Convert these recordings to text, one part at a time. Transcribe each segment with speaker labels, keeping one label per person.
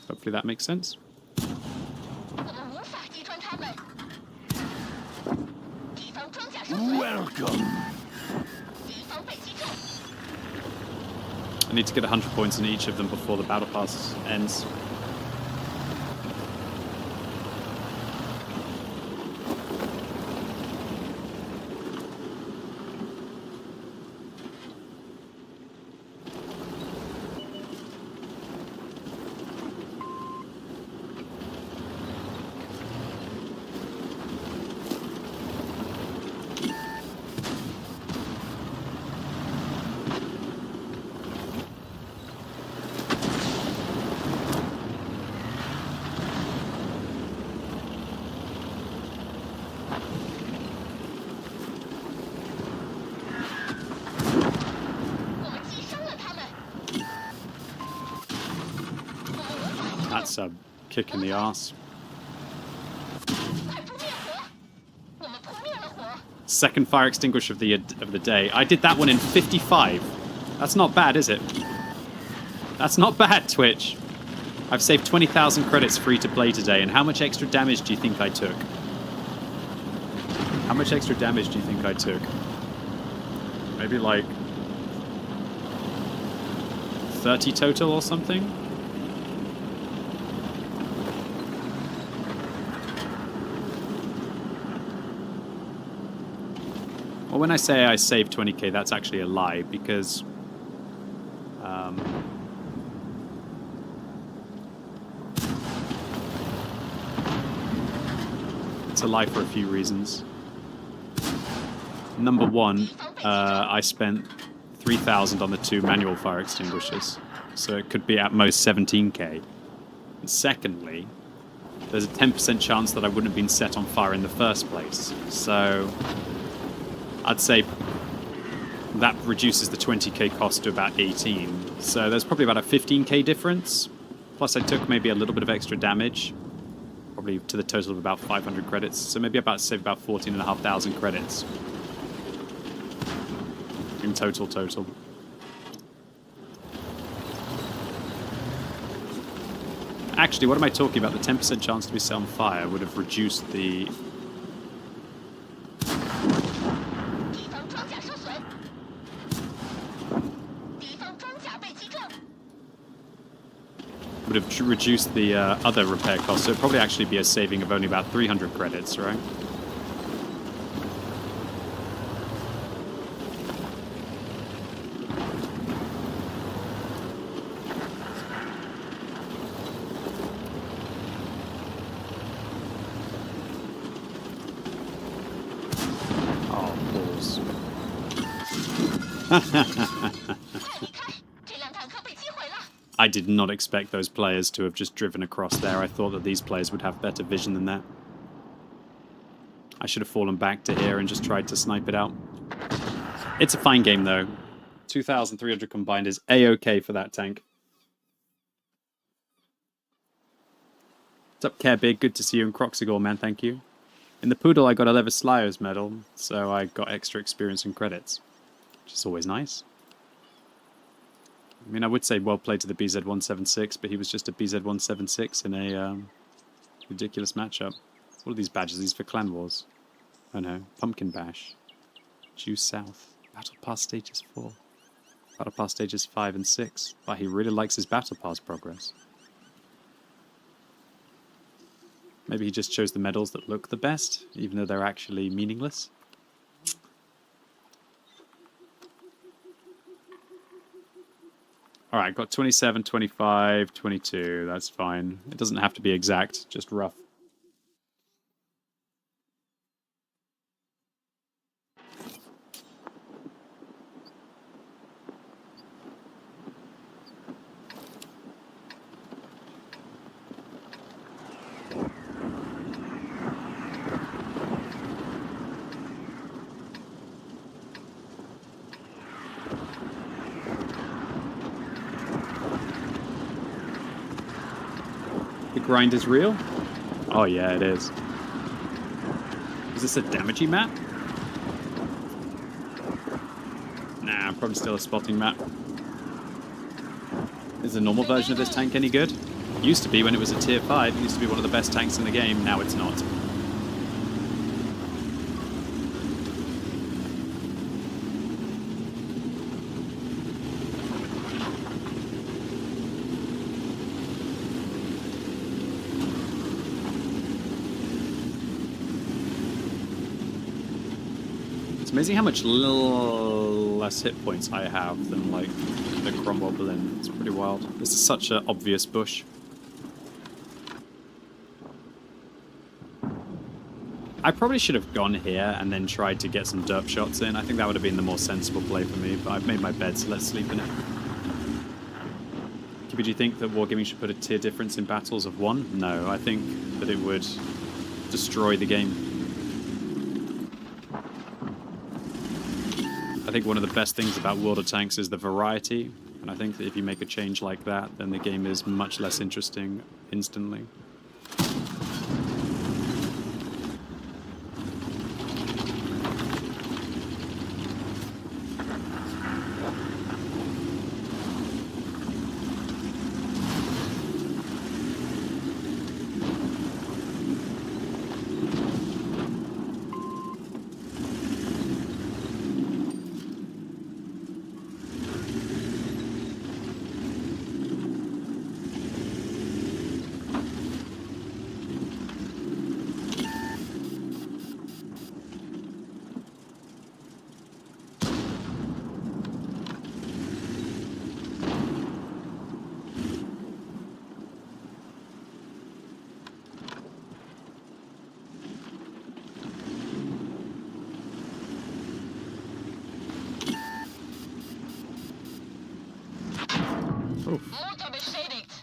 Speaker 1: Hopefully that makes sense.
Speaker 2: Welcome.
Speaker 1: I need to get 100 points in each of them before the battle pass ends. That's a kick in the arse. Second fire extinguisher of the day. I did that one in 55. That's not bad, is it? That's not bad, Twitch. I've saved 20,000 credits free to play today, and how much extra damage do you think I took? How much extra damage do you think I took? Maybe like 30 total or something? Well, when I say I saved 20k, that's actually a lie, because it's a lie for a few reasons. Number one, I spent 3,000 on the 2 manual fire extinguishers, so it could be at most 17k. And secondly, there's a 10% chance that I wouldn't have been set on fire in the first place, so I'd say that reduces the 20k cost to about 18. So there's probably about a 15k difference. Plus I took maybe a little bit of extra damage. Probably to the total of about 500 credits. So maybe about, save about 14,500 credits. In total. Actually, what am I talking about? The 10% chance to be set on fire would have reduced the... would have reduced the other repair costs, so it'd probably actually be a saving of only about 300 credits, right? Oh, balls. I did not expect those players to have just driven across there. I thought that these players would have better vision than that. I should have fallen back to here and just tried to snipe it out. It's a fine game, though. 2,300 combined is A-OK for that tank. What's up, Care Big? Good to see you in Croxigore, man. Thank you. In the Poodle, I got a Lever Slayers medal, so I got extra experience and credits, which is always nice. I mean, I would say well played to the BZ-176, but he was just a BZ-176 in a ridiculous matchup. What are these badges? These for Clan Wars? Oh no, Pumpkin Bash. Due South. Battle Pass Stages 4. Battle Pass Stages 5 and 6. Wow, he really likes his Battle Pass progress. Maybe he just chose the medals that look the best, even though they're actually meaningless. Alright, got 27, 25, 22. That's fine. It doesn't have to be exact, just rough. Grind is real? Oh yeah, it is. Is this a damagey map? Nah, probably still a spotting map. Is the normal version of this tank any good? Used to be when it was a tier 5, it used to be one of the best tanks in the game, now it's not. It's amazing how much less hit points I have than, like, the Cromwell Berlin. It's pretty wild. This is such an obvious bush. I probably should have gone here and then tried to get some derp shots in. I think that would have been the more sensible play for me, but I've made my bed, so let's sleep in it. Do you think that Wargaming should put a tier difference in battles of 1? No, I think that it would destroy the game. I think one of the best things about World of Tanks is the variety, and I think that if you make a change like that, then the game is much less interesting instantly.
Speaker 2: Motor beschädigt.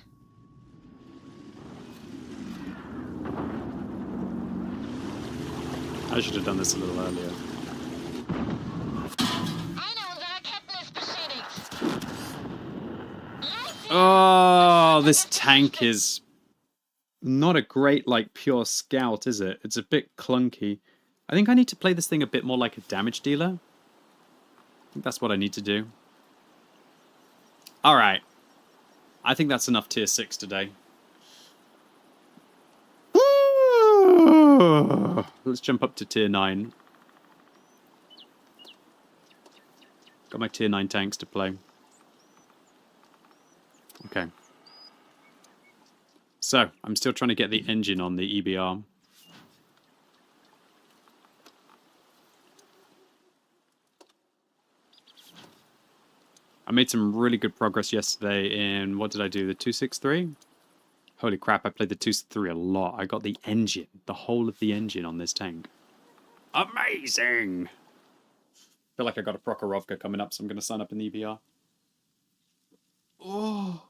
Speaker 1: I should have done this a little earlier.
Speaker 2: Eine unserer Ketten ist beschädigt.
Speaker 1: Oh, this tank is not a great, like, pure scout, is it? It's a bit clunky. I think I need to play this thing a bit more like a damage dealer. I think that's what I need to do. Alright. I think that's enough tier 6 today. Let's jump up to tier 9. Got my tier 9 tanks to play. Okay. So, I'm still trying to get the engine on the EBR. I made some really good progress yesterday in, what did I do, the 263? Holy crap, I played the 263 a lot. I got the engine, the whole of the engine on this tank. Amazing! I feel like I got a Prokhorovka coming up, so I'm going to sign up in the EBR. Oh,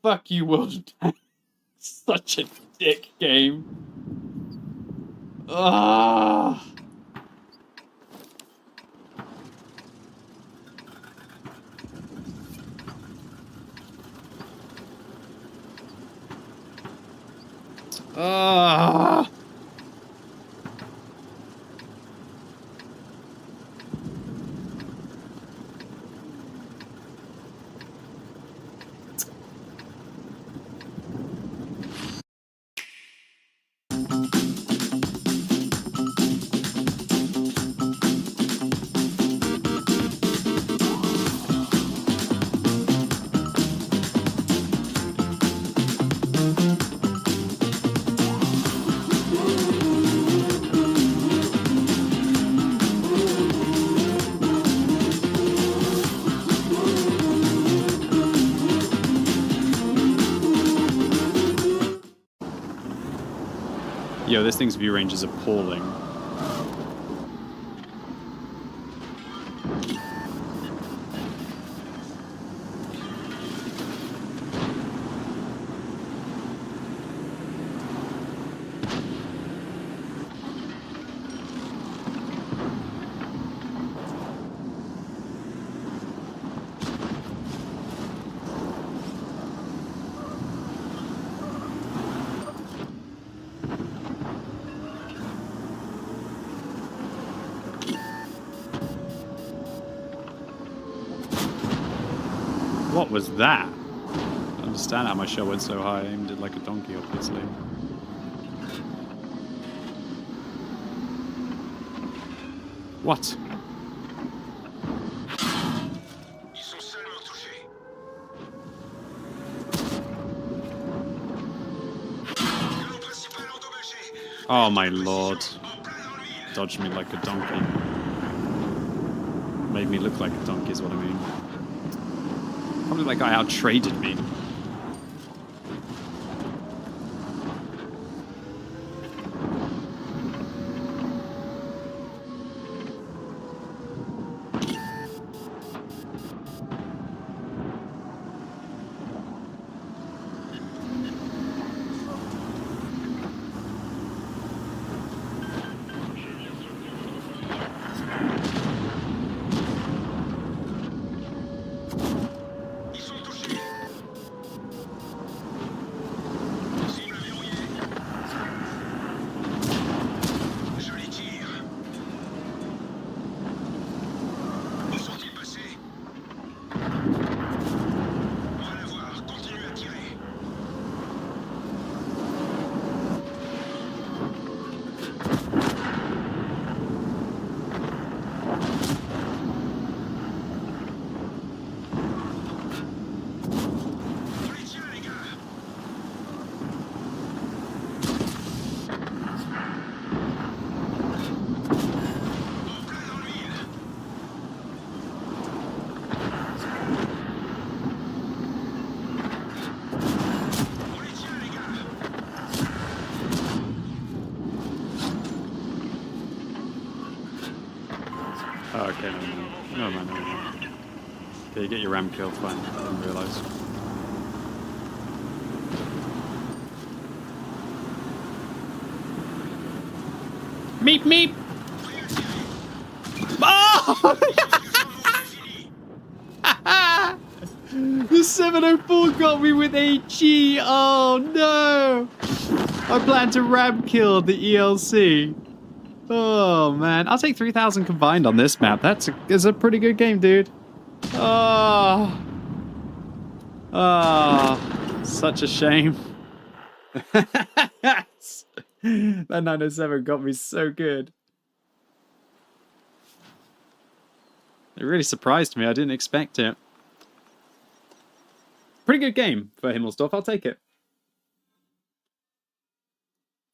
Speaker 1: fuck you, World of Tanks. Such a dick game. Ah. Ah. Yo, this thing's view range is appalling. What was that? I don't understand how my shell went so high. I aimed it like a donkey, obviously. What? Oh my lord. Dodged me like a donkey. Made me look like a donkey is what I mean. Probably that guy out-traded me. Oh, okay, no, man. Okay, you get your ram kill, fine. I didn't realise. Meep, meep! Oh! The 704 got me with HE! Oh no! I plan to ram kill the ELC. Oh man, I'll take 3,000 combined on this map. That's a pretty good game, dude. Oh, such a shame. That 907 got me so good. It really surprised me. I didn't expect it. Pretty good game for Himmelsdorf. I'll take it.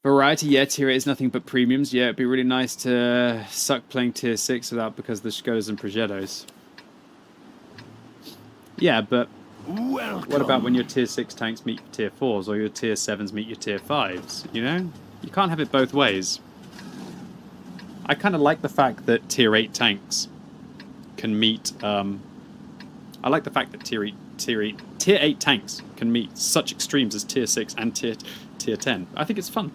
Speaker 1: Variety, yeah, tier 8 is nothing but premiums. Yeah, it'd be really nice to suck playing tier 6 without because the Skodas and Progettos. Yeah, but what about when your tier 6 tanks meet your tier 4s or your tier 7s meet your tier 5s, you know? You can't have it both ways. I kind of like the fact that tier 8 tanks can meet... I like the fact that tier 8 tanks can meet such extremes as tier 6 and tier 10. I think it's fun.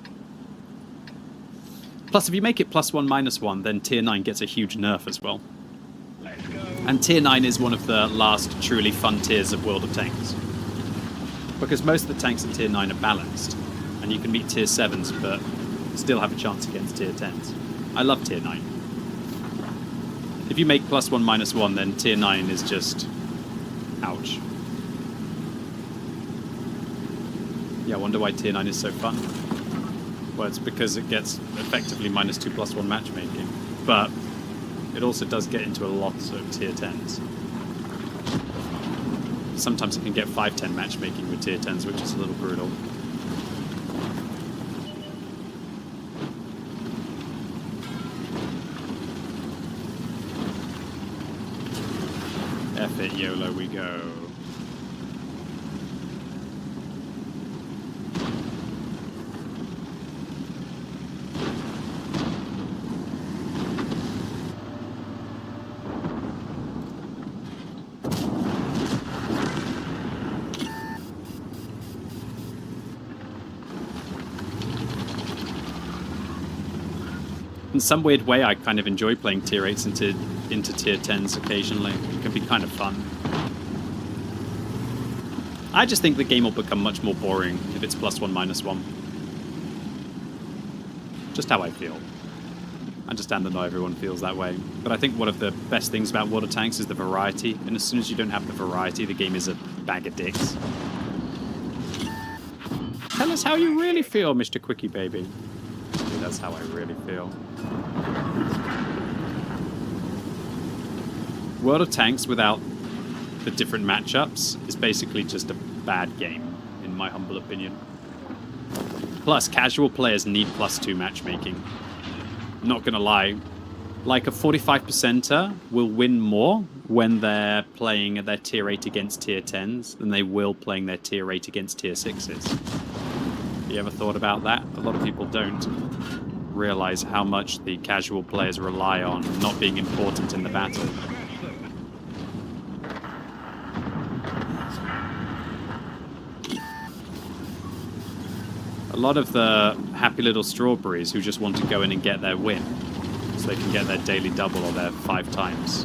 Speaker 1: Plus, if you make it +1, -1, then tier 9 gets a huge nerf as well. And tier 9 is one of the last truly fun tiers of World of Tanks. Because most of the tanks in tier 9 are balanced. And you can meet tier 7s, but still have a chance against tier 10s. I love tier 9. If you make +1, -1, then tier 9 is just... ouch. Yeah, I wonder why tier 9 is so fun. Well, it's because it gets effectively -2 +1 matchmaking. But it also does get into a lot of tier 10s. Sometimes it can get 5-10 matchmaking with tier 10s, which is a little brutal. F it, YOLO we go. In some weird way, I kind of enjoy playing tier 8s into tier 10s occasionally. It can be kind of fun. I just think the game will become much more boring if it's +1, -1. Just how I feel. understand that not everyone feels that way. But I think one of the best things about World of Tanks is the variety. And as soon as you don't have the variety, the game is a bag of dicks. Tell us how you really feel, Mr. Quickybaby. That's how I really feel. World of Tanks without the different matchups is basically just a bad game, in my humble opinion. Plus, casual players need +2 matchmaking. Not gonna lie, like a 45%er will win more when they're playing at their tier 8 against tier 10s than they will playing their tier 8 against tier 6s. You ever thought about that? A lot of people don't realize how much the casual players rely on not being important in the battle. A lot of the happy little strawberries who just want to go in and get their win so they can get their daily double or their 5 times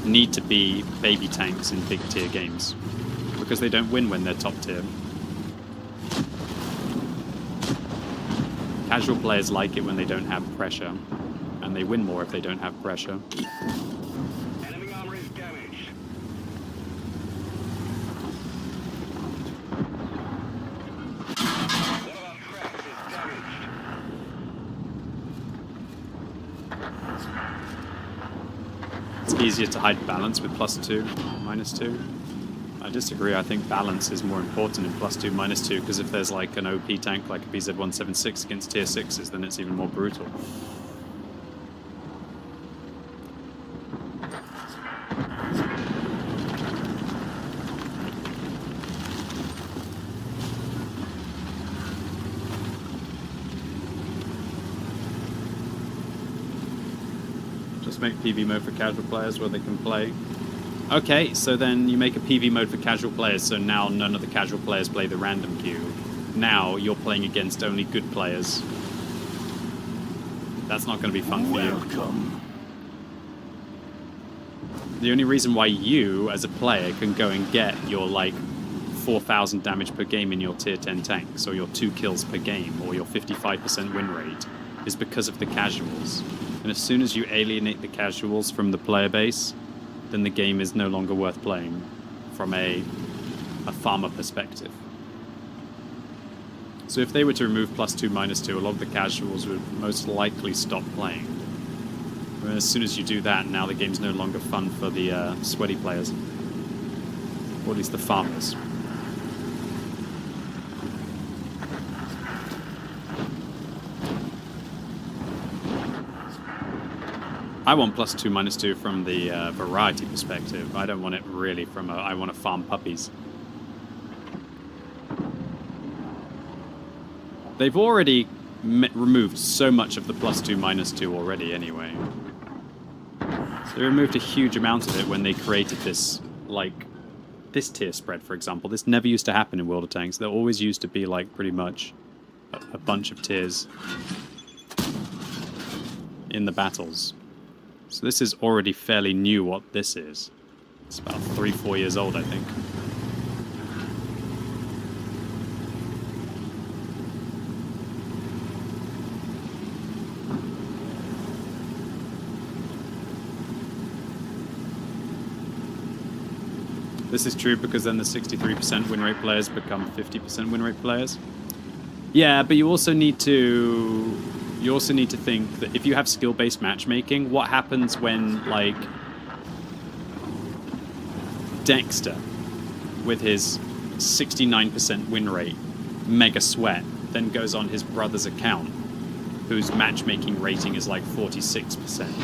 Speaker 1: need to be baby tanks in big tier games because they don't win when they're top tier. Casual players like it when they don't have pressure, and they win more if they don't have pressure.
Speaker 3: Enemy armor is damaged. One of our tracks is damaged.
Speaker 1: It's easier to hide balance with +2, -2. I disagree. I think balance is more important in +2, -2, because if there's like an OP tank like a BZ-176 against tier 6s, then it's even more brutal. Just make PV mode for casual players where they can play. Okay, so then you make a PV mode for casual players, so now none of the casual players play the random queue. Now you're playing against only good players. That's not going to be fun for you.
Speaker 3: Welcome.
Speaker 1: The only reason why you, as a player, can go and get your, like, 4,000 damage per game in your tier 10 tanks, or your 2 kills per game, or your 55% win rate, is because of the casuals. And as soon as you alienate the casuals from the player base, then the game is no longer worth playing from a farmer perspective. So if they were to remove +2, -2, a lot of the casuals would most likely stop playing. And as soon as you do that, now the game's no longer fun for the sweaty players. Or at least the farmers. I want +2, -2 from the variety perspective. I don't want it really from a... I want to farm puppies. They've already removed so much of the +2, -2 already anyway. They removed a huge amount of it when they created this, like, this tier spread, for example. This never used to happen in World of Tanks. There always used to be, like, pretty much a bunch of tiers in the battles. So this is already fairly new what this is. It's about 3-4 years old, I think. This is true because then the 63% win rate players become 50% win rate players. Yeah, but you also need to think that if you have skill-based matchmaking, what happens when, like, Dexter, with his 69% win rate, mega sweat, then goes on his brother's account, whose matchmaking rating is like 46%.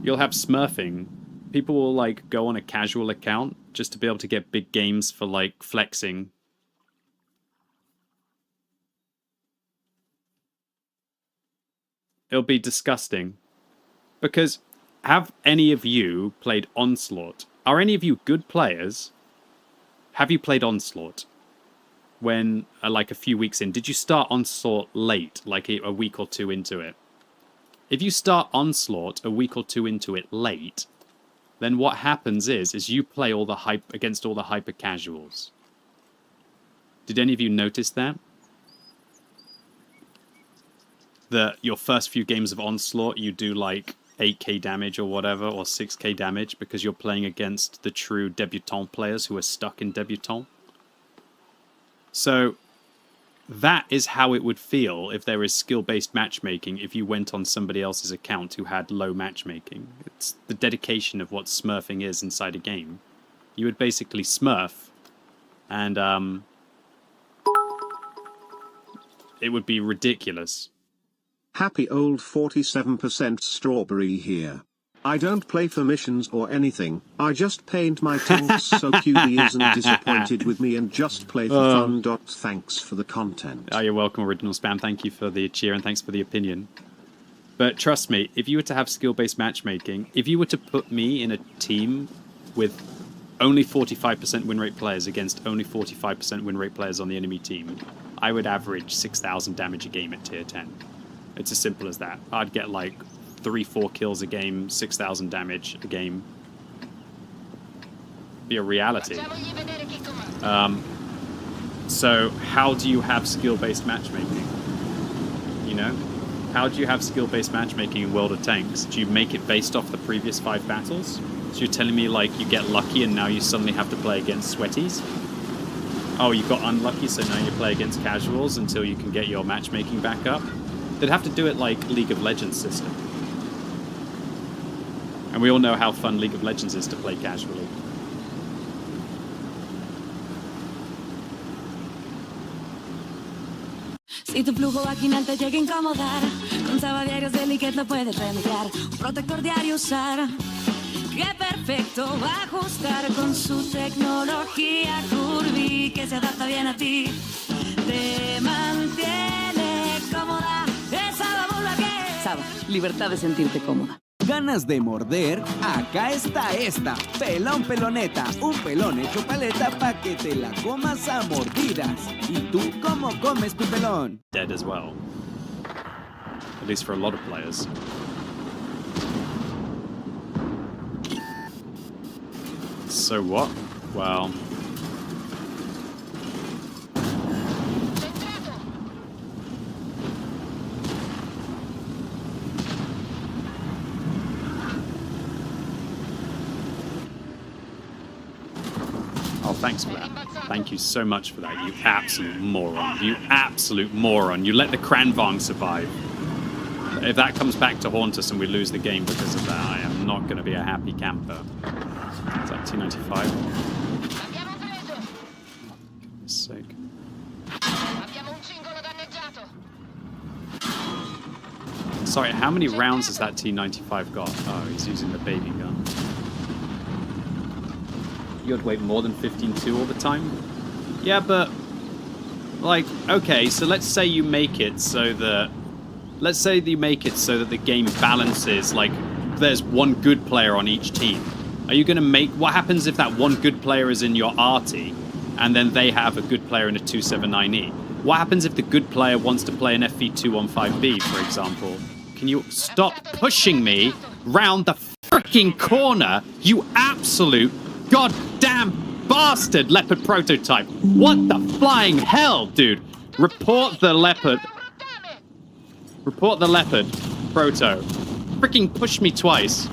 Speaker 1: You'll have smurfing. People will, like, go on a casual account just to be able to get big games for, like, flexing. It'll be disgusting. Because have any of you played Onslaught? Are any of you good players? Have you played Onslaught? When, like, a few weeks in? Did you start Onslaught late, like a week or 2 into it? If you start Onslaught a week or 2 into it late, then what happens is you play all the hype against all the hyper casuals. Did any of you notice that? that your first few games of Onslaught, you do like 8k damage or whatever, or 6k damage, because you're playing against the true debutant players who are stuck in debutant. So that is how it would feel if there is skill-based matchmaking if you went on somebody else's account who had low matchmaking. It's the dedication of what smurfing is inside a game. You would basically smurf, and it would be ridiculous.
Speaker 4: Happy old 47% strawberry here. I don't play for missions or anything, I just paint my tanks so QB isn't disappointed with me and just play for fun. Thanks for the content.
Speaker 1: Oh, you're welcome, Original Spam. Thank you for the cheer and thanks for the opinion. But trust me, if you were to have skill-based matchmaking, if you were to put me in a team with only 45% win rate players against only 45% win rate players on the enemy team, I would average 6,000 damage a game at tier 10. It's as simple as that. I'd get like 3-4 kills a game, 6,000 damage a game. Be a reality. So how do you have skill-based matchmaking? You know? How do you have skill-based matchmaking in World of Tanks? Do you make it based off the previous 5 battles? So you're telling me like you get lucky and now you suddenly have to play against sweaties? Oh, you got unlucky, so now you play against casuals until you can get your matchmaking back up? They'd have to do it like League of Legends system. And we all know how fun League of Legends is to play casually.
Speaker 5: Si tu flujo vaginal te llega a incomodar, con sabadiarios de Liquid lo puedes remediar. Un protector diario usar, que perfecto va a ajustar con su tecnología Curvy, que se adapta bien a ti. Te mantiene cómoda. Es Saba Vulva que... Saba, libertad de sentirte cómoda.
Speaker 6: ¿Ganas de morder? Acá está esta. Pelón peloneta. Un pelón hecho paleta pa' que te la comas a mordidas. ¿Y tú cómo comes tu pelón?
Speaker 1: Dead as well. At least for a lot of players. So what? Well... Oh, thanks for that. Thank you so much for that, you absolute moron. You absolute moron. You let the Cranvong survive. If that comes back to haunt us and we lose the game because of that, I am not going to be a happy camper. Is that T95? For sake. Sorry, how many rounds has that T95 got? Oh, he's using the baby gun. You'd wait more than 15-2 all the time? Yeah, but... Like, okay, so let's say you make it so that... Let's say you make it so that the game balances, like, there's one good player on each team. Are you going to make... What happens if that one good player is in your arty, and then they have a good player in a 279E? What happens if the good player wants to play an FV2 on 5B, for example? Can you stop pushing me round the freaking corner, you absolute goddamn bastard leopard prototype? What the flying hell, dude? Report the leopard. Report the leopard proto. Freaking push me twice.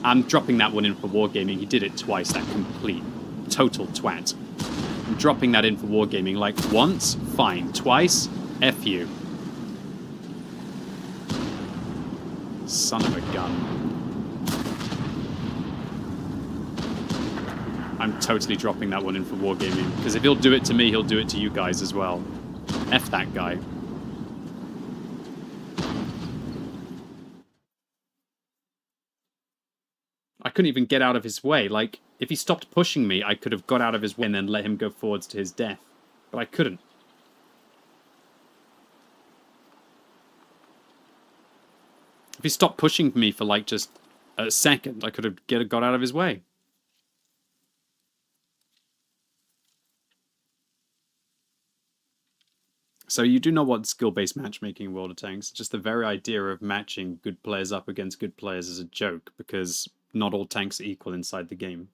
Speaker 1: I'm dropping that one in for Wargaming. He did it twice, that complete, total twat. I'm dropping that in for Wargaming. Like, once, fine. Twice, F you. Son of a gun. I'm totally dropping that one in for Wargaming. Because if he'll do it to me, he'll do it to you guys as well. F that guy. I couldn't even get out of his way. Like, if he stopped pushing me, I could have got out of his way and then let him go forwards to his death. But I couldn't. If he stopped pushing me for like just a second, I could have got out of his way. So you do know what skill-based matchmaking in World of Tanks. Just the very idea of matching good players up against good players is a joke, because not all tanks are equal inside the game.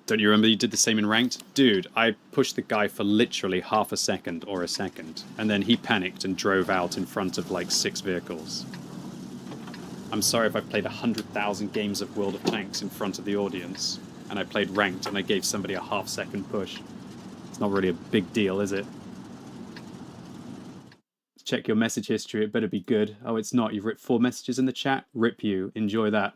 Speaker 1: Don't you remember you did the same in ranked? Dude, I pushed the guy for literally half a second or a second, and then he panicked and drove out in front of like 6 vehicles. I'm sorry if I played 100,000 games of World of Tanks in front of the audience, and I played ranked and I gave somebody a half-second push. It's not really a big deal, is it? Check your message history, it better be good. Oh, it's not. You've ripped 4 messages in the chat? Rip you. Enjoy that.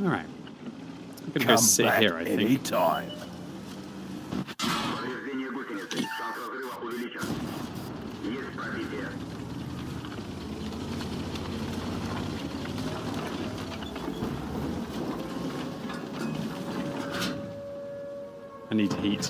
Speaker 1: Alright. I'm gonna go sit here, I think.
Speaker 7: Anytime.
Speaker 1: I need heat.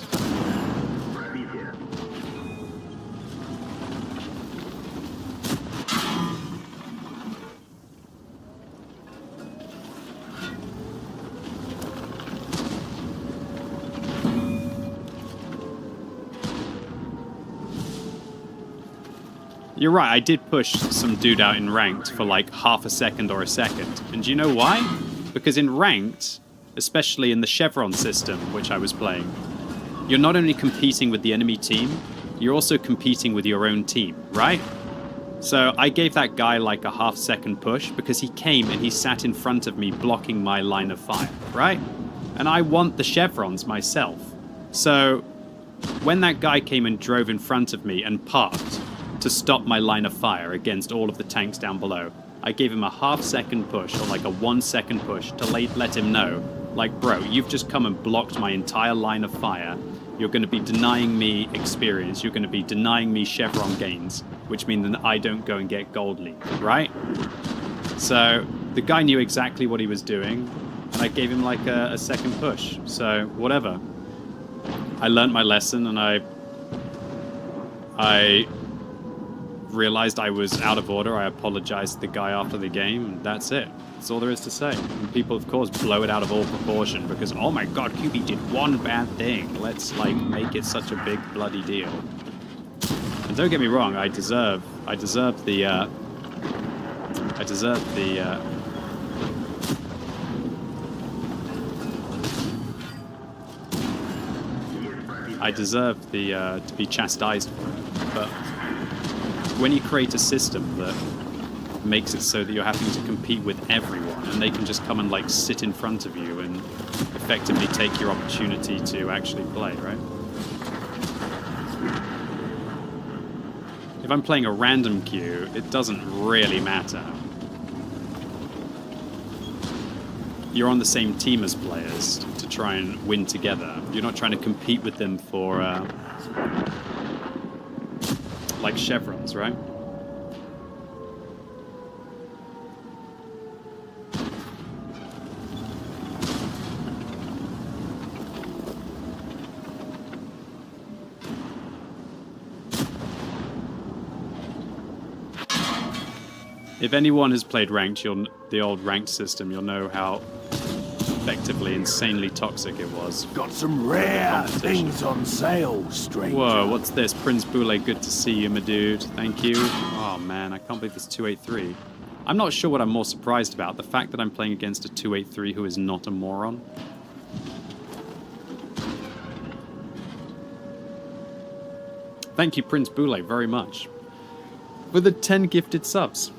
Speaker 1: You're right, I did push some dude out in ranked for like half a second or a second. And do you know why? Because in ranked, especially in the chevron system, which I was playing, you're not only competing with the enemy team, you're also competing with your own team, right? So I gave that guy like a half-second push because he came and he sat in front of me blocking my line of fire, right? And I want the chevrons myself. So when that guy came and drove in front of me and parked to stop my line of fire against all of the tanks down below, I gave him a half-second push or like a 1-second push to let him know, like, bro, you've just come and blocked my entire line of fire. You're going to be denying me experience. You're going to be denying me chevron gains, which means that I don't go and get gold league, right? So the guy knew exactly what he was doing, and I gave him like a second push. So whatever. I learned my lesson, and I realized I was out of order. I apologized to the guy after the game, and that's it. That's all there is to say. And people, of course, blow it out of all proportion because, oh my god, QB did one bad thing. Let's, like, make it such a big bloody deal. And don't get me wrong, I deserve the to be chastised for it. But when you create a system that makes it so that you're having to compete with everyone and they can just come and like sit in front of you and effectively take your opportunity to actually play, right? If I'm playing a random queue, it doesn't really matter. You're on the same team as players to try and win together. You're not trying to compete with them for like chevrons, right? If anyone has played ranked, the old ranked system, you'll know how effectively insanely toxic it was.
Speaker 7: Got some rare things on sale, stranger.
Speaker 1: Whoa, what's this? Prince Boule, good to see you, my dude. Thank you. Oh man, I can't believe it's 283. I'm not sure what I'm more surprised about. The fact that I'm playing against a 283 who is not a moron. Thank you, Prince Boule, very much. For the 10 gifted subs.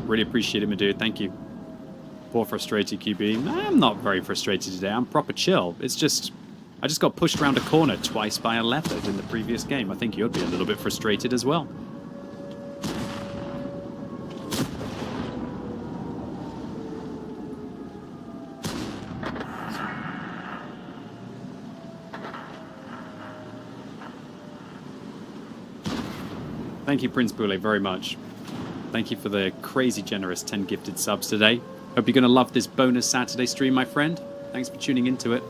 Speaker 1: Really appreciate it, my dude. Thank you. Poor frustrated QB. I'm not very frustrated today. I'm proper chill. It's just, I just got pushed around a corner twice by a leopard in the previous game. I think you'd be a little bit frustrated as well. Thank you, Prince Boule, very much. Thank you for the crazy generous 10 gifted subs today. Hope you're going to love this bonus Saturday stream, my friend. Thanks for tuning into it.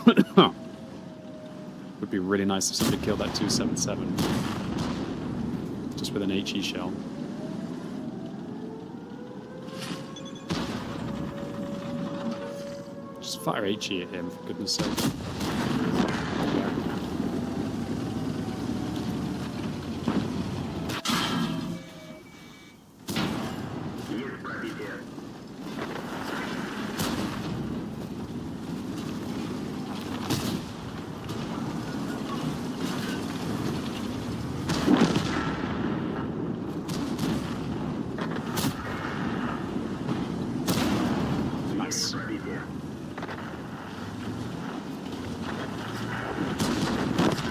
Speaker 1: Would be really nice if somebody killed that 277. Just with an HE shell. Just fire HE at him, for goodness sake.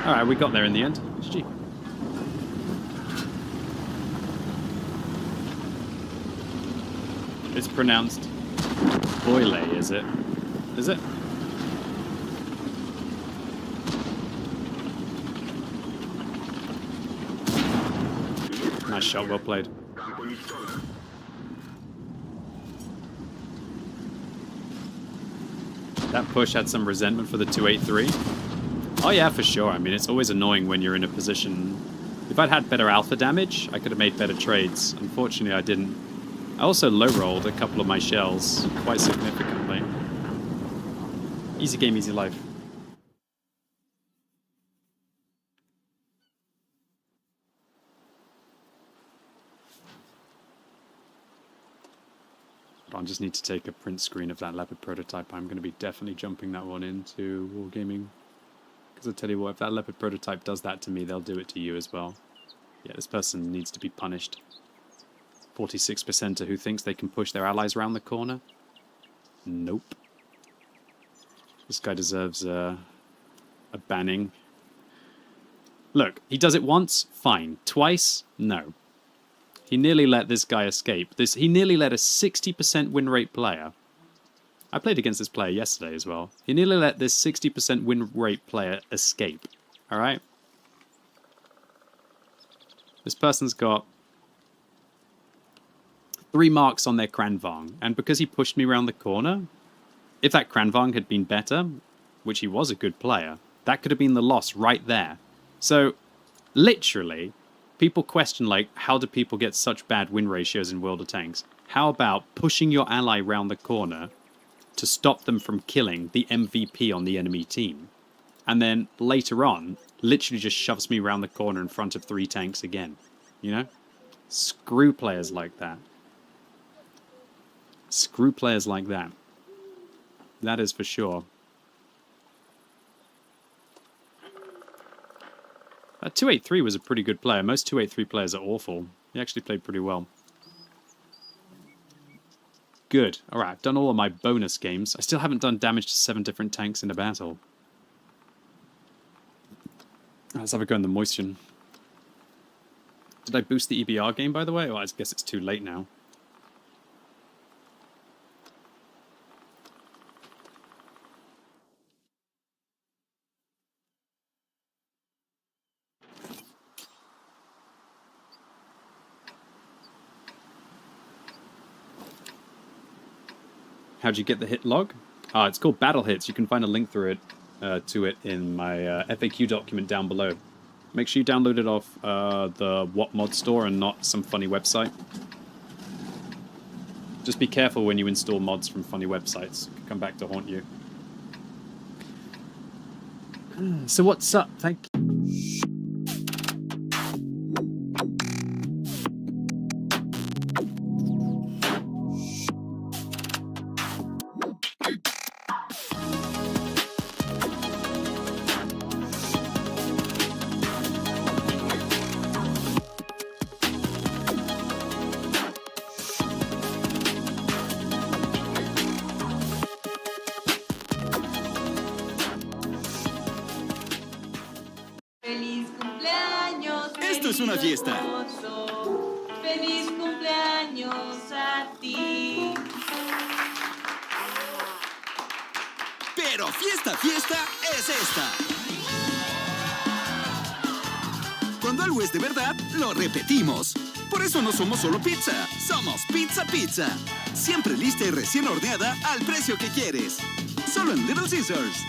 Speaker 1: Alright, we got there in the end. GG. It's pronounced boile, is it? Is it? Nice shot, well played. That push had some resentment for the 283. Oh yeah, for sure. I mean, it's always annoying when you're in a position... If I'd had better alpha damage, I could have made better trades. Unfortunately, I didn't. I also low-rolled a couple of my shells quite significantly. Easy game, easy life. I just need to take a print screen of that Leopard prototype. I'm going to be definitely jumping that one into Wargaming. Because I tell you what, if that Leopard prototype does that to me, they'll do it to you as well. Yeah, this person needs to be punished. 46%er who thinks they can push their allies around the corner? Nope. This guy deserves a banning. Look, he does it once, fine. Twice, no. He nearly let this guy escape. He nearly let a 60% win rate player. I played against this player yesterday as well. He nearly let this 60% win rate player escape. Alright? This person's got 3 marks on their Kranvang. And because he pushed me around the corner, if that Kranvang had been better, which he was a good player, that could have been the loss right there. So, literally... People question, like, how do people get such bad win ratios in World of Tanks? How about pushing your ally round the corner to stop them from killing the MVP on the enemy team? And then, later on, literally just shoves me around the corner in front of 3 tanks again. You know? Screw players like that. Screw players like that. That is for sure. 283 was a pretty good player. Most 283 players are awful. He actually played pretty well. Good. Alright, I've done all of my bonus games. I still haven't done damage to 7 different tanks in a battle. Let's have a go in the Moistion. Did I boost the EBR game, by the way? Well, I guess it's too late now. How'd you get the hit log? It's called Battle Hits. You can find a link through it to it in my FAQ document down below. Make sure you download it off the What Mod store and not some funny website. Just be careful when you install mods from funny websites. It can come back to haunt you. So what's up? Thank you.
Speaker 6: Esto es una fiesta.
Speaker 5: Feliz cumpleaños a ti.
Speaker 6: Pero fiesta, fiesta es esta. Cuando algo es de verdad, lo repetimos. Por eso no somos solo pizza, somos Pizza Pizza. Siempre lista y recién horneada al precio que quieres. Solo en Little Caesars.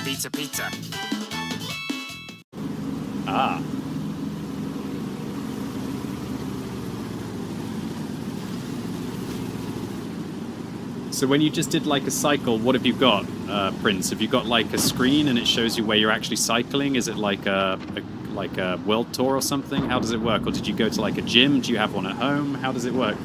Speaker 8: Pizza, pizza.
Speaker 1: Ah. So when you just did like a cycle, what have you got, Prince? Have you got like a screen and it shows you where you're actually cycling? Is it like a world tour or something? How does it work? Or did you go to like a gym? Do you have one at home? How does it work?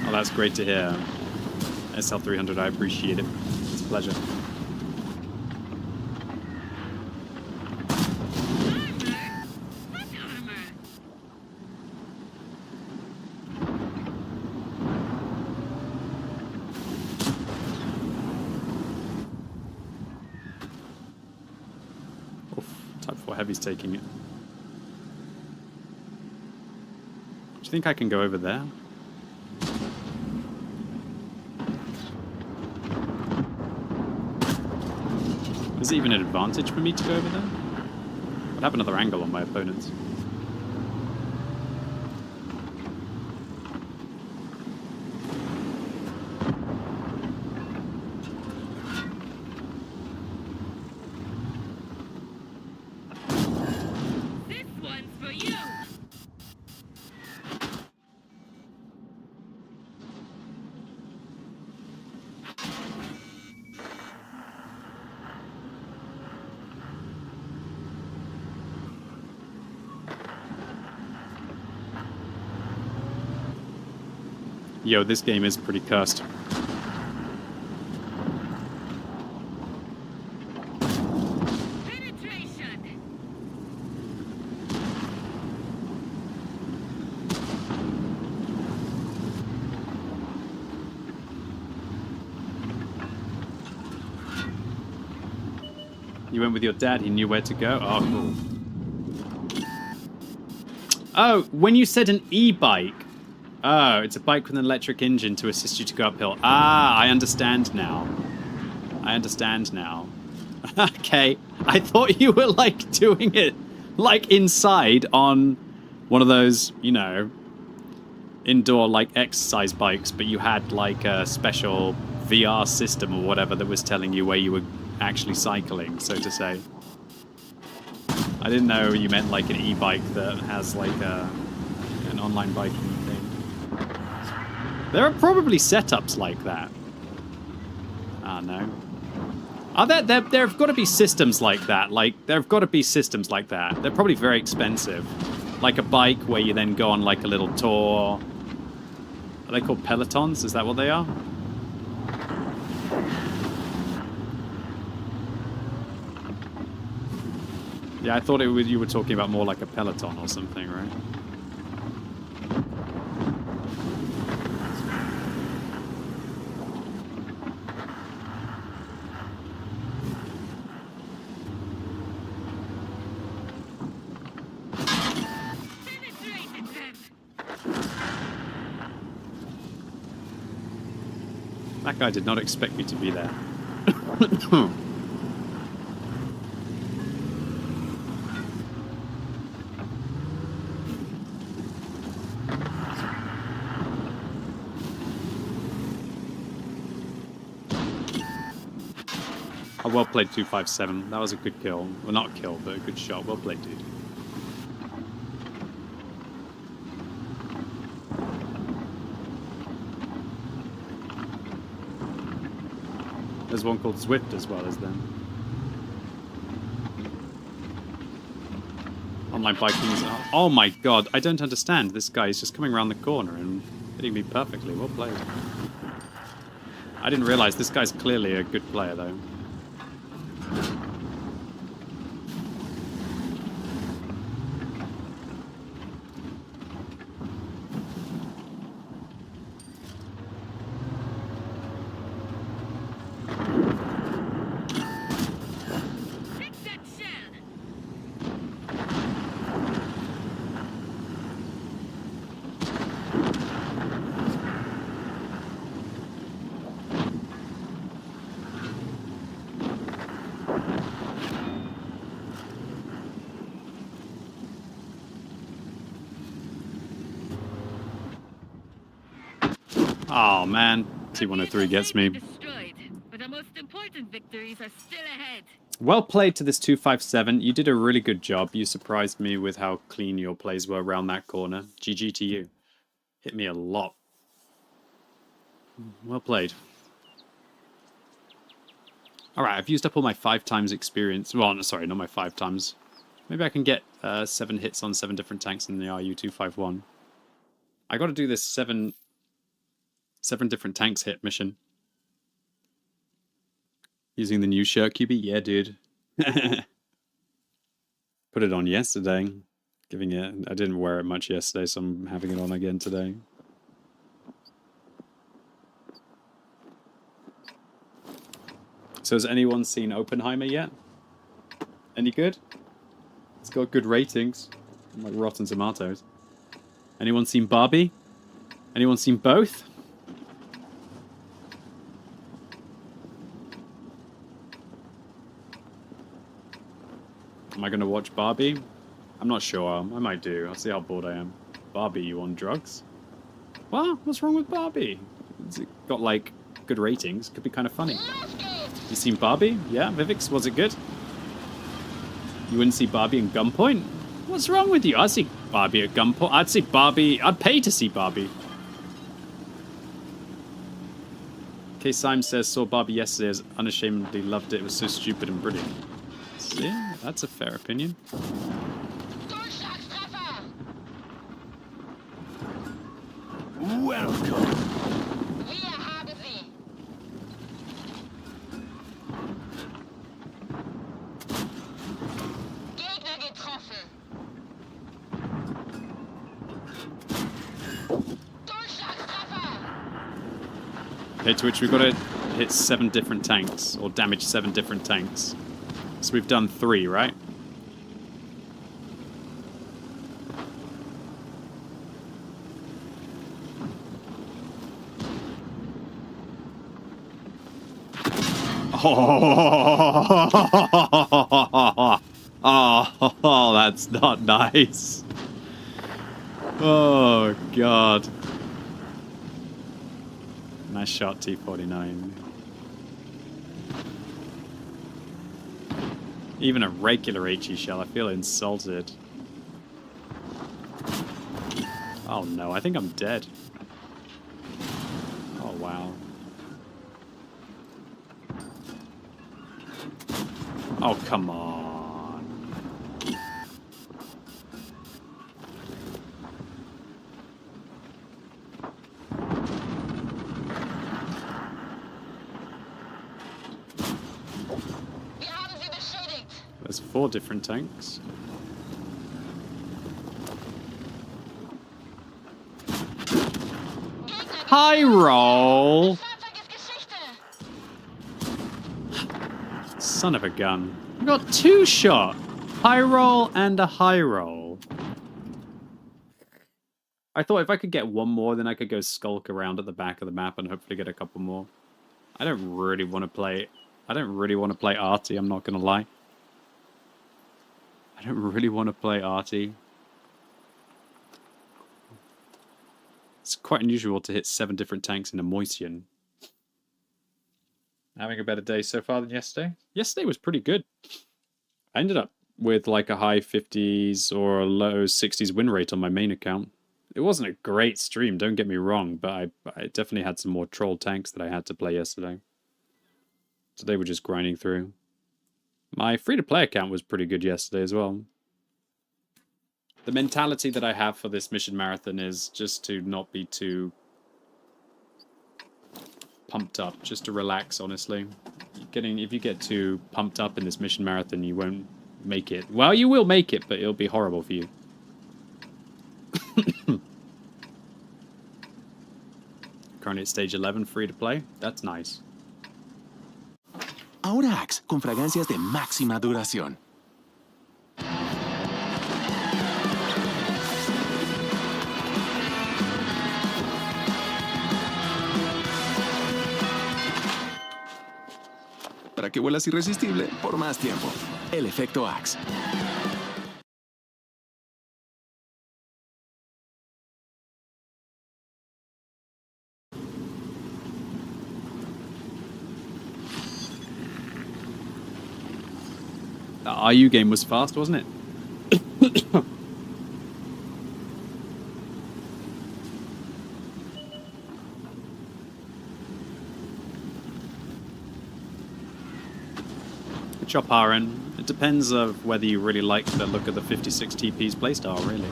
Speaker 1: Oh, that's great to hear. SL300, I appreciate it. It's a pleasure. Oof, Type 4 Heavy's taking it. Do you think I can go over there? Is it even an advantage for me to go over there? I'd have another angle on my opponents.
Speaker 2: This one's for you.
Speaker 1: Yo, this game is pretty cursed.
Speaker 2: Penetration.
Speaker 1: You went with your dad, he knew where to go? Oh, cool. Oh, when you said an e-bike. Oh, it's a bike with an electric engine to assist you to go uphill. Ah, I understand now. I understand now. Okay, I thought you were, like, doing it, like, inside on one of those, you know, indoor, like, exercise bikes, but you had, like, a special VR system or whatever that was telling you where you were actually cycling, so to say. I didn't know you meant, like, an e-bike that has, like, an online biking thing. There are probably setups like that. Ah, no. Are there have got to be systems like that. Like, there have got to be systems like that. They're probably very expensive. Like a bike where you then go on, like, a little tour. Are they called pelotons? Is that what they are? Yeah, I thought you were talking about more like a peloton or something, right? That guy did not expect me to be there. Oh, well played, 257. That was a good kill. Well, not a kill, but a good shot. Well played, dude. There's one called Swift as well as them. Online biking is... Oh my god, I don't understand. This guy is just coming around the corner and hitting me perfectly. Well played. I didn't realize this guy's clearly a good player, though. Oh man, T103 gets me.
Speaker 2: Destroyed, but the most important victories are still ahead.
Speaker 1: Well played to this 257. You did a really good job. You surprised me with how clean your plays were around that corner. GG to you. Hit me a lot. Well played. Alright, I've used up all my 5 times experience. Well, no, sorry, not my 5 times. Maybe I can get 7 hits on 7 different tanks in the RU-251. I got to do this 7 different tanks hit mission. Using the new shirt, QB? Yeah, dude. Put it on yesterday. Giving it... I didn't wear it much yesterday, so I'm having it on again today. So has anyone seen Oppenheimer yet? Any good? It's got good ratings. Like Rotten Tomatoes. Anyone seen Barbie? Anyone seen both? Am I going to watch Barbie? I'm not sure. I might do. I'll see how bored I am. Barbie, you on drugs? What? What's wrong with Barbie? It's got, like, good ratings. Could be kind of funny. You seen Barbie? Yeah, Vivix, was it good? You wouldn't see Barbie in Gunpoint? What's wrong with you? I'd see Barbie at Gunpoint. I'd see Barbie. I'd pay to see Barbie. K. Syme says, saw Barbie yesterday, unashamedly loved it. It was so stupid and brilliant. Yeah, that's a fair opinion.
Speaker 7: Welcome.
Speaker 1: Okay, to which we've got to hit 7 different tanks, or damage 7 different tanks. So we've done 3, right? Oh, that's not nice. Oh, God. Nice shot, T49. Even a regular HE shell, I feel insulted. Oh no, I think I'm dead. Oh wow. Oh, come on. There's 4 different tanks. High roll! Son of a gun. I got 2 shot. High roll and a high roll. I thought if I could get 1 more, then I could go skulk around at the back of the map and hopefully get a couple more. I don't really want to play Arty, I'm not gonna lie. I don't really want to play Arty. It's quite unusual to hit 7 different tanks in a Moisian. Having a better day so far than yesterday? Yesterday was pretty good. I ended up with like a high 50s or a low 60s win rate on my main account. It wasn't a great stream, don't get me wrong, but I definitely had some more troll tanks that I had to play yesterday. So they were just grinding through. My free-to-play account was pretty good yesterday as well. The mentality that I have for this mission marathon is just to not be too pumped up, just to relax, honestly. If you get too pumped up in this mission marathon, you won't make it. Well, you will make it, but it'll be horrible for you. Currently at stage 11, free-to-play. That's nice.
Speaker 8: Ahora Axe, con fragancias de máxima duración. Para que vuelas irresistible por más tiempo. El efecto Axe.
Speaker 1: That RU game was fast, wasn't it? Chop RN. It depends of whether you really like the look of the 56 TP's playstyle, really.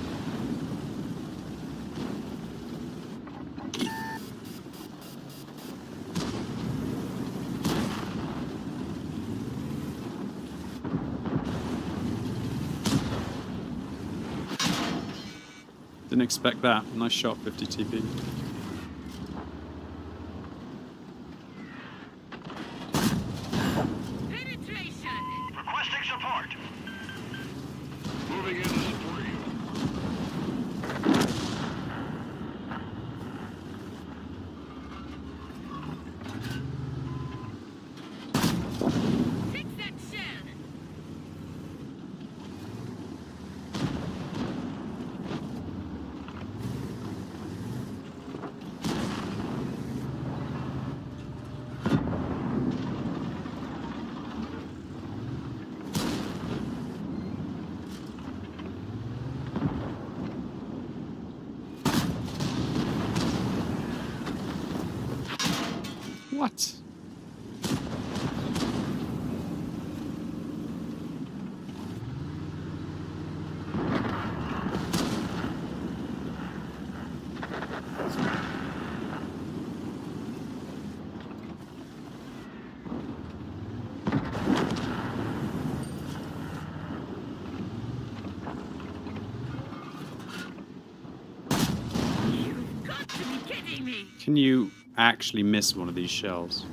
Speaker 1: Didn't expect that. Nice shot, 50 TP.
Speaker 3: Requesting support. Moving in to support you.
Speaker 2: Fix that shell.
Speaker 1: What?
Speaker 2: You've got to be kidding me.
Speaker 1: Can you actually miss one of these shells?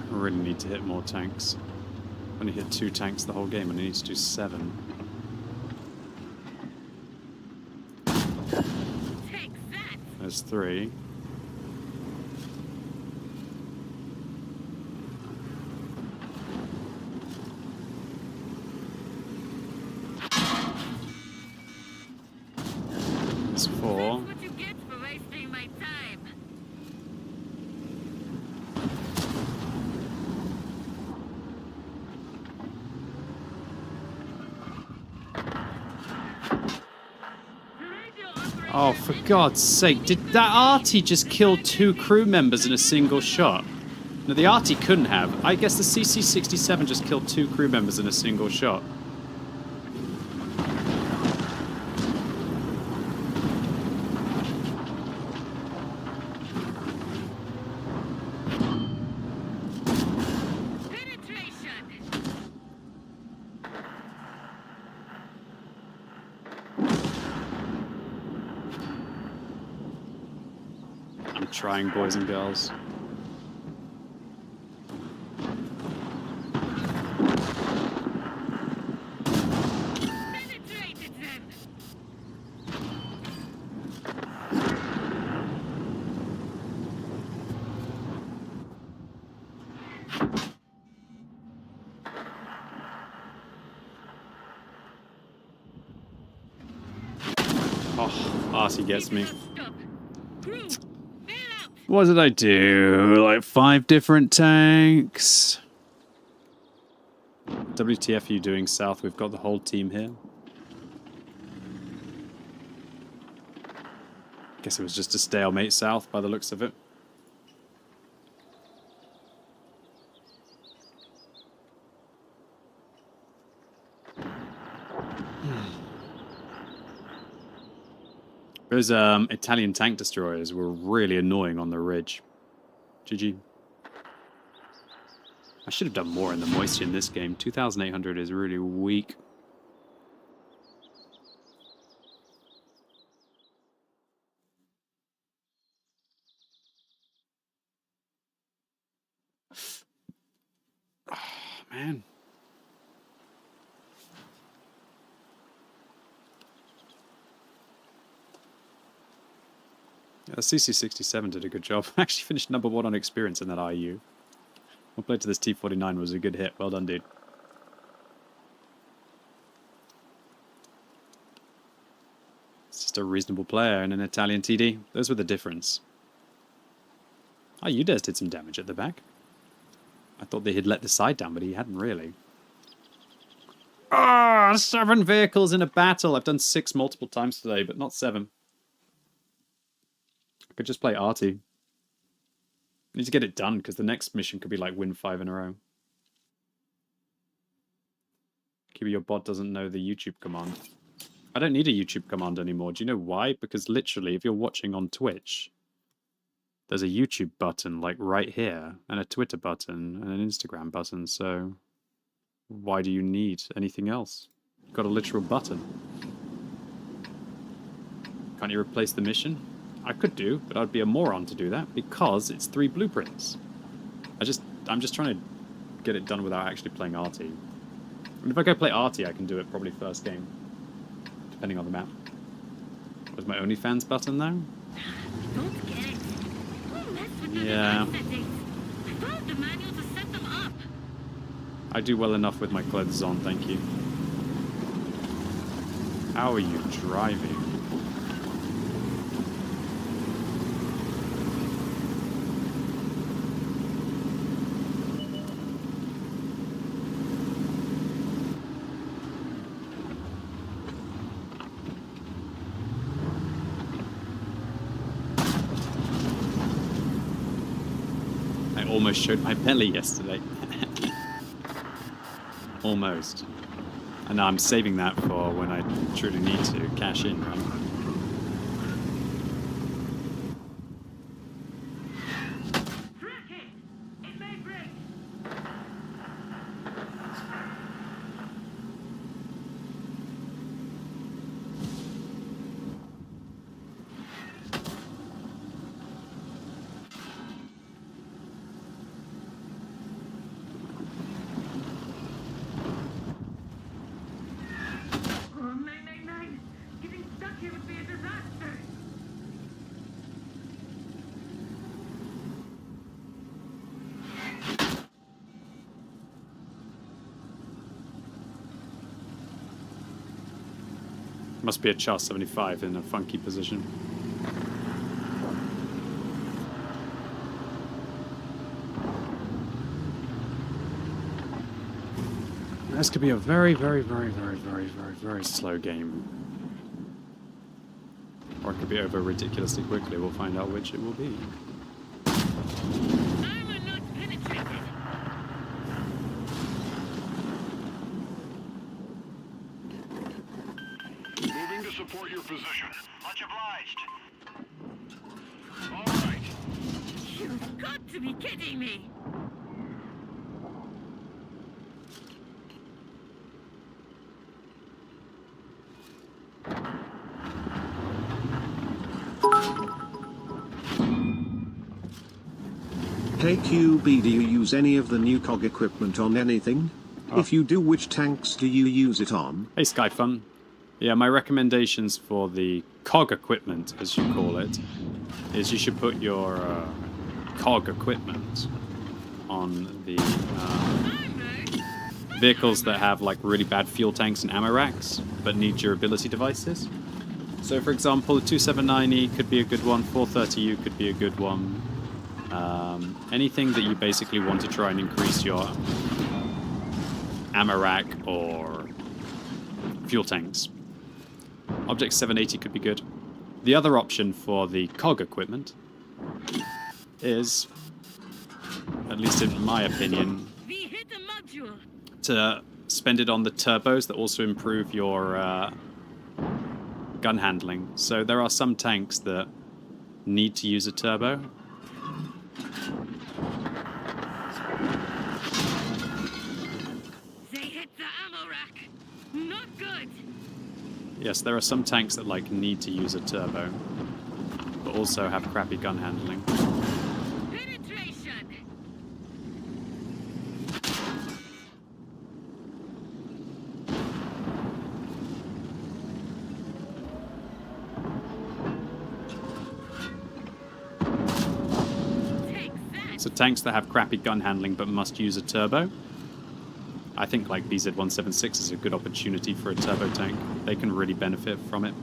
Speaker 1: I really need to hit more tanks. I've only hit 2 tanks the whole game and I need to do 7.
Speaker 2: Take that.
Speaker 1: There's 3. There's 4.
Speaker 2: That's what you get for wasting my time.
Speaker 1: Oh, for God's sake, did that arty just kill 2 crew members in a single shot? No, the arty couldn't have. I guess the CC-67 just killed 2 crew members in a single shot. I'm trying, boys and girls.
Speaker 2: Penetrated them.
Speaker 1: Oh, arty gets me.
Speaker 2: Stop. Crew, bail out.
Speaker 1: What did I do? Like 5 different tanks? WTF are you doing south? We've got the whole team here. Guess it was just a stalemate south by the looks of it. Those Italian tank destroyers were really annoying on the ridge. GG. I should have done more in the moisture in this game. 2,800 is really weak. Oh, man. Yeah, the CC-67 did a good job. Actually finished #1 on experience in that IU. Well played to this T-49 was a good hit. Well done, dude. It's Just a reasonable player and an Italian TD. Those were the difference. Oh, Udez did some damage at the back. I thought they had let the side down, but he hadn't really. Ah, 7 vehicles in a battle. I've done 6 multiple times today, but not 7. I could just play arty. I need to get it done, because the next mission could be like win 5 in a row. Maybe your bot doesn't know the YouTube command. I don't need a YouTube command anymore. Do you know why? Because literally, if you're watching on Twitch, there's a YouTube button like right here, and a Twitter button, and an Instagram button, so why do you need anything else? You've got a literal button. Can't you replace the mission? I could do, but I'd be a moron to do that, because it's 3 blueprints. I'm just trying to get it done without actually playing arty. And if I go play arty, I can do it probably first game. Depending on the map. Was my OnlyFans button though?
Speaker 2: Don't get it. Who messed with the
Speaker 1: Yeah.
Speaker 2: device settings? I followed the manual to set them up.
Speaker 1: I do well enough with my clothes on, thank you. How are you driving? Almost showed my belly yesterday. Almost. And now I'm saving that for when I truly need to cash in, right? Must be a Char 75 in a funky position. This could be a very, very, very, very, very, very, very slow game. Or it could be over ridiculously quickly. We'll find out which it will be.
Speaker 2: Armor not penetrated.
Speaker 3: Moving to support your position. Much obliged. All right.
Speaker 2: You've got to be kidding me.
Speaker 4: Hey QB, do you use any of the new COG equipment on anything?
Speaker 1: Oh.
Speaker 4: If you do, which tanks do you use it on?
Speaker 1: Hey Skyfun. Yeah, my recommendations for the COG equipment, as you call it, is you should put your COG equipment on the vehicles that have like really bad fuel tanks and ammo racks, but need durability devices. So for example, the 279E could be a good one, 430U could be a good one. Anything that you basically want to try and increase your ammo rack or fuel tanks. Object 780 could be good. The other option for the COG equipment is, at least in my opinion,
Speaker 2: We hit the module.
Speaker 1: to spend it on the turbos that also improve your gun handling. So there are some tanks that need to use a turbo.
Speaker 2: They hit the ammo rack. Not good.
Speaker 1: Yes, there are some tanks that like need to use a turbo, but also have crappy gun handling.
Speaker 2: Penetration. Take that.
Speaker 1: So tanks that have crappy gun handling but must use a turbo, I think like BZ-176 is a good opportunity for a turbo tank. They can really benefit from it.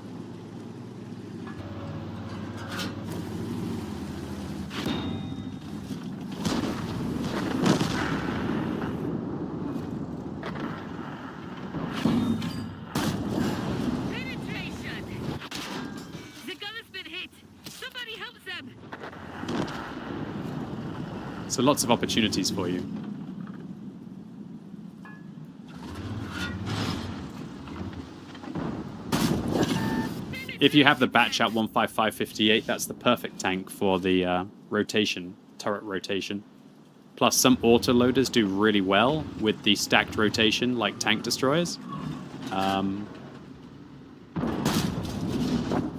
Speaker 1: So lots of opportunities for you. If you have the batch out 15558, that's the perfect tank for the rotation, turret rotation. Plus, some autoloaders do really well with the stacked rotation, like tank destroyers.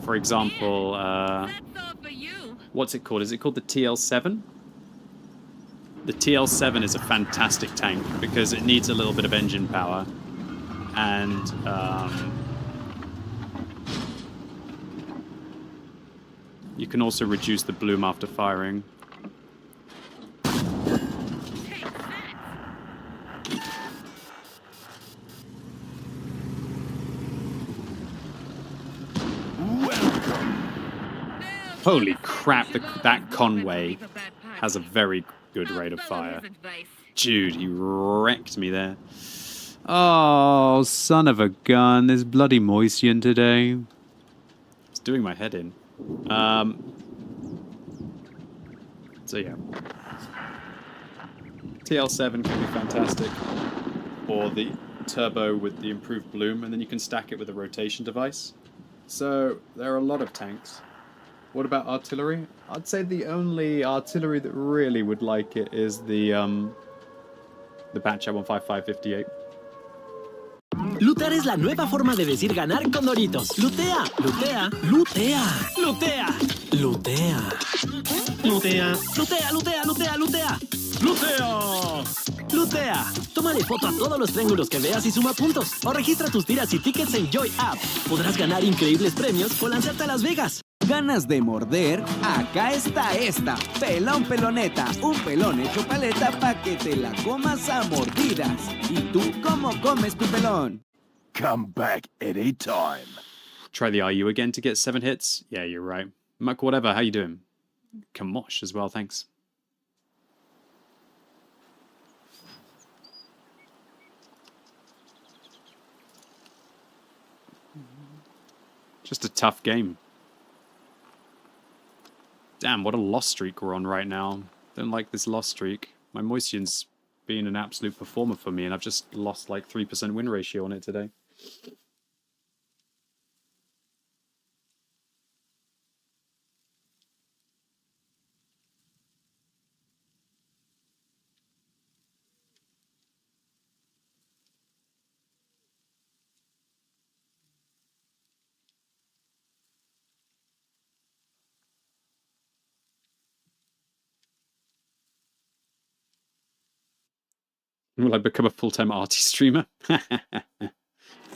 Speaker 1: For example, what's it called? Is it called the TL7? The TL7 is a fantastic tank because it needs a little bit of engine power. And you can also reduce the bloom after firing. Holy crap, that Conway has a very good rate of fire. Dude, he wrecked me there. Oh, son of a gun. There's bloody moisture today. It's doing my head in. So yeah. TL7 can be fantastic. Or the turbo with the improved bloom, and then you can stack it with a rotation device. So there are a lot of tanks. What about artillery? I'd say the only artillery that really would like it is the Batcha 15558.
Speaker 9: Lootear es la nueva forma de decir ganar con Doritos. Lootea, lootea, lootea, lootea, lootea. Lootea, lootea, lootea, lootea, lootea. ¡Lootea! ¡Lootea! Tómale foto a todos los triángulos que veas y suma puntos. O registra tus tiras y tickets en Joy App. Podrás ganar increíbles premios o lanzarte a Las Vegas.
Speaker 6: ¿Ganas de morder? Acá está esta. Pelón peloneta. Un pelón hecho paleta pa' que te la comas a mordidas. ¿Y tú cómo comes tu pelón?
Speaker 7: Come back anytime.
Speaker 1: Try the RU again to get 7 hits? Yeah, you're right. Muck, whatever, how you doing? Kamosh as well, thanks. Just a tough game. Damn, what a loss streak we're on right now. Don't like this loss streak. My Moistion's been an absolute performer for me, and I've just lost like 3% win ratio on it today. Will I become a full-time arty streamer?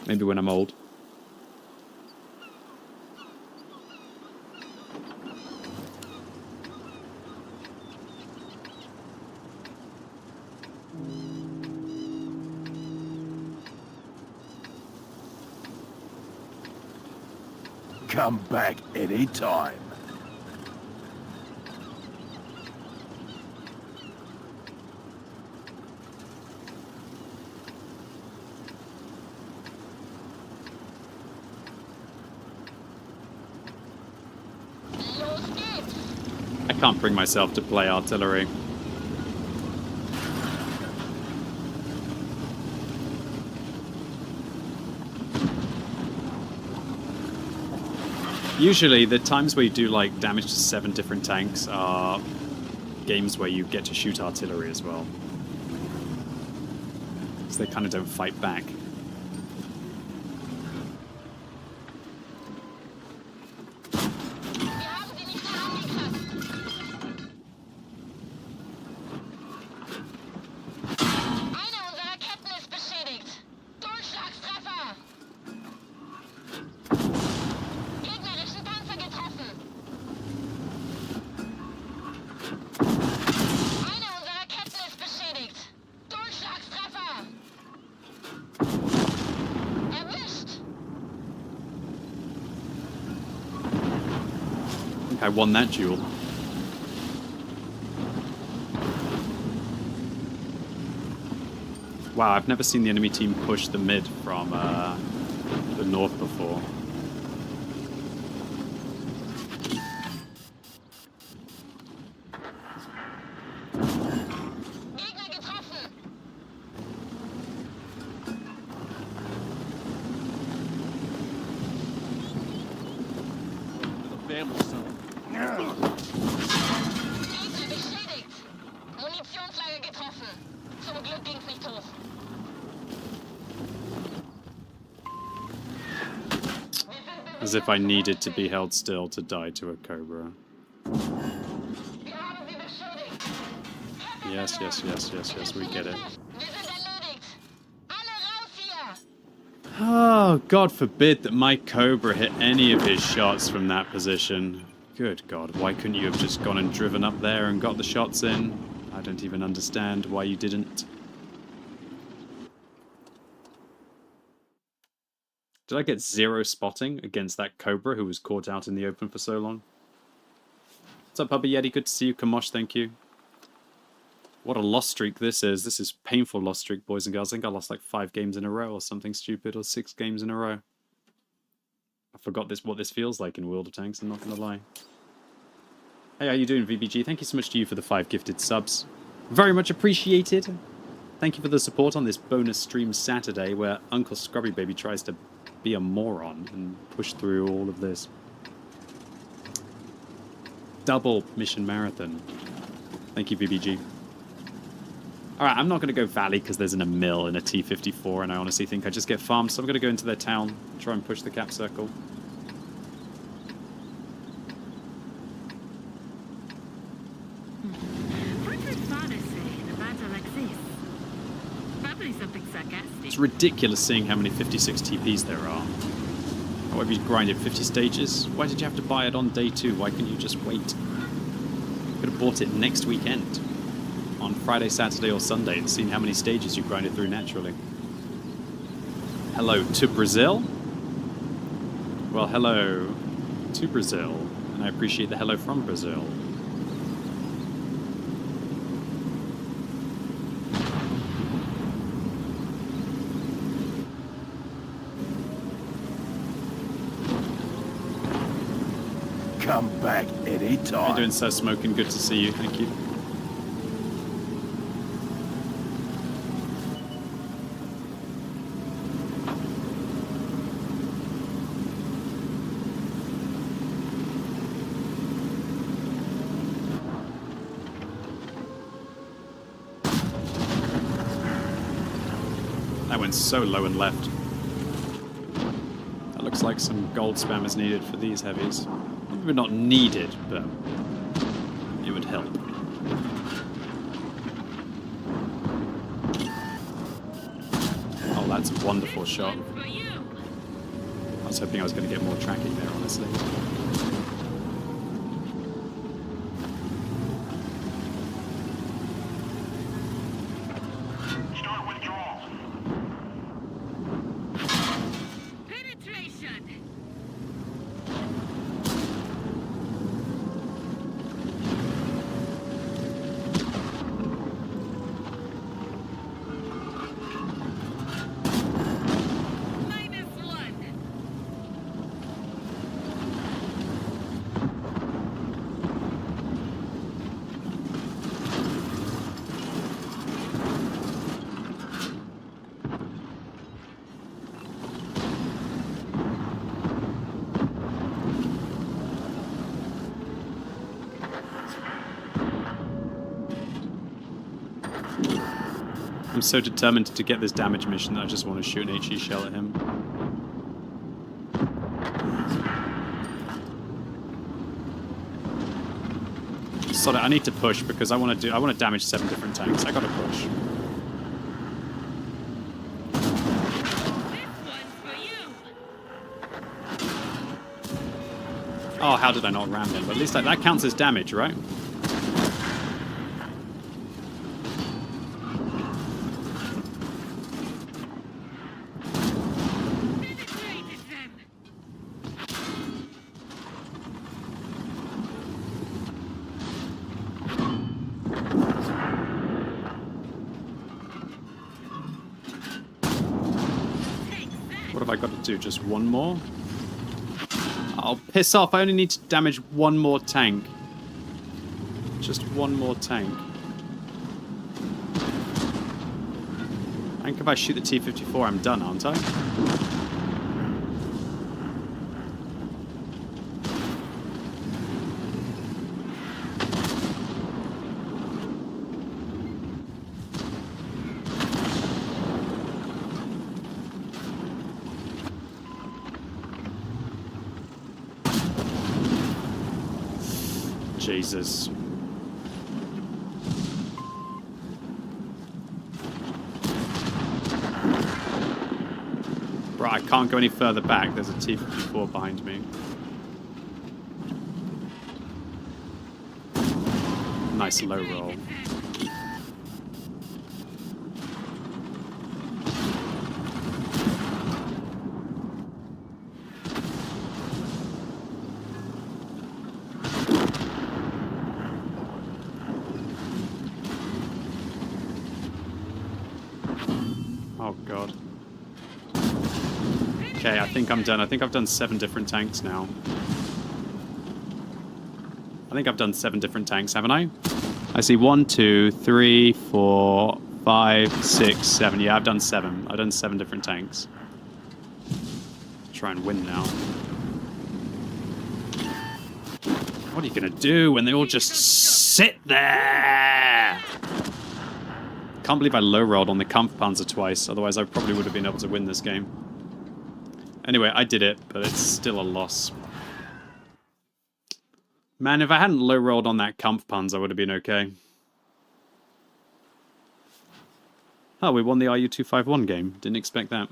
Speaker 1: Maybe when I'm old.
Speaker 7: Come back anytime.
Speaker 1: I can't bring myself to play artillery. Usually, the times where you do like damage to 7 different tanks are games where you get to shoot artillery as well. So they kind of don't fight back. I won that duel. Wow, I've never seen the enemy team push the mid from the north before.
Speaker 7: ammo, son.
Speaker 2: Beschädigt! Munitionslager getroffen. Zum Glück ging's nicht hoch.
Speaker 1: As if I needed to be held still to die to a cobra.
Speaker 2: Wir haben sie beschädigt.
Speaker 1: Yes, yes, yes, yes, yes, we get it.
Speaker 2: Wir sind erledigt. Alle raus hier!
Speaker 1: Oh, God forbid that my cobra hit any of his shots from that position. Good God, why couldn't you have just gone and driven up there and got the shots in? I don't even understand why you didn't. Did I get 0 spotting against that cobra who was caught out in the open for so long? What's up, Puppy Yeti? Good to see you. Kamosh, thank you. What a loss streak this is. This is painful loss streak, boys and girls. I think I lost like 5 games in a row or something stupid, or 6 games in a row. I forgot what this feels like in World of Tanks, I'm not going to lie. Hey, how you doing, VBG? Thank you so much to you for the 5 gifted subs. Very much appreciated. Thank you for the support on this bonus stream Saturday where Uncle Scrubby tries to be a moron and push through all of this. Double mission marathon. Thank you, VBG. Alright, I'm not going to go Valley because there's a mill in a T-54 and I honestly think I just get farmed, so I'm going to go into their town and try and push the cap circle.
Speaker 2: What would father say in a battle like this? Probably something sarcastic.
Speaker 1: It's ridiculous seeing how many 56 TPs there are. How have you grinded 50 stages? Why did you have to buy it on day 2? Why couldn't you just wait? You could have bought it next weekend. On Friday, Saturday or Sunday and seen how many stages you grinded through naturally. Hello to Brazil? Well, hello to Brazil. And I appreciate the hello from Brazil.
Speaker 7: Come back anytime.
Speaker 1: How you doing, Sir Smoking? Good to see you. Thank you. That went so low and left. That looks like some gold spam is needed for these heavies. Maybe not needed, but it would help. Oh, that's a wonderful shot. I was hoping I was going to get more tracking there, honestly.
Speaker 3: Start withdrawal.
Speaker 2: Penetration! -1.
Speaker 1: I'm so determined to get this damage mission that I just want to shoot an HE shell at him. Sod it, I need to push because I want to damage 7 different tanks. I gotta push.
Speaker 2: This one's for you!
Speaker 1: Oh, how did I not ram him? But at least that counts as damage, right?
Speaker 2: Penetrated them! Take that!
Speaker 1: What have I got to do? Just one more? Oh, piss off. I only need to damage one more tank. Just one more tank. I think if I shoot the T-54, I'm done, aren't I? Jesus. Bro, I can't go any further back. There's a T-54 behind me. Nice low roll. Oh god. Okay, I think I'm done. I think I've done 7 different tanks now. I think I've done 7 different tanks, haven't I? I see 1, 2, 3, 4, 5, 6, 7. Yeah, I've done 7. I've done 7 different tanks. Try and win now. What are you gonna do when they all just sit there? Can't believe I low-rolled on the Kampfpanzer twice, otherwise I probably would have been able to win this game. Anyway, I did it, but it's still a loss. Man, if I hadn't low-rolled on that Kampfpanzer, I would have been okay. Oh, we won the RU-251 game. Didn't expect that.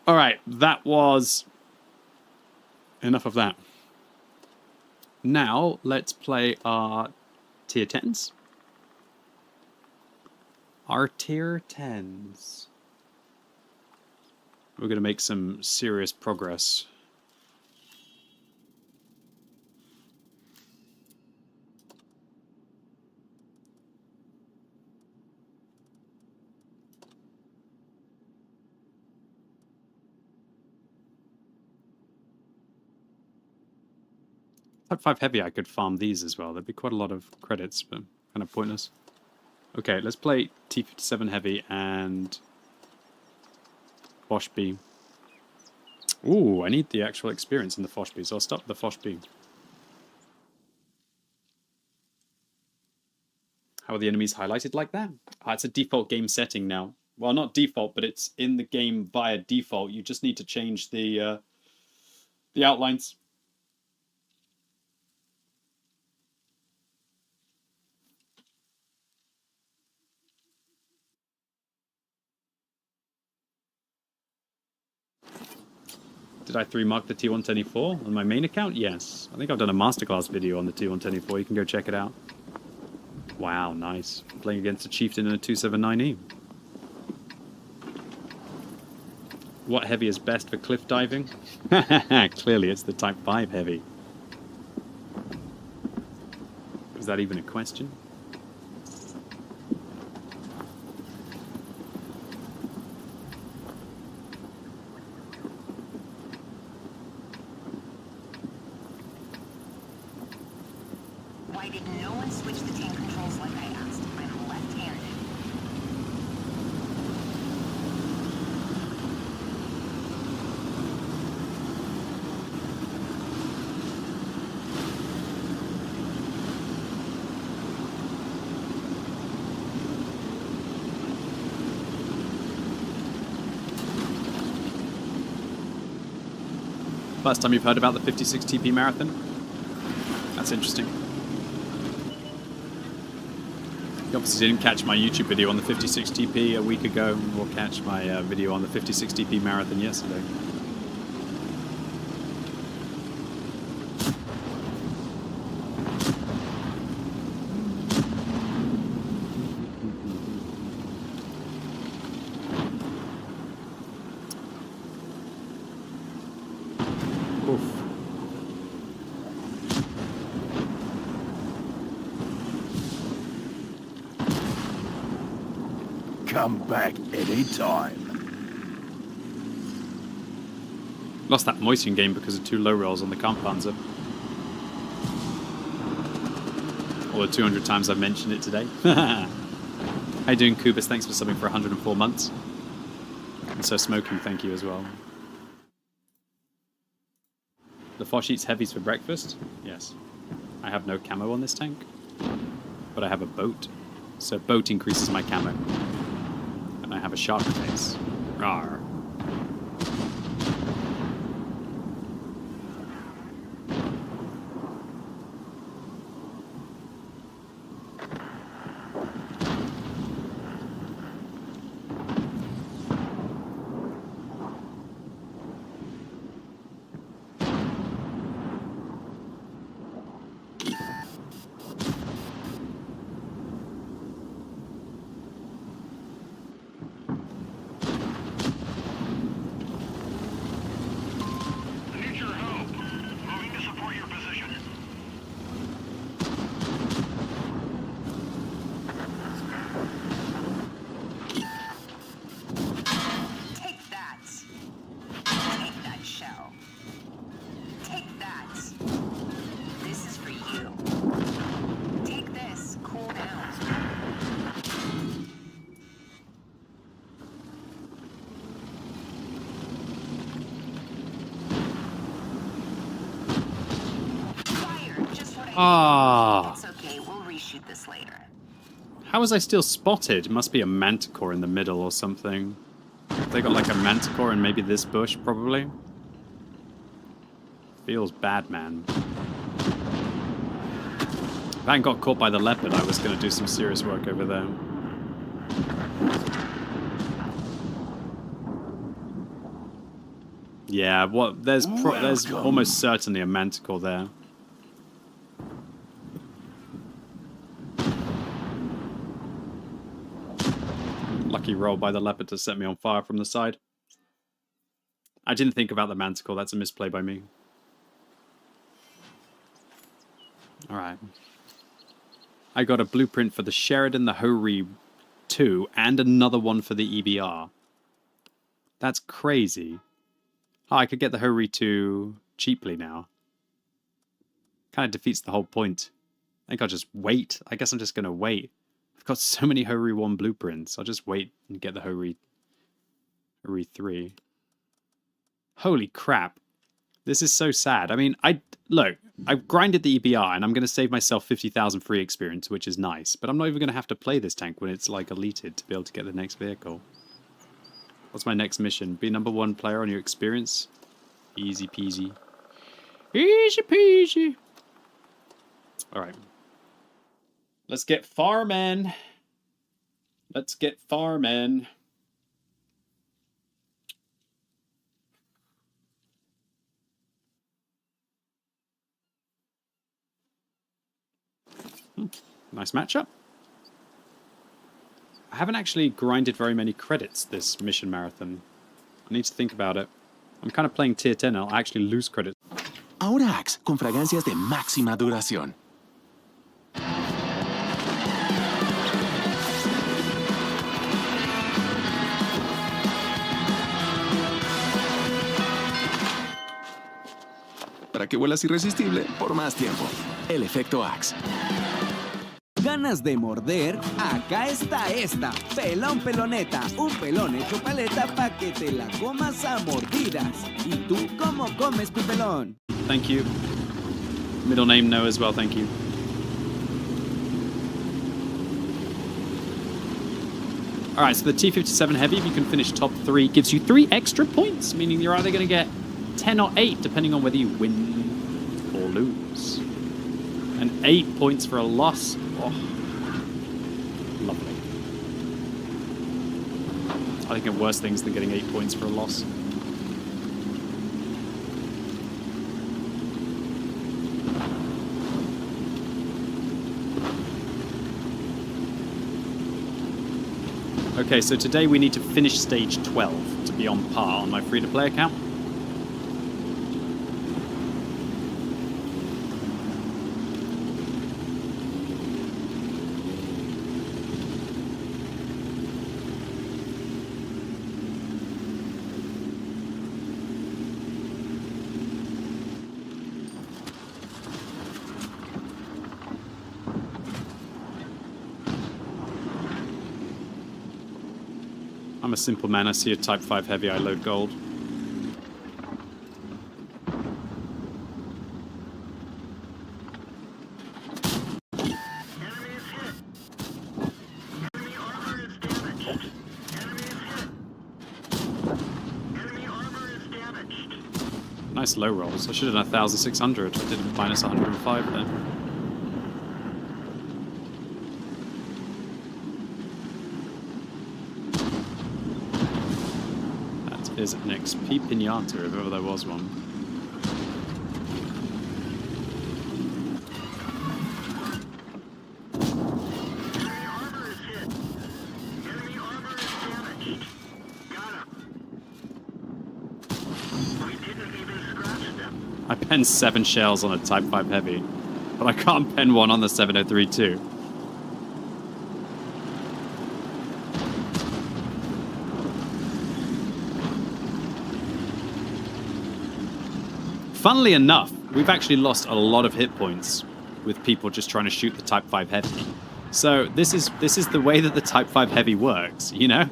Speaker 1: Alright, that was enough of that. Now, let's play our tier 10s. Our tier 10s. We're going to make some serious progress. Type 5 Heavy, I could farm these as well. There'd be quite a lot of credits, but kind of pointless. Okay, let's play T57 Heavy and Foch B. Ooh, I need the actual experience in the Foch B, so I'll start with the Foch B. How are the enemies highlighted like that? It's a default game setting now. Well, not default, but it's in the game via default. You just need to change the outlines. Did I 3-mark the T124 on my main account? Yes. I think I've done a masterclass video on the T124. You can go check it out. Wow, nice. Playing against a Chieftain in a 279E. What heavy is best for cliff diving? Clearly it's the Type 5 Heavy. Is that even a question?
Speaker 10: Why did no one switch the tank controls like I asked? I'm left-handed.
Speaker 1: First time you've heard about the 56 TP marathon? That's interesting. You obviously didn't catch my YouTube video on the 56 TP a week ago, or catch my video on the 56 TP marathon yesterday. Oof.
Speaker 7: Come back anytime.
Speaker 1: Lost that moisture game because of 2 low rolls on the Kampfpanzer. All the 200 times I've mentioned it today. How you doing, Kubus? Thanks for subbing for 104 months. And so Smoking, thank you as well. The Foch eats heavies for breakfast? Yes. I have no camo on this tank, but I have a boat. So boat increases my camo. And I have a shark face. Rawr. Ah.
Speaker 10: It's okay, we'll reshoot this later.
Speaker 1: How was I still spotted? It must be a manticore in the middle or something. They got like a manticore and maybe this bush, probably. Feels bad, man. If I hadn't got caught by the leopard, I was going to do some serious work over there. Yeah, what? There's almost certainly a manticore there. Lucky roll by the leopard to set me on fire from the side. I didn't think about the manticore. That's a misplay by me. Alright. I got a blueprint for the Sheridan, the Hori 2, and another one for the EBR. That's crazy. Oh, I could get the Hori 2 cheaply now. Kind of defeats the whole point. I think I'll just wait. I guess I'm just going to wait. I've got so many Hori 1 blueprints. I'll just wait and get the Hori 3. Holy crap. This is so sad. I mean, I've grinded the EBR and I'm going to save myself 50,000 free experience, which is nice. But I'm not even going to have to play this tank when it's like elited to be able to get the next vehicle. What's my next mission? Be #1 player on your experience? Easy peasy. Easy peasy. Alright. Let's get farming. Let's get farming. Nice matchup. I haven't actually grinded very many credits this mission marathon. I need to think about it. I'm kind of playing tier 10 and I'll actually lose credits.
Speaker 8: Ahora Axe, con fragancias de máxima duración. Para que vuelas irresistible por más tiempo. El efecto Axe.
Speaker 6: ¿Ganas de morder? Acá está esta. Pelón peloneta. Un pelón hecho paleta pa' que te la comas a mordidas. ¿Y tú cómo comes tu pelón?
Speaker 1: Thank you. Middle name no as well, thank you. Alright, so the T-57 Heavy, if you can finish top 3, gives you 3 extra points, meaning you're either going to get 10 or 8, depending on whether you win or lose. And 8 points for a loss. Oh, lovely. I think of worse things than getting 8 points for a loss. Okay, so today we need to finish stage 12 to be on par on my free-to-play account. I'm a simple man. I see a Type 5 Heavy, I load gold. Nice low rolls. I should have done 1,600. I did minus 105 then. Is an XP Pinata, if ever there was one.
Speaker 3: Enemy armor is hit. Enemy armor is damaged. Got him. We didn't even scratch them.
Speaker 1: I penned 7 shells on a Type 5 Heavy, but I can't pen one on the 703-2. Funnily enough, we've actually lost a lot of hit points with people just trying to shoot the Type 5 Heavy. So this is the way that the Type 5 Heavy works, you know?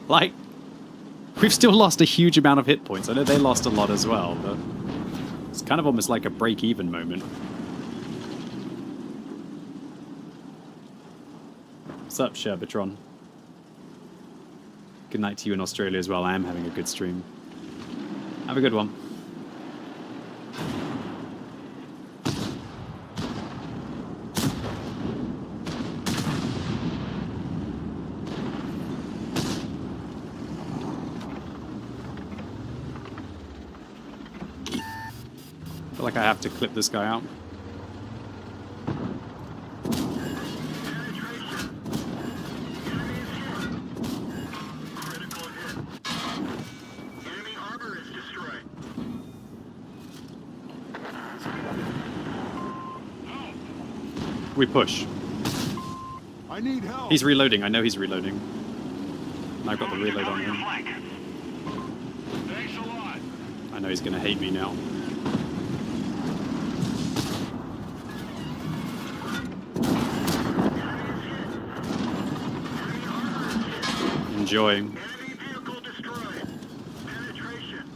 Speaker 1: Like, we've still lost a huge amount of hit points. I know they lost a lot as well, but it's kind of almost like a break-even moment. What's up, Sherbetron? Good night to you in Australia as well. I am having a good stream. Have a good one. I feel like I have to clip this guy out. We push.
Speaker 3: I need help.
Speaker 1: He's reloading. I know he's reloading. I've got the reload on him.
Speaker 3: Thanks a lot.
Speaker 1: I know he's going to hate me now. Enjoying.
Speaker 3: Enemy vehicle destroyed. Penetration.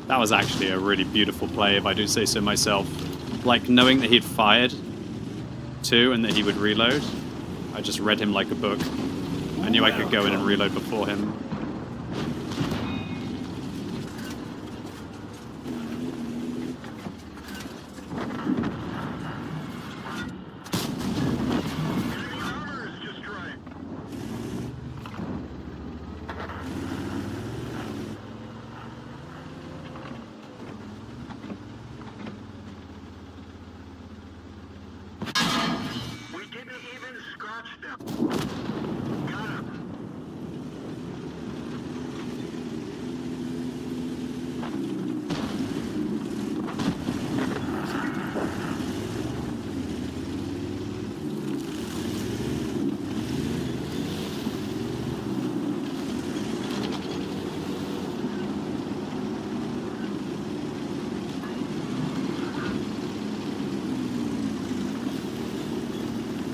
Speaker 1: That was actually a really beautiful play, if I do say so myself. Like, knowing that he'd fired too and that he would reload, I just read him like a book. I knew I could go in and reload before him.
Speaker 3: We didn't even scratch them. Got him.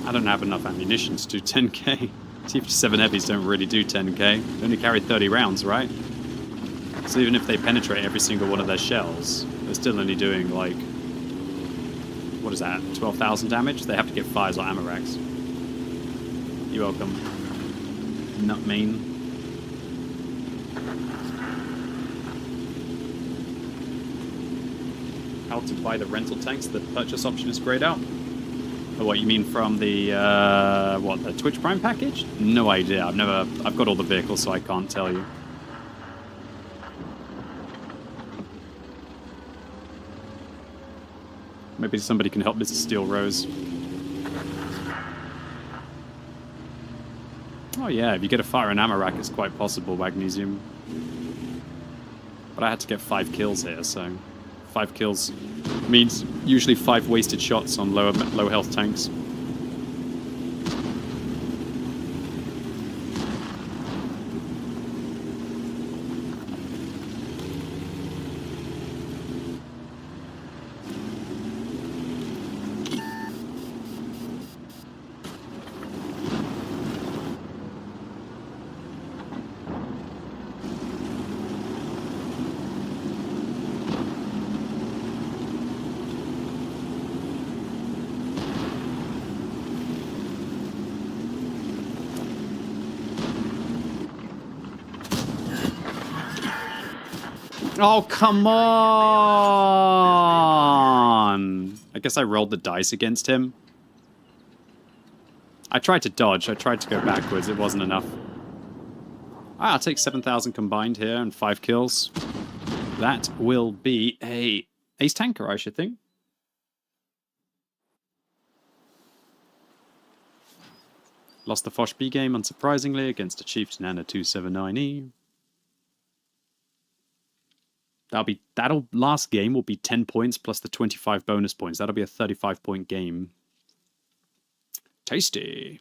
Speaker 1: I don't have enough ammunition to do 10k. T-57 heavies don't really do 10k. They only carry 30 rounds, right? So even if they penetrate every single one of their shells, they're still only doing like, what is that, 12,000 damage? They have to get fires or ammo racks. You're welcome. Nutmain. How to buy the rental tanks? The purchase option is grayed out. Oh, what you mean from the what, the Twitch Prime package? No idea. I've got all the vehicles, so I can't tell you. Maybe somebody can help Mr. Steel Rose. Oh yeah, if you get a fire and ammo rack, it's quite possible, Magnesium. But I had to get 5 kills here, so 5 kills means usually 5 wasted shots on low health tanks. Oh, come on! I guess I rolled the dice against him. I tried to dodge. I tried to go backwards. It wasn't enough. I'll take 7,000 combined here and 5 kills. That will be a ace tanker, I should think. Lost the Foch B game, unsurprisingly, against a Chieftain and a 279E. That'll last game will be 10 points plus the 25 bonus points. That'll be a 35-point game. Tasty.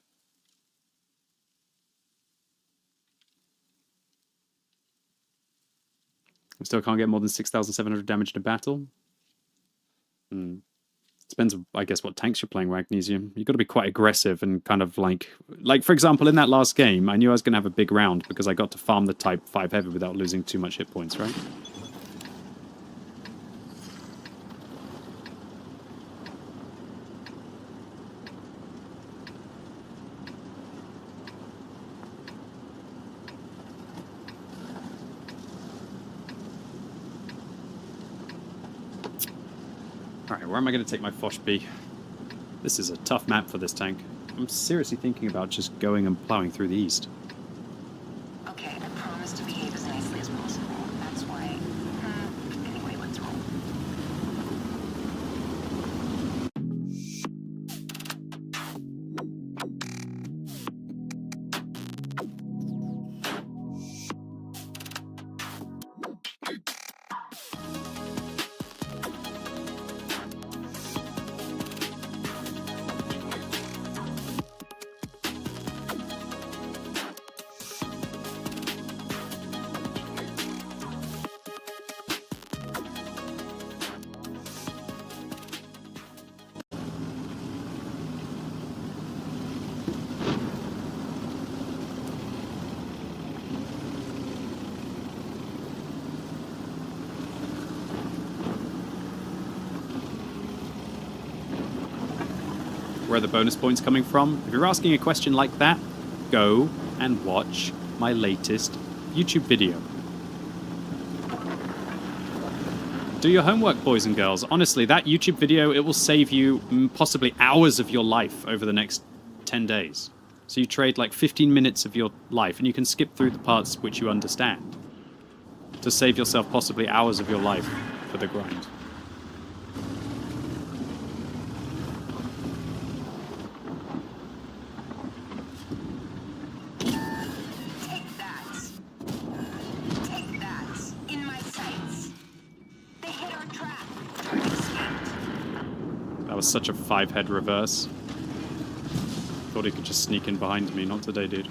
Speaker 1: I still can't get more than 6,700 damage in a battle. Depends, I guess, what tanks you're playing, Magnesium. You've got to be quite aggressive and kind of like, for example, in that last game, I knew I was going to have a big round because I got to farm the Type 5 Heavy without losing too much hit points, right? where am I going to take my Foch B? This is a tough map for this tank. I'm seriously thinking about just going and plowing through the east.
Speaker 10: Okay, I promise to behave as nicely as possible. That's why... Anyway, let's roll.
Speaker 1: Where are the bonus points coming from? If you're asking a question like that, go and watch my latest YouTube video. Do your homework, boys and girls. Honestly, that YouTube video, it will save you possibly hours of your life over the next 10 days. So you trade like 15 minutes of your life, and you can skip through the parts which you understand to save yourself possibly hours of your life for the grind. Was such a 5-head reverse. Thought he could just sneak in behind me. Not today, dude.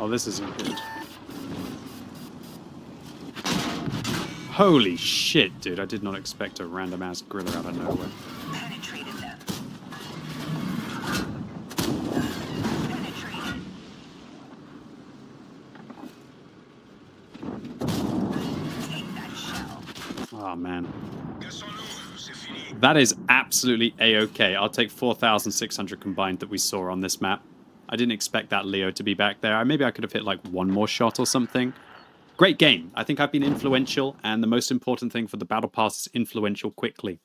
Speaker 1: Oh, this isn't good. Holy shit, dude. I did not expect a random-ass griller out of nowhere.
Speaker 10: Penetrated them. Penetrated. Take that shell.
Speaker 1: Oh, man. That is absolutely A-okay. I'll take 4,600 combined that we saw on this map. I didn't expect that Leo to be back there. Maybe I could have hit like one more shot or something. Great game. I think I've been influential, and the most important thing for the Battle Pass is influential quickly.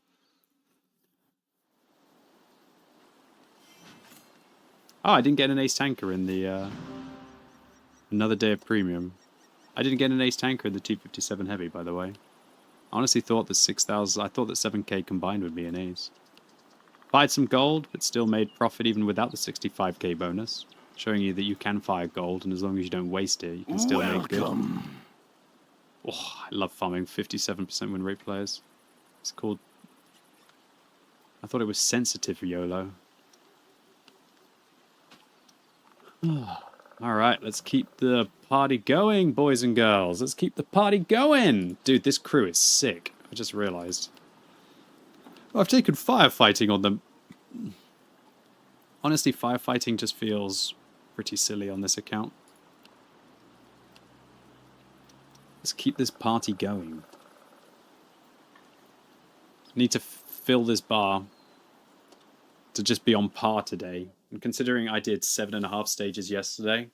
Speaker 1: Oh, I didn't get an ace tanker in the another day of premium. I didn't get an ace tanker in the 257 heavy, by the way. I honestly thought that 6,000. I thought that 7k combined would be an ace. Fired some gold, but still made profit even without the 65k bonus, showing you that you can fire gold, and as long as you don't waste it, you can still make good. Oh, I love farming 57% win rate players. It's called... I thought it was sensitive YOLO. Alright, let's keep the party going, boys and girls. Let's keep the party going! Dude, this crew is sick. I just realized. I've taken firefighting on them. Honestly, firefighting just feels pretty silly on this account. Let's keep this party going. Need to fill this bar to just be on par today. And considering I did 7.5 stages yesterday,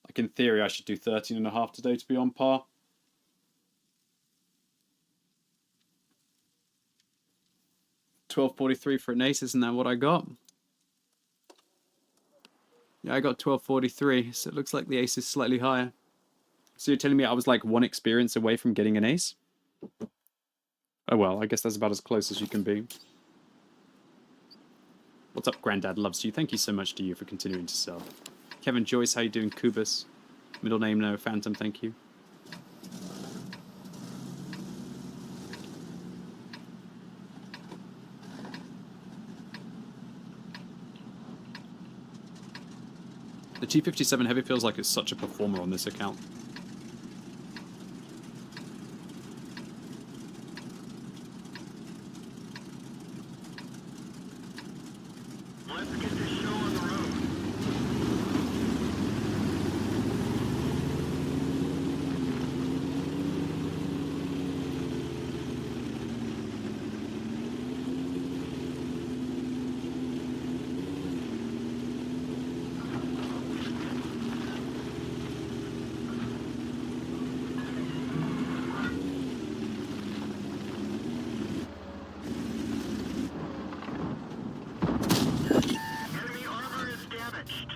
Speaker 1: like in theory I should do 13.5 today to be on par. $12.43 for an ace, isn't that what I got? Yeah, I got 12.43, so it looks like the ace is slightly higher. So you're telling me I was like 1 experience away from getting an ace? Oh well, I guess that's about as close as you can be. What's up, Grandad loves you. Thank you so much to you for continuing to sub. Kevin Joyce, how you doing? Kubus. Middle name no, Phantom, thank you. The T-57 Heavy feels like it's such a performer on this account.
Speaker 3: Let's get this show on the road. Enemy armor is damaged.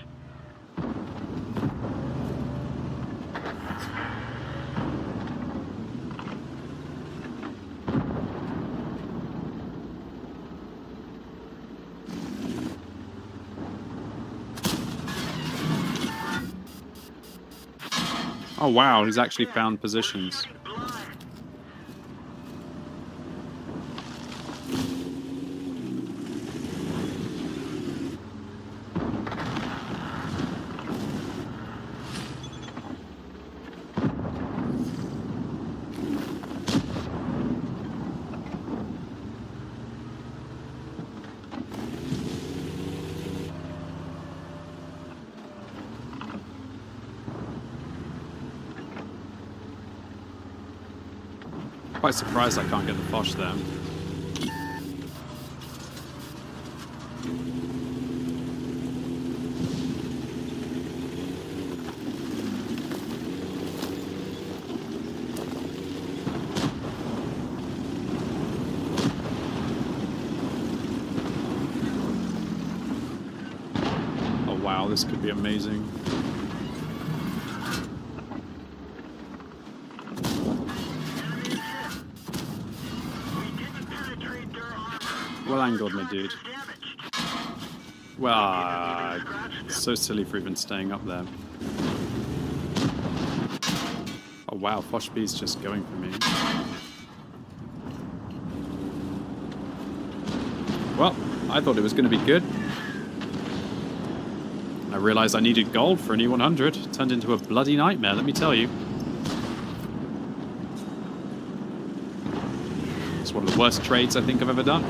Speaker 1: Oh wow, he's actually found positions. Quite surprised I can't get the Foch there. Oh wow, this could be amazing. Well angled, my dude. Well, so silly for even staying up there. Oh wow, Foch B's just going for me. Well, I thought it was going to be good. I realized I needed gold for an E100. It turned into a bloody nightmare, let me tell you. It's one of the worst trades I think I've ever done.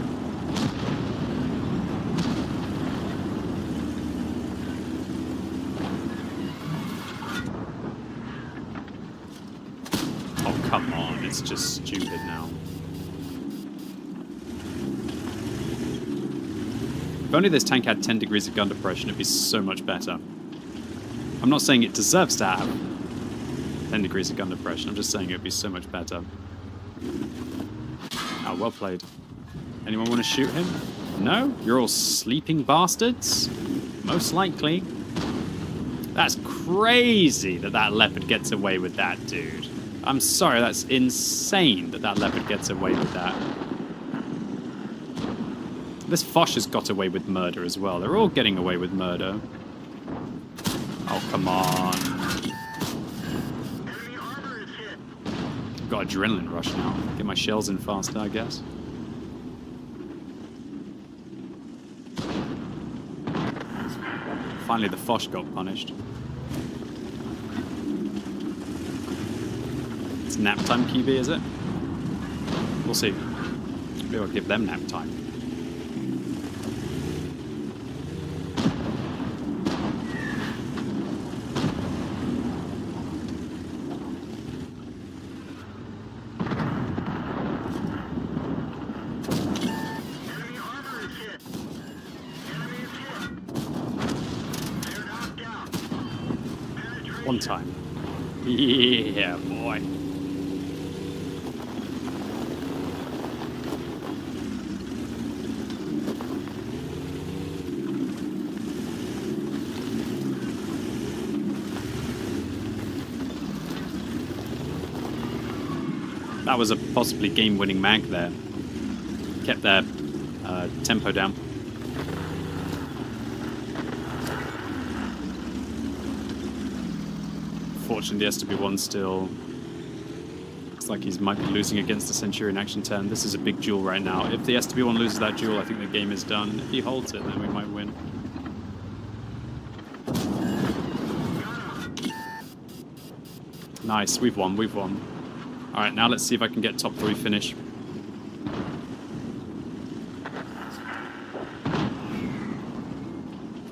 Speaker 1: Come on, it's just stupid now. If only this tank had 10 degrees of gun depression, it'd be so much better. I'm not saying it deserves to have 10 degrees of gun depression, I'm just saying it'd be so much better. Oh, well played. Anyone want to shoot him? No? You're all sleeping bastards? Most likely. That's crazy that that leopard gets away with that, dude. I'm sorry, that's insane that that leopard gets away with that. This Foch has got away with murder as well. They're all getting away with murder. Oh, come on. I've got adrenaline rush now. Get my shells in faster, I guess. Finally, the Foch got punished. It's nap time, QB, is it? We'll see. Maybe I'll give them nap time. One time. Yeah, boy. That was a possibly game-winning mag there. Kept their tempo down. Fortunately, the SW1 still looks like he might be losing against the Centurion Action 10. This is a big duel right now. If the SW1 loses that duel, I think the game is done. If he holds it, then we might win. Nice, we've won, we've won. Alright, now let's see if I can get top 3 finish.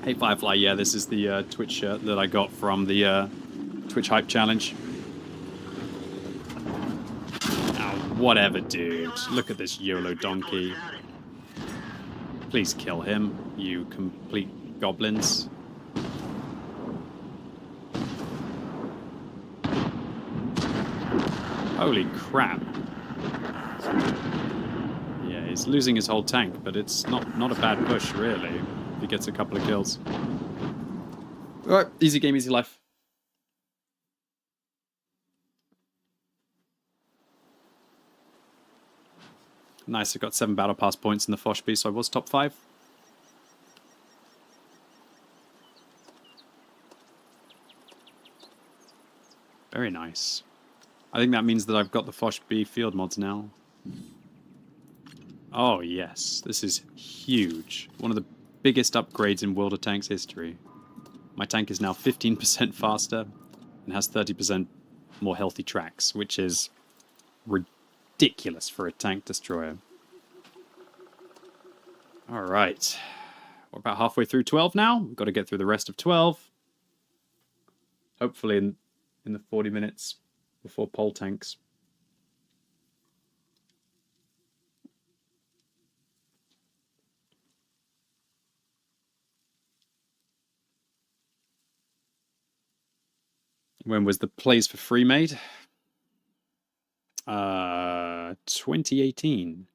Speaker 1: Hey Firefly, yeah, this is the Twitch shirt that I got from the Twitch Hype Challenge. Oh, whatever, dude. Look at this YOLO donkey. Please kill him, you complete goblins. Holy crap. Yeah, he's losing his whole tank, but it's not a bad push, really, if he gets a couple of kills. Alright, easy game, easy life. Nice, I got 7 battle pass points in the Fosh B, so I was top 5. Very nice. I think that means that I've got the Fosh B field mods now. Oh yes, this is huge. One of the biggest upgrades in World of Tanks history. My tank is now 15% faster and has 30% more healthy tracks, which is ridiculous for a tank destroyer. Alright. We're about halfway through 12 now. We've got to get through the rest of 12. Hopefully in the 40 minutes before pole tanks. When was the Plays for Free made? 2018.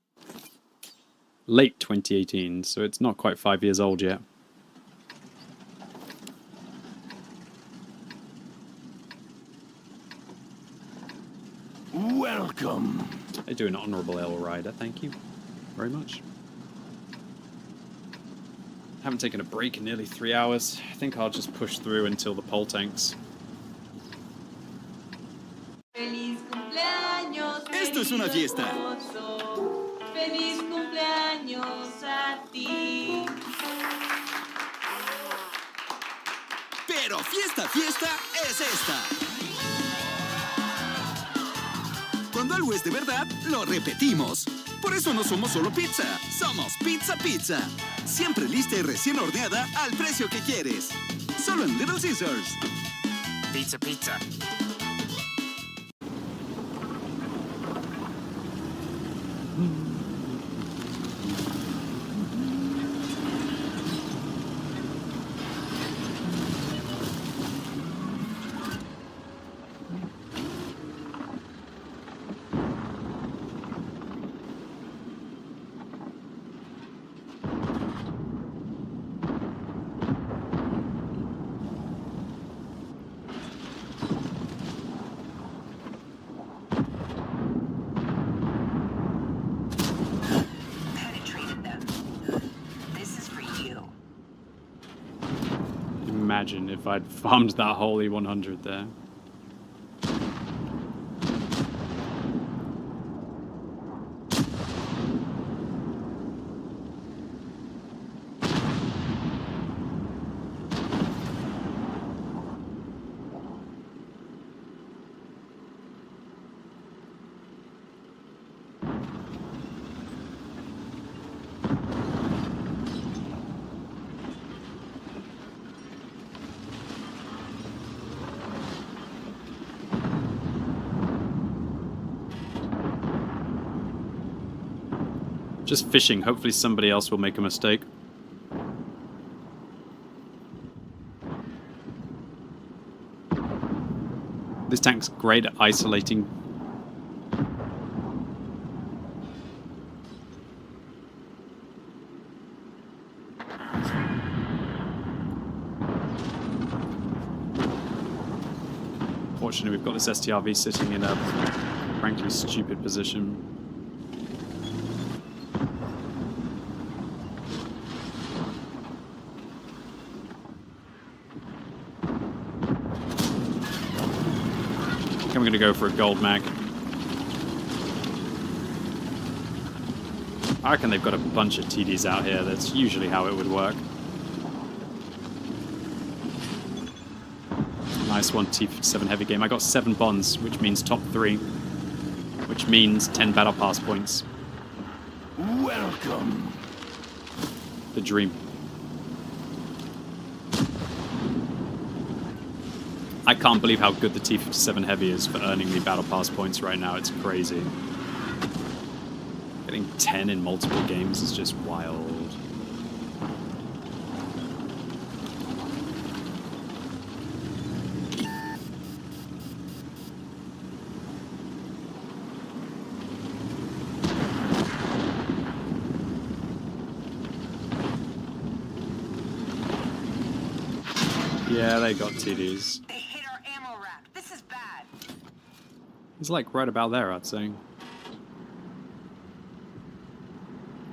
Speaker 1: Late 2018, so it's not quite 5 years old yet.
Speaker 7: Welcome.
Speaker 1: I do an honourable L rider, thank you very much. Haven't taken a break in nearly 3 hours. I think I'll just push through until the pole tanks.
Speaker 6: Esto es una fiesta.
Speaker 5: Feliz cumpleaños a ti.
Speaker 6: Pero fiesta, fiesta es esta. Cuando algo es de verdad, lo repetimos. Por eso no somos solo pizza, somos Pizza Pizza. Siempre lista y recién horneada al precio que quieres. Solo en Little Caesars.
Speaker 3: Pizza, pizza.
Speaker 1: Imagine if I'd farmed that whole E100 there. Just fishing. Hopefully somebody else will make a mistake. This tank's great at isolating. Fortunately, we've got this STRV sitting in a frankly stupid position. I'm going to go for a gold mag. I reckon they've got a bunch of TDs out here. That's usually how it would work. Nice one, T57 heavy game. I got 7 bonds, which means top 3. Which means 10 battle pass points.
Speaker 7: Welcome.
Speaker 1: The dream. I can't believe how good the T57 heavy is for earning me battle pass points right now. It's crazy. Getting 10 in multiple games is just wild. Yeah, they got TDs.
Speaker 10: They hit our ammo rack. This is bad.
Speaker 1: He's like right about there, I'd say.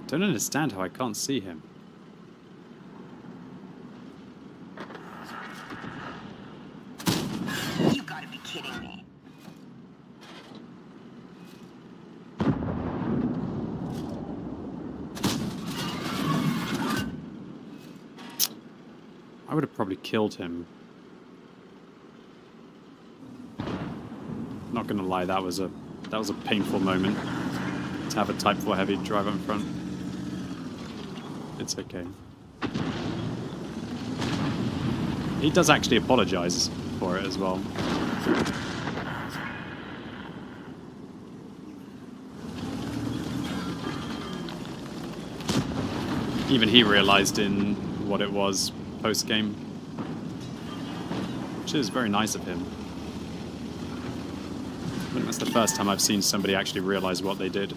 Speaker 1: Don't understand how I can't see him.
Speaker 10: You gotta be kidding me.
Speaker 1: I would have probably killed him. Not gonna lie, that was a painful moment to have a Type 4 heavy drive in front. It's okay. He does actually apologize for it as well. Even he realized in what it was post-game, which is very nice of him. I think that's the first time I've seen somebody actually realize what they did.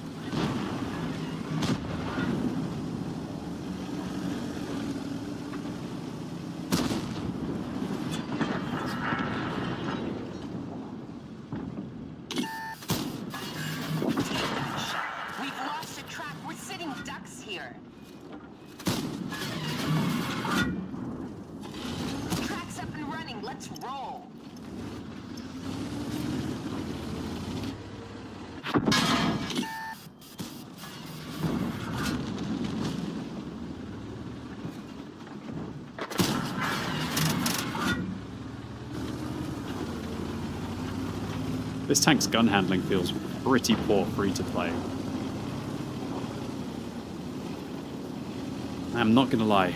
Speaker 10: We've lost a track. We're sitting ducks here. Track's up and running. Let's roll.
Speaker 1: This tank's gun handling feels pretty poor free to play. I'm not gonna lie.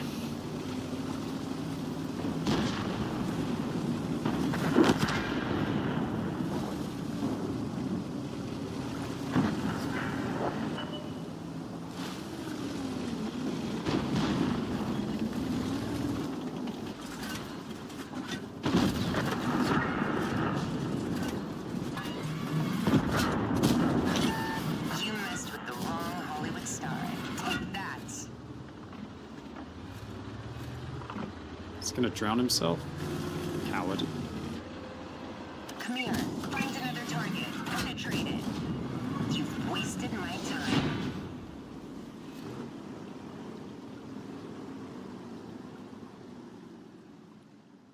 Speaker 1: Gonna drown himself? Coward.
Speaker 10: Come here. Find another target. Penetrate it. You've wasted my time.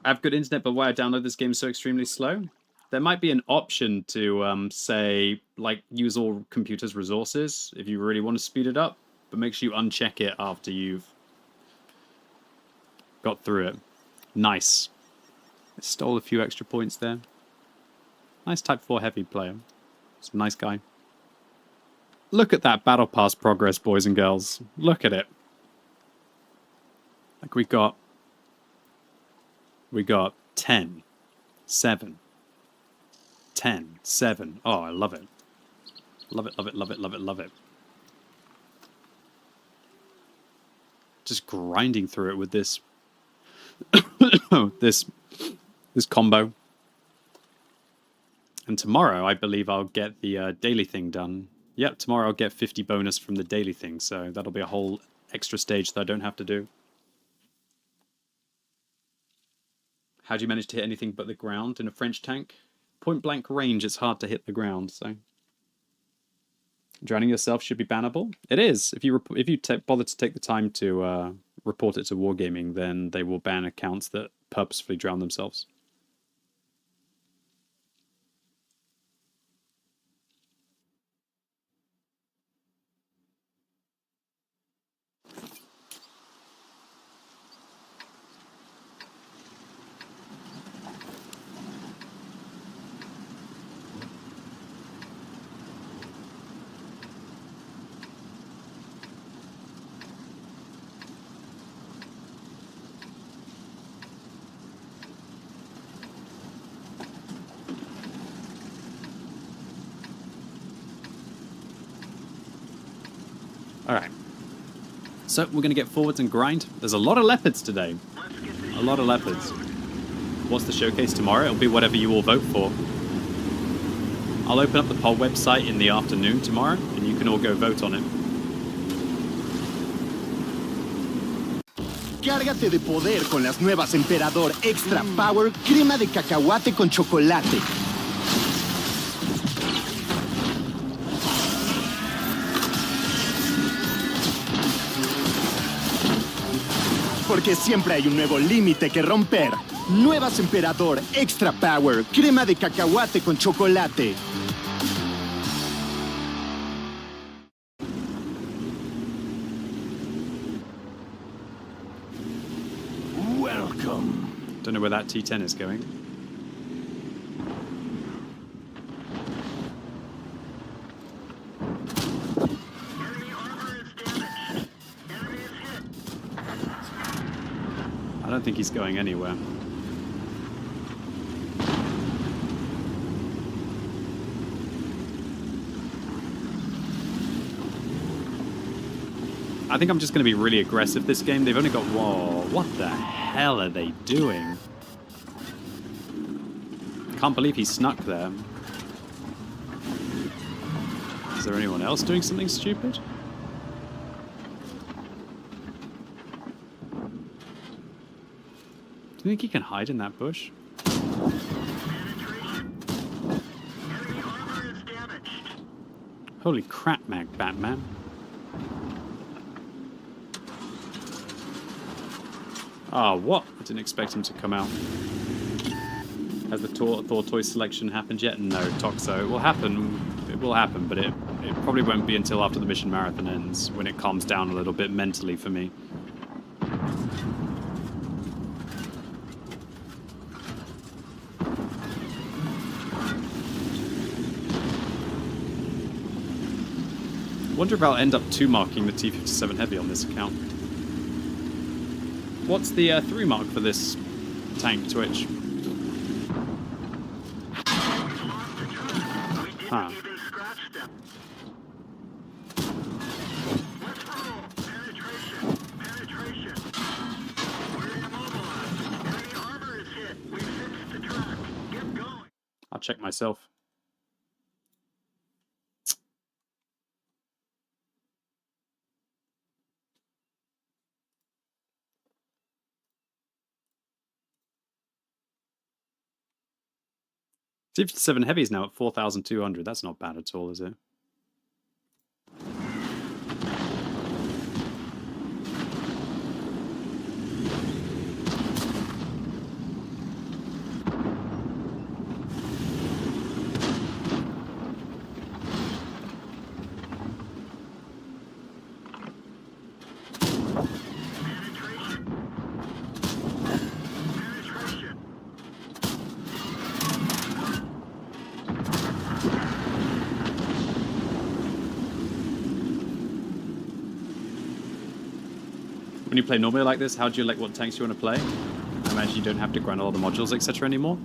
Speaker 1: I have good internet, but why I download this game so extremely slow? There might be an option to say, like, use all computers' resources if you really want to speed it up, but make sure you uncheck it after you've got through it. Nice. I stole a few extra points there. Nice Type 4 heavy player. He's a nice guy. Look at that battle pass progress, boys and girls. Look at it. Like we got 10, 7, 10, 7. Oh, I love it. Love it, love it, love it, love it, love it. Just grinding through it with this this combo. And tomorrow I believe I'll get the daily thing done. Yep, tomorrow I'll get 50 bonus from the daily thing, so that'll be a whole extra stage that I don't have to do. How do you manage to hit anything but the ground in a French tank? Point blank range, it's hard to hit the ground, so drowning yourself should be bannable. It is. If you bother to take the time to report it to Wargaming, then they will ban accounts that purposefully drown themselves. Alright. So, we're going to get forwards and grind. There's a lot of leopards today. A lot of leopards. What's the showcase tomorrow? It'll be whatever you all vote for. I'll open up the poll website in the afternoon tomorrow, and you can all go vote on it.
Speaker 6: Cárgate de poder con las nuevas Emperador Extra Power crema de cacahuate con chocolate. Porque siempre hay un nuevo límite que romper. Nuevas Emperador Extra Power crema de cacahuate con chocolate.
Speaker 7: Welcome.
Speaker 1: Don't know where that T10 is going. I don't think he's going anywhere. I think I'm just going to be really aggressive this game. They've only got... Whoa, what the hell are they doing? Can't believe he snuck there. Is there anyone else doing something stupid? Do you think he can hide in that bush? Holy crap, Batman. Oh, what? I didn't expect him to come out. Has the Thor toy selection happened yet? No, Toxo. It will happen, but it probably won't be until after the mission marathon ends, when it calms down a little bit mentally for me. Wonder if I'll end up 2-marking the T-57 Heavy on this account. What's the 3-mark for this tank, Twitch? Huh. I'll check myself. T-57 Heavy is now at 4,200. That's not bad at all, is it? When you play normally like this, how do you elect what tanks you want to play? I imagine you don't have to grind all the modules, etc. anymore.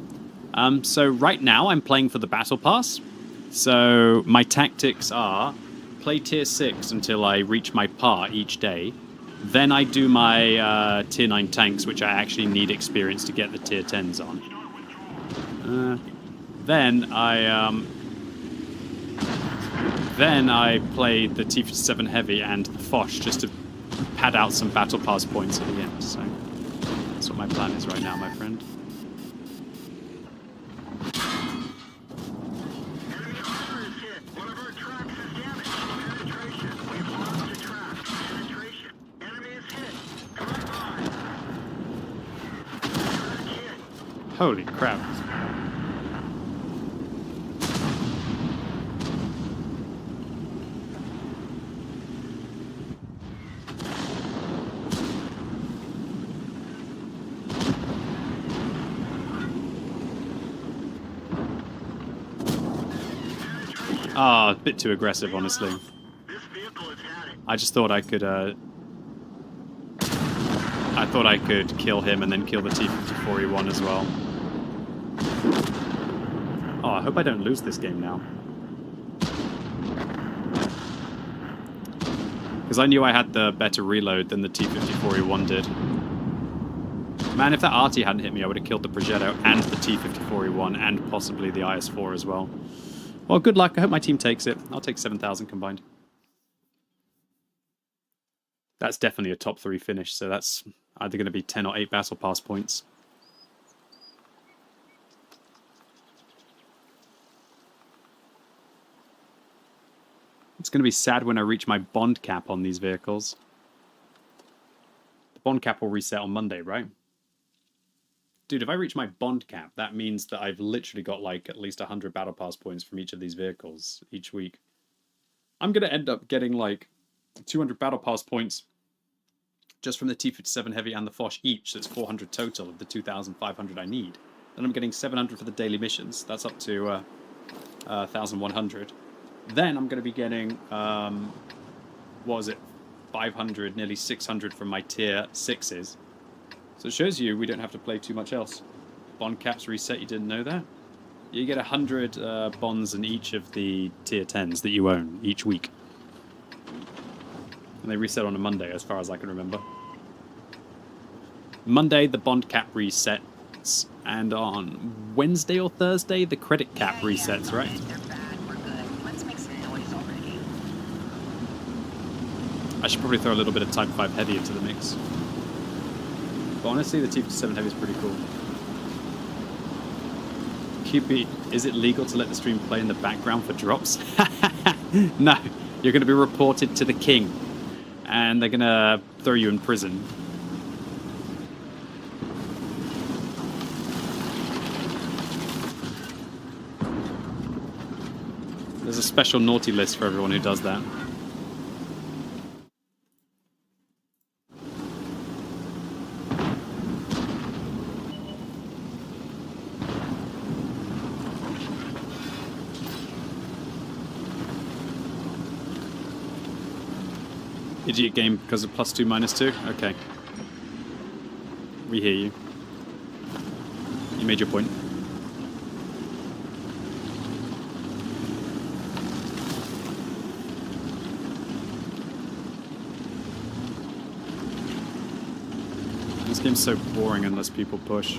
Speaker 1: So right now I'm playing for the Battle Pass. So my tactics are play tier 6 until I reach my par each day. Then I do my tier 9 tanks, which I actually need experience to get the tier 10s on. Then I play the T-57 Heavy and the Foch just to pad out some Battle Pass points at the end. So that's what my plan is right now, my friend. Holy crap. Ah, a bit too aggressive, honestly. I just thought I could, I thought I could kill him and then kill the T-54E1 as well. Oh, I hope I don't lose this game now. Because I knew I had the better reload than the T-54E1 did. Man, if that RT hadn't hit me, I would have killed the Progetto and the T-54E1 and possibly the IS-4 as well. Well, good luck. I hope my team takes it. I'll take 7,000 combined. That's definitely a top 3 finish, so that's either going to be 10 or 8 battle pass points. It's going to be sad when I reach my bond cap on these vehicles. The bond cap will reset on Monday, right? Dude, if I reach my bond cap, that means that I've literally got like at least 100 battle pass points from each of these vehicles each week. I'm going to end up getting like 200 battle pass points just from the T-57 Heavy and the Foch each. That's 400 total of the 2,500 I need. Then I'm getting 700 for the daily missions. That's up to 1,100. Then I'm going to be getting, what was it, 500, nearly 600 from my tier 6s. So it shows you we don't have to play too much else. Bond caps reset, you didn't know that? You get 100 bonds in each of the tier 10s that you own each week. And they reset on a Monday, as far as I can remember. Monday, the bond cap resets, and on Wednesday or Thursday, the credit cap resets, right? I should probably throw a little bit of Type 5 Heavy into the mix. But honestly, the T-57 Heavy is pretty cool. QB, is it legal to let the stream play in the background for drops? No, you're going to be reported to the king. And they're going to throw you in prison. There's a special naughty list for everyone who does that. Idiot game because of +2, -2? Okay. We hear you. You made your point. This game's so boring unless people push.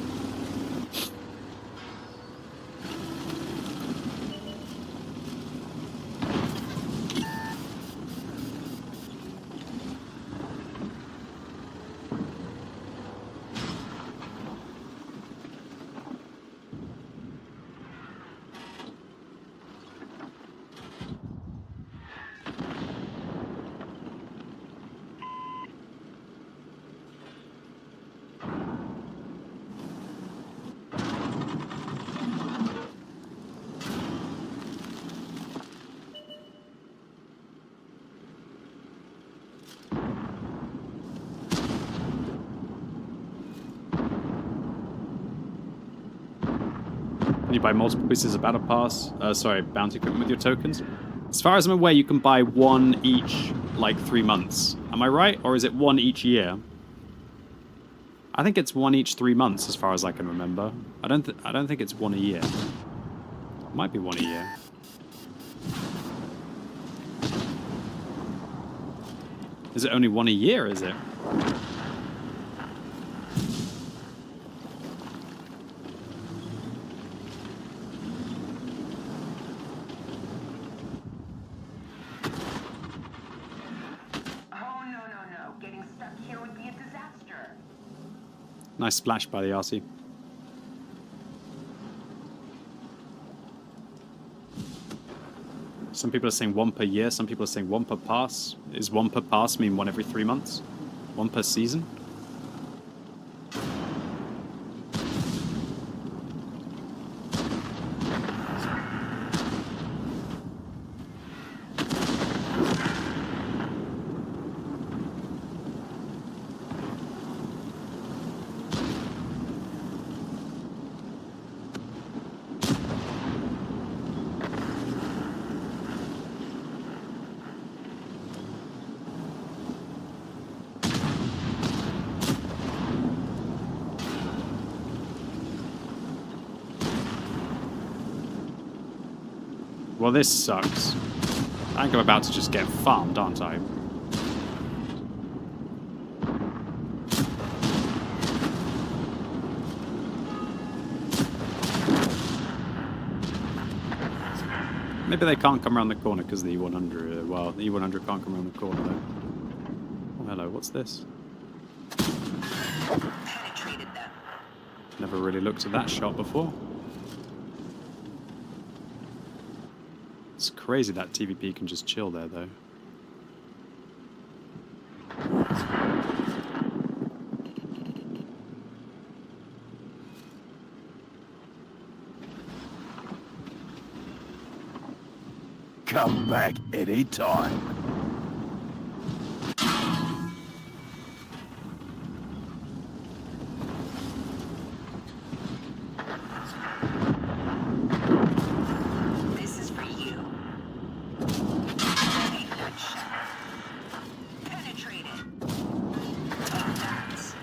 Speaker 1: You buy multiple pieces of battle pass, bounty equipment with your tokens. As far as I'm aware, you can buy one each, like 3 months. Am I right, or is it one each year? I think it's one each 3 months, as far as I can remember. I don't think it's one a year. It might be one a year. Is it only one a year? Is it? Nice splash by the RC. Some people are saying one per year, some people are saying one per pass. Is one per pass mean one every 3 months? One per season? Well, this sucks. I think I'm about to just get farmed, aren't I? Maybe they can't come around the corner because the E100... Well, the E100 can't come around the corner, though. Oh, hello. What's this?
Speaker 10: Penetrated them.
Speaker 1: Never really looked at that shot before. It's crazy that TVP can just chill there, though.
Speaker 7: Come back anytime.
Speaker 10: This is for you. Take that shot. Penetrated. Take that.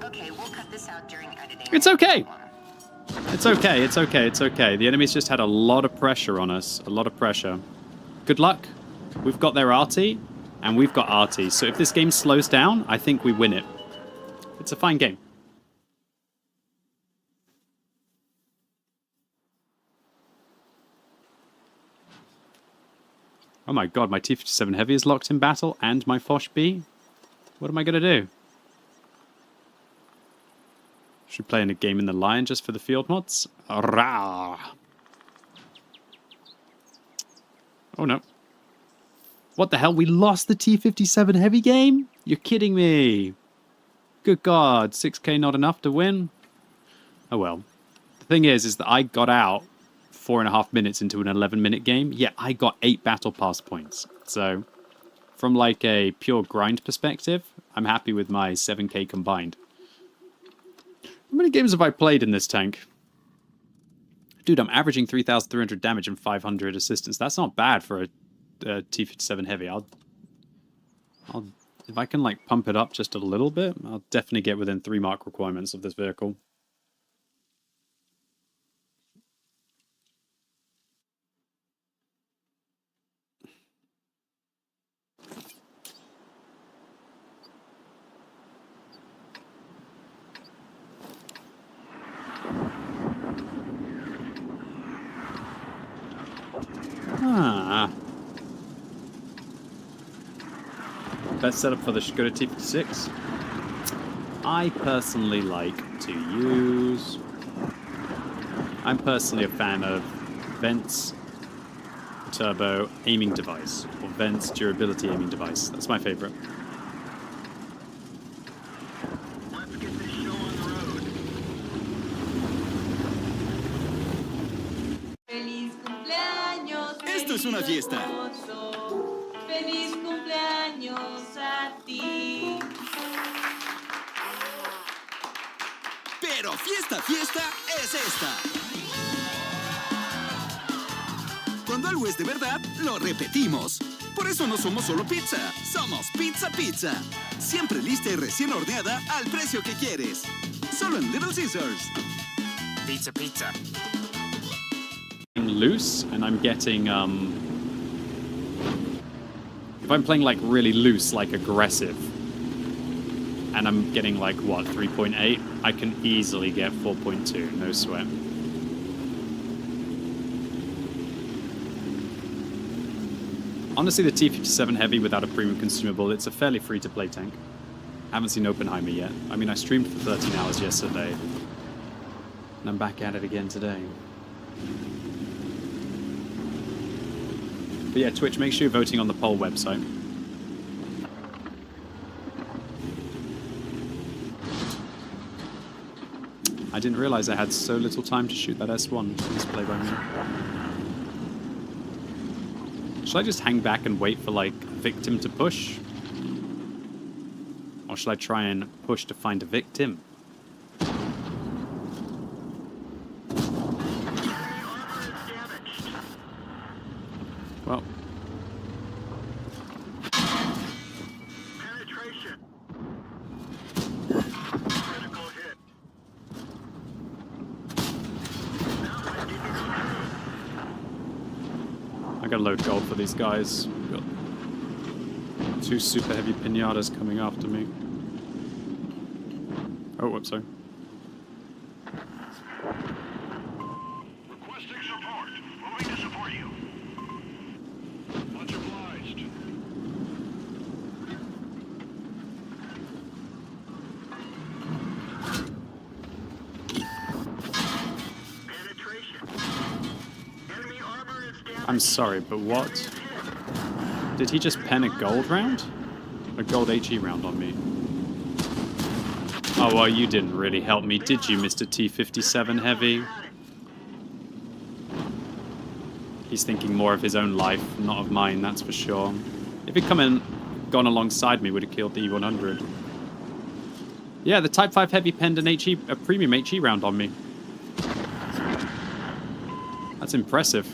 Speaker 10: Okay, we'll cut this out during editing.
Speaker 1: It's okay. It's okay, it's okay, it's okay. The enemy's just had a lot of pressure on us. A lot of pressure. Good luck. We've got their RT, and we've got RT. So if this game slows down, I think we win it. It's a fine game. Oh my god, my T-57 Heavy is locked in battle, and my Foch B? What am I going to do? Should play in a game in the Lion just for the field mods? Rah. Oh no. What the hell? We lost the T-57 Heavy game? You're kidding me. Good God. 6k not enough to win? Oh well. The thing is that I got out 4.5 minutes into an 11-minute game. Yeah, I got 8 battle pass points. So, from like a pure grind perspective, I'm happy with my 7k combined. How many games have I played in this tank? Dude, I'm averaging 3,300 damage and 500 assistance. That's not bad for a T-57 Heavy. I'll if I can like pump it up just a little bit, I'll definitely get within 3 mark requirements of this vehicle. Ah. Best setup for the Skoda T56. I personally like to use... I'm personally a fan of Vents Turbo aiming device, or Vents durability aiming device. That's my favorite.
Speaker 3: Let's get this show on the road.
Speaker 5: Feliz cumpleaños.
Speaker 6: Esto es una fiesta.
Speaker 5: Feliz cumpleaños a ti.
Speaker 6: Pero fiesta, fiesta es esta. Cuando algo es de verdad, lo repetimos. Por eso no somos solo pizza, somos Pizza Pizza. Siempre lista y recién horneada al precio que quieres. Solo en Little Caesars.
Speaker 3: Pizza, pizza.
Speaker 1: I'm loose, and I'm getting, if I'm playing, like, really loose, like, aggressive, and I'm getting, like, what, 3.8? I can easily get 4.2, no sweat. Honestly, the T-57 Heavy without a premium consumable, it's a fairly free-to-play tank. Haven't seen Oppenheimer yet. I mean, I streamed for 13 hours yesterday, and I'm back at it again today. But yeah, Twitch, make sure you're voting on the poll website. I didn't realize I had so little time to shoot that S1 display by me. Should I just hang back and wait for, like, a victim to push? Or should I try and push to find a victim? Well.
Speaker 3: Penetration. Critical hit.
Speaker 1: I gotta load gold for these guys. We've got 2 super heavy pinatas coming after me. Oh, whoops, sorry.
Speaker 3: Requesting support. Moving to support you. Much obliged. Penetration. Enemy armor is damaged.
Speaker 1: I'm sorry, but what? Did he just pen a gold round? A gold HE round on me? Oh, well, you didn't really help me, did you, Mr. T-57 Heavy? He's thinking more of his own life, not of mine, that's for sure. If he'd gone alongside me, would have killed the E-100. Yeah, the Type 5 Heavy penned a premium HE round on me. That's impressive.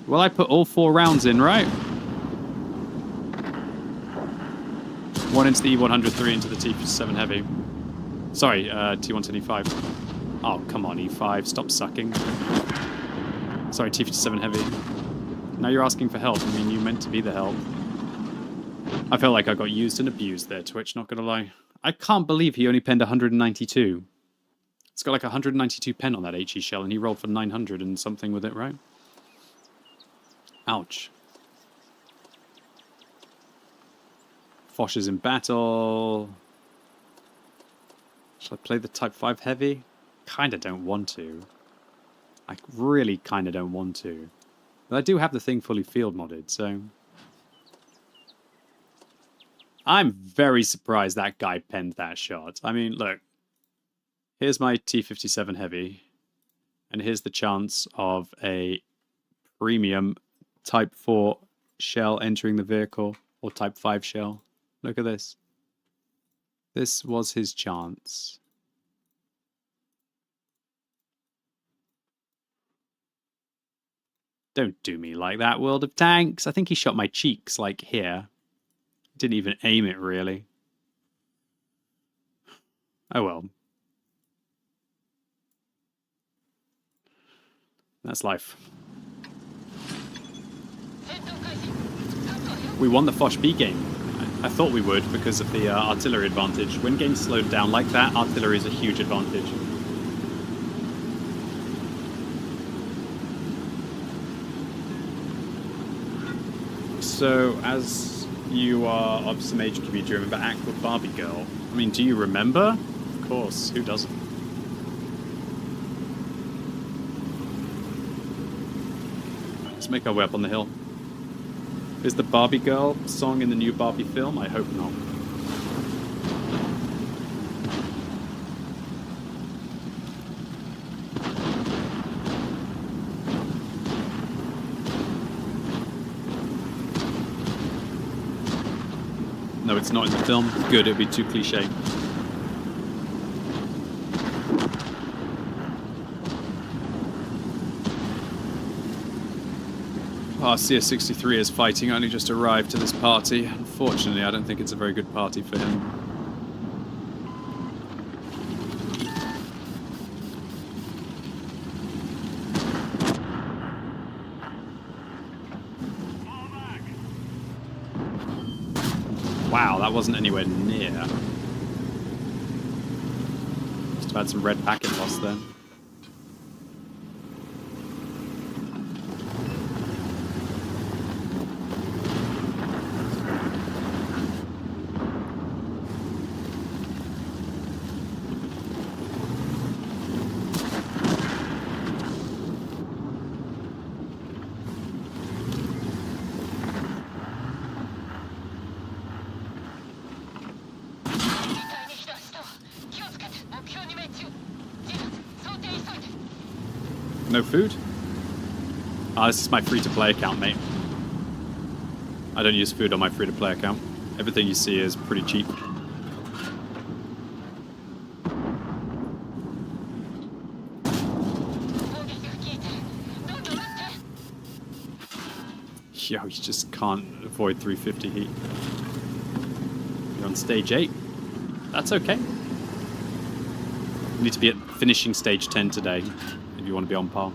Speaker 1: Well, I put all 4 rounds in, right? 1 into the E100, 3 into the T-57 Heavy. Sorry, T-125. Oh, come on, E5, stop sucking. Sorry, T-57 Heavy. Now you're asking for help. I mean, you meant to be the help. I felt like I got used and abused there, Twitch, not gonna lie. I can't believe he only penned 192. It's got like 192 pen on that HE shell, and he rolled for 900 and something with it, right? Ouch. Foch is in battle. Shall I play the Type 5 Heavy? Kinda don't want to. I really kinda don't want to. But I do have the thing fully field modded, so... I'm very surprised that guy penned that shot. I mean, look. Here's my T-57 Heavy. And here's the chance of a premium Type 4 shell entering the vehicle. Or Type 5 shell. Look at this. This was his chance. Don't do me like that, World of Tanks. I think he shot my cheeks, like here. Didn't even aim it, really. Oh well. That's life. We won the Foch B game. I thought we would because of the artillery advantage. When games slowed down like that, artillery is a huge advantage. So, as you are of some age to be, do you remember Aqua Barbie Girl? I mean, do you remember? Of course, who doesn't? Let's make our way up on the hill. Is the Barbie Girl song in the new Barbie film? I hope not. No, it's not in the film. Good, it'd be too cliche. CS63 is fighting, only just arrived to this party. Unfortunately, I don't think it's a very good party for him. Wow, that wasn't anywhere near. Just had some red packet loss there. No food? Ah, this is my free-to-play account, mate. I don't use food on my free-to-play account. Everything you see is pretty cheap. Yo, you just can't avoid 350 heat. You're on stage 8. That's okay. You need to be at finishing stage 10 today if you want to be on par.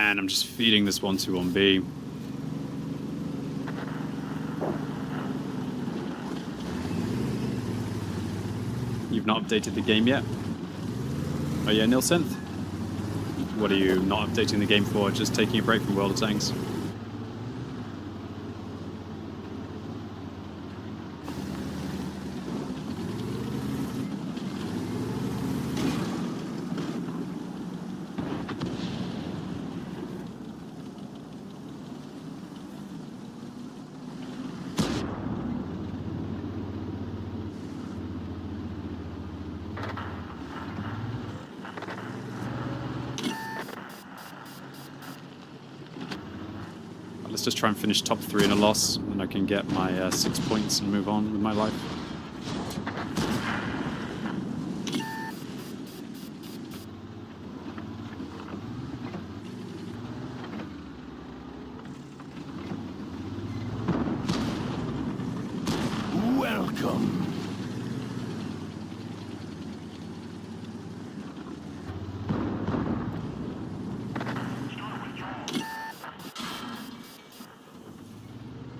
Speaker 1: man, I'm just feeding this 121B. You've not updated the game yet? Oh yeah, Nilsynth? What are you not updating the game for? Just taking a break from World of Tanks? Let's just try and finish top 3 in a loss, and I can get my 6 points and move on with my life.
Speaker 7: Welcome.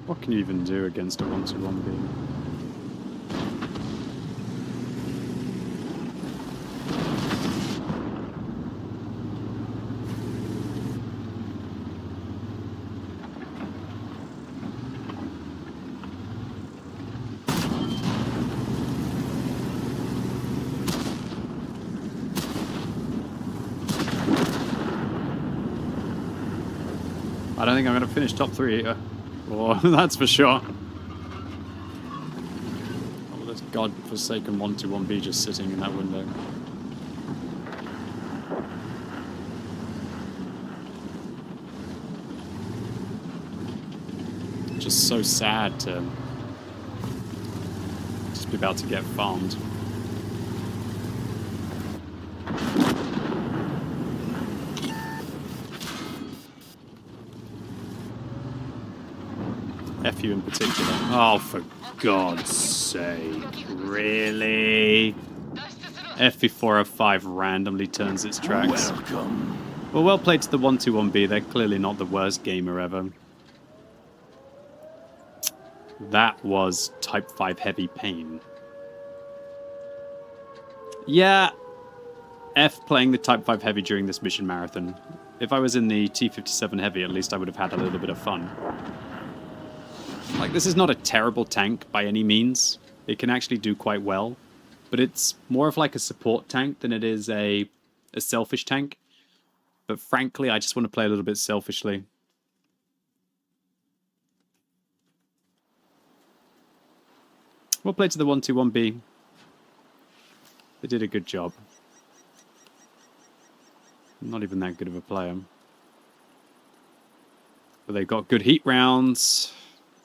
Speaker 1: What can you even do against a 121B? I don't think I'm going to finish top 3 either. Oh, that's for sure. Oh, this godforsaken 121B just sitting in that window. Just so sad to just be about to get farmed. F you in particular. Oh, for God's sake. Really? F before F5 randomly turns its tracks.
Speaker 7: Welcome.
Speaker 1: Well, well played to the 121B. They're clearly not the worst gamer ever. That was Type 5 heavy pain. Yeah, F playing the Type 5 heavy during this mission marathon. If I was in the T57 heavy, at least I would have had a little bit of fun. Like, this is not a terrible tank by any means. It can actually do quite well. But it's more of like a support tank than it is a selfish tank. But frankly, I just want to play a little bit selfishly. Well played to the 121B. They did a good job. I'm not even that good of a player. But they got good heat rounds.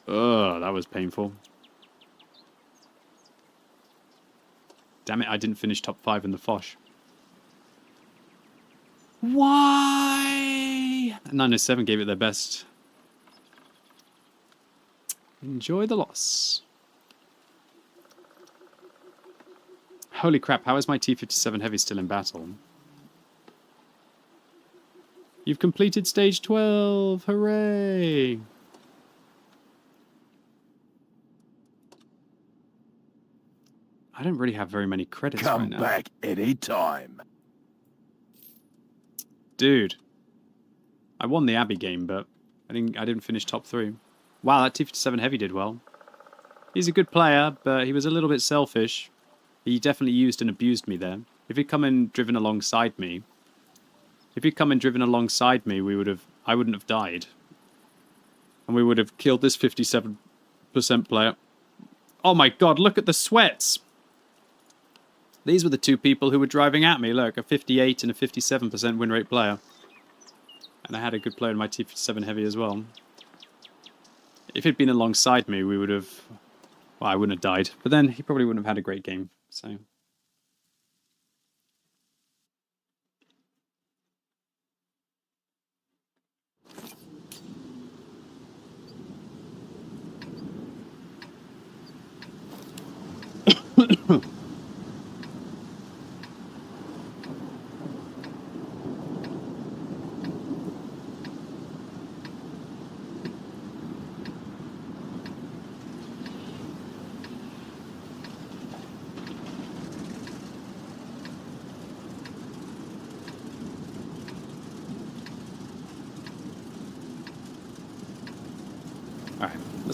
Speaker 1: Ugh, that was painful. Damn it, I didn't finish top 5 in the Foch. Why? 907 gave it their best. Enjoy the loss. Holy crap, how is my T57 Heavy still in battle? You've completed stage 12, hooray! I don't really have very many credits right now.
Speaker 7: Come back anytime.
Speaker 1: Dude. I won the Abbey game, but I didn't finish top 3. Wow, that T57 Heavy did well. He's a good player, but he was a little bit selfish. He definitely used and abused me there. If he'd come and driven alongside me, I wouldn't have died. And we would have killed this 57% player. Oh my god, look at the sweats! These were the two people who were driving at me. Look, a 58 and a 57% win rate player. And I had a good player in my T57 Heavy as well. If he'd been alongside me, we would have... Well, I wouldn't have died. But then he probably wouldn't have had a great game. So...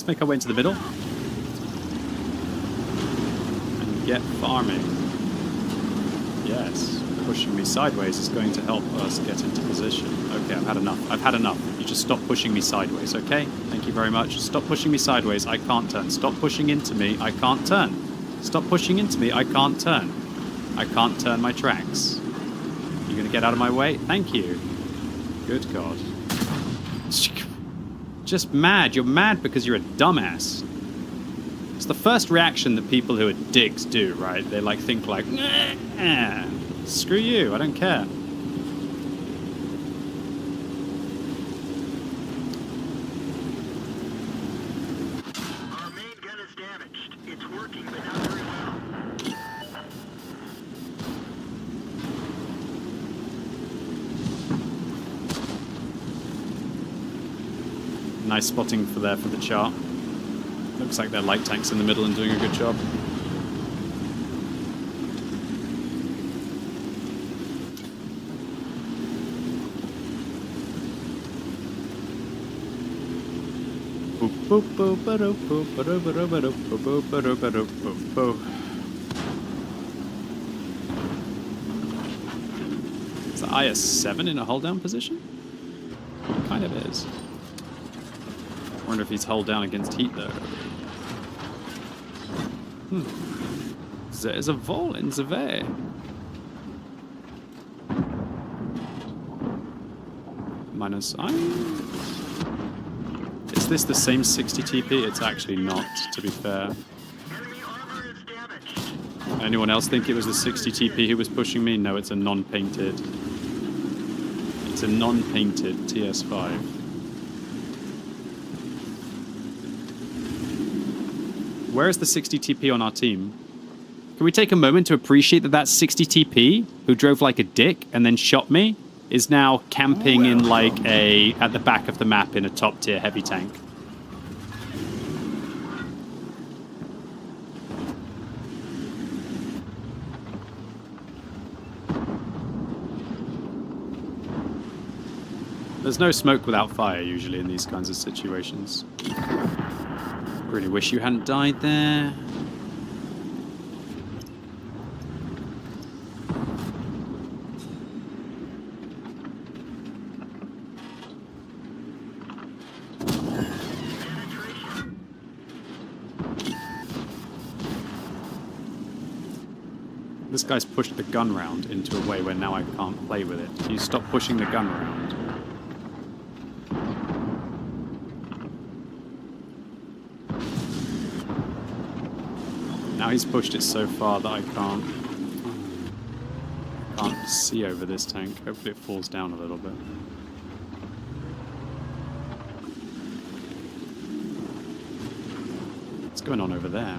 Speaker 1: Let's make our way into the middle. And get farming. Yes, pushing me sideways is going to help us get into position. Okay, I've had enough. I've had enough. You just stop pushing me sideways, okay? Thank you very much. Stop pushing me sideways. I can't turn. Stop pushing into me. I can't turn. Stop pushing into me. I can't turn. I can't turn my tracks. You gonna get out of my way? Thank you. Good God. Just mad. You're mad because you're a dumbass. It's the first reaction that people who are dicks do, right? They like think like, nah, screw you, I don't care.
Speaker 3: Our main gun is damaged. It's working, but not very well.
Speaker 1: Nice spotting for the chart. Looks like they're light tanks in the middle and doing a good job. Is the IS-7 in a hold down position? It kind of is. I wonder if he's hold down against heat though. There's a vol in the way. -1. Is this the same 60 TP? It's actually not, to be fair.
Speaker 3: Enemy armor is damaged.
Speaker 1: Anyone else think it was the 60 TP who was pushing me? No, it's a non-painted. It's a non-painted TS5. Where is the 60 TP on our team? Can we take a moment to appreciate that that 60 TP, who drove like a dick and then shot me, is now camping in like at the back of the map in a top tier heavy tank? There's no smoke without fire usually in these kinds of situations. Really wish you hadn't died there. This guy's pushed the gun round into a way where now I can't play with it. Can you stop pushing the gun around? Now he's pushed it so far that I can't see over this tank. Hopefully it falls down a little bit. What's going on over there?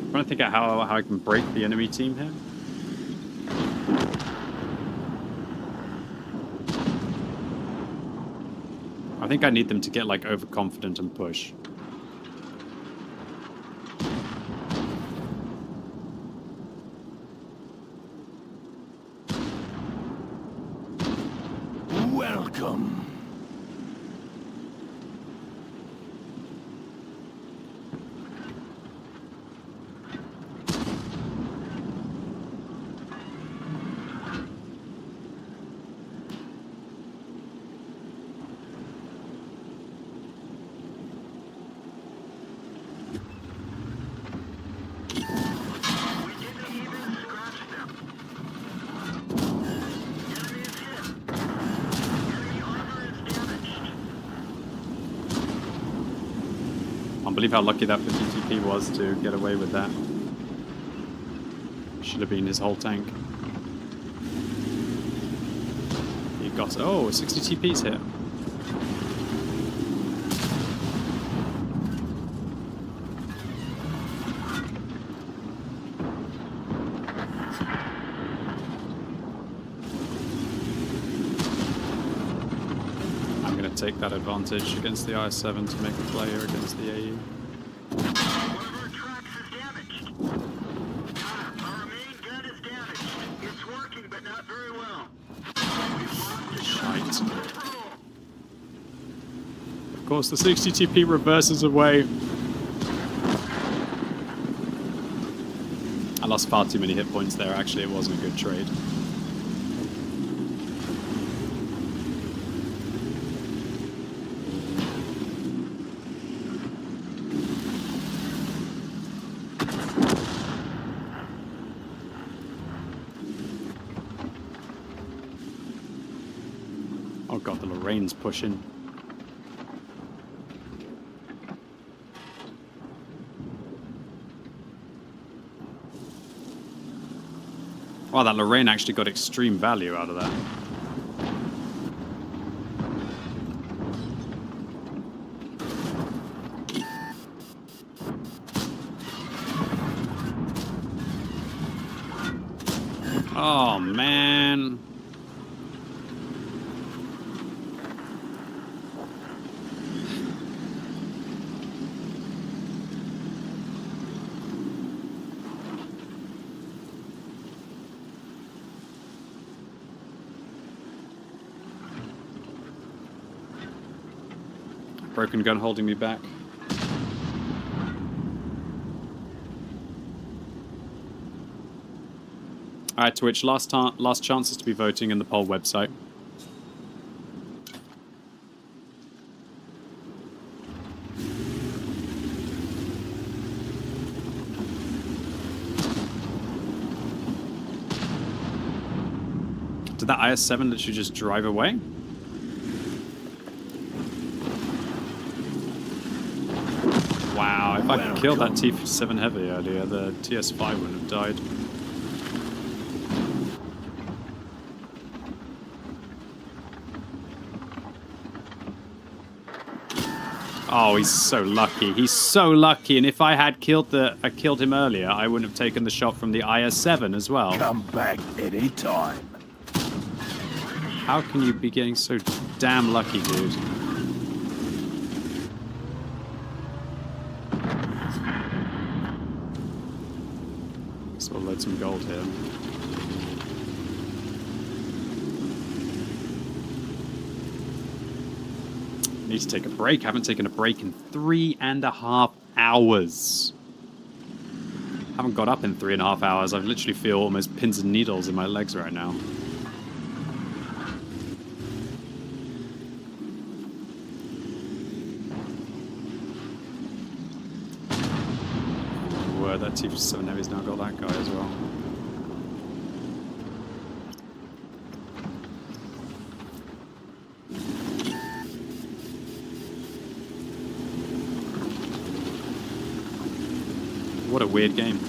Speaker 1: I'm trying to think out how I can break the enemy team here. I think I need them to get like overconfident and push.
Speaker 7: Welcome.
Speaker 1: Can't believe how lucky that 50 TP was to get away with that. Should have been his whole tank. He got... Oh, 60 TP's here. Take that advantage against the IS-7 to make a play here against the AE.
Speaker 3: One of our tracks is damaged. Our main gun is damaged. It's working, but not very well.
Speaker 1: Shite. Of course, the 60 TP reverses away. I lost far too many hit points there. Actually, it wasn't a good trade. Oh god, the Lorraine's pushing. Wow, that Lorraine actually got extreme value out of that. Oh, man. Broken gun holding me back. Alright, Twitch, last chances to be voting in the poll website. Did that IS-7 literally just drive away? Wow, if I killed that T-7 Heavy earlier, the TS-5 wouldn't have died. Oh, he's so lucky. He's so lucky. And if I had killed him earlier, I wouldn't have taken the shot from the IS-7 as well.
Speaker 7: Come back anytime.
Speaker 1: How can you be getting so damn lucky, dude? So we'll load some gold here. Need to take a break. Haven't taken a break in 3.5 hours. Haven't got up in 3.5 hours. I literally feel almost pins and needles in my legs right now. Whoa, that T-7 Heavy's now got that guy as well. What a weird game.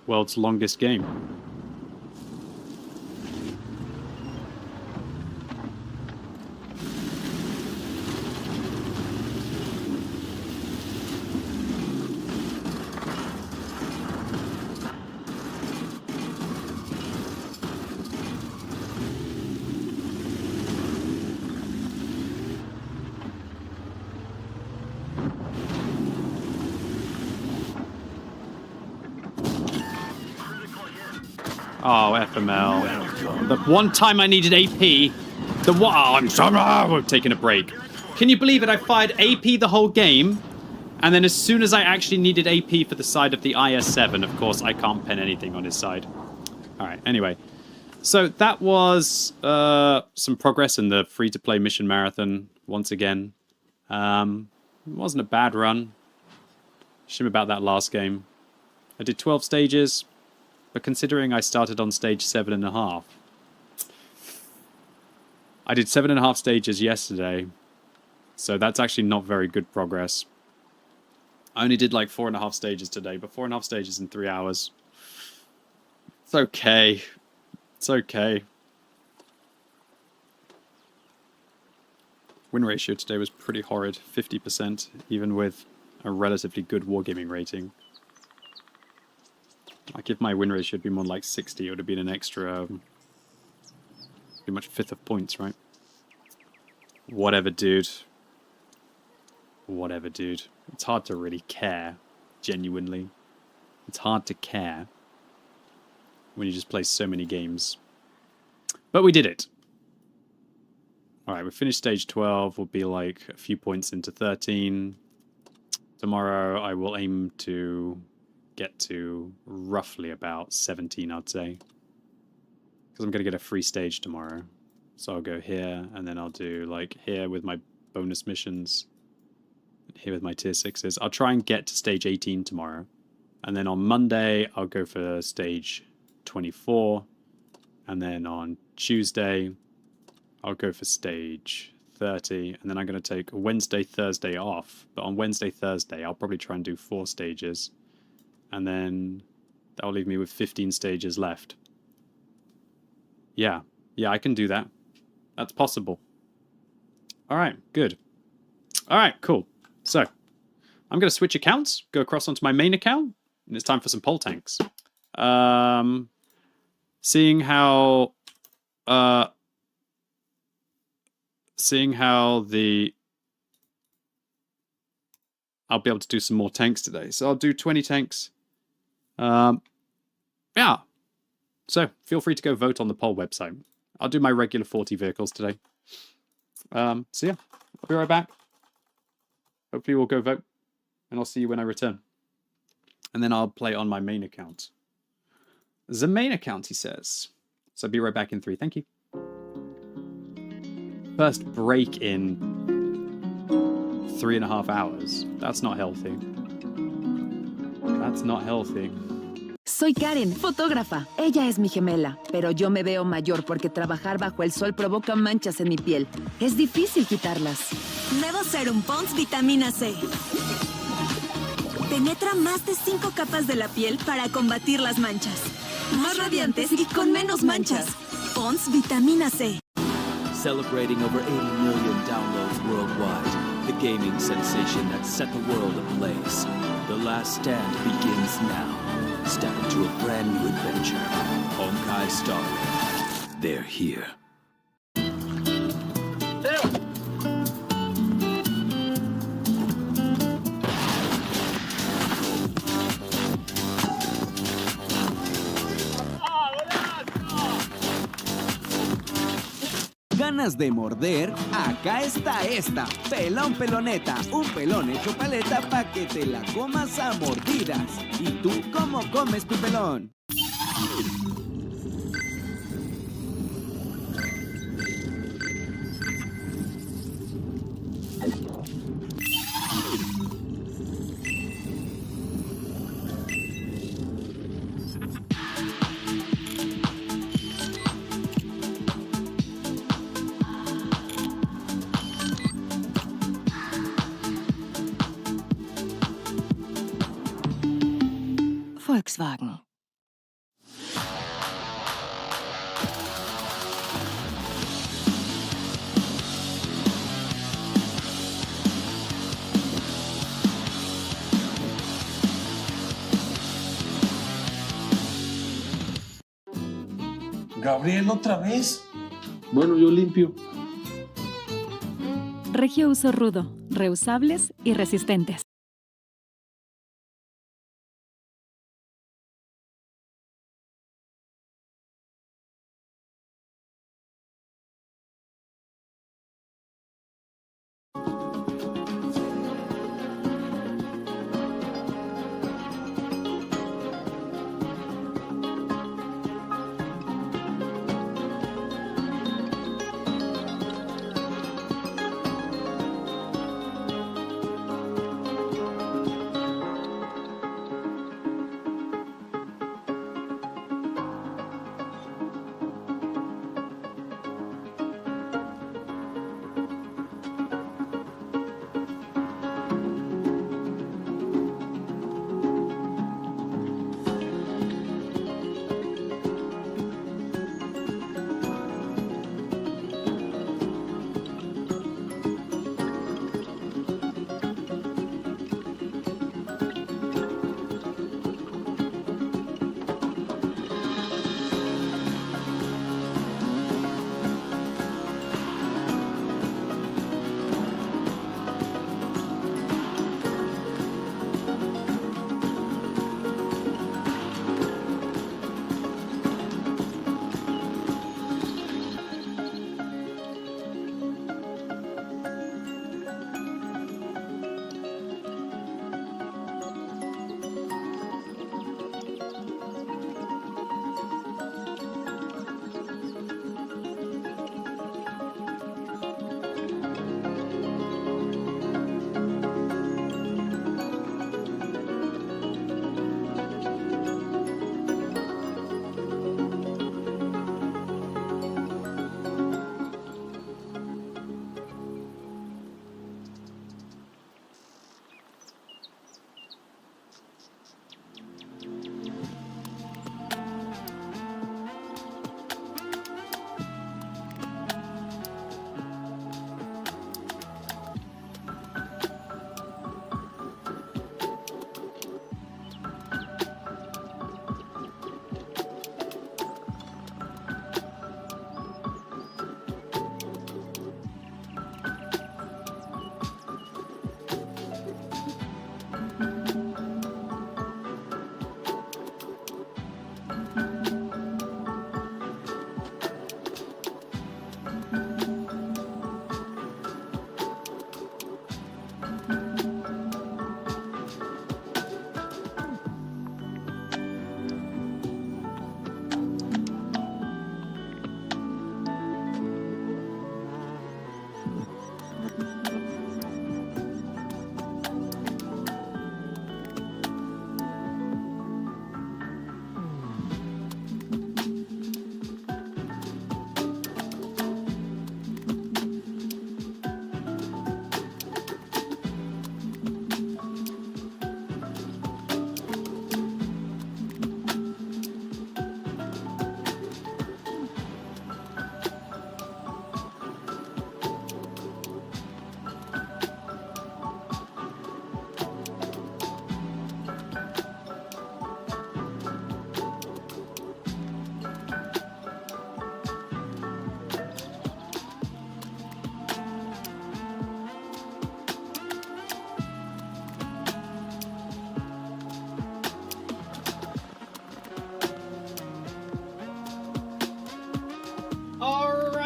Speaker 1: World's longest game. Oh, FML. The one time I needed AP, I'm taking a break. Can you believe it? I fired AP the whole game, and then as soon as I actually needed AP for the side of the IS-7, of course, I can't pen anything on his side. Alright, anyway. So that was some progress in the free-to-play mission marathon once again. It wasn't a bad run. Shame about that last game. I did 12 stages, but considering I started on stage 7.5, I did 7.5 stages yesterday, so that's actually not very good progress. I only did like 4.5 stages today, but 4.5 stages in 3 hours. It's okay. It's okay. Win ratio today was pretty horrid, 50%, even with a relatively good wargaming rating. Like if my win ratio had been more like 60, it would have been an extra, pretty much 5th of points, right? Whatever, dude. Whatever, dude. It's hard to really care, genuinely. It's hard to care when you just play so many games. But we did it. Alright, we finished stage 12. We'll be like a few points into 13. Tomorrow I will aim to get to roughly about 17, I'd say. Because I'm going to get a free stage tomorrow. So I'll go here, and then I'll do like here with my bonus missions. Here with my tier 6s. I'll try and get to stage 18 tomorrow. And then on Monday, I'll go for stage 24. And then on Tuesday, I'll go for stage 30. And then I'm going to take Wednesday, Thursday off. But on Wednesday, Thursday, I'll probably try and do 4 stages. And then that'll leave me with 15 stages left. Yeah. Yeah, I can do that. That's possible. Alright, good. Alright, cool. So, I'm going to switch accounts, go across onto my main account, and it's time for some pole tanks. Seeing how the... I'll be able to do some more tanks today. So I'll do 20 tanks. Yeah. So, feel free to go vote on the poll website. I'll do my regular 40 vehicles today. So yeah, I'll be right back. Hopefully we'll go vote, and I'll see you when I return. And then I'll play on my main account. The main account, he says. So I'll be right back in 3. Thank you. First break in 3.5 hours. That's not healthy. That's not healthy.
Speaker 11: Soy Karen, fotógrafa. Ella es mi gemela, pero yo me veo mayor porque trabajar bajo el sol provoca manchas en mi piel. Es difícil quitarlas.
Speaker 5: Nuevo Serum Pond's Vitamina C. Penetra más de 5 capas de la piel para combatir las manchas. Más radiantes y con menos manchas. Pond's Vitamina C.
Speaker 6: Celebrating over 80 million downloads worldwide. The gaming sensation that set the world ablaze. The last stand begins now. Step into a brand new adventure. Honkai Star Rail. They're here. ¿Ganas de morder? Acá está esta. Pelón peloneta. Un pelón hecho paleta pa' que te la comas a mordidas. ¿Y tú cómo comes tu pelón?
Speaker 11: Volkswagen.
Speaker 7: Gabriel, ¿otra vez? Bueno, yo limpio.
Speaker 12: Regio uso rudo, reusables y resistentes.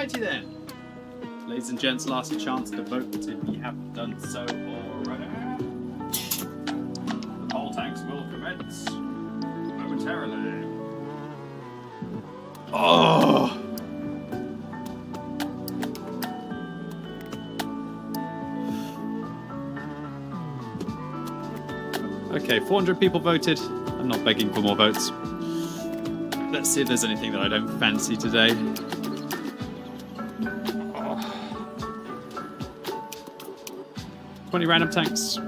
Speaker 1: Alrighty then. Ladies and gents, last chance to vote if you haven't done so already. The poll tanks will commence momentarily. Oh! Okay, 400 people voted. I'm not begging for more votes. Let's see if there's anything that I don't fancy today. Oh. 20 random tanks.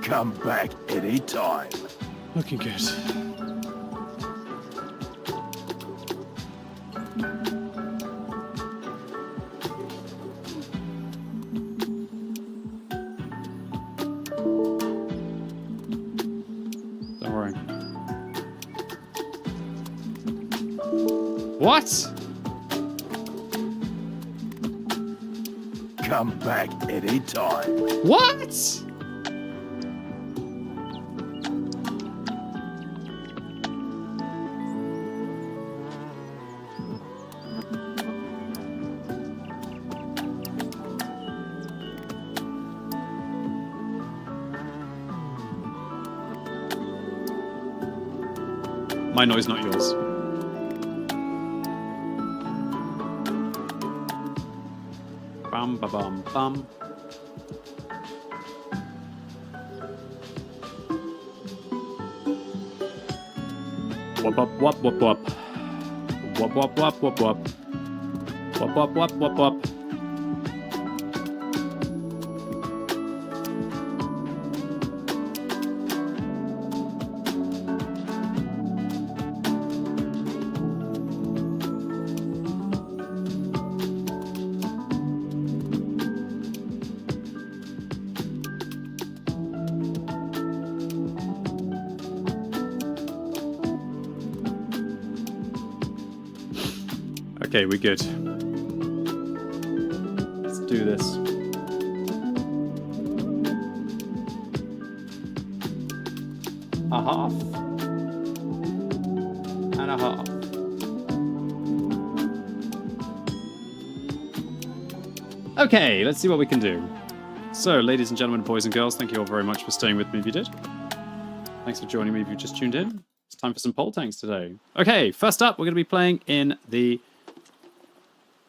Speaker 7: Come back anytime.
Speaker 1: Looking good. Don't worry. What?
Speaker 7: Come back anytime.
Speaker 1: What? My noise, not yours. Bum ba bum bum. Wop wop wop wop wop. Wop wop wop wop wop. Wop wop wop wop wop. Okay, we're good. Let's do this. A half. And a half. Okay, let's see what we can do. So, ladies and gentlemen, boys and girls, thank you all very much for staying with me if you did. Thanks for joining me if you just tuned in. It's time for some poll tanks today. Okay, first up, we're going to be playing in the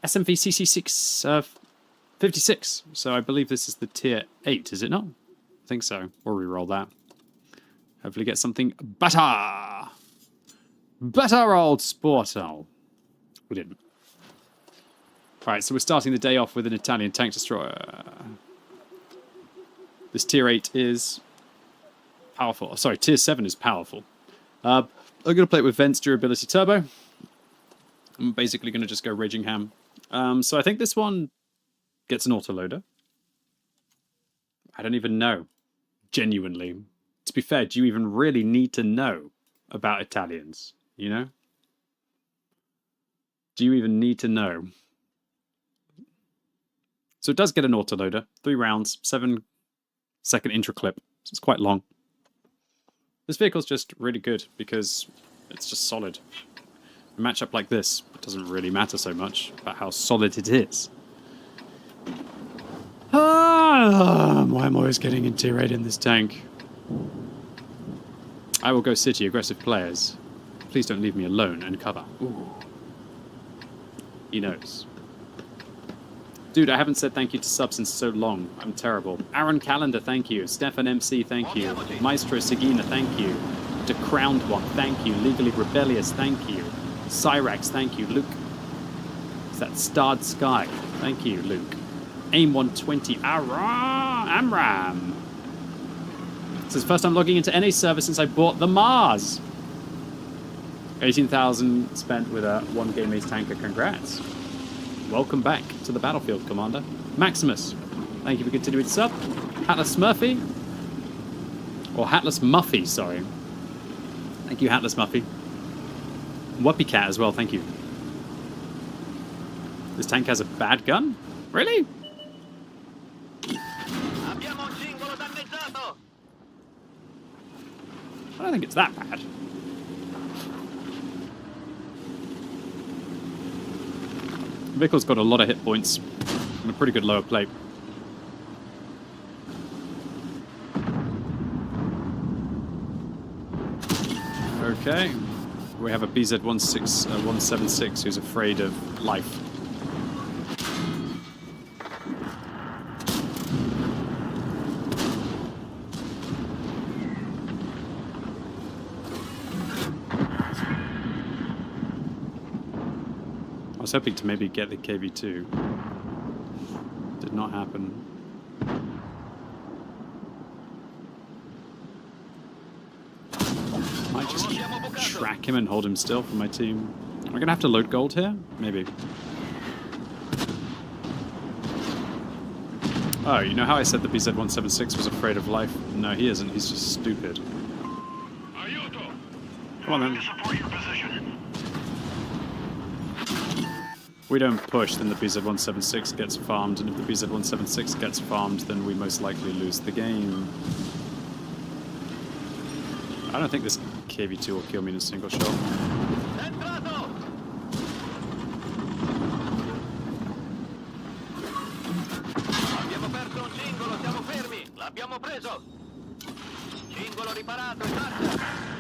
Speaker 1: SMV-CC6 56. So I believe this is the tier 8, is it not? I think so. We'll re-roll that. Hopefully get something better. Better old Sporto. We didn't. Alright, so we're starting the day off with an Italian tank destroyer. This tier 8 is powerful. Sorry, tier 7 is powerful. I'm going to play it with Vents Durability Turbo. I'm basically going to just go Raging Ham. So I think this one gets an autoloader. I don't even know. Genuinely. To be fair, do you even really need to know about Italians? You know? Do you even need to know? So it does get an autoloader. 3 rounds, 7-second intro clip. So it's quite long. This vehicle's just really good because it's just solid. A matchup like this, it doesn't really matter so much about how solid it is. Why am I always getting in tier 8 in this tank? I will go city, aggressive players. Please don't leave me alone and cover. Ooh. He knows. Dude, I haven't said thank you to subs in so long. I'm terrible. Aaron Calendar, thank you. Stefan MC, thank you. Maestro Sagina, thank you. The Crowned One, thank you. Legally Rebellious, thank you. Cyrax, thank you. Luke. Is that Starred Sky? Thank you, Luke. Aim 120. Amram. This is the first time logging into NA server since I bought the Mars. 18,000 spent with a 1 game ace tanker. Congrats. Welcome back to the battlefield, Commander. Maximus, thank you for continuing sub. Hatless Murphy. Or Hatless Muffy, sorry. Thank you, Hatless Muffy. Whoopie Cat as well, thank you. This tank has a bad gun? Really? I don't think it's that bad. vehicle's got a lot of hit points and a pretty good lower plate. Okay, we have a BZ-176 who's afraid of life. I was hoping to maybe get the KV-2. Did not happen. Might just track him and hold him still for my team. Am I gonna have to load gold here? Maybe. Oh, you know how I said the BZ-176 was afraid of life? No, he isn't. He's just stupid. Come on then. We don't push, then the BZ-176 gets farmed, and if the BZ-176 gets farmed, then we most likely lose the game. I don't think this KV-2 will kill me in a single shot.
Speaker 3: Abbiamo perso un cingolo, siamo fermi! L'abbiamo preso! Cingolo riparato, in marcia!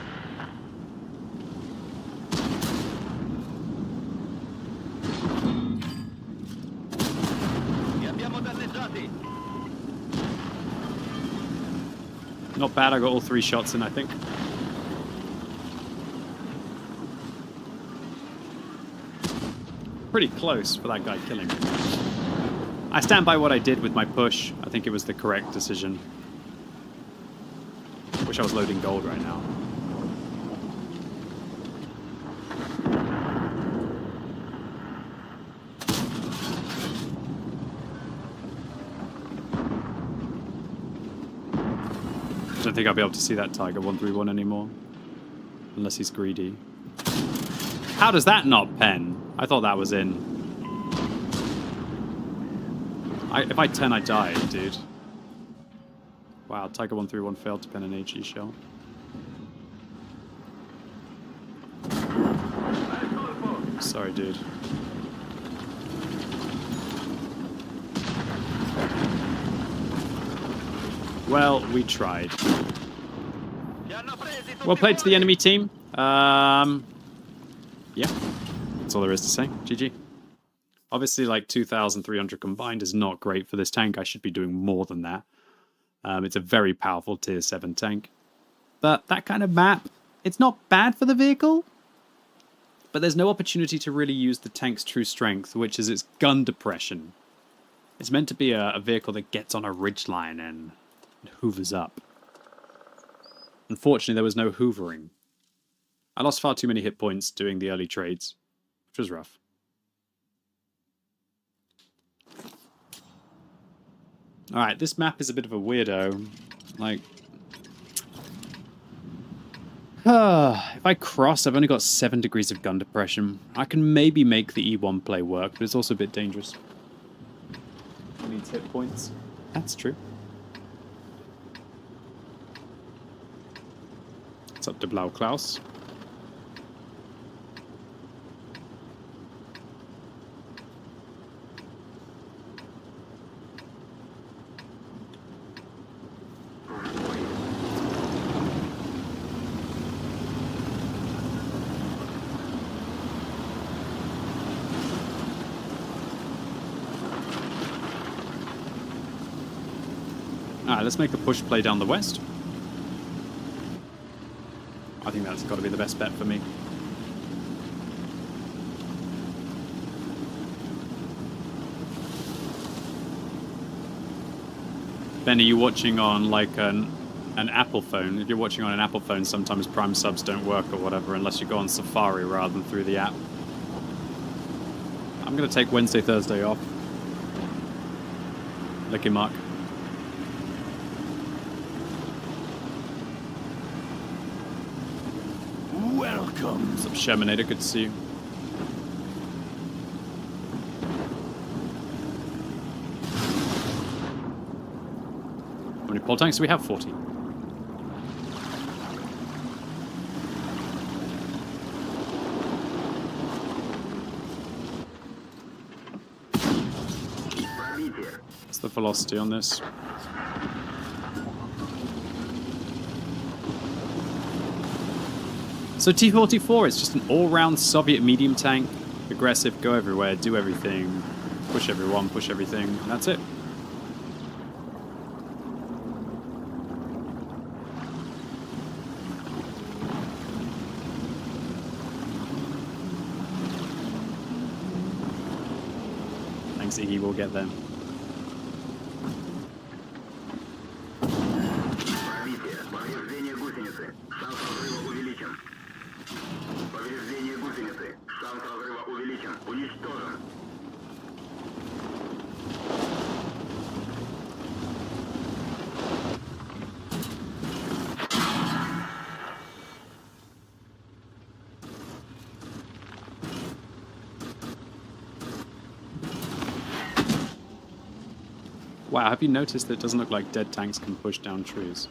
Speaker 3: Li abbiamo danneggiati!
Speaker 1: Not bad, I got all 3 shots in, I think. Pretty close for that guy killing me. I stand by what I did with my push. I think it was the correct decision. Wish I was loading gold right now. I don't think I'll be able to see that Tiger 131 anymore. Unless he's greedy. How does that not pen? I thought that was in. If I 10, I die, dude. Wow, Tiger 131 failed to pen an HE shell. Sorry, dude. Well, we tried. Well played to the enemy team. Yeah, that's all there is to say. GG. Obviously, like 2,300 combined is not great for this tank. I should be doing more than that. It's a very powerful tier 7 tank. But that kind of map, it's not bad for the vehicle. But there's no opportunity to really use the tank's true strength, which is its gun depression. It's meant to be a vehicle that gets on a ridgeline and hoovers up. Unfortunately, there was no hoovering. I lost far too many hit points doing the early trades, which was rough. Alright, this map is a bit of a weirdo. Like, if I cross, I've only got 7 degrees of gun depression. I can maybe make the E1 play work, but it's also a bit dangerous. It needs hit points. That's true. It's up to Blau Klaus. Alright, let's make a push play down the west. I think that's got to be the best bet for me. Ben, are you watching on like an Apple phone? If you're watching on an Apple phone, sometimes Prime subs don't work or whatever unless you go on Safari rather than through the app. I'm going to take Wednesday, Thursday off. Lucky Mark.
Speaker 7: Welcome.
Speaker 1: What's up, Shermanator? Good to see you. How many pole tanks do we have? 40. What's the velocity on this? So T-44 is just an all-round Soviet medium tank. Aggressive, go everywhere, do everything, push everyone, push everything, and that's it. Thanks, Iggy, we'll get them. Wow, have you noticed that it doesn't look like dead tanks can push down trees?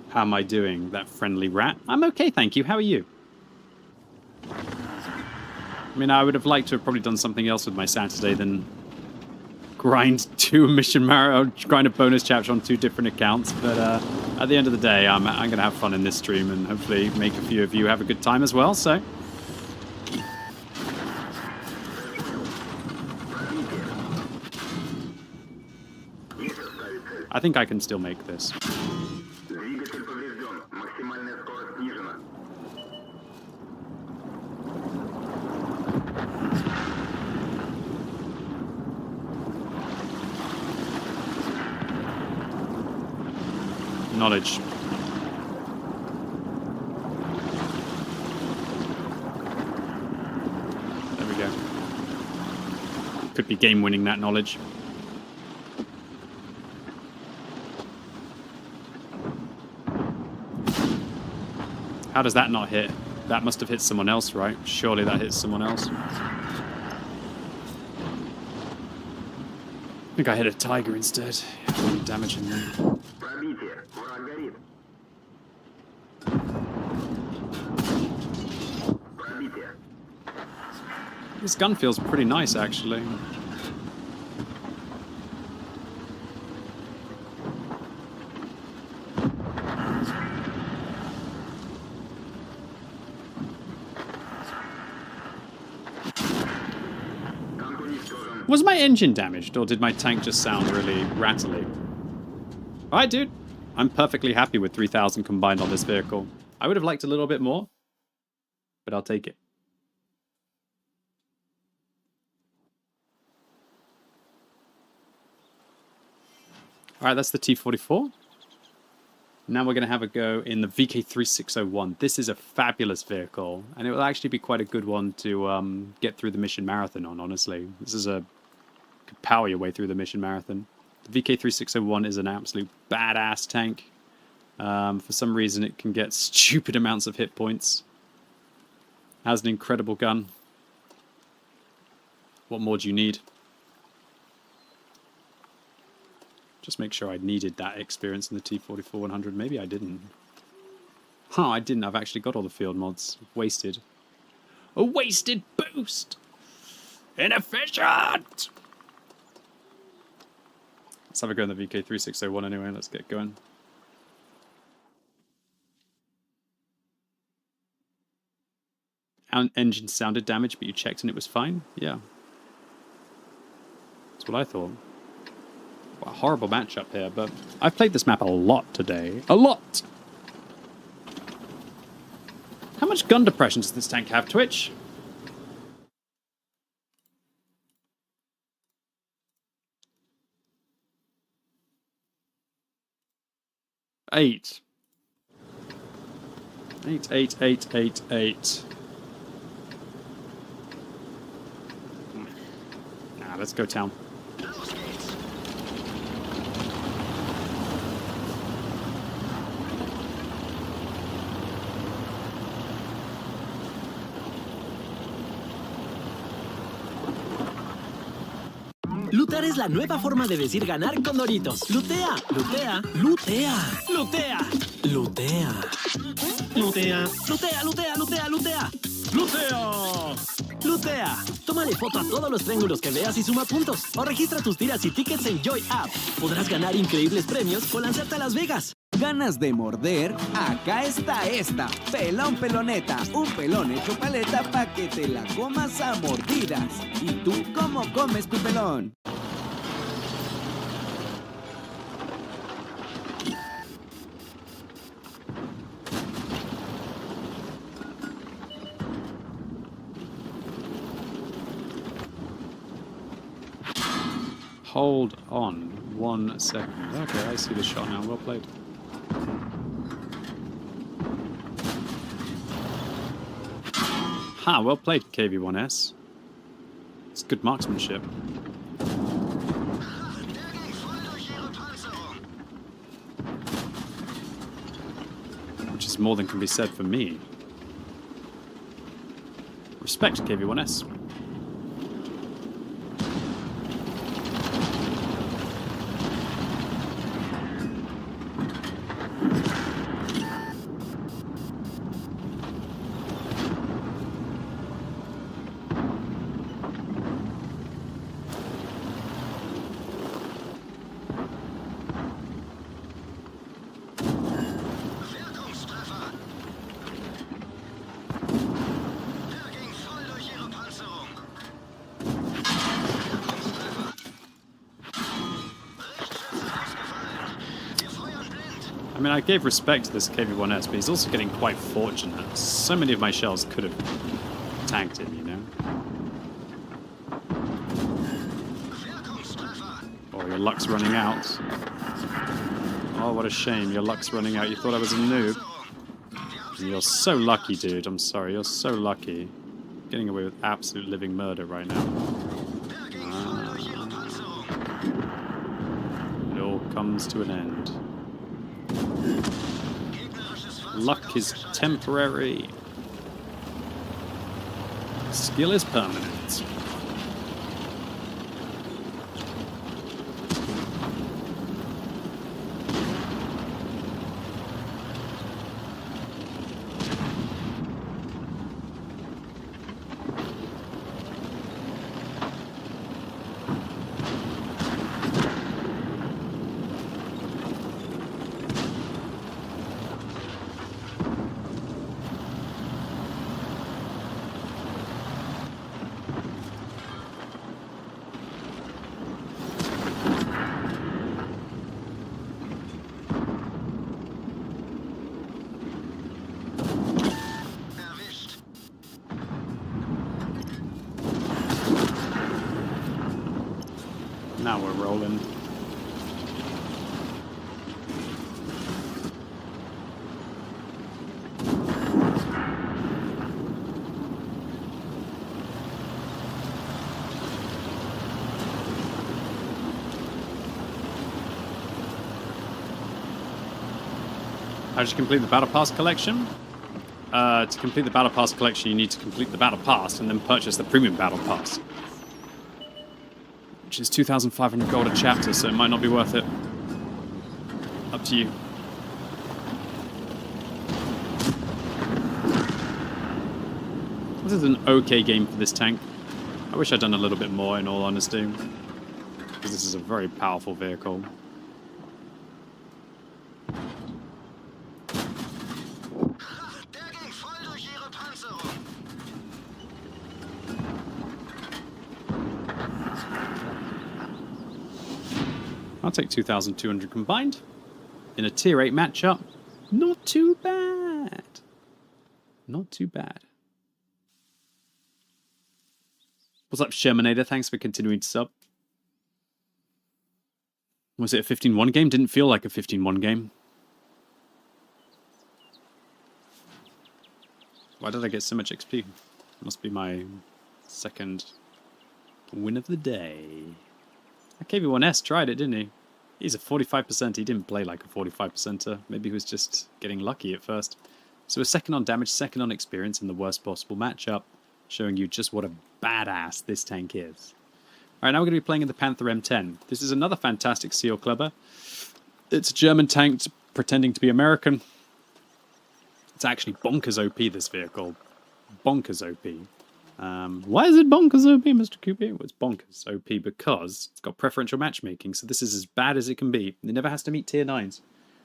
Speaker 1: How am I doing, that friendly rat? I'm okay, thank you. How are you? I mean, I would have liked to have probably done something else with my Saturday than grind grind a bonus chapter on 2 different accounts. But at the end of the day, I'm going to have fun in this stream and hopefully make a few of you have a good time as well. So, I think I can still make this. Knowledge. There we go. Could be game winning, that knowledge. How does that not hit? That must have hit someone else, right? Surely that hits someone else. I think I hit a tiger instead. Damaging them. This gun feels pretty nice, actually. Was my engine damaged, or did my tank just sound really rattly? Alright, dude. I'm perfectly happy with 3,000 combined on this vehicle. I would have liked a little bit more, but I'll take it. Alright, that's the T-44. Now we're going to have a go in the VK3601. This is a fabulous vehicle, and it will actually be quite a good one to get through the mission marathon on, honestly. This is a... could power your way through the mission marathon. The VK3601 is an absolute badass tank. For some reason, it can get stupid amounts of hit points. Has an incredible gun. What more do you need? Just make sure I needed that experience in the T-44-100. Maybe I didn't. Oh, I didn't. I've actually got all the field mods. Wasted. A wasted boost! Inefficient! Let's have a go in the VK3601 anyway. Let's get going. Engine sounded damaged, but you checked and it was fine? Yeah. That's what I thought. What a horrible matchup here, but I've played this map a lot today. A lot! How much gun depression does this tank have, Twitch? Eight. 8, 8, 8, 8, 8. Nah, let's go town.
Speaker 9: Lootear es la nueva forma de decir ganar con Doritos. Lootea, lootea, lootea, lootea, lootea. Lootea, lootea, lootea, lootea, lootea. ¡Lootea! ¡Lootea! Tómale foto a todos los triángulos que veas y suma puntos. O registra tus tiras y tickets en Joy App. Podrás ganar increíbles premios o lanzarte a Las Vegas.
Speaker 6: ¿Ganas de morder? Acá está esta. Pelón peloneta. Un pelón hecho paleta pa' que te la comas a mordidas. ¿Y tú cómo comes tu pelón?
Speaker 1: Hold on 1 second. Okay, I see the shot now. Well played. Ha, well played, KV1S. It's good marksmanship. Which is more than can be said for me. Respect, KV1S. I mean, I gave respect to this KV1S, but he's also getting quite fortunate. So many of my shells could have tanked him, you know? Oh, your luck's running out. Oh, what a shame. Your luck's running out. You thought I was a noob. You're so lucky, dude. I'm sorry. You're so lucky. Getting away with absolute living murder right now. It all comes to an end. Luck is temporary. Skill is permanent. Now we're rolling. How did you complete the Battle Pass collection? To complete the Battle Pass collection, you need to complete the Battle Pass and then purchase the Premium Battle Pass. Which is 2,500 gold a chapter, so it might not be worth it. Up to you. This is an okay game for this tank. I wish I'd done a little bit more, in all honesty. Because this is a very powerful vehicle. I'll take 2,200 combined. In a tier 8 matchup, not too bad. Not too bad. What's up, Shermanator? Thanks for continuing to sub. Was it a 15-1 game? Didn't feel like a 15-1 game. Why did I get so much XP? Must be my second win of the day. That KV1S tried it, didn't he? He's a 45%. He didn't play like a 45%er. Maybe he was just getting lucky at first. So a second on damage, second on experience in the worst possible matchup, showing you just what a badass this tank is. Alright, now we're going to be playing in the Panther M10. This is another fantastic SEAL clubber. It's a German tank pretending to be American. It's actually bonkers OP, this vehicle. Bonkers OP. Why is it bonkers OP, Mr. QB? Well, it's bonkers OP because it's got preferential matchmaking, so this is as bad as it can be. It never has to meet tier 9s.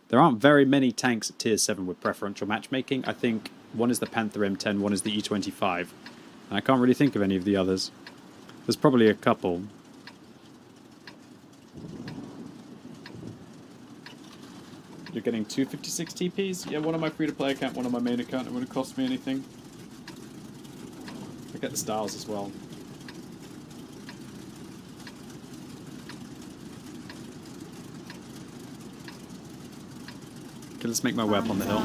Speaker 1: There aren't very many tanks at tier 7 with preferential matchmaking. I think one is the Panther M10, one is the E25. And I can't really think of any of the others. There's probably a couple. You're getting 256 TPs? Yeah, one on my free-to-play account, one on my main account. It wouldn't cost me anything. I get the styles as well. Okay, let's make my way up on the hill.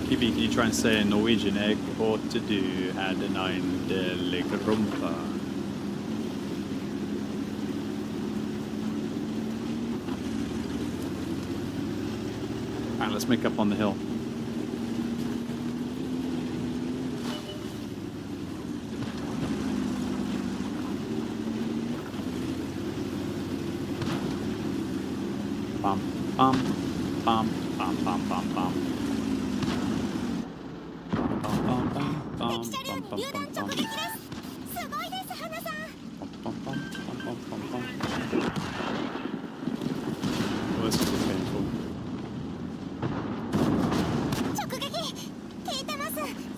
Speaker 1: Kibi, can you try and say in Norwegian, "Jeg håper du hadde en delig rumpa"? Alright, let's make up on the hill. Bum, bum, bum, bum, bum, bum, bum. Oh, this is painful.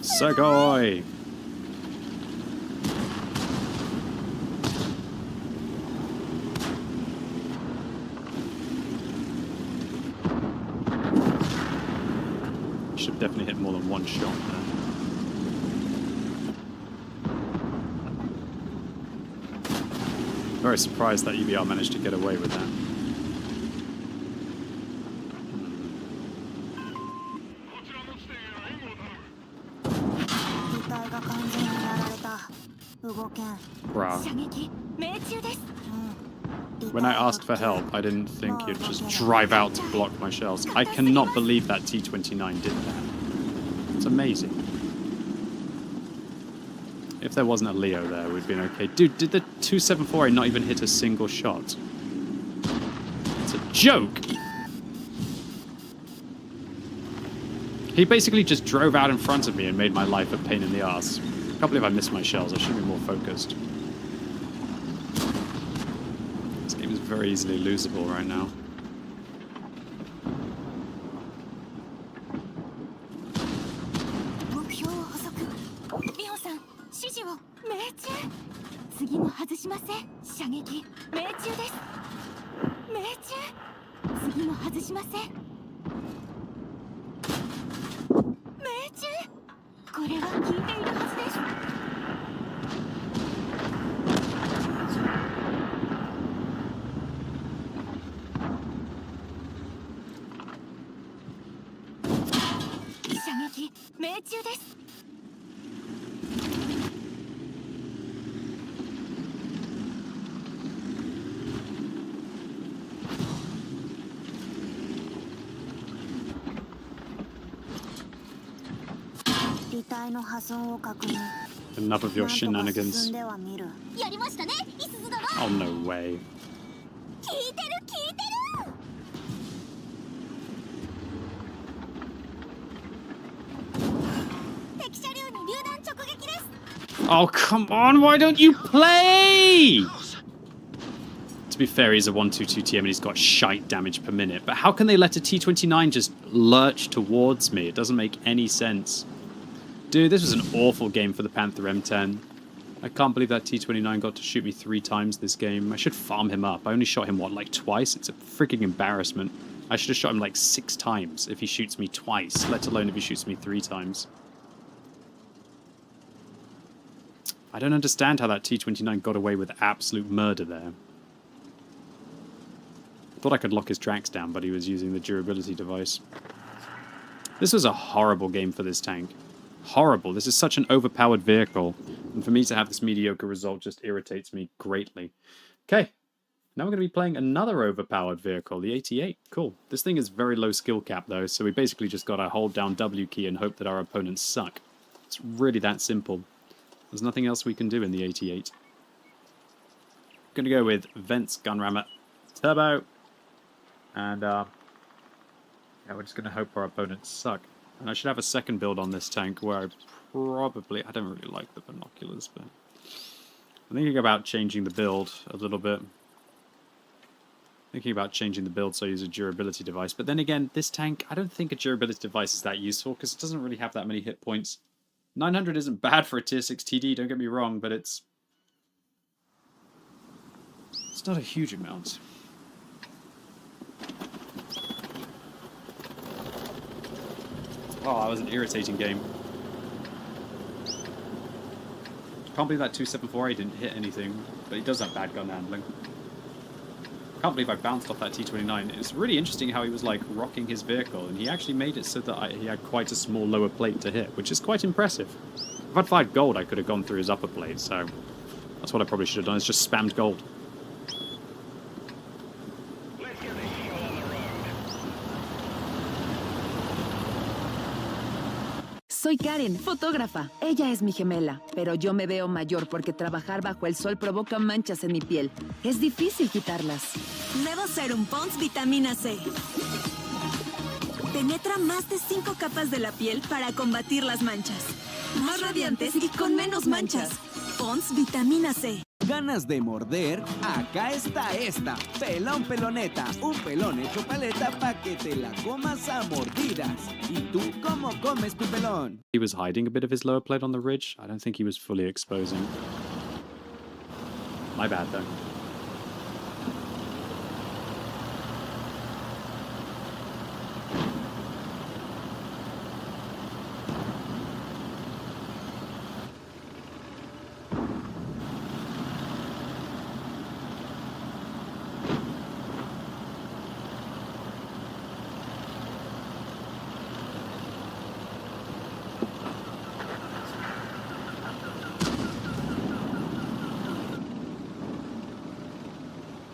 Speaker 1: Sugoi! Should definitely hit more than one shot there. Very surprised that EBR managed to get away with that. Bruh. When I asked for help, I didn't think you'd just drive out to block my shells. I cannot believe that T-29 did that. It's amazing. If there wasn't a Leo there, we'd been okay. Dude, did the 274A not even hit a single shot? It's a joke! He basically just drove out in front of me and made my life a pain in the ass. I can't believe I missed my shells. I should be more focused. This game is very easily losable right now. Enough of your shenanigans. Oh, no way. Oh, come on, why don't you play? To be fair, he's a 122 TM and he's got shite damage per minute, but how can they let a T-29 just lurch towards me? It doesn't make any sense. Dude, this was an awful game for the Panther M10. I can't believe that T-29 got to shoot me 3 times this game. I should farm him up. I only shot him, what, like twice? It's a freaking embarrassment. I should have shot him like 6 times if he shoots me twice, let alone if he shoots me 3 times. I don't understand how that T-29 got away with absolute murder there. Thought I could lock his tracks down, but he was using the durability device. This was a horrible game for this tank. Horrible. This is such an overpowered vehicle. And for me to have this mediocre result just irritates me greatly. Okay. Now we're going to be playing another overpowered vehicle, the 88. Cool. This thing is very low skill cap, though, so we basically just got to hold down W key and hope that our opponents suck. It's really that simple. There's nothing else we can do in the 88. I'm going to go with Vents Gun Rammer Turbo. And, yeah, we're just going to hope our opponents suck. And I should have a second build on this tank where I don't really like the binoculars, but I'm thinking about changing the build a little bit. Thinking about changing the build so I use a durability device. But then again, this tank, I don't think a durability device is that useful because it doesn't really have that many hit points. 900 isn't bad for a tier 6 TD, don't get me wrong, but it's not a huge amount. Oh, that was an irritating game. Can't believe that 274A didn't hit anything, but he does have bad gun handling. Can't believe I bounced off that T29. It's really interesting how he was like rocking his vehicle, and he actually made it so that he had quite a small lower plate to hit, which is quite impressive. If I'd fired gold, I could have gone through his upper plate, so that's what I probably should have done, is just spammed gold.
Speaker 11: Soy Karen, fotógrafa. Ella es mi gemela, pero yo me veo mayor porque trabajar bajo el sol provoca manchas en mi piel. Es difícil quitarlas.
Speaker 5: Nuevo Serum Pond's Vitamina C. Penetra más de 5 capas de la piel para combatir las manchas. Más radiantes y con menos manchas. Pond's Vitamina C.
Speaker 6: ¿Ganas de morder? Acá está esta. Pelón peloneta. Un pelón hecho paleta pa' que te la comas a mordidas. ¿Y tú cómo comes tu pelón?
Speaker 1: He was hiding a bit of his lower plate on the ridge. I don't think he was fully exposing. My bad, though.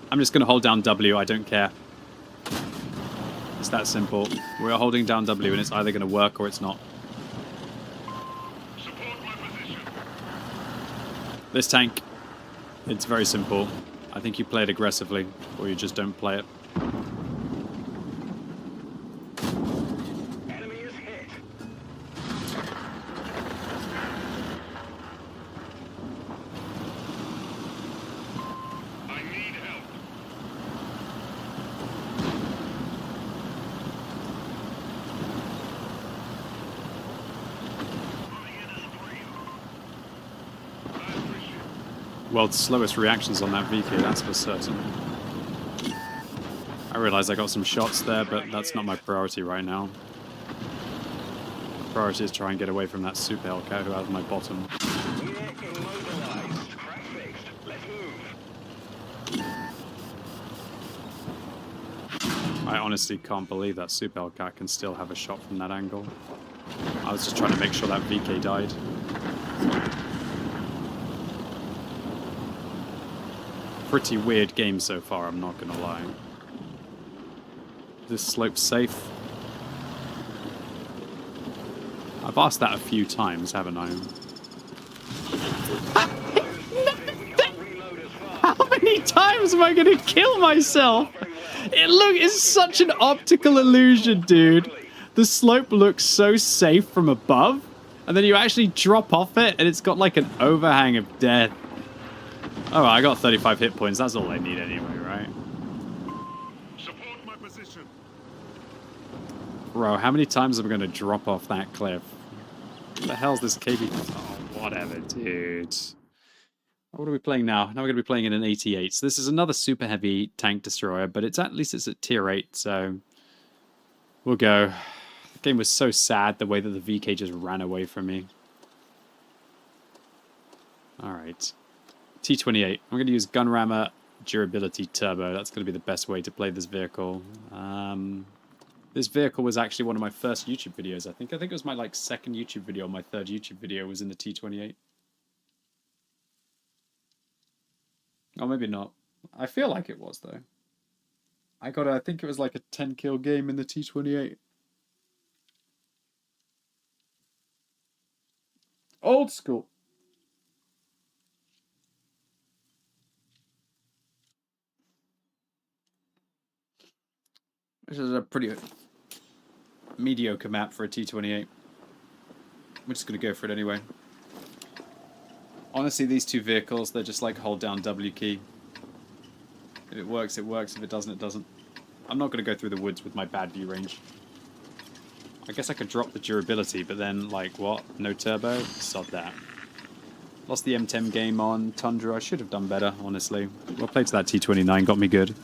Speaker 1: I'm just going to hold down W, I don't care. It's that simple. We're holding down W and it's either going to work or it's not. This tank, it's very simple. I think you play it aggressively or you just don't play it. World's slowest reactions on that VK, that's for certain. I realise I got some shots there, but that's not my priority right now. Priority is try and get away from that super Hellcat who has my bottom. I honestly can't believe that super Hellcat can still have a shot from that angle. I was just trying to make sure that VK died. Pretty weird game so far, I'm not gonna lie. This slope's safe. I've asked that a few times, haven't I? How many times am I gonna kill myself? It's such an optical illusion, dude. The slope looks so safe from above, and then you actually drop off it, and it's got like an overhang of death. Oh, I got 35 hit points. That's all I need anyway, right?
Speaker 7: Support my position.
Speaker 1: Bro, how many times am I going to drop off that cliff? What the hell's this KB? Oh, whatever, dude. What are we playing now? Now we're going to be playing in an 88. So this is another super heavy tank destroyer, but at least it's at tier 8, so we'll go. The game was so sad the way that the VK just ran away from me. Alright. T28. I'm going to use Gun Rammer Durability Turbo. That's going to be the best way to play this vehicle. This vehicle was actually one of my first YouTube videos, I think. I think it was my like second YouTube video. My third YouTube video was in the T28. Oh, maybe not. I feel like it was, though. I think it was like a 10-kill game in the T28. Old school. This is a pretty mediocre map for a T28. We're just going to go for it anyway. Honestly, these two vehicles, they're just like hold down W key. If it works, it works. If it doesn't, it doesn't. I'm not going to go through the woods with my bad view range. I guess I could drop the durability, but then, like, what? No turbo? Sod that. Lost the M10 game on Tundra. I should have done better, honestly. Well played to that T29. Got me good.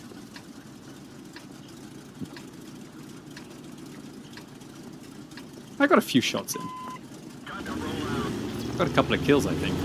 Speaker 1: I got a few shots in. Got a couple of kills, I think.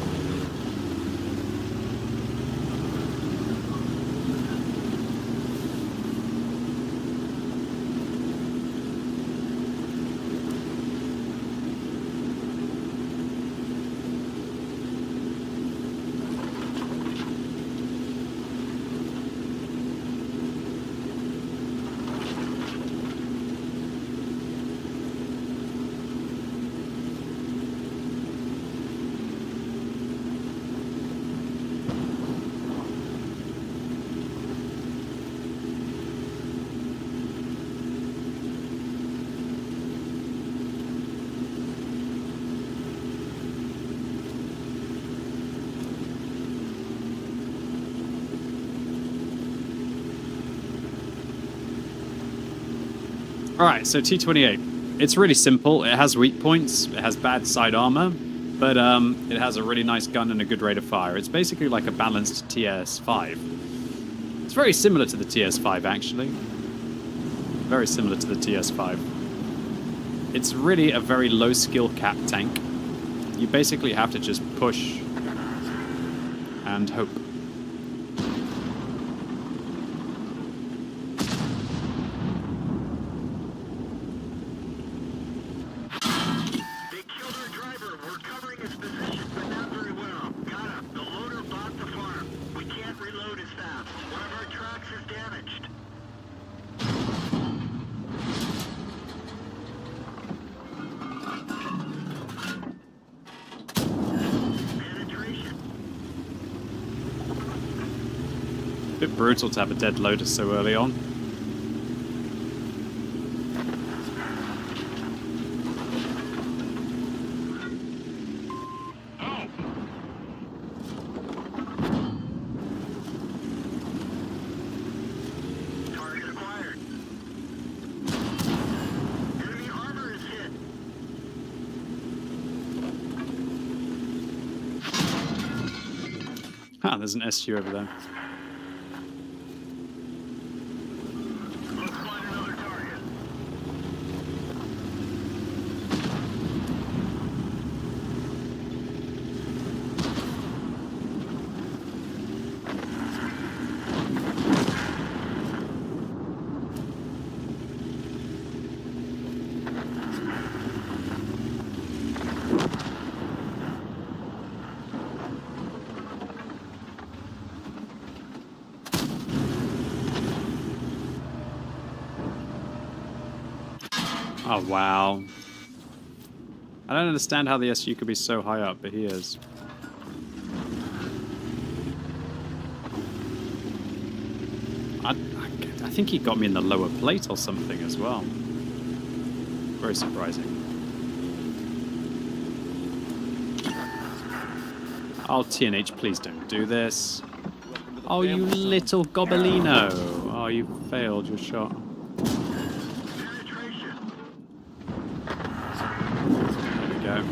Speaker 1: Alright, so T28. It's really simple. It has weak points, it has bad side armor, but it has a really nice gun and a good rate of fire. It's basically like a balanced TS5. It's very similar to the TS5, actually. Very similar to the TS5. It's really a very low skill cap tank. You basically have to just push and hope. Bit brutal to have a dead loader so early on.
Speaker 3: Target acquired. Enemy armor is hit.
Speaker 1: Ah, there's an SU over there. Oh, wow. I don't understand how the SU could be so high up, but he is. I think he got me in the lower plate or something as well. Very surprising. Oh, TNH, please don't do this. Oh, you little gobelino. Oh, you failed your shot. There we go.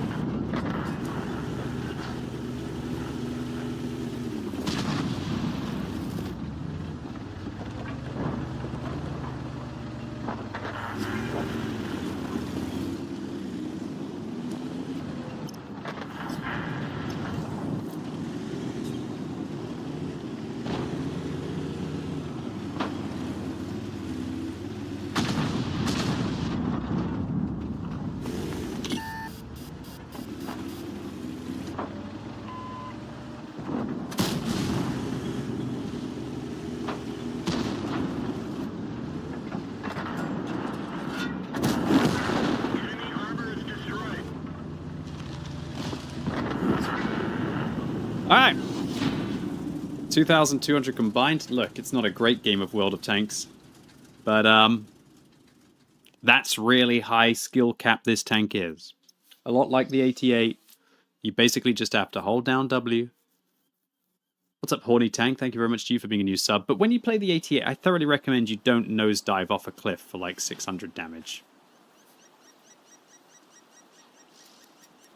Speaker 1: Alright. 2,200 combined. Look, it's not a great game of World of Tanks. But, that's really high skill cap this tank is. A lot like the 88. You basically just have to hold down W. What's up, Horny Tank? Thank you very much to you for being a new sub. But when you play the 88, I thoroughly recommend you don't nosedive off a cliff for like 600 damage.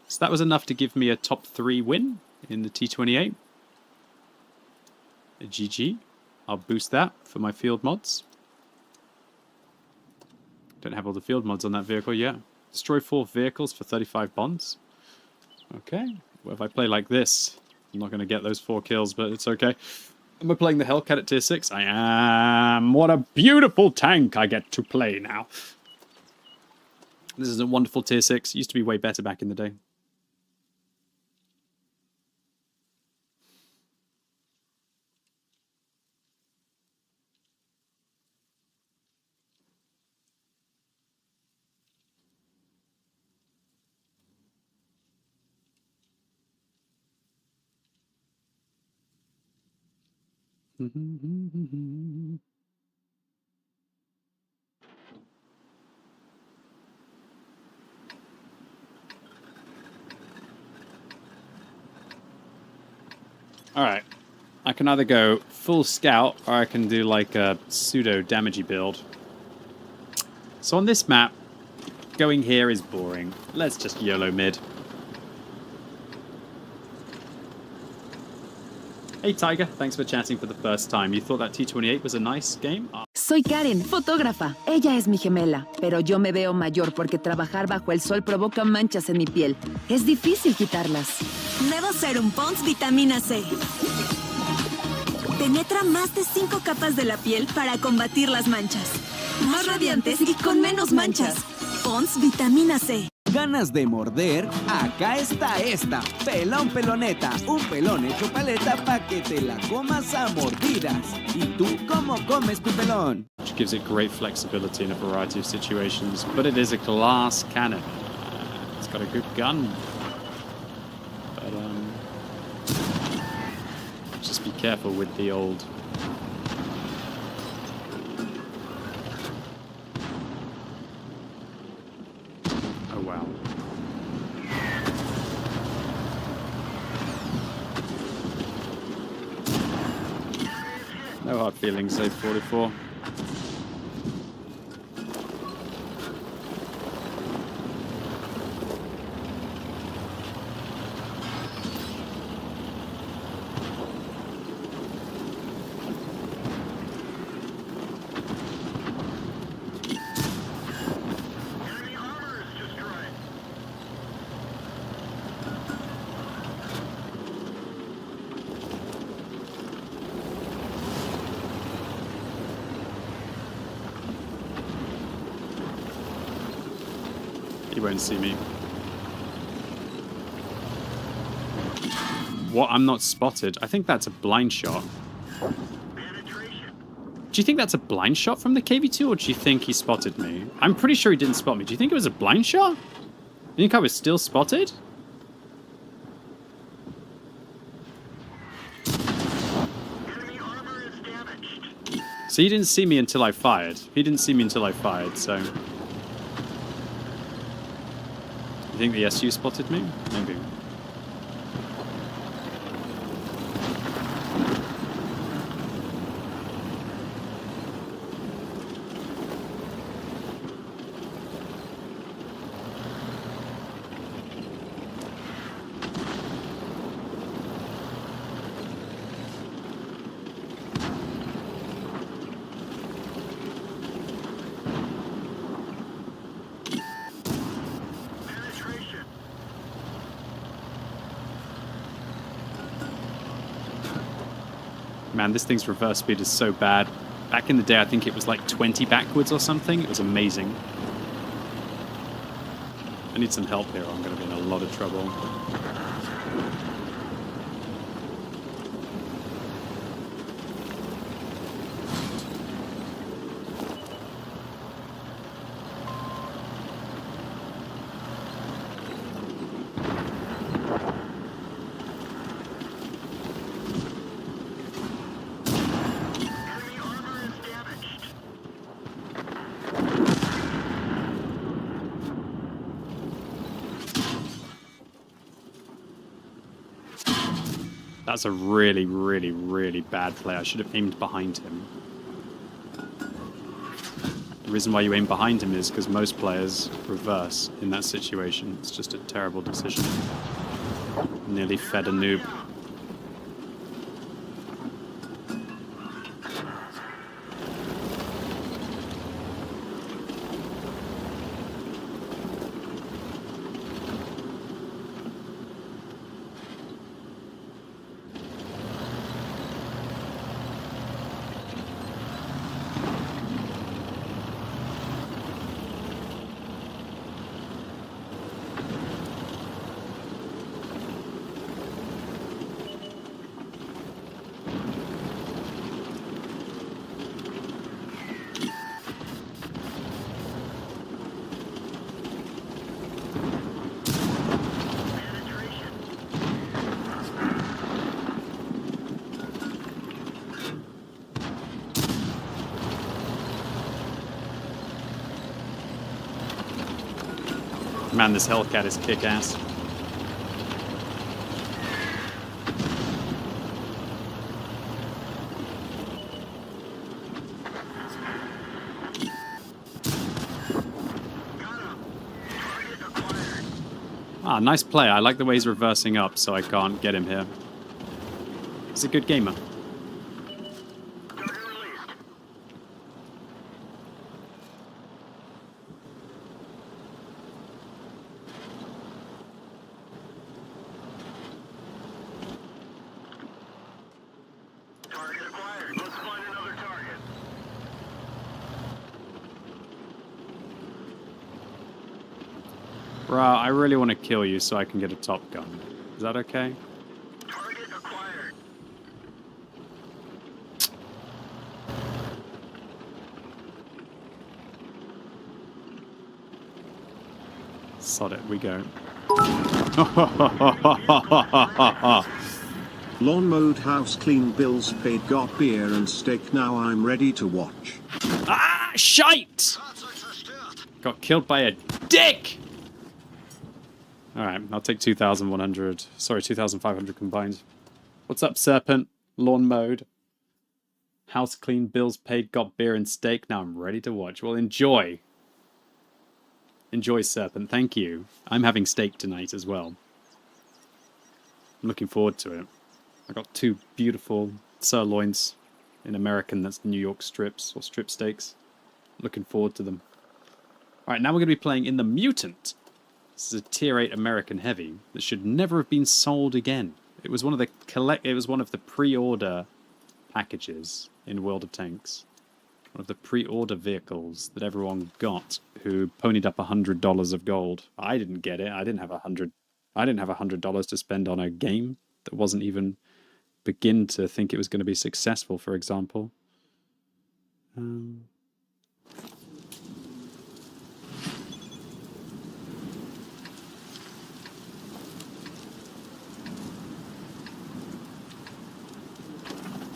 Speaker 1: So that was enough to give me a top 3 win in the T28. A GG. I'll boost that for my field mods. Don't have all the field mods on that vehicle yet. Destroy 4 vehicles for 35 bonds. Okay. Well, if I play like this, I'm not going to get those 4 kills, but it's okay. Am I playing the Hellcat at tier 6? I am. What a beautiful tank I get to play now. This is a wonderful tier 6. Used to be way better back in the day. Alright. I can either go full scout or I can do like a pseudo damagey build. So on this map, going here is boring. Let's just YOLO mid. Hey Tiger, thanks for chatting for the first time. You thought that T28 was a nice game?
Speaker 11: Soy Karen, fotógrafa. Ella es mi gemela, pero yo me veo mayor porque trabajar bajo el sol provoca manchas en mi piel. Es difícil quitarlas.
Speaker 5: Nuevo Serum Pond's Vitamina C. Penetra más de 5 capas de la piel para combatir las manchas. Más radiantes y con menos manchas. Pond's Vitamina C.
Speaker 6: ¿Ganas de morder? Acá está esta. Pelón peloneta. Un pelón hecho paleta para que te la comas a mordidas. ¿Y tú cómo comes tu pelón?
Speaker 1: Which gives it great flexibility in a variety of situations. But it is a glass cannon. It's got a good gun. But, just be careful with the old... Oh, wow. No hard feelings, save 44. He won't see me. What? I'm not spotted. I think that's a blind shot. Do you think that's a blind shot from the KV2, or do you think he spotted me? I'm pretty sure he didn't spot me. Do you think it was a blind shot? You think I was still spotted? So he didn't see me until I fired. He didn't see me until I fired, so... You think the SU spotted me? Maybe. Man, this thing's reverse speed is so bad. Back in the day, I think it was like 20 backwards or something. It was amazing. I need some help here, or I'm going to be in a lot of trouble. That's a really, really, really bad play. I should have aimed behind him. The reason why you aim behind him is because most players reverse in that situation. It's just a terrible decision. Nearly fed a noob. Man, this Hellcat is kick-ass. Ah, nice play. I like the way he's reversing up, so I can't get him here. He's a good gamer. Bro, I really want to kill you so I can get a top gun. Is that okay?
Speaker 3: Target acquired.
Speaker 1: Sod it, we go.
Speaker 4: Lawn mowed, house clean, bills paid, got beer and steak, now I'm ready to watch.
Speaker 1: Ah, shite! Got killed by a dick! Alright, I'll take 2,100. Sorry, 2,500 combined. What's up, Serpent? Lawn mowed. House clean, bills paid, got beer and steak. Now I'm ready to watch. Well, enjoy. Enjoy, Serpent. Thank you. I'm having steak tonight as well. I'm looking forward to it. I got 2 beautiful sirloins in American. That's New York strips or strip steaks. Looking forward to them. Alright, now we're going to be playing in the Mutant. This is a tier 8 American heavy that should never have been sold again. It was one of the pre-order packages in World of Tanks. One of the pre-order vehicles that everyone got who ponied up $100 of gold. I didn't get it. I didn't have $100 to spend on a game that wasn't even begin to think it was going to be successful, for example.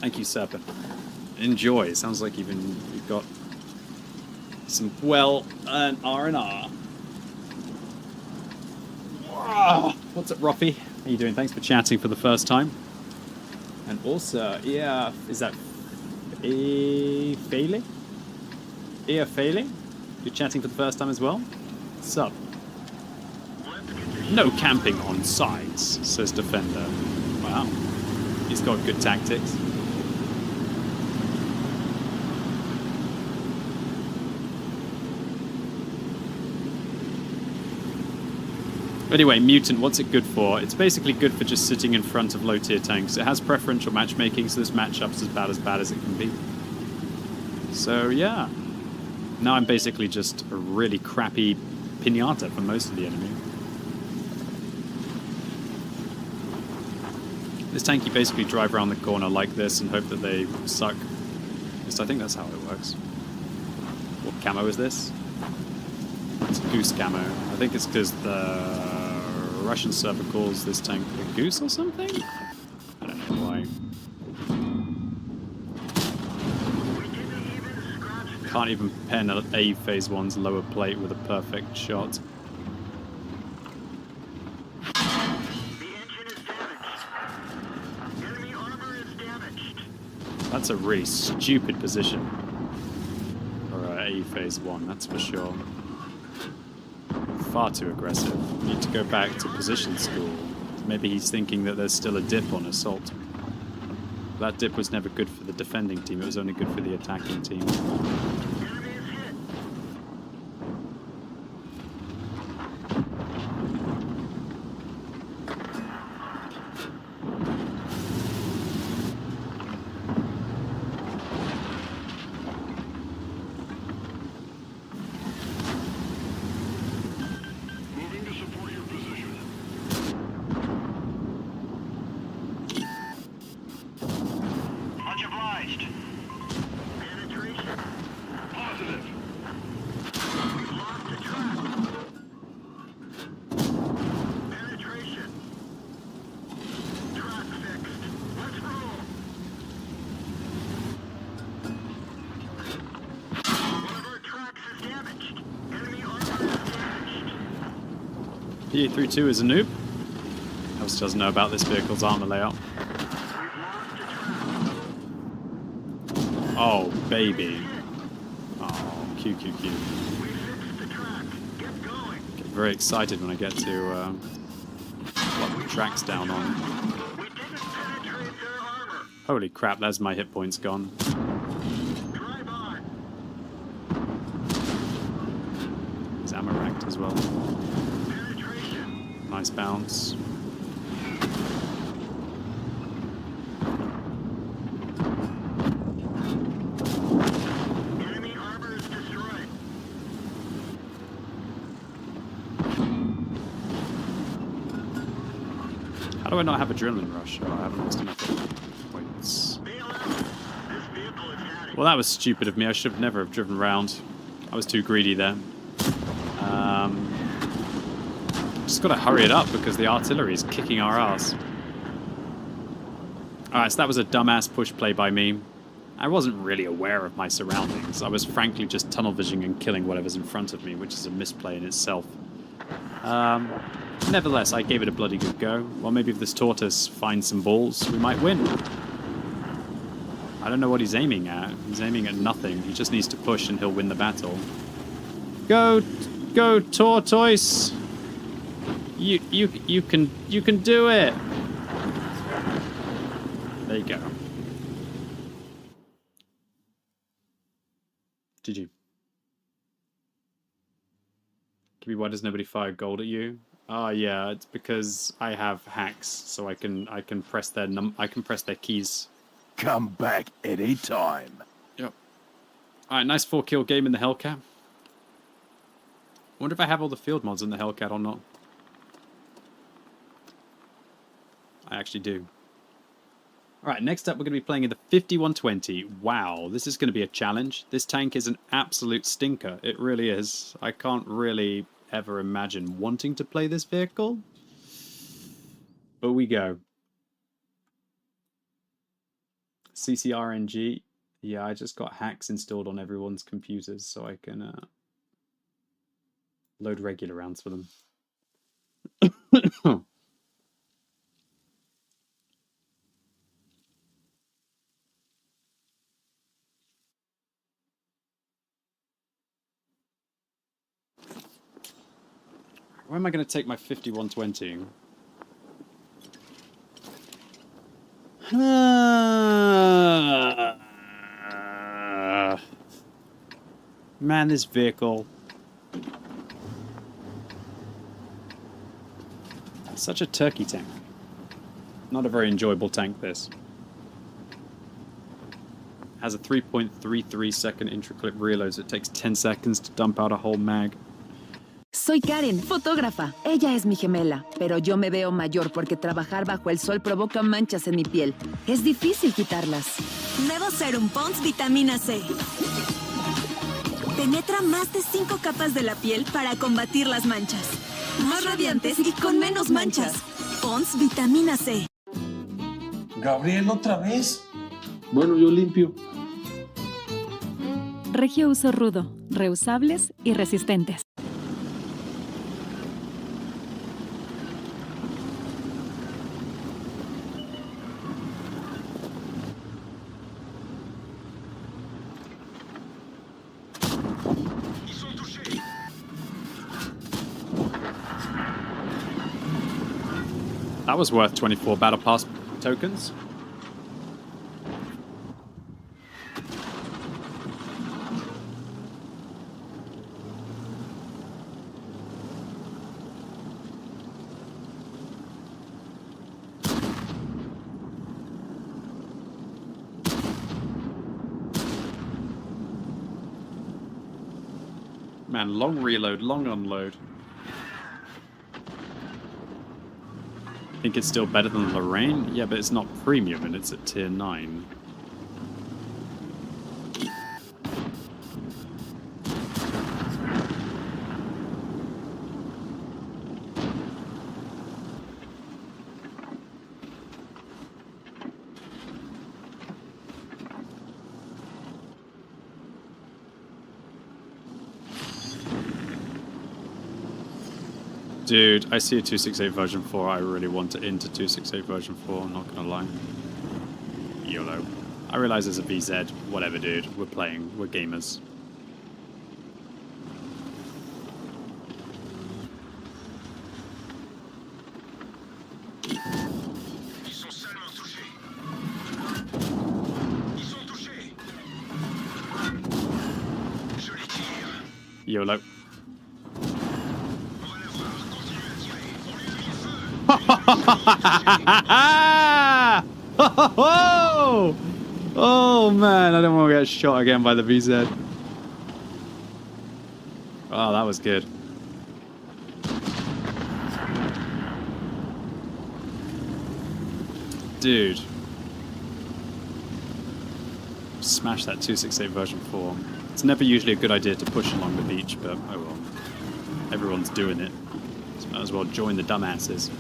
Speaker 1: Thank you, Serpent. Enjoy. Sounds like you've got some well-earned R&R. What's up, Ruffy? How you doing? Thanks for chatting for the first time. And also, yeah, is that Failing? Failing? You're chatting for the first time as well? What's up? No camping on sides, says Defender. Wow. He's got good tactics. Anyway, Mutant, what's it good for? It's basically good for just sitting in front of low-tier tanks. It has preferential matchmaking, so this matchup's as bad as it can be. So, yeah. Now I'm basically just a really crappy pinata for most of the enemy. This tank you basically drive around the corner like this and hope that they suck. At least I think that's how it works. What camo is this? It's goose camo. I think it's because the Russian server calls this tank a goose or something? I don't know why. Can't even pen a phase 1's lower plate with a perfect shot.
Speaker 3: The engine is damaged. Get
Speaker 1: That's a really stupid position for A phase 1, that's for sure. Far too aggressive. Need to go back to position school. Maybe he's thinking that there's still a dip on assault. That dip was never good for the defending team, it was only good for the attacking team. P832 is a noob. Else doesn't know about this vehicle's armor layout. Oh, baby. Oh, QQQ. Get very excited when I get to lock the tracks down on. Holy crap, there's my hit points gone. There's ammo racked as well. Nice bounce.
Speaker 3: Enemy armor is destroyed.
Speaker 1: How do I not have adrenaline rush? Oh, I haven't lost enough points. Well, that was stupid of me. I should have never have driven round. I was too greedy there. Just gotta hurry it up because the artillery is kicking our ass. Alright, so that was a dumbass push play by me. I wasn't really aware of my surroundings. I was frankly just tunnel visioning and killing whatever's in front of me, which is a misplay in itself. Nevertheless, I gave it a bloody good go. Well, maybe if this tortoise finds some balls, we might win. I don't know what he's aiming at. He's aiming at nothing. He just needs to push and he'll win the battle. Go tortoise! You can do it. There you go. GG. Kiwi, why does nobody fire gold at you? Oh yeah, it's because I have hacks, so I can press their keys.
Speaker 7: Come back any time.
Speaker 1: Yep. All right, nice 4-kill game in the Hellcat. Wonder if I have all the field mods in the Hellcat or not. I actually do. Alright, next up we're going to be playing in the 5120. Wow, this is going to be a challenge. This tank is an absolute stinker. It really is. I can't really ever imagine wanting to play this vehicle. But we go. CCRNG. Yeah, I just got hacks installed on everyone's computers so I can load regular rounds for them. Where am I going to take my 5120? Man, this vehicle. Such a turkey tank. Not a very enjoyable tank, this. Has a 3.33 second intraclip reload, so it takes 10 seconds to dump out a whole mag.
Speaker 11: Soy Karen, fotógrafa. Ella es mi gemela, pero yo me veo mayor porque trabajar bajo el sol provoca manchas en mi piel. Es difícil quitarlas.
Speaker 5: Nuevo Serum Pond's Vitamina C. Penetra más de 5 capas de la piel para combatir las manchas. Más radiantes y con menos manchas. Pond's Vitamina C.
Speaker 13: Gabriel, ¿otra vez? Bueno, yo limpio.
Speaker 12: Regio uso rudo, reusables y resistentes.
Speaker 1: That was worth 24 Battle Pass tokens. Man, long reload, long unload. Think it's still better than Lorraine? Yeah, but it's not premium and it's at tier 9. Dude, I see a 268 version 4. I really want it into 268 version 4, I'm not gonna lie. YOLO. I realize there's a VZ. Whatever, dude. We're playing. We're gamers. YOLO. Oh man, I don't want to get shot again by the VZ. Oh, that was good. Dude. Smash that 268 version 4. It's never usually a good idea to push along the beach, but oh well. Everyone's doing it. So might as well join the dumbasses.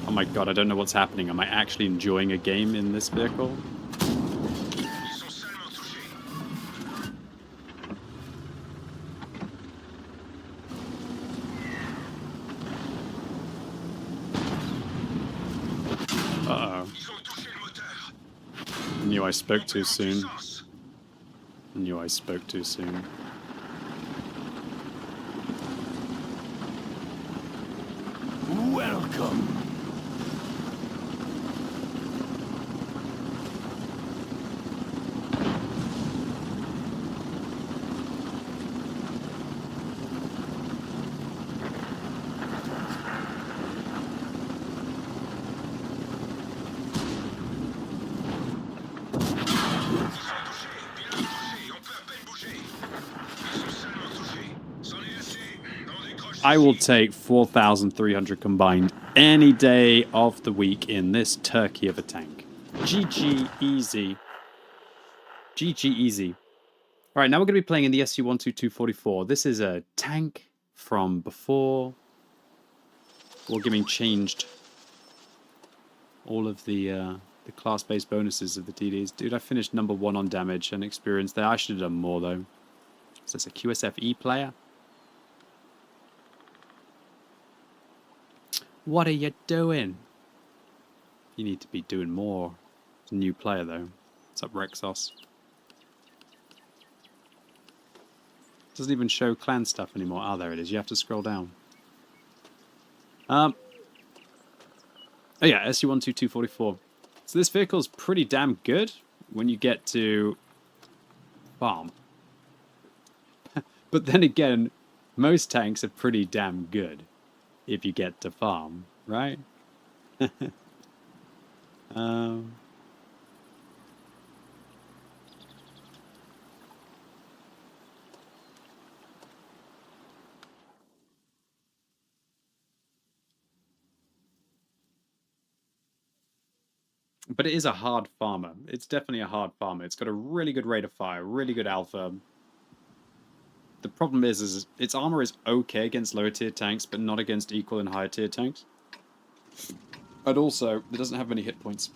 Speaker 1: Oh my god, I don't know what's happening. Am I actually enjoying a game in this vehicle? Uh-oh. Knew I spoke too soon. Knew I spoke too soon.
Speaker 7: Welcome.
Speaker 1: I will take 4,300 combined any day of the week in this turkey of a tank. GG easy. GG easy. Alright, now we're going to be playing in the SU-12244. This is a tank from before Wargaming changed all of the class-based bonuses of the TDs. Dude, I finished number 1 on damage and experience there. I should have done more, though. Is this a QSFE player? What are you doing? You need to be doing more. It's a new player, though. What's up, Rexos? Doesn't even show clan stuff anymore. Ah, there it is. You have to scroll down. Oh yeah, SU-12244. So this vehicle's pretty damn good when you get to farm. But then again, most tanks are pretty damn good if you get to farm, right? But it is a hard farmer. It's definitely a hard farmer. It's got a really good rate of fire, really good alpha. The problem is its armor is okay against lower tier tanks, but not against equal and higher tier tanks. And also, it doesn't have many hit points.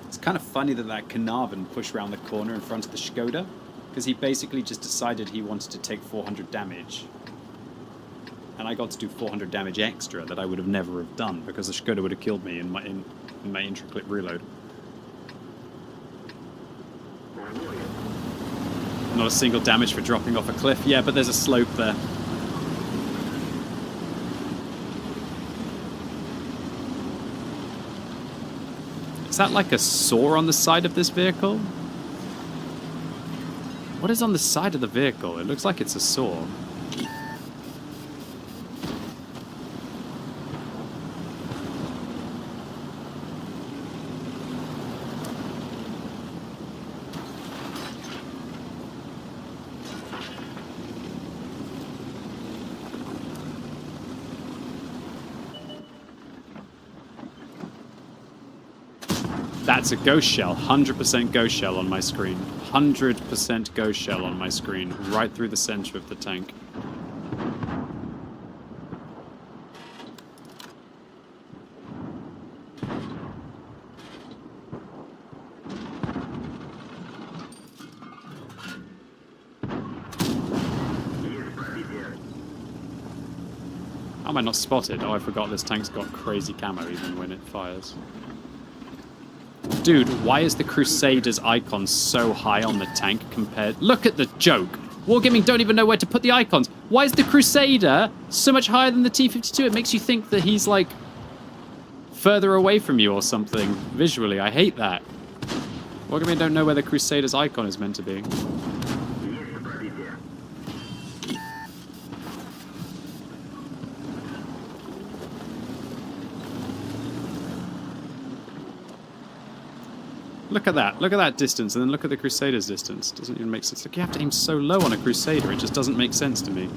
Speaker 1: It's kind of funny that Carnarvon pushed around the corner in front of the Skoda, because he basically just decided he wanted to take 400 damage. And I got to do 400 damage extra that I would have never have done because the Skoda would have killed me in my intra-clip reload. Not a single damage for dropping off a cliff. Yeah, but there's a slope there. Is that like a saw on the side of this vehicle? What is on the side of the vehicle? It looks like it's a saw. That's a ghost shell. 100% ghost shell on my screen. 100% ghost shell on my screen. Right through the center of the tank. How am I not spotted? Oh, I forgot this tank's got crazy camo even when it fires. Dude, why is the Crusader's icon so high on the tank compared... Look at the joke! Wargaming don't even know where to put the icons. Why is the Crusader so much higher than the T-52? It makes you think that he's, like, further away from you or something visually. I hate that. Wargaming don't know where the Crusader's icon is meant to be. Look at that. Look at that distance, and then look at the Crusader's distance. Doesn't even make sense. Look, you have to aim so low on a Crusader. It just doesn't make sense to me.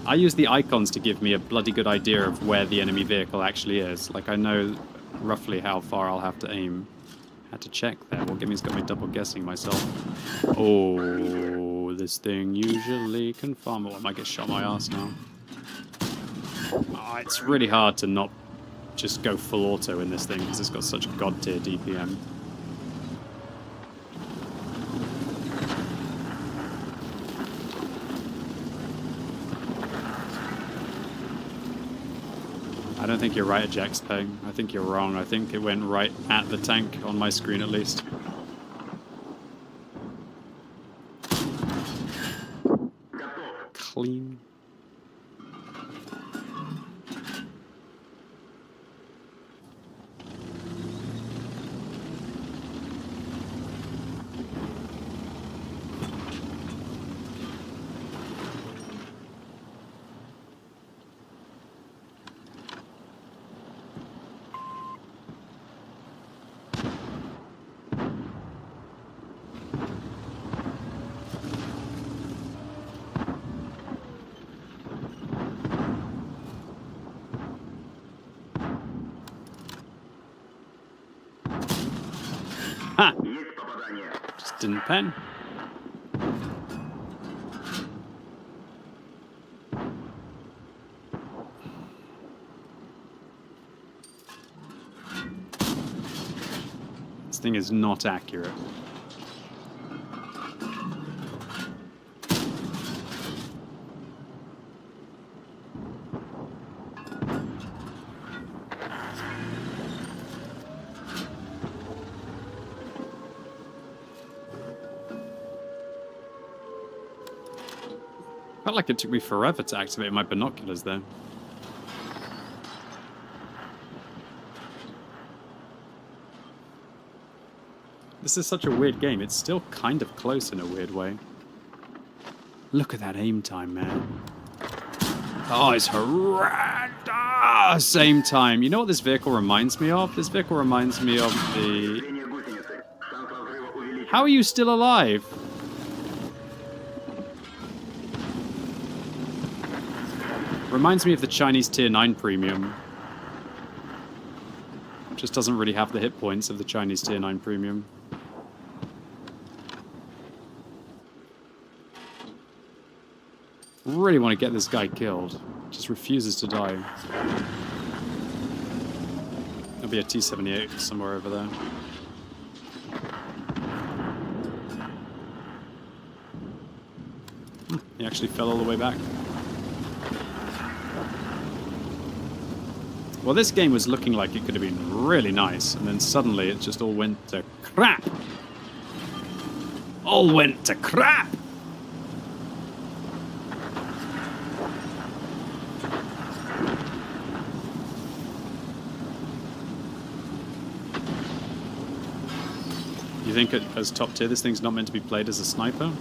Speaker 1: I use the icons to give me a bloody good idea of where the enemy vehicle actually is. Like, I know roughly how far I'll have to aim. Had to check there. Well, Gimmy's got me double guessing myself. Oh, this thing usually can farm. Oh, I might get shot in my ass now. Oh, it's really hard to not just go full auto in this thing because it's got such god tier DPM. I don't think you're right, Jack's Peng. I think you're wrong. I think it went right at the tank, on my screen at least. Clean. Ha! Just didn't pen. This thing is not accurate. Felt like it took me forever to activate my binoculars there. This is such a weird game. It's still kind of close in a weird way. Look at that aim time, man. Oh, it's horrendous! Same time. You know what this vehicle reminds me of? This vehicle reminds me of the... How are you still alive? Reminds me of the Chinese Tier 9 Premium. Just doesn't really have the hit points of the Chinese Tier 9 Premium. Really want to get this guy killed. Just refuses to die. There'll be a T-78 somewhere over there. He actually fell all the way back. Well, this game was looking like it could have been really nice, and then suddenly it just all went to crap. All went to crap! You think as top tier this thing's not meant to be played as a sniper?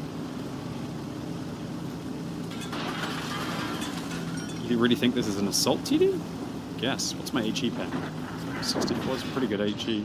Speaker 1: You really think this is an assault TD? Yes. What's my HE pen? 64 is pretty good HE.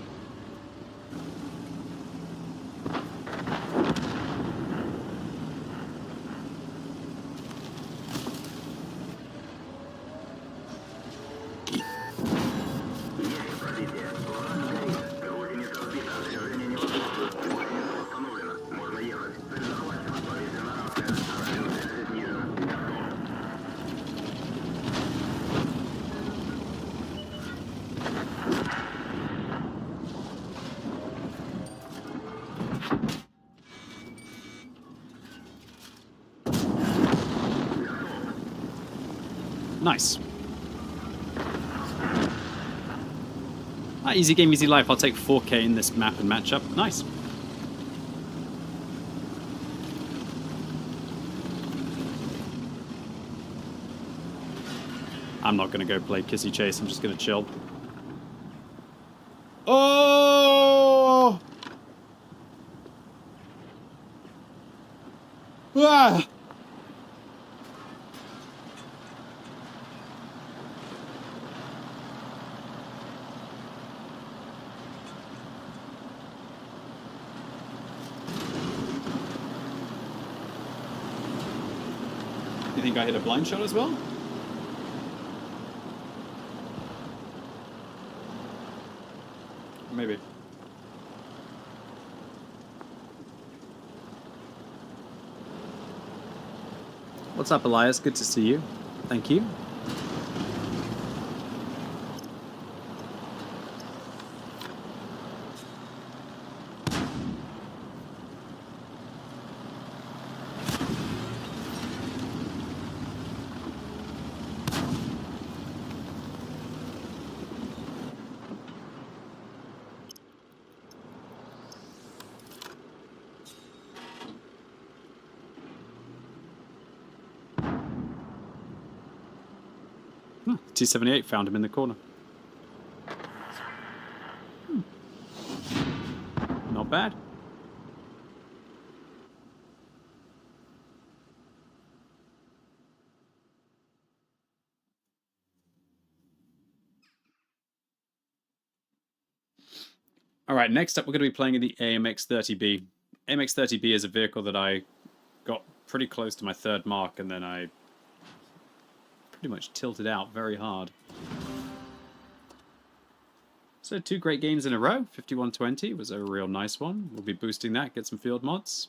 Speaker 1: Nice. Ah, easy game, easy life. I'll take 4K in this map and matchup. Nice. I'm not going to go play Kissy Chase. I'm just going to chill. Oh! Ah! You think I hit a blind shot as well? Maybe. What's up, Elias? Good to see you. Thank you. T78 found him in the corner. Not bad. Alright, next up we're going to be playing in the AMX-30B. AMX-30B is a vehicle that I got pretty close to my third mark and then I pretty much tilted out very hard. So 2 great games in a row. 5120 was a real nice one. We'll be boosting that, get some field mods.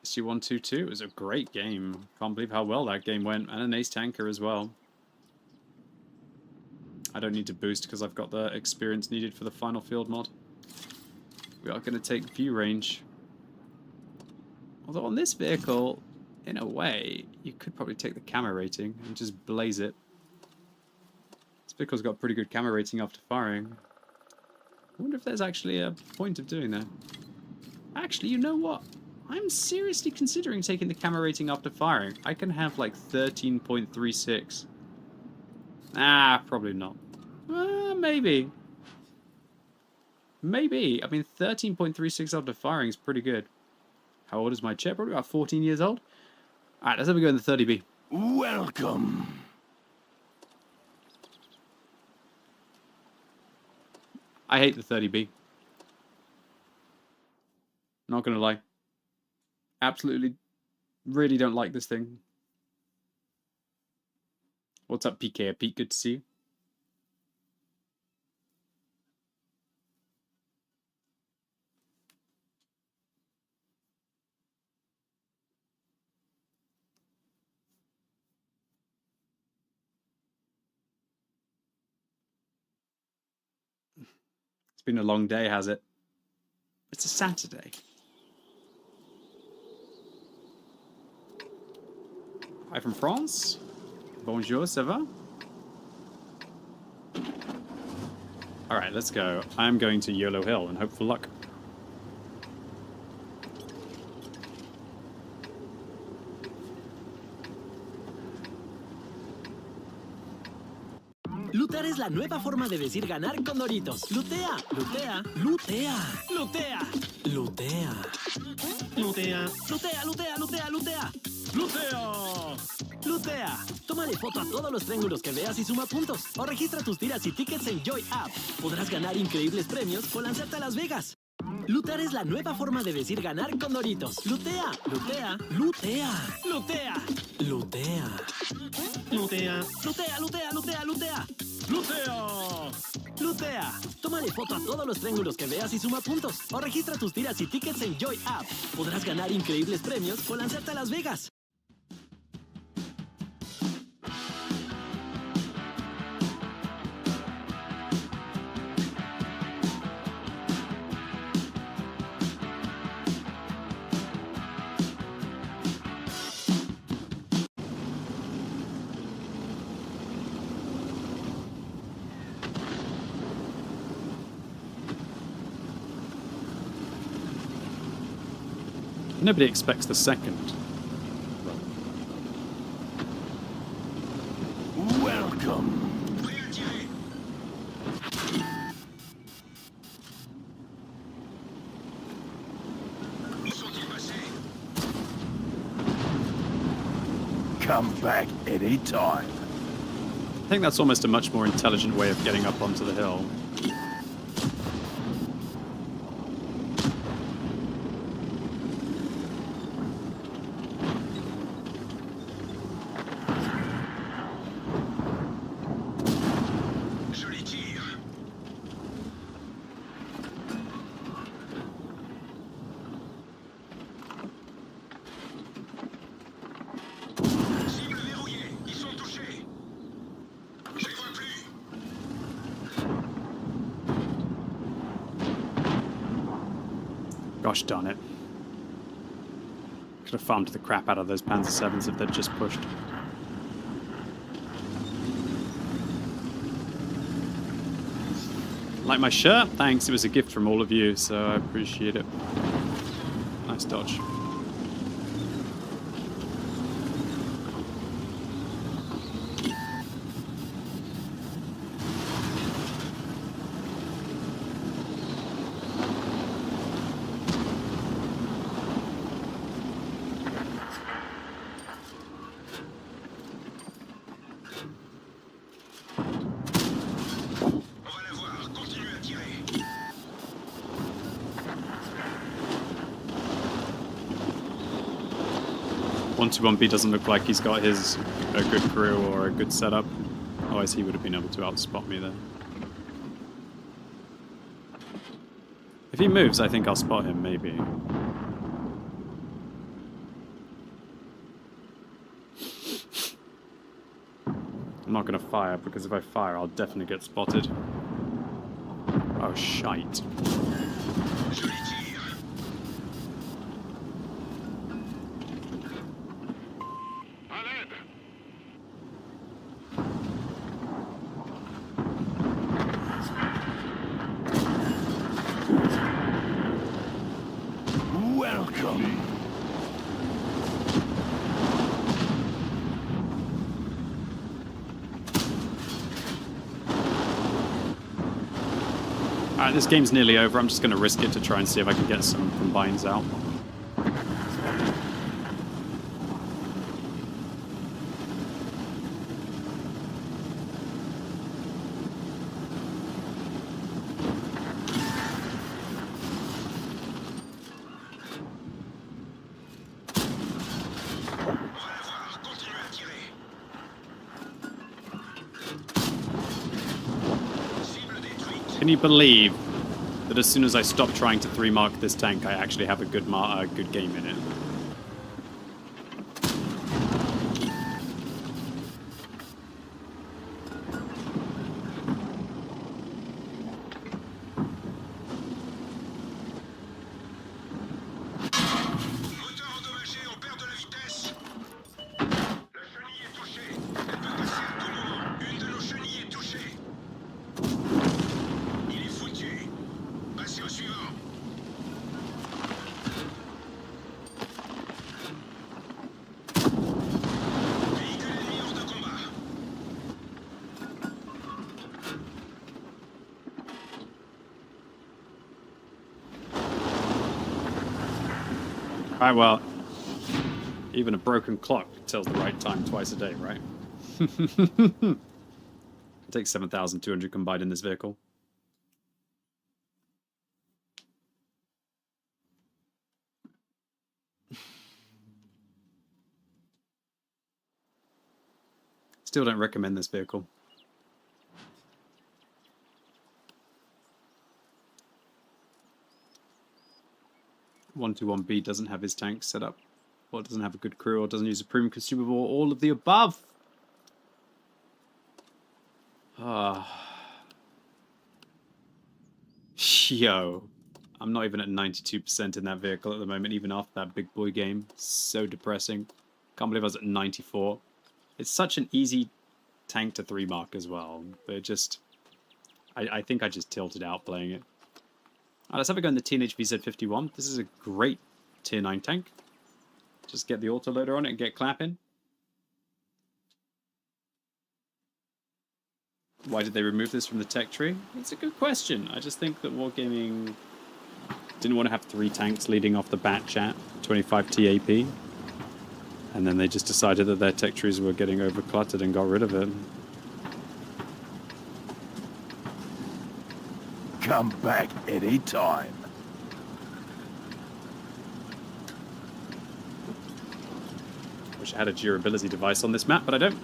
Speaker 1: SU-122 was a great game. Can't believe how well that game went. And an ace tanker as well. I don't need to boost because I've got the experience needed for the final field mod. We are going to take view range. Although on this vehicle, in a way, you could probably take the camo rating and just blaze it. This vehicle's got pretty good camo rating after firing. I wonder if there's actually a point of doing that. Actually, you know what? I'm seriously considering taking the camo rating after firing. I can have like 13.36. Ah, probably not. Maybe. Maybe. I mean, 13.36 after firing is pretty good. How old is my chair? Probably about 14 years old. Alright, let's have a go in the 30B.
Speaker 7: Welcome.
Speaker 1: I hate the 30B. Not gonna lie. Absolutely, really don't like this thing. What's up, PK? Pete, good to see you. It's been a long day, has it? It's a Saturday. Hi from France. Bonjour, ça va? Alright, let's go. I'm going to YOLO Hill and hope for luck.
Speaker 9: Lootear es la nueva forma de decir ganar con Doritos. Lootea, lootea, lootea, lootea, lootea. Lootea, lootea, lootea, lootea, lootea. ¡Lootea! ¡Lootea! Tómale foto a todos los triángulos que veas y suma puntos. O registra tus tiras y tickets en Joy App. Podrás ganar increíbles premios o lanzarte a Las Vegas. Lootear es la nueva forma de decir ganar con Doritos. Lootea, lootea, lootea, lootea, lootea. Lootea, lootea, lootea, lootea, lootea. ¡Lootea! ¡Lootea! Tómale foto a todos los triángulos que veas y suma puntos. O registra tus tiras y tickets en Joy App. Podrás ganar increíbles premios o lanzarte a Las Vegas.
Speaker 1: Nobody expects the second.
Speaker 7: Welcome. Come back anytime.
Speaker 1: I think that's almost a much more intelligent way of getting up onto the hill. Gosh darn it. Could have farmed the crap out of those Panzer 7s if they'd just pushed. Like my shirt? Thanks, it was a gift from all of you, so I appreciate it. Nice dodge. B doesn't look like he's got a good crew or a good setup. Otherwise he would have been able to outspot me there. If he moves, I think I'll spot him, maybe. I'm not going to fire, because if I fire, I'll definitely get spotted. Oh, shite. Alright, this game's nearly over. I'm just going to risk it to try and see if I can get some combines out. Can you believe that as soon as I stop trying to 3-mark this tank, I actually have a good game in it? Alright, well, even a broken clock tells the right time twice a day, right? It takes 7,200 combined in this vehicle. Still don't recommend this vehicle. 121B doesn't have his tank set up, or doesn't have a good crew, or doesn't use a premium consumable, or all of the above. Yo, I'm not even at 92% in that vehicle at the moment, even after that big boy game. So depressing. Can't believe I was at 94. It's such an easy tank to 3-mark as well, but it just... I think I just tilted out playing it. Alright, let's have a go in the Teenage VZ51. This is a great tier 9 tank. Just get the autoloader on it and get clapping. Why did they remove this from the tech tree? It's a good question. I just think that Wargaming didn't want to have 3 tanks leading off the bat chat, 25 TAP. And then they just decided that their tech trees were getting over-cluttered and got rid of it.
Speaker 7: Come back anytime.
Speaker 1: Wish I had a durability device on this map, but I don't.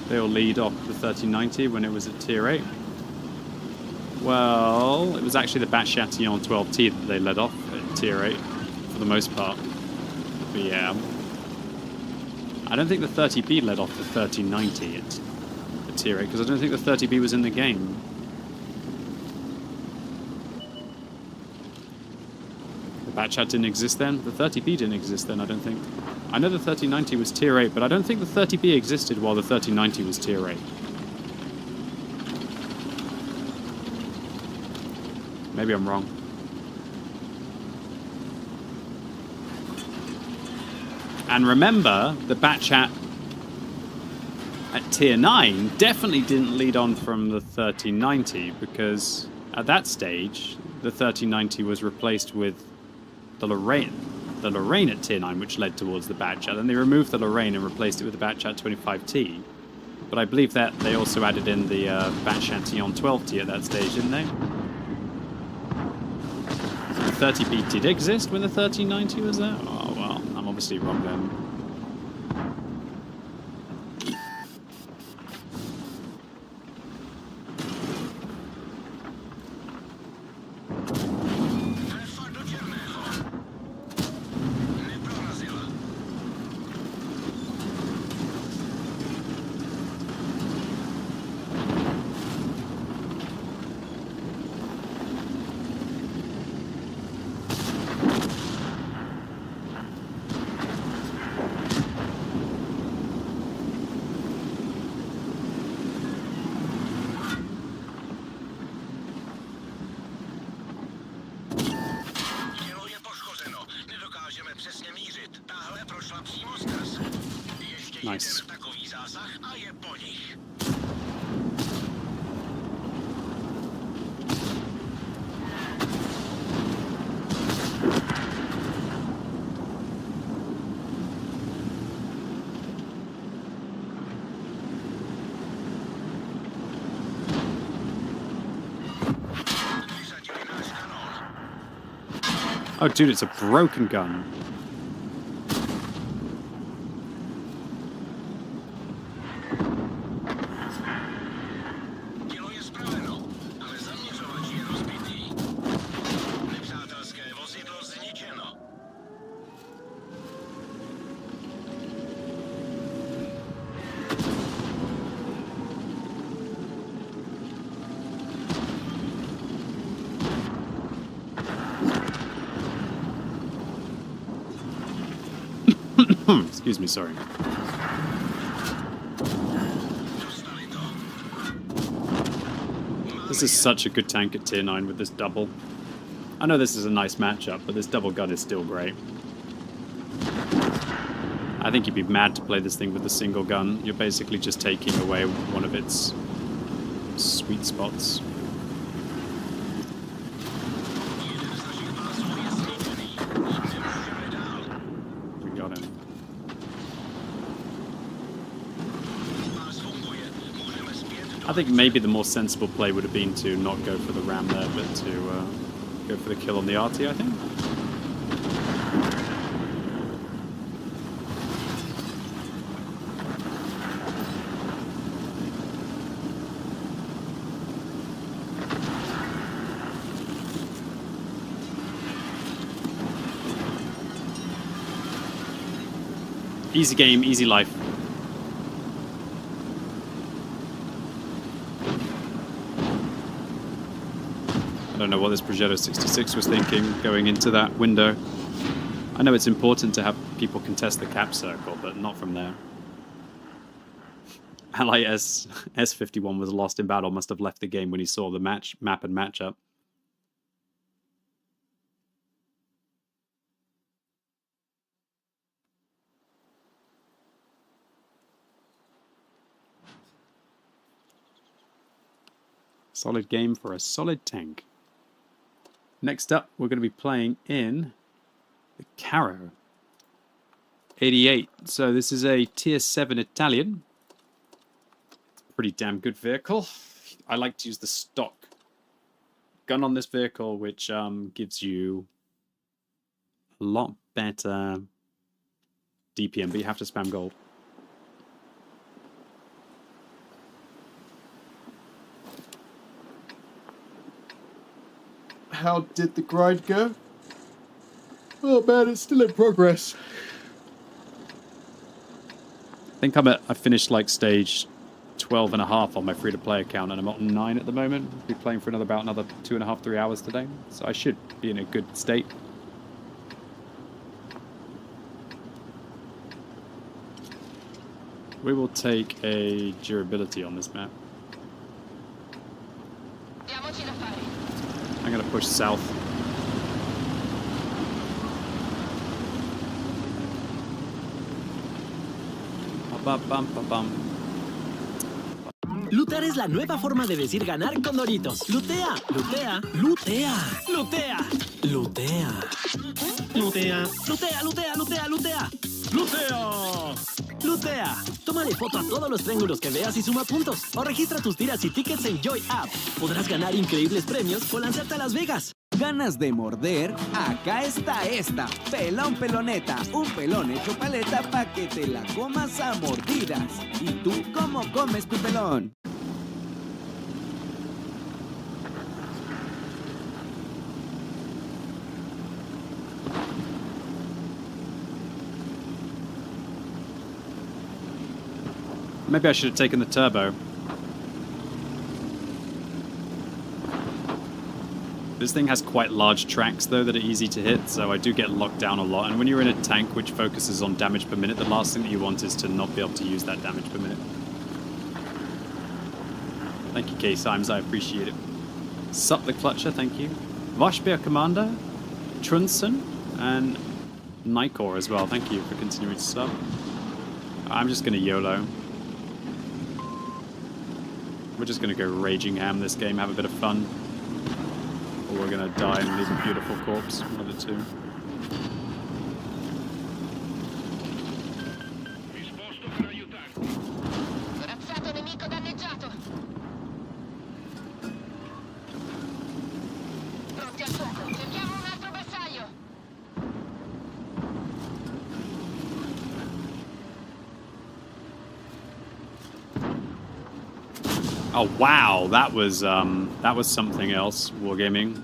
Speaker 1: They'll lead off the 1390 when it was at tier 8. Well, it was actually the Bat Chatillon 12T that they led off at tier 8 for the most part. But yeah, I don't think the 30B led off the 1390 at tier 8 because I don't think the 30B was in the game. The Bat Chat didn't exist then. The 30B didn't exist then, I don't think. I know the 1390 was tier 8, but I don't think the 30B existed while the 1390 was tier 8. Maybe I'm wrong. And remember, the Bat Chat at tier 9 definitely didn't lead on from the 1390 because at that stage, the 1390 was replaced with the Lorraine. The Lorraine at tier 9, which led towards the Bat Chat. Then they removed the Lorraine and replaced it with the Bat Chat 25T. But I believe that they also added in the Bat Chatillon 12T at that stage, didn't they? The 30B did exist when the 1390 was there? Oh, well, I'm obviously wrong then. Nice. Oh, dude, it's a broken gun. Excuse me, sorry. This is such a good tank at tier 9 with this double. I know this is a nice matchup, but this double gun is still great. I think you'd be mad to play this thing with a single gun. You're basically just taking away one of its sweet spots. We got him. I think maybe the more sensible play would have been to not go for the ram there, but to go for the kill on the RT, I think. Easy game, easy life. I don't know what this Progetto 66 was thinking going into that window. I know it's important to have people contest the cap circle, but not from there. Ally S51 was lost in battle, must have left the game when he saw the map and matchup. Solid game for a solid tank. Next up, we're going to be playing in the Caro 88. So this is a tier 7 Italian. Pretty damn good vehicle. I like to use the stock gun on this vehicle, which gives you a lot better DPM, but you have to spam gold.
Speaker 14: How did the grind go? Oh man, it's still in progress.
Speaker 1: I think I finished like stage 12.5 on my free-to-play account, and I'm at 9 at the moment. I'll be playing for another 2.5, 3 hours today, so I should be in a good state. We will take a durability on this map. I'm going to push south.
Speaker 9: Lootear es la nueva forma de decir ganar con Doritos. Lootea, lootea, lootea, lootea, lootea. Lootea, lootea, lootea, lootea, lootea. ¡Lootea! ¡Lootea! Tómale foto a todos los triángulos que veas y suma puntos. O registra tus tiras y tickets en Joy App. Podrás ganar increíbles premios o lanzarte a Las Vegas.
Speaker 6: ¿Ganas de morder? Acá está esta. Pelón peloneta. Un pelón hecho paleta pa' que te la comas a mordidas. ¿Y tú cómo comes tu pelón?
Speaker 1: Maybe I should have taken the turbo. This thing has quite large tracks, though, that are easy to hit, so I do get locked down a lot. And when you're in a tank which focuses on damage per minute, the last thing that you want is to not be able to use that damage per minute. Thank you, K-Simes, I appreciate it. Sup the Clutcher, thank you. Vashbeer Commander, Trunson, and Nikor as well. Thank you for continuing to sub. I'm just going to YOLO. We're just going to go raging ham this game, have a bit of fun. Or we're going to die and leave a beautiful corpse, one of the two. Oh wow, that was something else. Wargaming.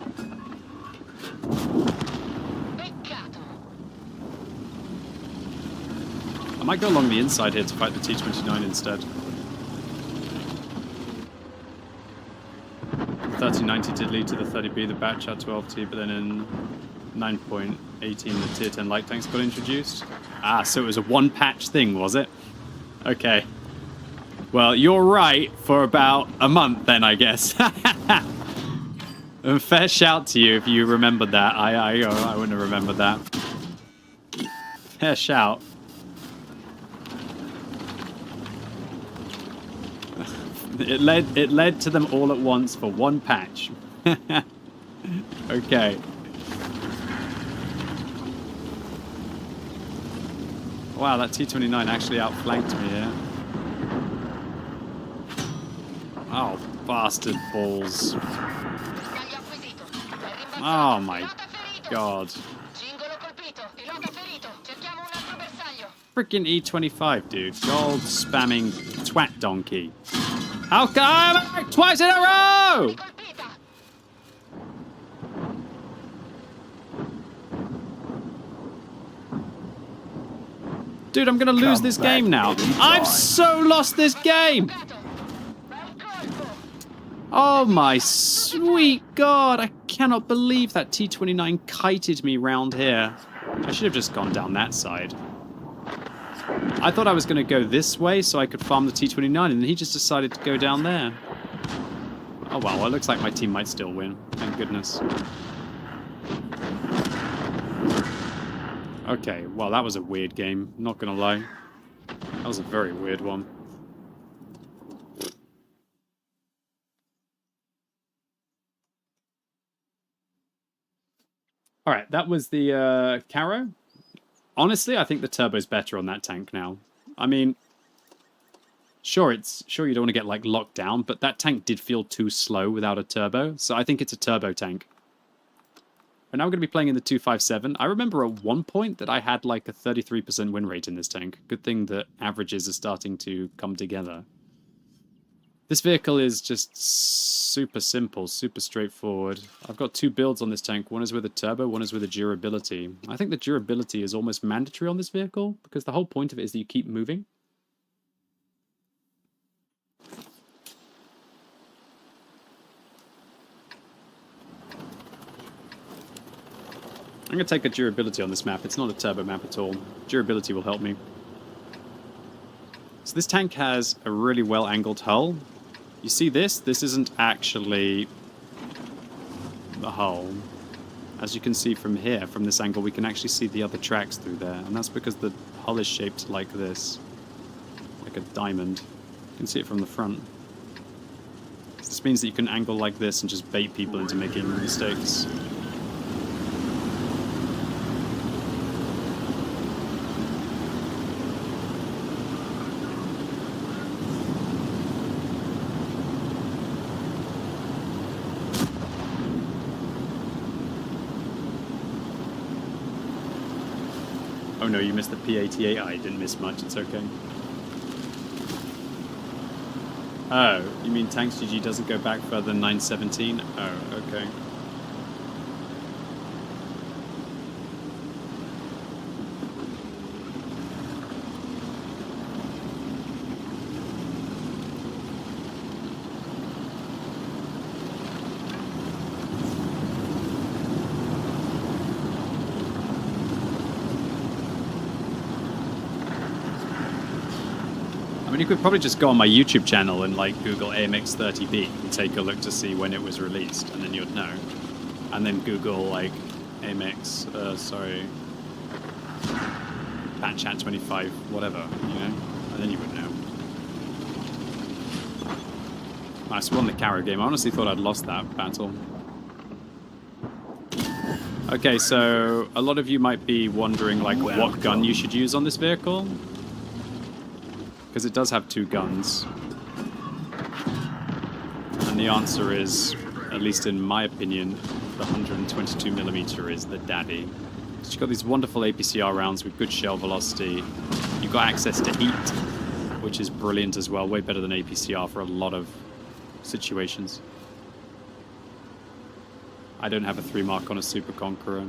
Speaker 1: I might go along the inside here to fight the T-29 instead. 3090 did lead to the 30B, the batch out 12T, but then in 9.18 the tier 10 light tanks got introduced. Ah, so it was a one patch thing, was it? Okay. Well, you're right for about a month then, I guess. And fair shout to you if you remembered that. I wouldn't have remembered that. Fair shout. It led to them all at once for one patch. Okay. Wow, that T-29 actually outflanked me here. Oh, bastard balls. Oh my god. Freaking E-25, dude. Gold spamming twat donkey. How come? Twice in a row! Dude, I'm gonna lose this game now. I've so lost this game! Oh my sweet god, I cannot believe that T-29 kited me round here. I should have just gone down that side. I thought I was going to go this way so I could farm the T-29, and he just decided to go down there. Oh well, it looks like my team might still win. Thank goodness. Okay, well that was a weird game, not gonna lie. That was a very weird one. Alright, that was the Caro. Honestly, I think the turbo's better on that tank now. I mean, sure you don't want to get like locked down, but that tank did feel too slow without a turbo, so I think it's a turbo tank. And now we're going to be playing in the 257. I remember at one point that I had like a 33% win rate in this tank. Good thing that averages are starting to come together. This vehicle is just super simple, super straightforward. I've got two builds on this tank. One is with a turbo, one is with a durability. I think the durability is almost mandatory on this vehicle because the whole point of it is that you keep moving. I'm going to take a durability on this map. It's not a turbo map at all. Durability will help me. So this tank has a really well-angled hull. You see this? This isn't actually the hull. As you can see from here, from this angle, we can actually see the other tracks through there. And that's because the hull is shaped like this. Like a diamond. You can see it from the front. This means that you can angle like this and just bait people into making mistakes. Oh no, you missed the P88. I didn't miss much, it's okay. Oh, you mean Tanks GG doesn't go back further than 917? Oh, okay. You could probably just go on my YouTube channel and like Google AMX30B and take a look to see when it was released, and then you'd know. And then Google like AMX, Batchat 25, whatever, you know, and then you would know. Nice, won the Caro game. I honestly thought I'd lost that battle. Okay, so a lot of you might be wondering like what gun you should use on this vehicle. Because it does have two guns. And the answer is, at least in my opinion, the 122mm is the daddy. So you've got these wonderful APCR rounds with good shell velocity. You've got access to heat, which is brilliant as well. Way better than APCR for a lot of situations. I don't have a 3 mark on a Super Conqueror.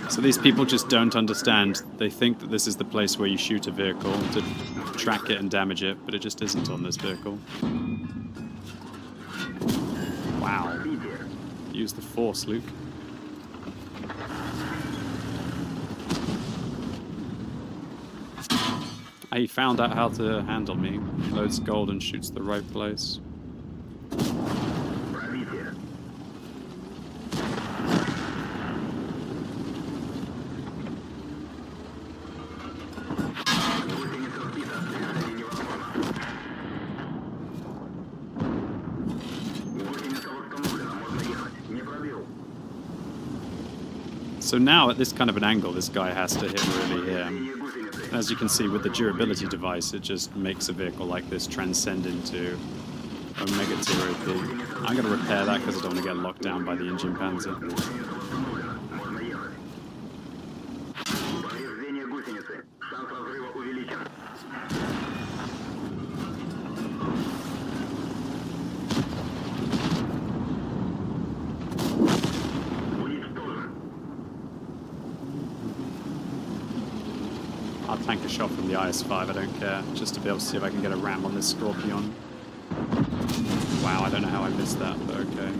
Speaker 1: So these people just don't understand. They think that this is the place where you shoot a vehicle to track it and damage it, but it just isn't on this vehicle. Wow. Use the force, Luke. He found out how to handle me. Loads gold and shoots the right place. So now at this kind of an angle, this guy has to hit really here. As you can see with the durability device, it just makes a vehicle like this transcend into Omega Tier OP. I'm going to repair that because I don't want to get locked down by the engine panzer. I'll tank a shot from the IS-5, I don't care, just to be able to see if I can get a ram on this Scorpion. Wow, I don't know how I missed that, but okay.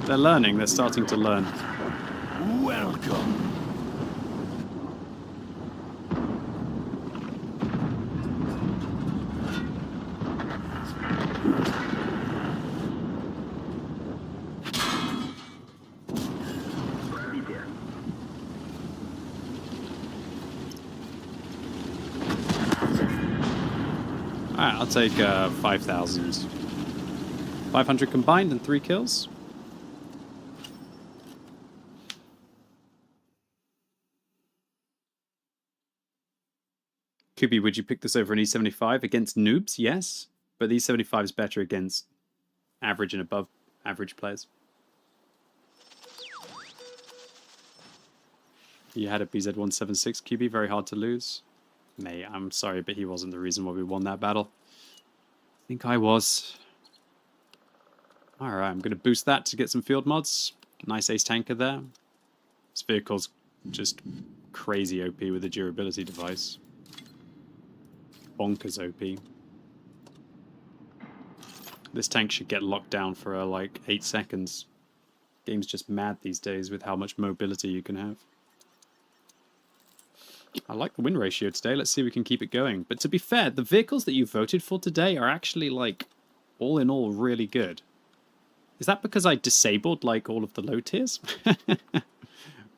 Speaker 1: They're learning, they're starting to learn.
Speaker 7: Welcome.
Speaker 1: Alright, I'll take 5,000. 500 combined and 3 kills. Kubi, would you pick this over an E75 against noobs? Yes, but the E75 is better against average and above average players. You had a BZ176 QB, very hard to lose. Mate, I'm sorry, but he wasn't the reason why we won that battle. I think I was. Alright, I'm going to boost that to get some field mods. Nice ace tanker there. This vehicle's just crazy OP with the durability device. Bonkers OP. This tank should get locked down for like 8 seconds. Game's just mad these days with how much mobility you can have. I like the win ratio today. Let's see if we can keep it going. But to be fair, the vehicles that you voted for today are actually, like, all in all, really good. Is that because I disabled, like, all of the low tiers?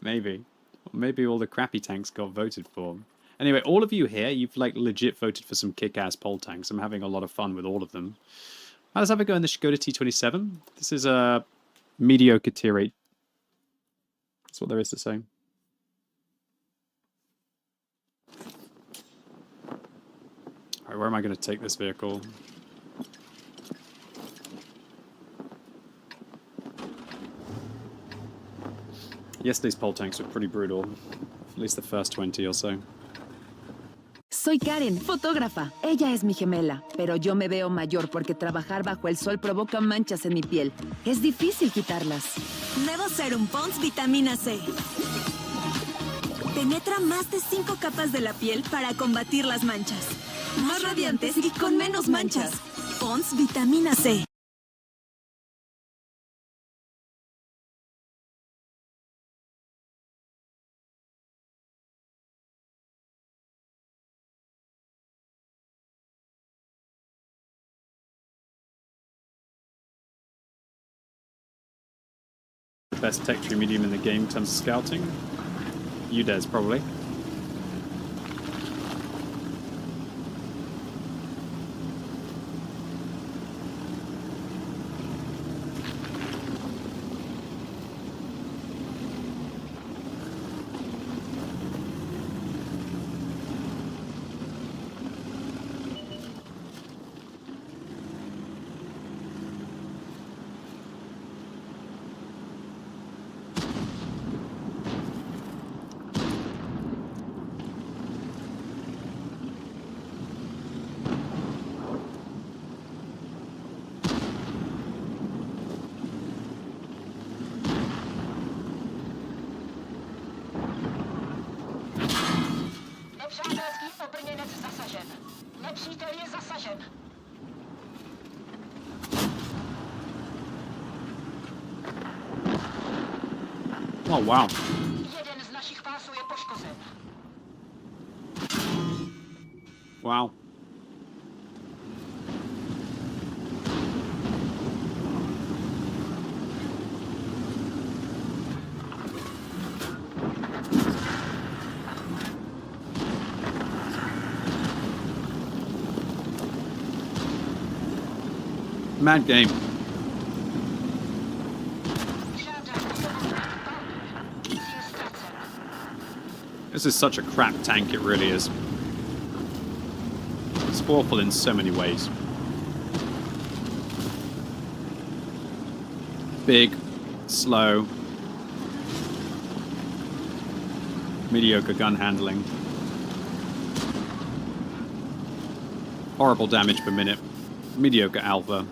Speaker 1: Maybe. Or maybe all the crappy tanks got voted for. Anyway, all of you here, you've, like, legit voted for some kick-ass pole tanks. I'm having a lot of fun with all of them. How does that go in the Skoda T27? This is a mediocre tier 8. That's what there is to say. Alright, where am I going to take this vehicle? Yesterday's pole tanks were pretty brutal. At least the first 20 or so.
Speaker 11: Soy Karen, fotógrafa. Ella es mi gemela, pero yo me veo mayor porque trabajar bajo el sol provoca manchas en mi piel. Es difícil quitarlas.
Speaker 5: Nuevo Serum Pons Vitamina C. Penetra más de 5 capas de la piel para combatir las manchas. Más radiantes y con menos manchas. Pons Vitamina C.
Speaker 1: The best tech tree medium in the game in terms of scouting? UDES, probably.
Speaker 10: obrněnec zasažen. Nepřítel je zasažen.
Speaker 1: Oh, wow.
Speaker 10: Jeden z našich pásů je poškozen.
Speaker 1: Wow. Mad game. This is such a crap tank, it really is. It's awful in so many ways. Big, slow, mediocre gun handling. Horrible damage per minute. Mediocre alpha.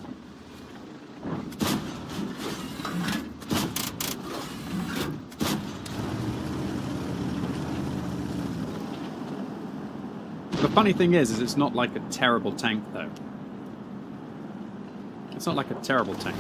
Speaker 1: The funny thing is it's not like a terrible tank, though. It's not like a terrible tank.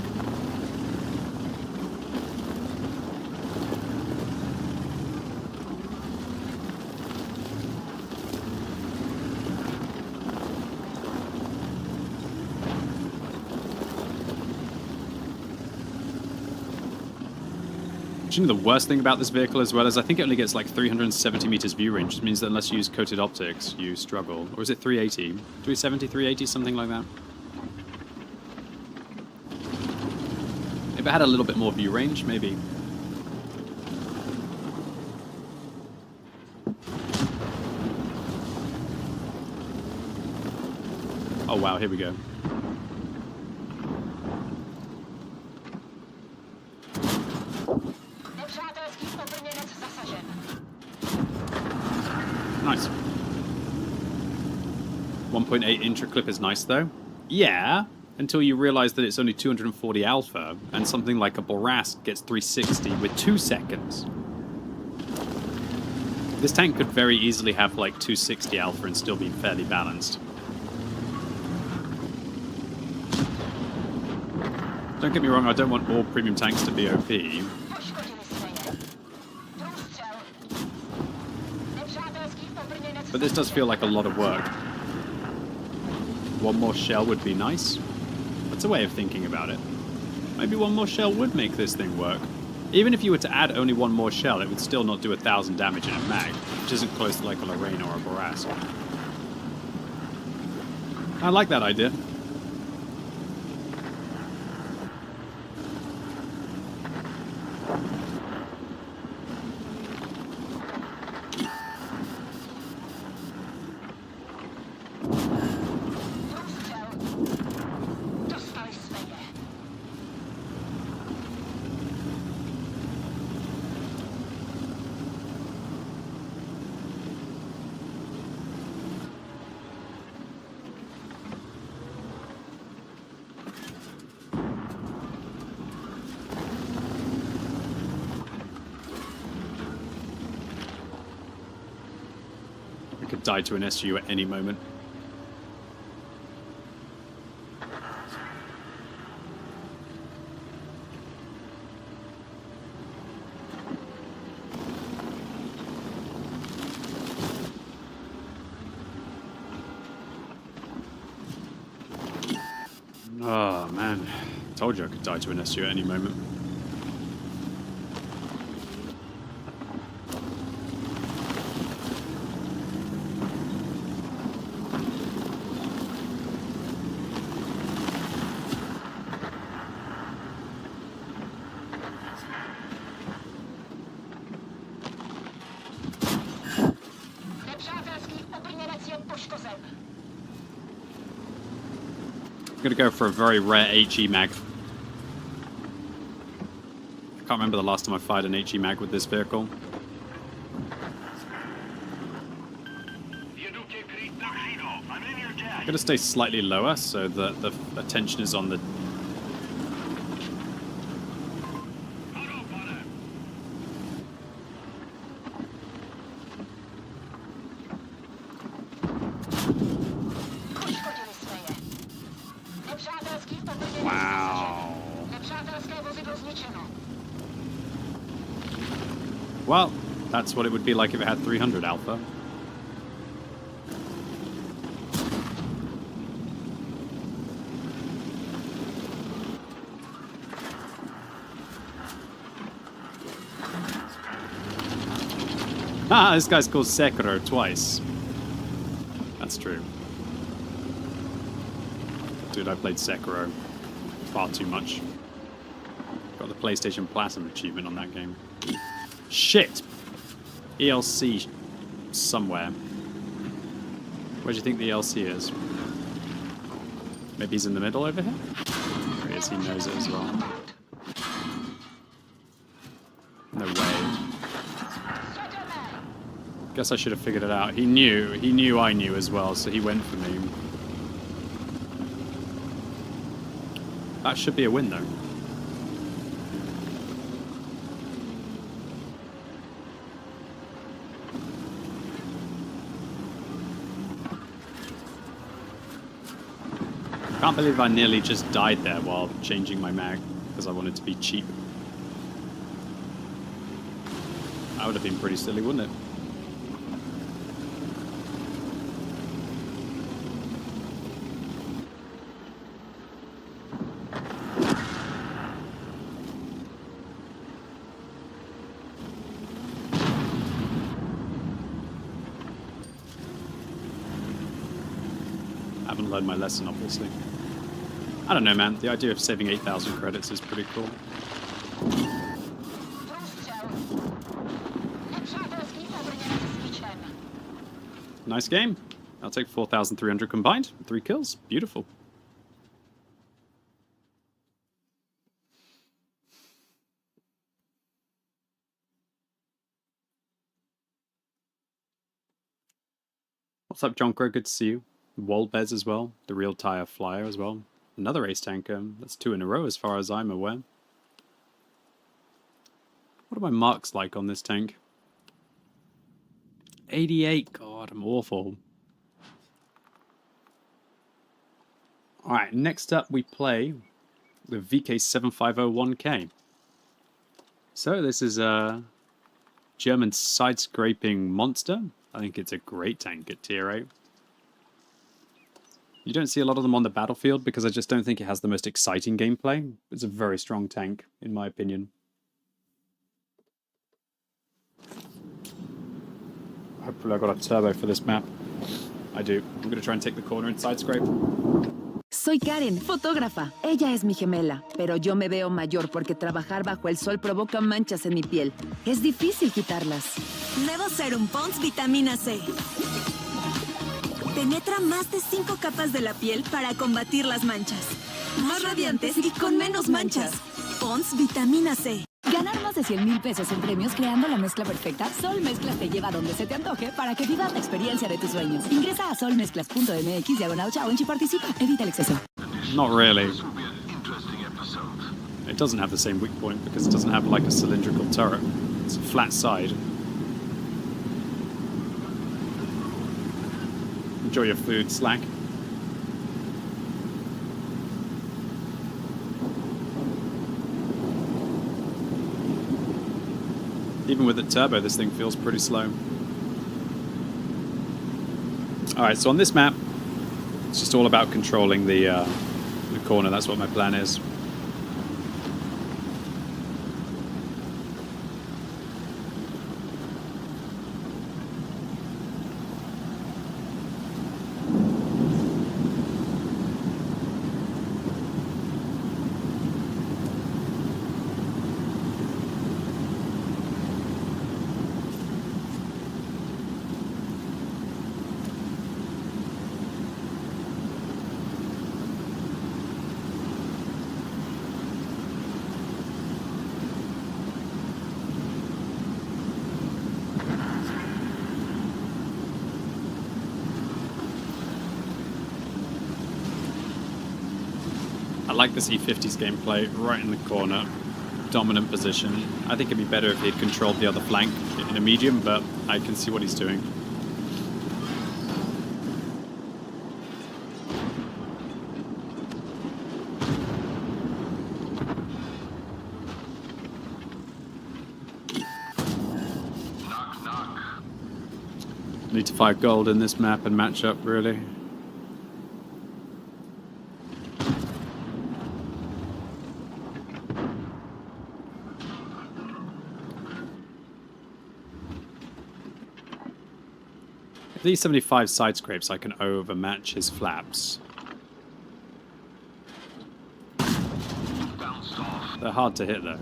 Speaker 1: The worst thing about this vehicle as well is I think it only gets like 370 meters view range, which means that unless you use coated optics, you struggle. Or is it 380? 370, 380, something like that? If it had a little bit more view range, maybe. Oh wow, here we go. Nice. 1.8 intra-clip is nice, though. Yeah, until you realize that it's only 240 alpha, and something like a Borast gets 360 with 2 seconds. This tank could very easily have like 260 alpha and still be fairly balanced. Don't get me wrong, I don't want all premium tanks to be OP. But this does feel like a lot of work. One more shell would be nice. That's a way of thinking about it. Maybe one more shell would make this thing work. Even if you were to add only one more shell, it would still not do 1,000 damage in a mag, which isn't close to like a Lorraine or a Borast. I like that idea. Die to an SU at any moment. Oh man, told you I could die to an SU at any moment. I'm gonna go for a very rare HE mag. I can't remember the last time I fired an HE mag with this vehicle. I'm gonna stay slightly lower so that the attention is on the... Well, that's what it would be like if it had 300 alpha. Ah, this guy's called Sekiro twice. That's true. Dude, I played Sekiro far too much. Got the PlayStation Platinum achievement on that game. Shit! ELC somewhere. Where do you think the ELC is? Maybe he's in the middle over here? There he is, he knows it as well. No way. Guess I should have figured it out. He knew I knew as well, so he went for me. That should be a win, though. Can't believe I nearly just died there while changing my mag because I wanted to be cheap. That would have been pretty silly, wouldn't it? I haven't learned my lesson, obviously. I don't know, man. The idea of saving 8,000 credits is pretty cool. Nice game. I'll take 4,300 combined. 3 kills. Beautiful. What's up, Jonker? Good to see you. Wallbez as well. The real tire flyer as well. Another ace tanker. That's 2 in a row as far as I'm aware. What are my marks like on this tank? 88. God, I'm awful. Alright, next up we play the VK7501K. So this is a German side-scraping monster. I think it's a great tank at tier 8. You don't see a lot of them on the battlefield because I just don't think it has the most exciting gameplay. It's a very strong tank, in my opinion. Hopefully I got a turbo for this map. I do. I'm going to try and take the corner and side scrape.
Speaker 11: Soy Karen, fotógrafa. Ella es mi gemela, pero yo me veo mayor porque trabajar bajo el sol provoca manchas en mi piel. Es difícil quitarlas.
Speaker 5: Nuevo Serum Pond's Vitamina C. Penetra más de 5 capas de la piel para combatir las manchas. Más radiantes y con menos manchas. Pond's Vitamina C.
Speaker 12: Ganar más de 100,000 pesos en premios creando la mezcla perfecta. Sol Mezclas te lleva donde se te antoje para que vivas la experiencia de tus sueños. Ingresa a solmezclas.mx/challenge y participa. Evita el exceso.
Speaker 1: Not really. It doesn't have the same weak point because it doesn't have like a cylindrical turret. It's a flat side. Enjoy your food, Slack. Even with the turbo, this thing feels pretty slow. Alright, so on this map, it's just all about controlling the corner. That's what my plan is. I like this E50's gameplay, right in the corner, dominant position. I think it'd be better if he'd controlled the other flank in a medium, but I can see what he's doing. Need to find gold in this map and match up, really. If these 75 side scrapes, I can overmatch his flaps. They're hard to hit, though.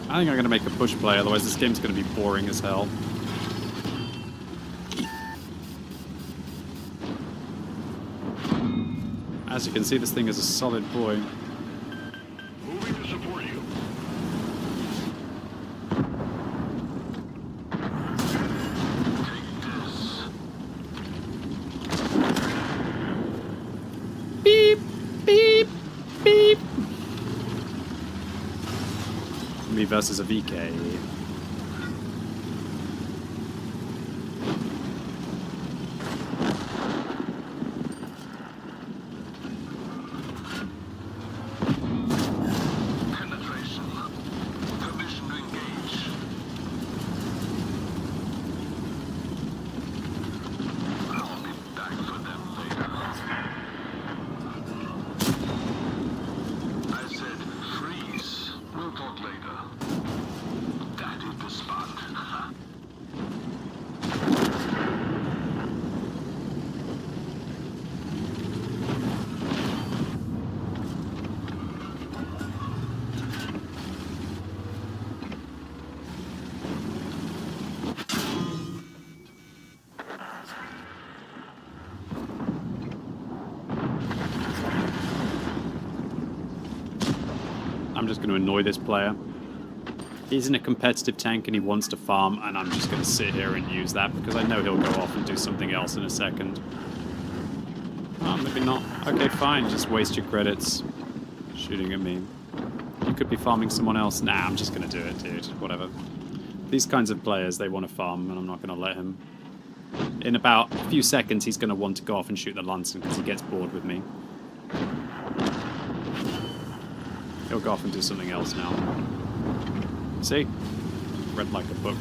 Speaker 1: I think I'm going to make a push play, otherwise this game's going to be boring as hell. As you can see, this thing is a solid boy.
Speaker 3: Moving to support you.
Speaker 1: Beep, beep, beep. Me versus a VK. I'm just going to annoy this player. He's in a competitive tank and he wants to farm, and I'm just going to sit here and use that because I know he'll go off and do something else in a second. Oh, maybe not. Okay, fine. Just waste your credits shooting at me. You could be farming someone else. Nah, I'm just going to do it, dude. Whatever. These kinds of players, they want to farm, and I'm not going to let him. In about a few seconds, he's going to want to go off and shoot the Lanson because he gets bored with me. He'll go off and do something else now. See? Read like a book.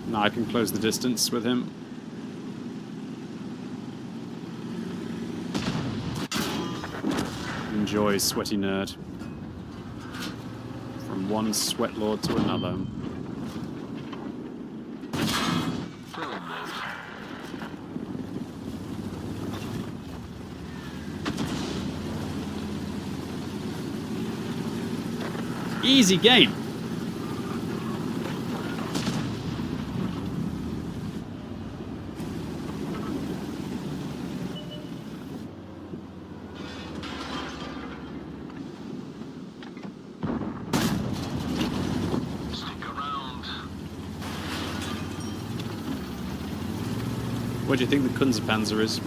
Speaker 1: Now I can close the distance with him. Enjoy, sweaty nerd. From one sweat lord to another. Easy game. What do you think the Kunzerpanzer is?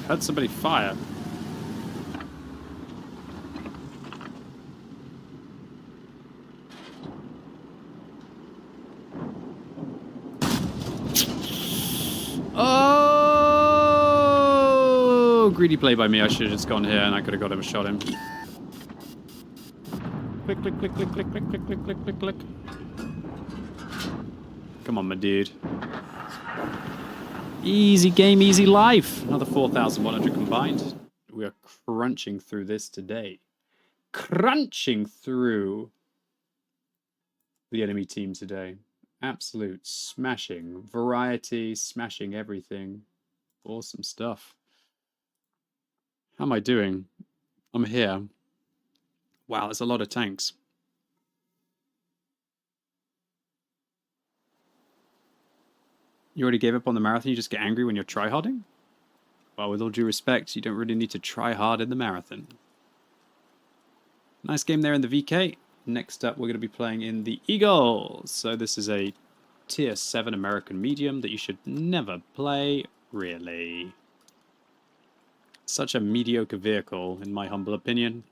Speaker 1: Heard somebody fire. Oh, greedy play by me. I should have just gone here and I could have got him, shot him. Click, click, click, click, click, click, click, click, click, click, click. Come on, my dude. Easy game, easy life. Another 4,100 combined. We are crunching through this today. Crunching through the enemy team today. Absolute smashing. Variety, smashing everything. Awesome stuff. How am I doing? I'm here. Wow, there's a lot of tanks. You already gave up on the marathon, you just get angry when you're tryharding? Well, with all due respect, you don't really need to try hard in the marathon. Nice game there in the VK. Next up, we're going to be playing in the Eagle. So this is a Tier 7 American medium that you should never play, really. Such a mediocre vehicle, in my humble opinion.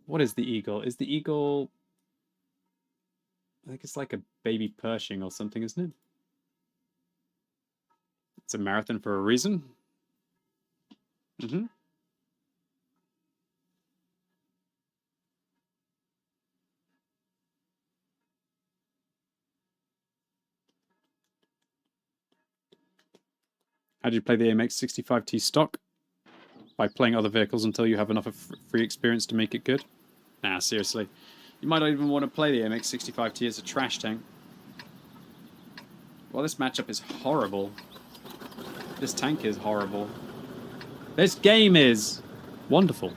Speaker 1: What is the Eagle? Is the Eagle... I think it's like a baby Pershing or something, isn't it? It's a marathon for a reason. Mm-hmm. How do you play the AMX-65T stock? By playing other vehicles until you have enough of free experience to make it good? Nah, seriously. You might not even want to play the AMX-65T as a trash tank. Well, this matchup is horrible. This tank is horrible. This game is wonderful.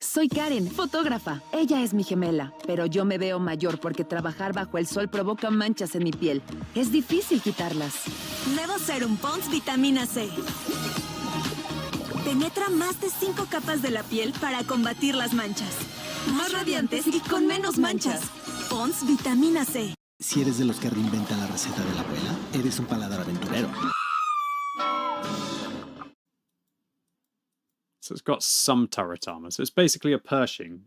Speaker 11: Soy Karen, fotógrafa. Ella es mi gemela, pero yo me veo mayor porque trabajar bajo el sol provoca manchas en mi piel. Es difícil quitarlas.
Speaker 5: Nuevo Serum Pond's Vitamina C. Penetra más de 5 capas de la piel para combatir las manchas. Más radiantes y con menos manchas. Pond's Vitamina C.
Speaker 6: Si eres de los que reinventan la receta de la abuela, eres un paladar aventurero.
Speaker 1: So it's got some turret armor. So it's basically a Pershing.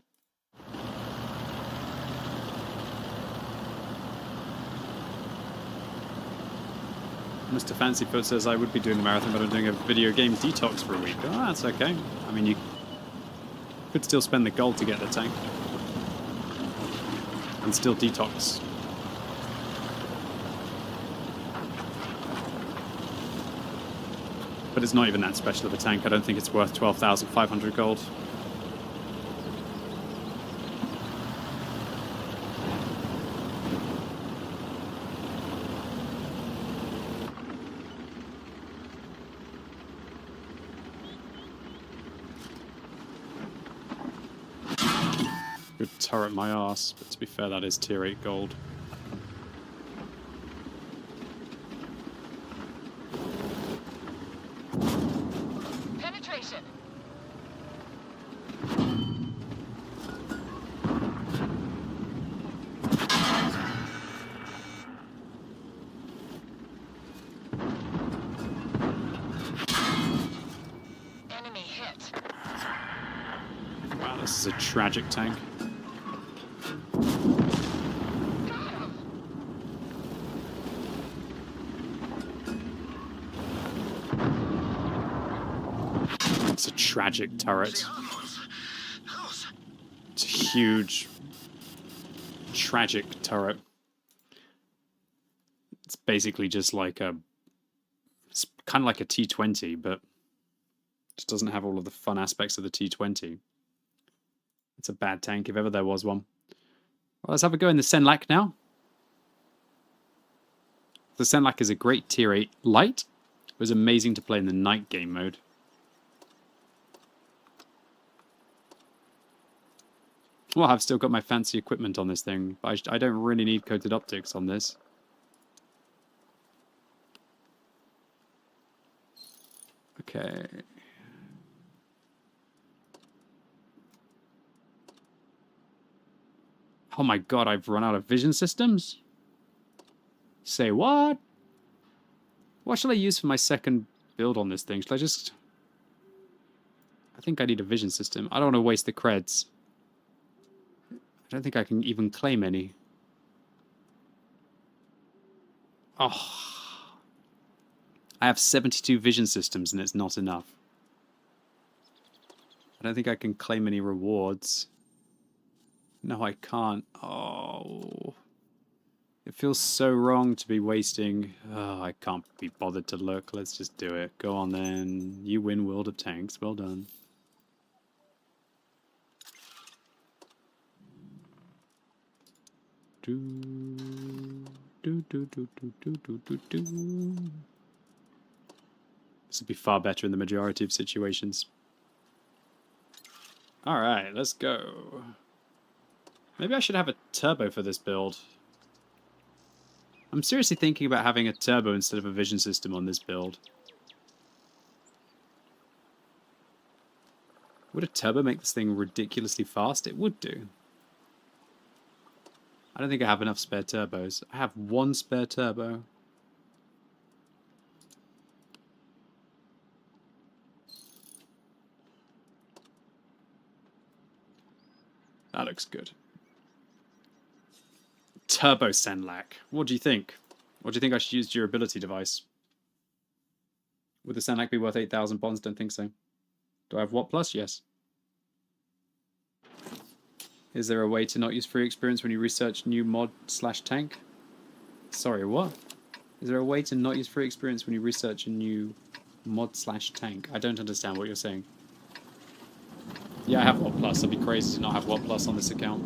Speaker 1: Mr. Fancyfoot says I would be doing the marathon, but I'm doing a video game detox for a week. Oh, that's okay. I mean, you could still spend the gold to get the tank. And still detox. But it's not even that special of a tank. I don't think it's worth 12,500 gold. Good turret my ass, but to be fair, that is tier 8 gold.
Speaker 10: Penetration. Enemy hit.
Speaker 1: Wow, this is a tragic tank. It's a tragic turret. It's a huge, tragic turret. It's basically just like a... It's kind of like a T-20, but just doesn't have all of the fun aspects of the T-20. It's a bad tank if ever there was one. Well, let's have a go in the Senlak now. The Senlak is a great tier 8 light. It was amazing to play in the night game mode. Well, I've still got my fancy equipment on this thing, but I don't really need coated optics on this. Okay. Oh my god, I've run out of vision systems? Say what? What shall I use for my second build on this thing? Shall I just... I think I need a vision system. I don't want to waste the creds. I don't think I can even claim any. Oh. I have 72 vision systems and it's not enough. I don't think I can claim any rewards. No, I can't. Oh. It feels so wrong to be wasting... Oh, I can't be bothered to look. Let's just do it. Go on then. You win World of Tanks. Well done. Do, do, do, do, do, do, do, do, do. This would be far better in the majority of situations. Alright, let's go. Maybe I should have a turbo for this build. I'm seriously thinking about having a turbo instead of a vision system on this build. Would a turbo make this thing ridiculously fast? It would do. I don't think I have enough spare turbos. I have one spare turbo. That looks good. Turbo Senlac. What do you think? What do you think I should use durability device? Would the Senlac be worth 8,000 bonds? Don't think so. Do I have Watt Plus? Yes. Is there a way to not use free experience when you research new mod/tank? Sorry, what? Is there a way to not use free experience when you research a new mod/tank? I don't understand what you're saying. Yeah, I have Watt Plus. I'd be crazy to not have Watt Plus on this account.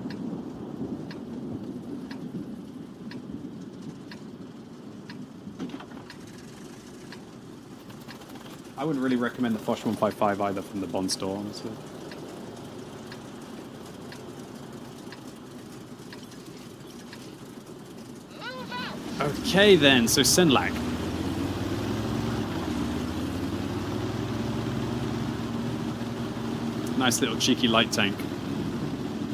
Speaker 1: I wouldn't really recommend the Foch 155 either from the Bond store, honestly. Okay then, so Senlac. Nice little cheeky light tank.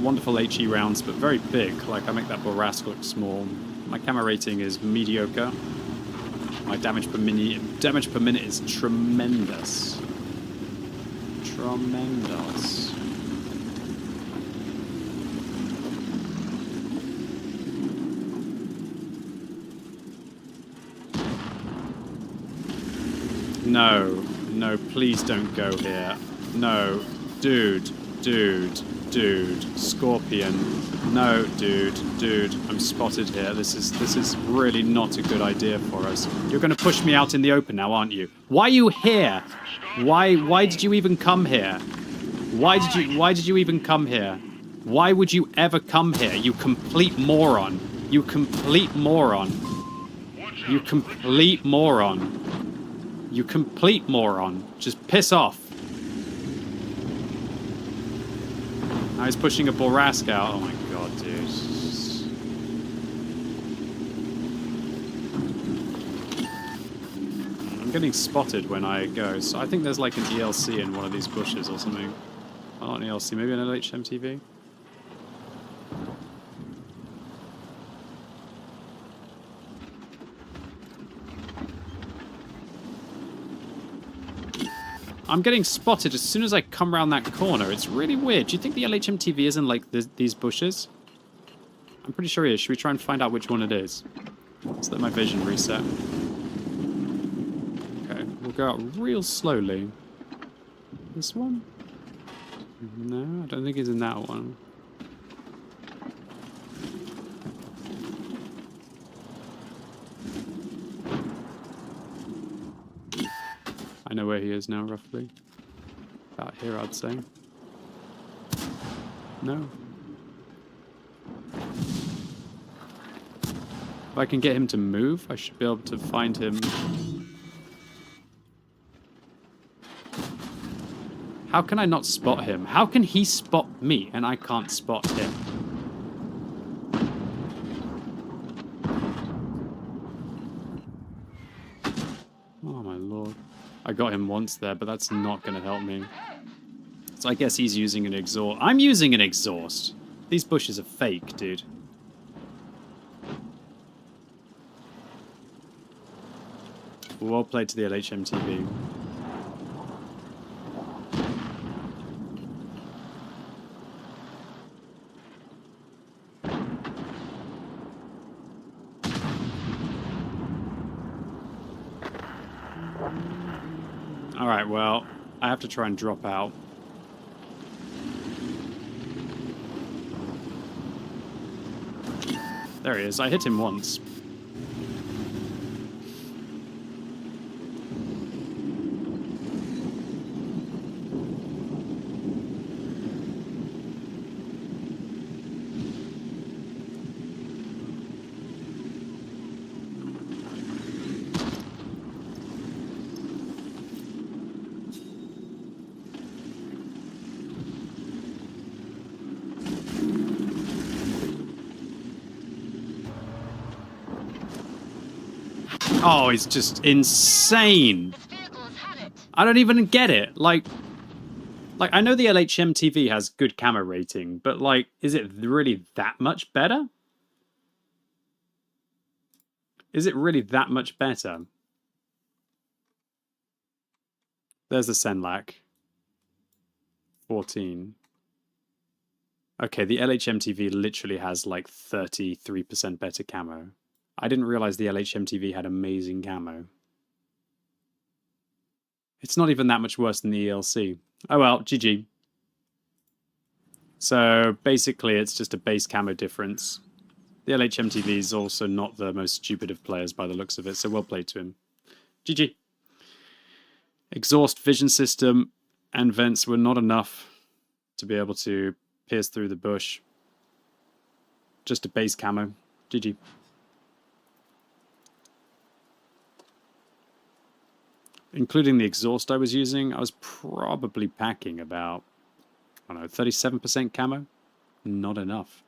Speaker 1: Wonderful HE rounds, but very big. Like, I make that Borask look small. My camera rating is mediocre. My damage per minute is tremendous. Tremendous. No, no, please don't go here. No, dude, Scorpion. No, dude, I'm spotted here. This is really not a good idea for us. You're going to push me out in the open now, aren't you? Why are you here? Why did you even come here? Why did you even come here? Why would you ever come here? You complete moron. You complete moron. You complete moron. You complete moron. Just piss off. Now he's pushing a Borask out. Oh my god, dude. I'm getting spotted when I go, so I think there's like an ELC in one of these bushes or something. Oh, not an ELC, maybe an LHMTV? I'm getting spotted as soon as I come around that corner. It's really weird. Do you think the LHMTV is in, like, these bushes? I'm pretty sure he is. Should we try and find out which one it is? Let's let my vision reset. Okay, we'll go out real slowly. This one? No, I don't think he's in that one. I know where he is now, roughly. About here, I'd say. No. If I can get him to move, I should be able to find him. How can I not spot him? How can he spot me and I can't spot him? Oh my lord. I got him once there, but that's not going to help me. So I guess he's using an exhaust. I'm using an exhaust. These bushes are fake, dude. Well played to the LHMTV. Alright, well, I have to try and drop out. There he is. I hit him once. Oh, it's just insane. I don't even get it. Like I know the LHM TV has good camera rating, but like, is it really that much better? Is it really that much better? There's the Senlac. 14. Okay, the LHM TV literally has like 33% better camo. I didn't realize the LHM TV had amazing camo. It's not even that much worse than the ELC. Oh well, GG. So basically it's just a base camo difference. The LHM TV is also not the most stupid of players by the looks of it, so well played to him. GG. Exhaust, vision system, and vents were not enough to be able to pierce through the bush. Just a base camo. GG. Including the exhaust I was using, I was probably packing about, I don't know, 37% camo? Not enough.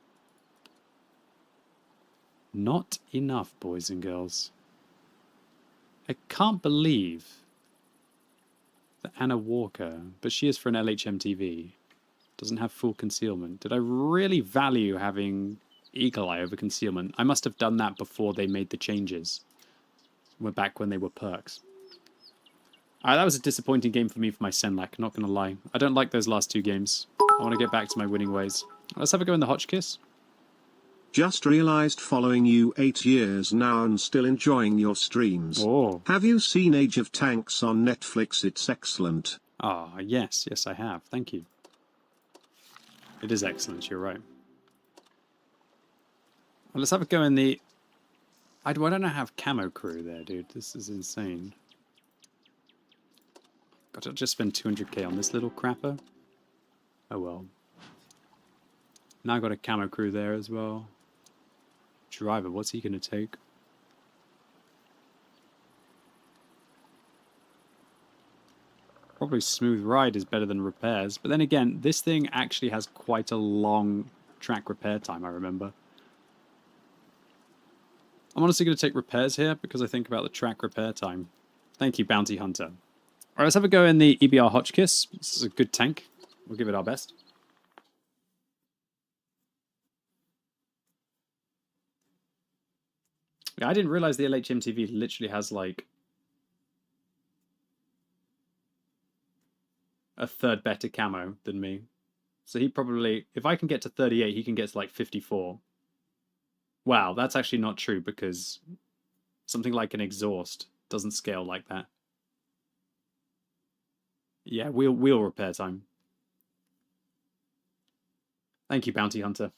Speaker 1: Not enough, boys and girls. I can't believe that Anna Walker, but she is for an LHM TV, doesn't have full concealment. Did I really value having Eagle Eye over concealment? I must have done that before they made the changes. We're back when they were perks. That was a disappointing game for me for my Senlac, not going to lie. I don't like those last two games. I want to get back to my winning ways. Let's have a go in the Hotchkiss.
Speaker 4: Just realized following you 8 years now and still enjoying your streams.
Speaker 1: Oh.
Speaker 4: Have you seen Age of Tanks on Netflix? It's excellent.
Speaker 1: Ah, yes. Yes, I have. Thank you. It is excellent, you're right. Well, let's have a go in the... I don't have camo crew there, dude. This is insane. God, I'll just spend 200k on this little crapper. Oh well. Now I've got a camo crew there as well. Driver, what's he going to take? Probably smooth ride is better than repairs. But then again, this thing actually has quite a long track repair time, I remember. I'm honestly going to take repairs here because I think about the track repair time. Thank you, Bounty Hunter. Alright, let's have a go in the EBR Hotchkiss. This is a good tank. We'll give it our best. Yeah, I didn't realize the LHM TV literally has like a third better camo than me. So he probably, if I can get to 38, he can get to like 54. Wow, that's actually not true because something like an exhaust doesn't scale like that. Yeah, wheel repair time. Thank you, Bounty Hunter.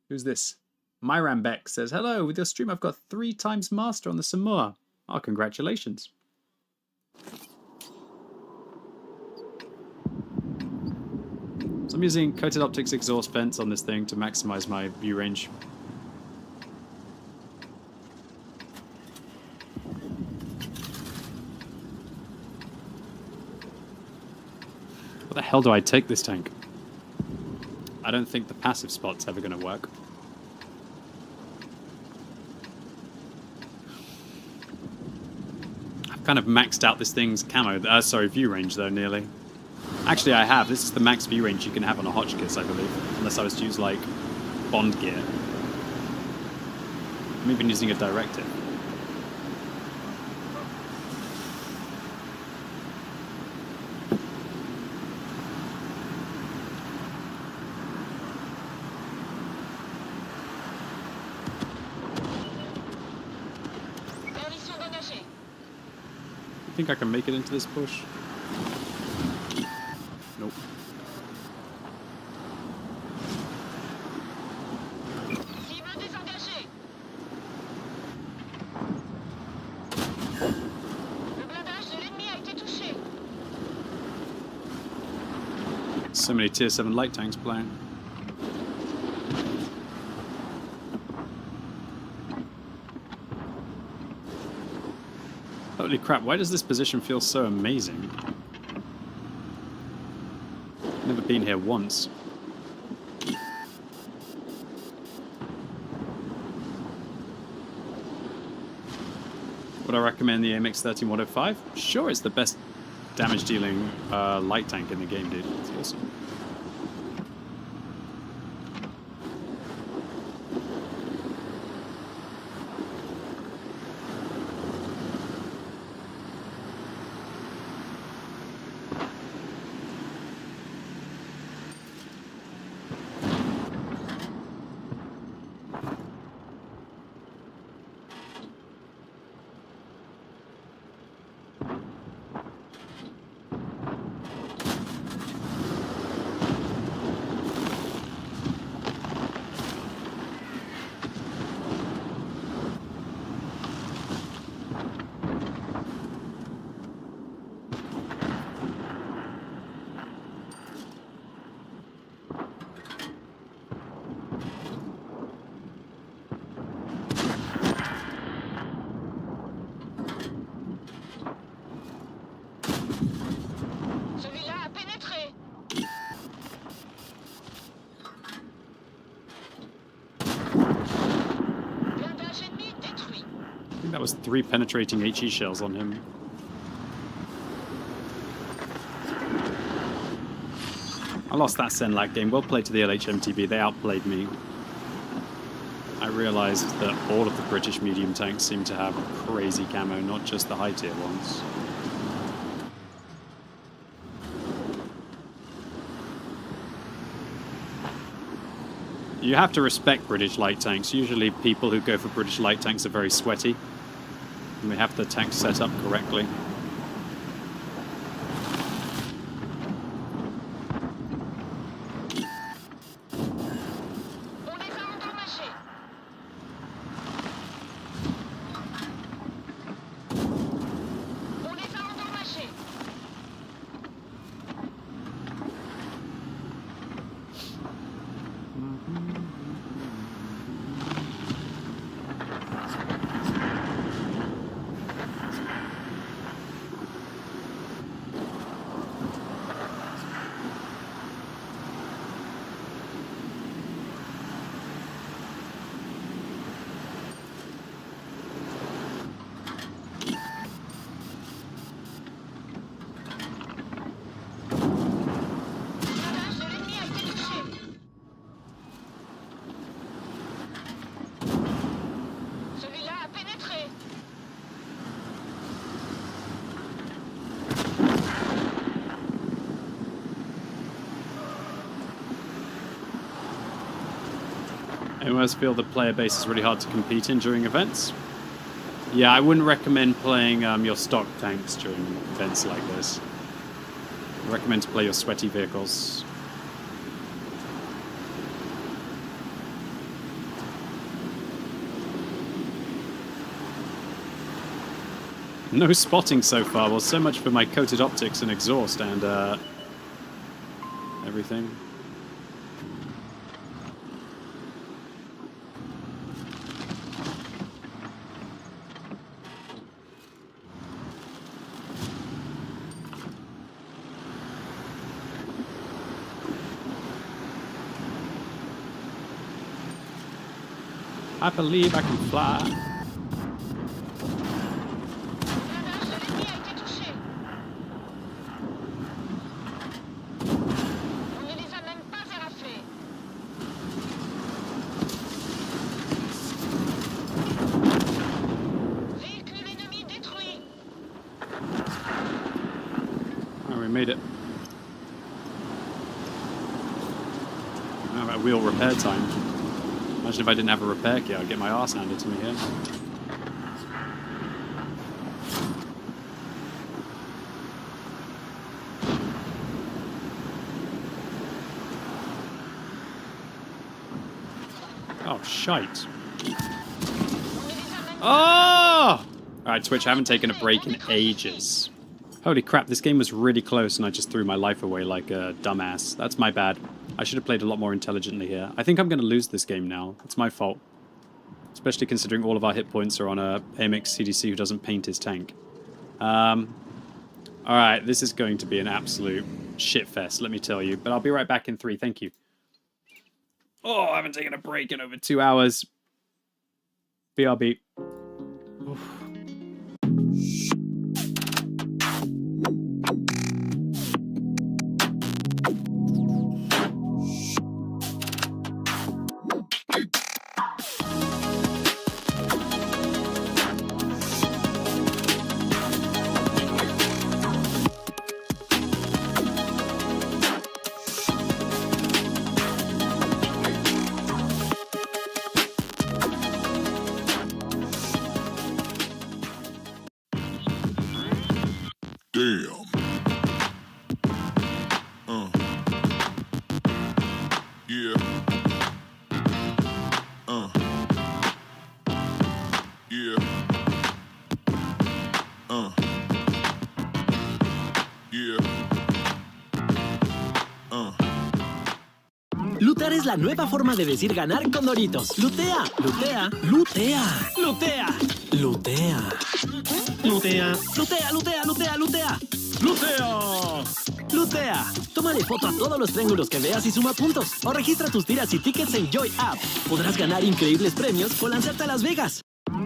Speaker 1: Who's this? Myram Beck says, hello, with your stream I've got 3 times master on the Samoa. Oh, congratulations. So I'm using coated optics exhaust vents on this thing to maximize my view range. What the hell do I take this tank? I don't think the passive spot's ever going to work. I've kind of maxed out this thing's camo. Sorry, view range though, nearly. Actually, I have. This is the max view range you can have on a Hotchkiss, I believe. Unless I was to use, like, Bond gear. I'm even using a directive. I think I can make it into this bush. Nope. So many tier 7 light tanks playing. Holy crap, why does this position feel so amazing? Never been here once. Would I recommend the AMX 13105? Sure, it's the best damage-dealing light tank in the game, dude. It's awesome. That was 3 penetrating HE shells on him. I lost that Senlac game. Well played to the LHMTB. They outplayed me. I realized that all of the British medium tanks seem to have crazy camo, not just the high tier ones. You have to respect British light tanks. Usually people who go for British light tanks are very sweaty. And they have the tank set up correctly. I almost feel the player base is really hard to compete in during events. Yeah, I wouldn't recommend playing your stock tanks during events like this. I recommend to play your sweaty vehicles. No spotting so far. Well, so much for my coated optics and exhaust and everything. I believe I can fly. Oh, we made it. How about wheel repair time? Imagine if I didn't have a repair kit, I'd get my arse handed to me here. Oh, shite. Oh! Alright, Twitch, I haven't taken a break in ages. Holy crap, this game was really close and I just threw my life away like a dumbass. That's my bad. I should have played a lot more intelligently here. I think I'm going to lose this game now. It's my fault. Especially considering all of our hit points are on a AMX CDC who doesn't paint his tank. Alright, this is going to be an absolute shitfest, let me tell you. But I'll be right back in 3, thank you. Oh, I haven't taken a break in over 2 hours. BRB. Oof.
Speaker 15: Damn. Yeah. Yeah. Yeah.
Speaker 9: Lootear es la nueva forma de decir ganar con Doritos. Lootea, lootea, lootea, lootea, lootea. Lootea, lootea, lootea, lootea, lootea. ¡Lootea! ¡Lootea! Tómale foto a todos los triángulos que veas y suma puntos. O registra tus tiras y tickets en Joy App. Podrás ganar increíbles premios o lanzarte a Las Vegas.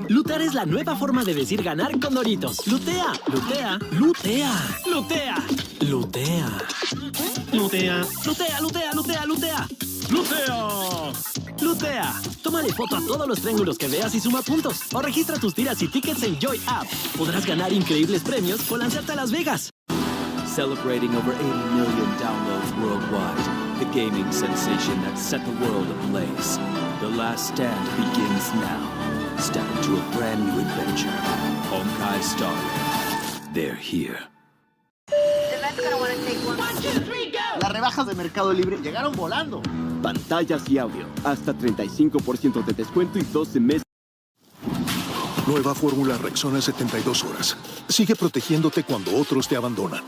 Speaker 9: Lootear es la nueva forma de decir ganar con Doritos. Lootea, lootea, lootea, lootea, lootea. Lootea, lootea, lootea, lootea, lootea. ¡Lootea! ¡Lootea! Tómale foto a todos los triángulos que veas y suma puntos. O registra tus tiras y tickets en Joy App. Podrás ganar increíbles premios o lanzarte a Las Vegas.
Speaker 6: Celebrating over 80 million downloads worldwide, the gaming sensation that set the world ablaze. The last stand begins now. Step into a brand new adventure. Honkai Star Rail. They're here.
Speaker 16: Las rebajas de Mercado Libre llegaron volando.
Speaker 17: Pantallas y audio. Hasta 35% de descuento y 12 meses.
Speaker 18: Nueva fórmula Rexona 72 horas. Sigue protegiéndote cuando otros te abandonan.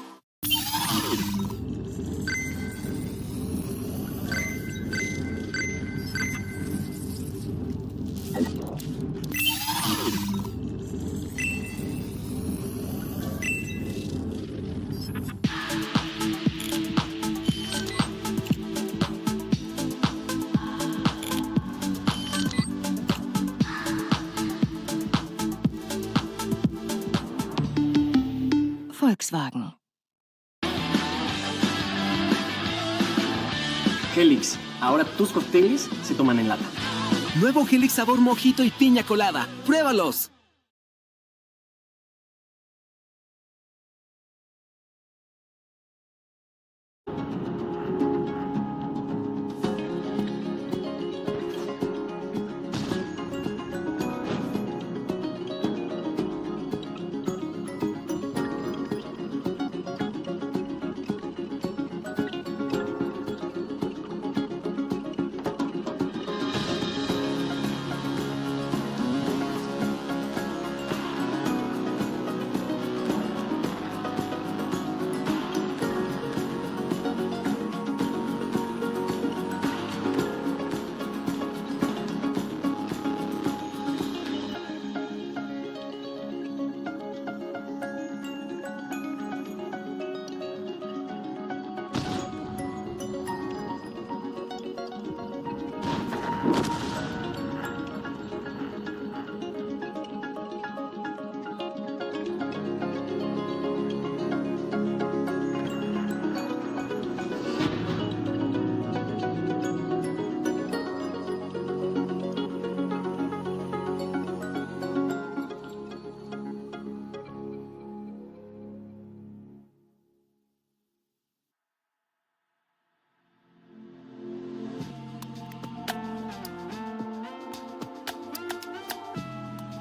Speaker 12: Volkswagen.
Speaker 19: Helix, ahora tus cócteles se toman en lata.
Speaker 6: Nuevo Helix sabor mojito y piña colada. ¡Pruébalos!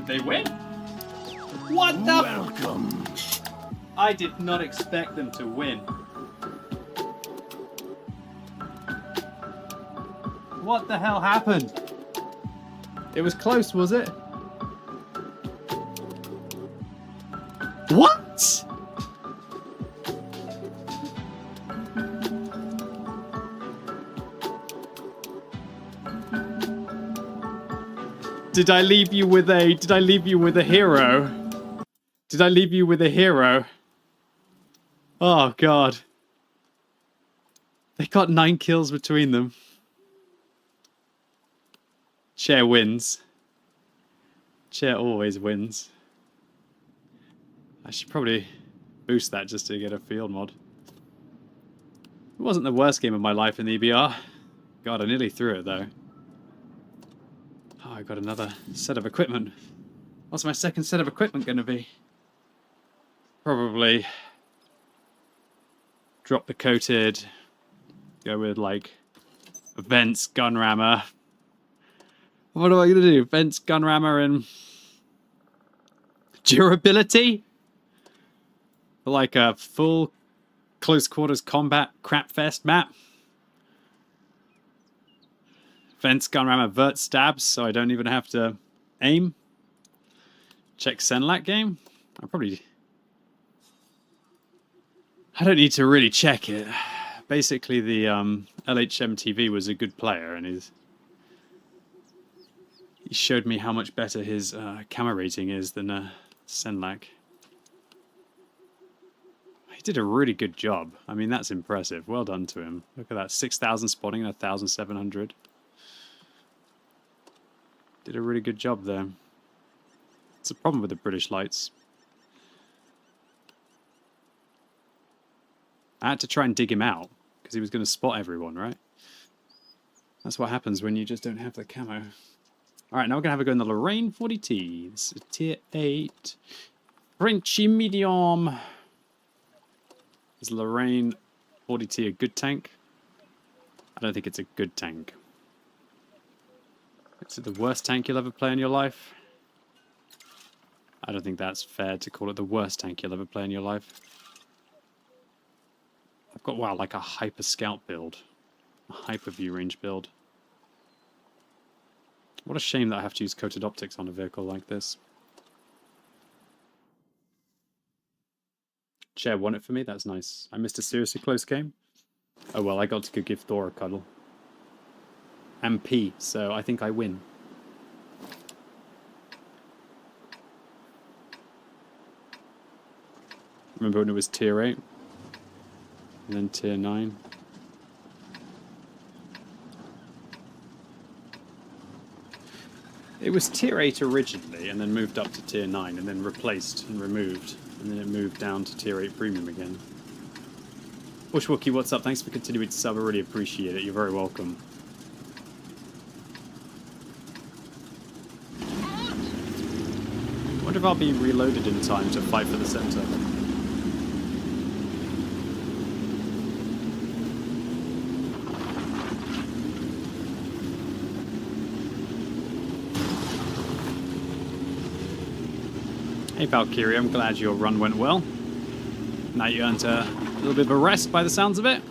Speaker 1: They win? What the?
Speaker 13: Welcome.
Speaker 1: I did not expect them to win. What the hell happened? It was close, was it? What? Did I leave you with a hero? Did I leave you with a hero? Oh god. They got 9 kills between them. Chair wins. Chair always wins. I should probably boost that just to get a field mod. It wasn't the worst game of my life in the EBR. God, I nearly threw it though. Oh, I got another set of equipment. What's my second set of equipment going to be? Probably drop the coated, go with like vents, gun rammer. What am I going to do? Vents, gun rammer, and durability? Like a full close quarters combat crapfest map. Fence gun ram avert stabs, so I don't even have to aim. Check Senlac game. I don't need to really check it. Basically, the LHMTV was a good player, and he showed me how much better his camera rating is than Senlac. He did a really good job. I mean, that's impressive. Well done to him. Look at that, 6,000 spotting and 1,700. Did a really good job there. It's a problem with the British lights. I had to try and dig him out, because he was going to spot everyone, right? That's what happens when you just don't have the camo. Alright, now we're going to have a go in the Lorraine 40T. This is tier 8. Frenchy medium. Is Lorraine 40T a good tank? I don't think it's a good tank. Is it the worst tank you'll ever play in your life? I don't think that's fair to call it the worst tank you'll ever play in your life. I've got, wow, like a hyper scout build. A hyper view range build. What a shame that I have to use coated optics on a vehicle like this. Chair won it for me, that's nice. I missed a seriously close game. Oh well, I got to go give Thor a cuddle. And P, so I think I win. Remember when it was tier 8? And then tier 9? It was tier 8 originally, and then moved up to tier 9, and then replaced and removed. And then it moved down to tier 8 premium again. Bushwookie, what's up? Thanks for continuing to sub, I really appreciate it. You're very welcome. I wonder if I'll be reloaded in time to fight for the center. Hey Valkyrie, I'm glad your run went well. Now you earned a little bit of a rest by the sounds of it.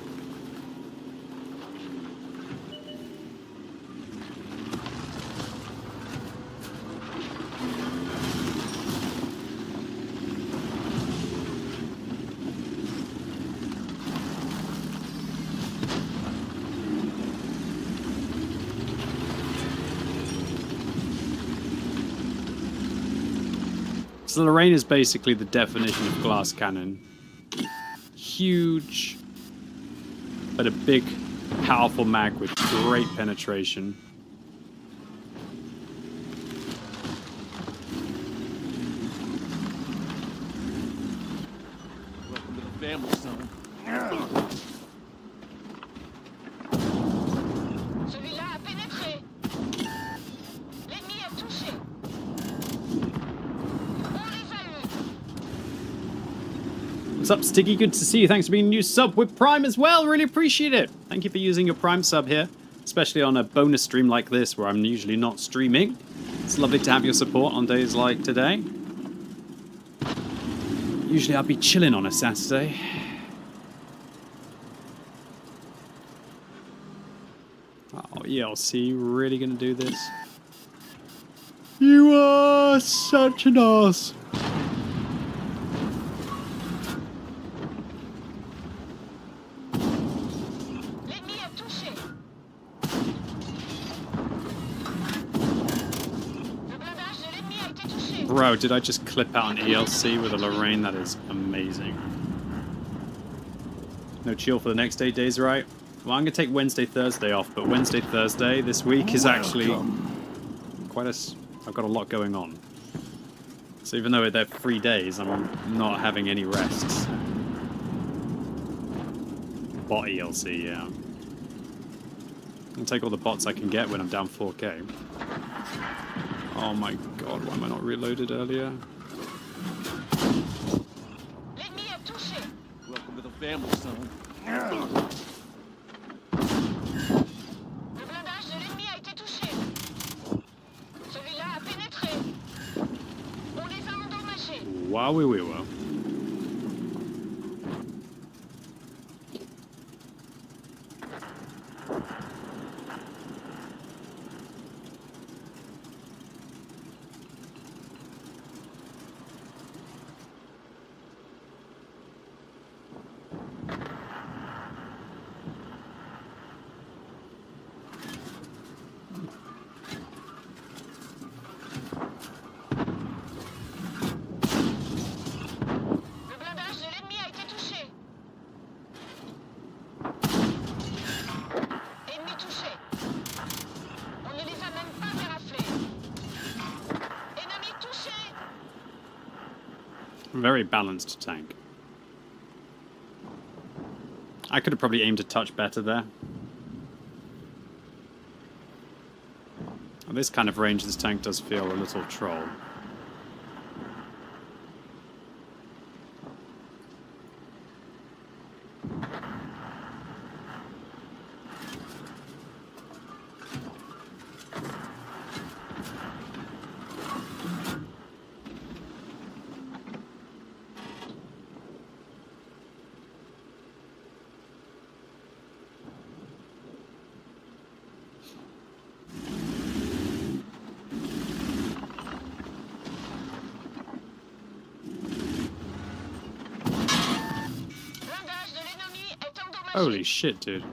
Speaker 1: So Lorraine is basically the definition of glass cannon. Huge, but a big, powerful mag with great penetration.
Speaker 8: Welcome to the family, son.
Speaker 10: Celui-là a pénétré. L'ennemi a touché.
Speaker 1: What's up, Sticky? Good to see you. Thanks for being a new sub with Prime as well. Really appreciate it. Thank you for using your Prime sub here, especially on a bonus stream like this where I'm usually not streaming. It's lovely to have your support on days like today. Usually I'll be chilling on a Saturday. Oh, ELC, really gonna do this? You are such an ass. Bro, did I just clip out an ELC with a Lorraine? That is amazing. No chill for the next 8 days, right? Well, I'm going to take Wednesday, Thursday off, but Wednesday, Thursday this week is actually quite a... I've got a lot going on. So even though they're 3 days, I'm not having any rests. Bot ELC, yeah. I'll take all the bots I can get when I'm down 4K. Oh my god, why am I not reloaded earlier?
Speaker 8: Welcome to the family, son.
Speaker 1: Wow, we were. Very balanced tank. I could have probably aimed a touch better there. At this kind of range, this tank does feel a little troll. Holy shit, dude.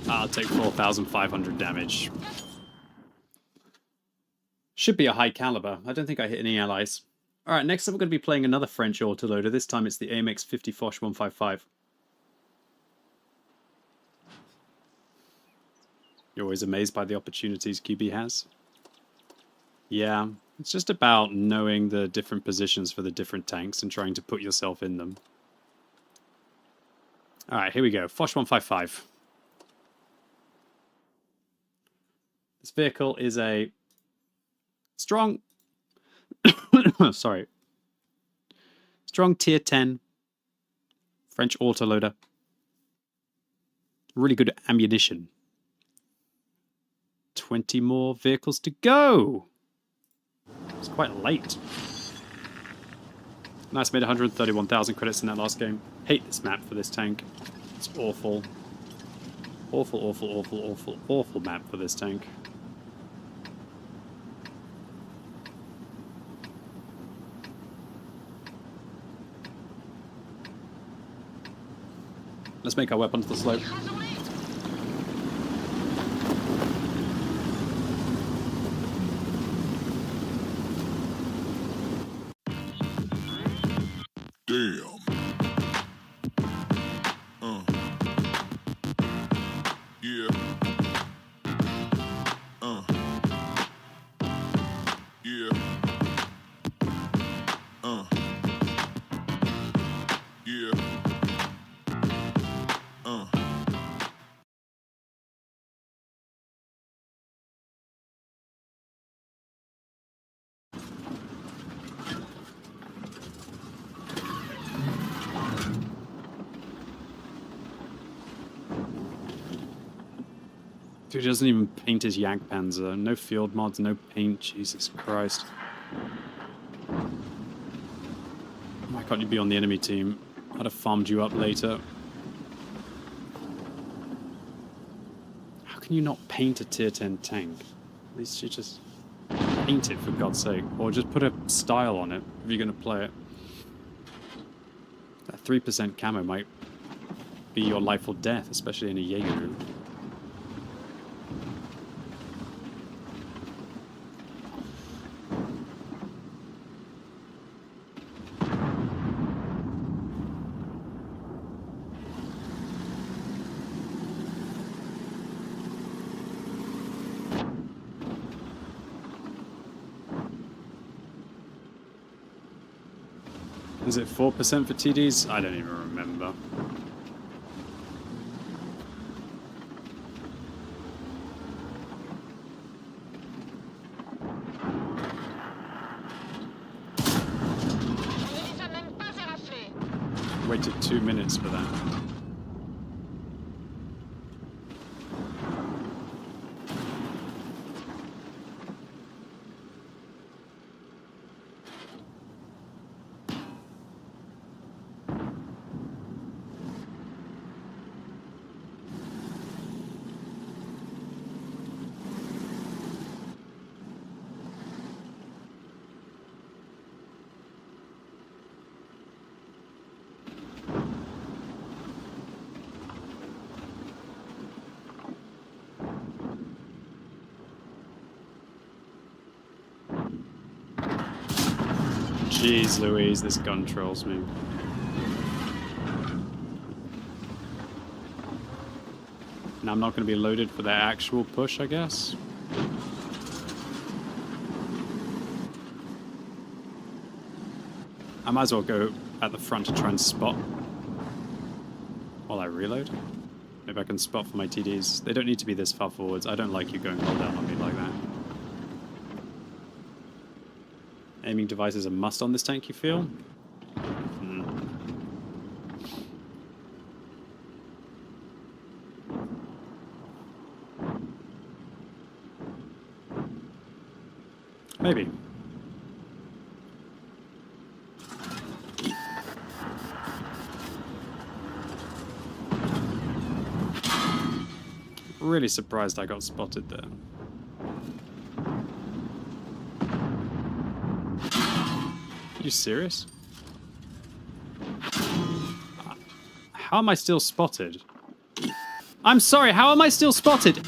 Speaker 1: I'll take 4,500 damage. Should be a high caliber. I don't think I hit any allies. Alright, next up we're going to be playing another French autoloader. This time it's the AMX 50 Foch 155. You're always amazed by the opportunities QB has. Yeah, it's just about knowing the different positions for the different tanks and trying to put yourself in them. Alright, here we go. Foch 155. This vehicle is a strong... sorry. Strong tier 10 French autoloader. Really good ammunition. 20 more vehicles to go. It's quite late. Nice, made 131,000 credits in that last game. Hate this map for this tank. It's awful. Awful, awful, awful, awful, awful map for this tank. Let's make our way up onto the slope.
Speaker 15: Damn. Yeah. Yeah. Yeah.
Speaker 1: Dude doesn't even paint his Jagdpanzer. No field mods, no paint. Jesus Christ. Why can't you be on the enemy team? I'd have farmed you up later. How can you not paint a tier 10 tank? At least you just paint it, for God's sake. Or just put a style on it if you're going to play it. That 3% camo might be your life or death, especially in a Jaeger. Is it 4% for TDs? I don't even remember. Waited 2 minutes for that. Jeez Louise, this gun trolls me. And I'm not going to be loaded for their actual push, I guess. I might as well go at the front to try and spot while I reload. Maybe I can spot for my TDs. They don't need to be this far forwards. I don't like you going all down on me like that. Aiming device is a must on this tank, you feel? Maybe. Really surprised I got spotted there. Are you serious? How am I still spotted? I'm sorry, how am I still spotted?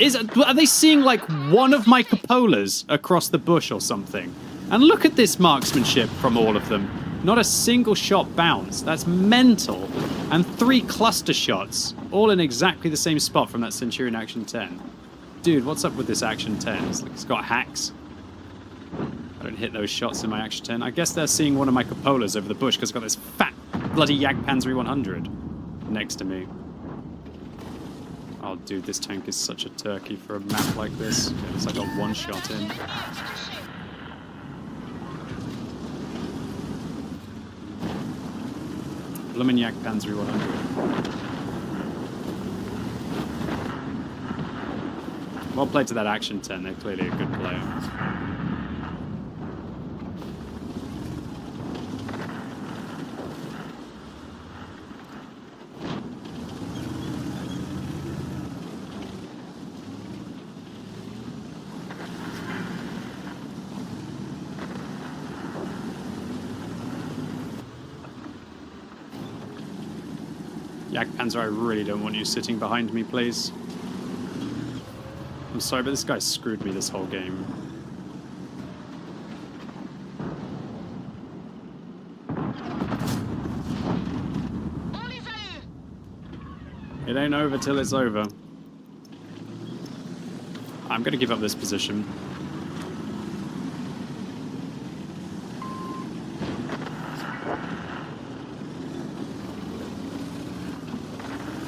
Speaker 1: Are they seeing like one of my cupolas across the bush or something? And look at this marksmanship from all of them. Not a single shot bounced. That's mental. And 3 cluster shots, all in exactly the same spot from that Centurion Action 10. Dude, what's up with this Action 10? It's got hacks. I don't hit those shots in my Action 10. I guess they're seeing one of my cupolas over the bush because I've got this fat bloody Jagdpanzer 100 next to me. Oh, dude, this tank is such a turkey for a map like this. It's like a one-shot in. Bloomin' Jagdpanzer 100. Well played to that Action 10. They're clearly a good player. Jagdpanzer, I really don't want you sitting behind me, please. I'm sorry, but this guy screwed me this whole game. It ain't over till it's over. I'm gonna give up this position.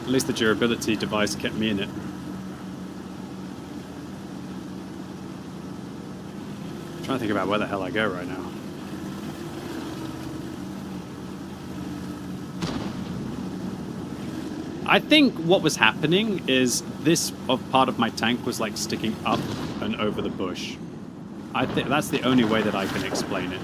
Speaker 1: At least the durability device kept me in it. I'm trying to think about where the hell I go right now. I think what was happening is this part of my tank was like sticking up and over the bush. I think that's the only way that I can explain it.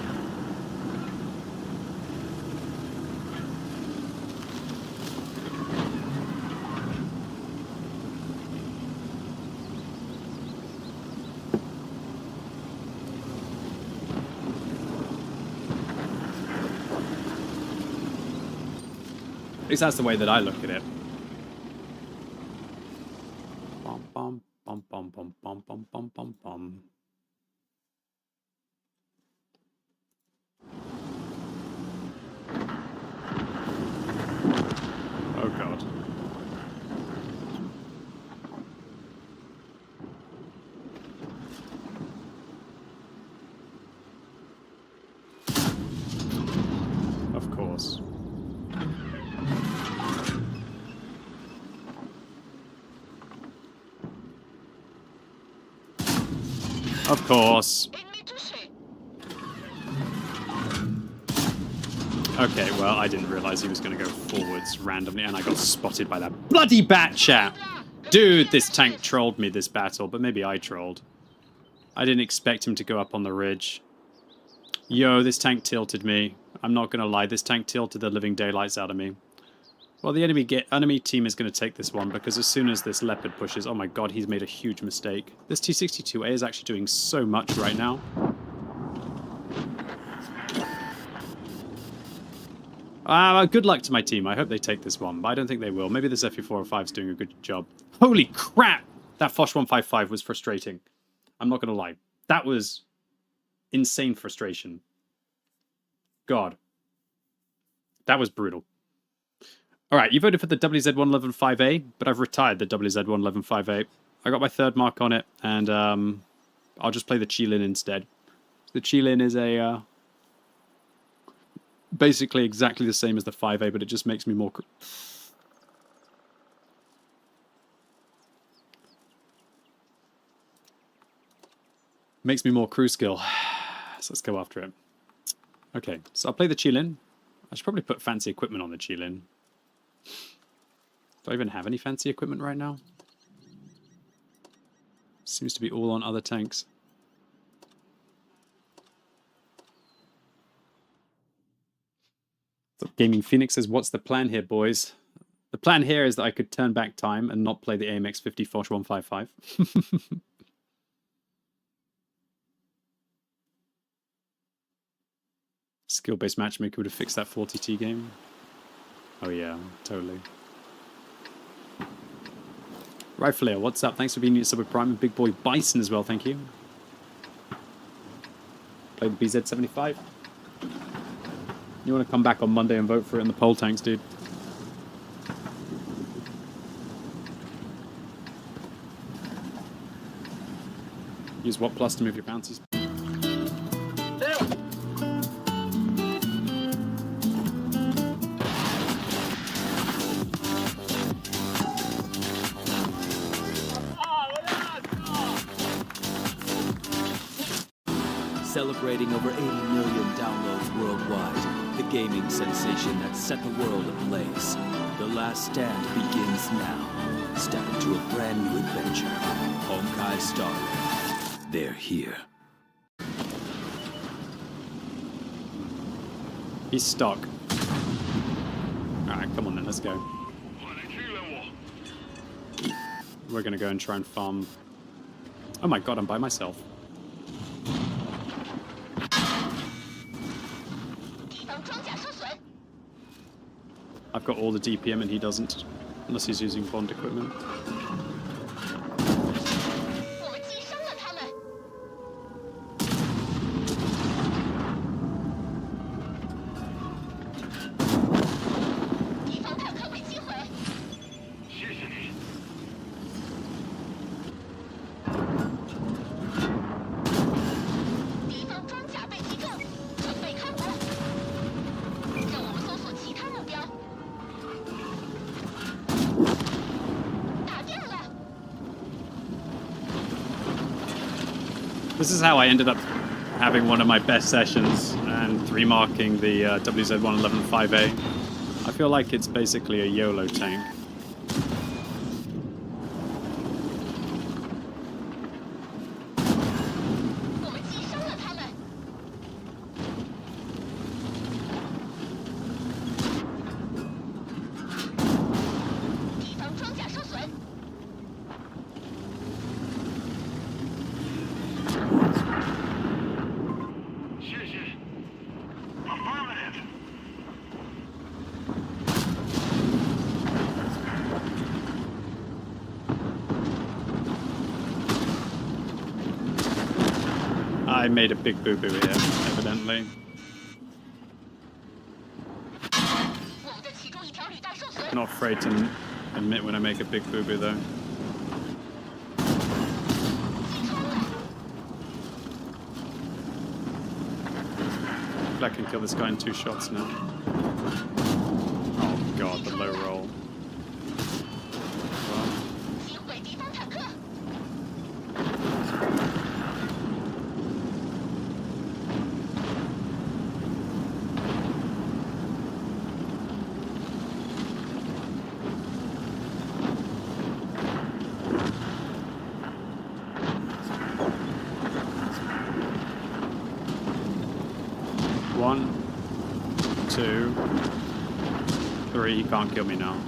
Speaker 1: At least that's the way that I look at it. Bum, bum, bum, bum, bum, bum, bum, bum, bum, bum. Oh God. Of course. Of course. Okay, well, I didn't realize he was going to go forwards randomly, and I got spotted by that bloody bat chat. Dude, this tank trolled me this battle, but maybe I trolled. I didn't expect him to go up on the ridge. Yo, this tank tilted me. I'm not going to lie, this tank tilted the living daylights out of me. Well, the enemy team is going to take this one, because as soon as this Leopard pushes... Oh my god, he's made a huge mistake. This T-62A is actually doing so much right now. Good luck to my team. I hope they take this one, but I don't think they will. Maybe this FE405 is doing a good job. Holy crap! That Foch 155 was frustrating. I'm not going to lie. That was insane frustration. God. That was brutal. All right, you voted for the WZ-111-5A, but I've retired the WZ-111-5A. I got my third mark on it, and I'll just play the Qilin instead. The Qilin is a basically exactly the same as the 5A, but it just makes me more... Makes me more crew skill. So let's go after it. Okay, so I'll play the Qilin. I should probably put fancy equipment on the Qilin. Do I even have any fancy equipment right now? Seems to be all on other tanks. So Gaming Phoenix says, what's the plan here, boys? The plan here is that I could turn back time and not play the AMX-50 Foch 155. Skill-based matchmaker would have fixed that 40T game. Oh yeah, totally. Rifleer, what's up? Thanks for being new to Subway Prime, and Big Boy Bison as well, thank you. Play the BZ-75. You want to come back on Monday and vote for it in the poll tanks, dude? Use what plus to move your bounties?
Speaker 6: Celebrating over 80 million downloads worldwide, the gaming sensation that set the world ablaze. The Last Stand begins now. Step into a brand new adventure. Honkai Star Rail. They're here.
Speaker 1: He's stuck. Alright, come on then, let's go. We're gonna go and try and farm. Oh my god, I'm by myself. I've got all the DPM and he doesn't, unless he's using bond equipment. This is how I ended up having one of my best sessions and 3-marking the WZ-111-5A. I feel like it's basically a YOLO tank. I made a big boo-boo here, evidently. Not afraid to admit when I make a big boo-boo, though. I can kill this guy in 2 shots now. Oh god, the low roll. One, 2, 3, he can't kill me now.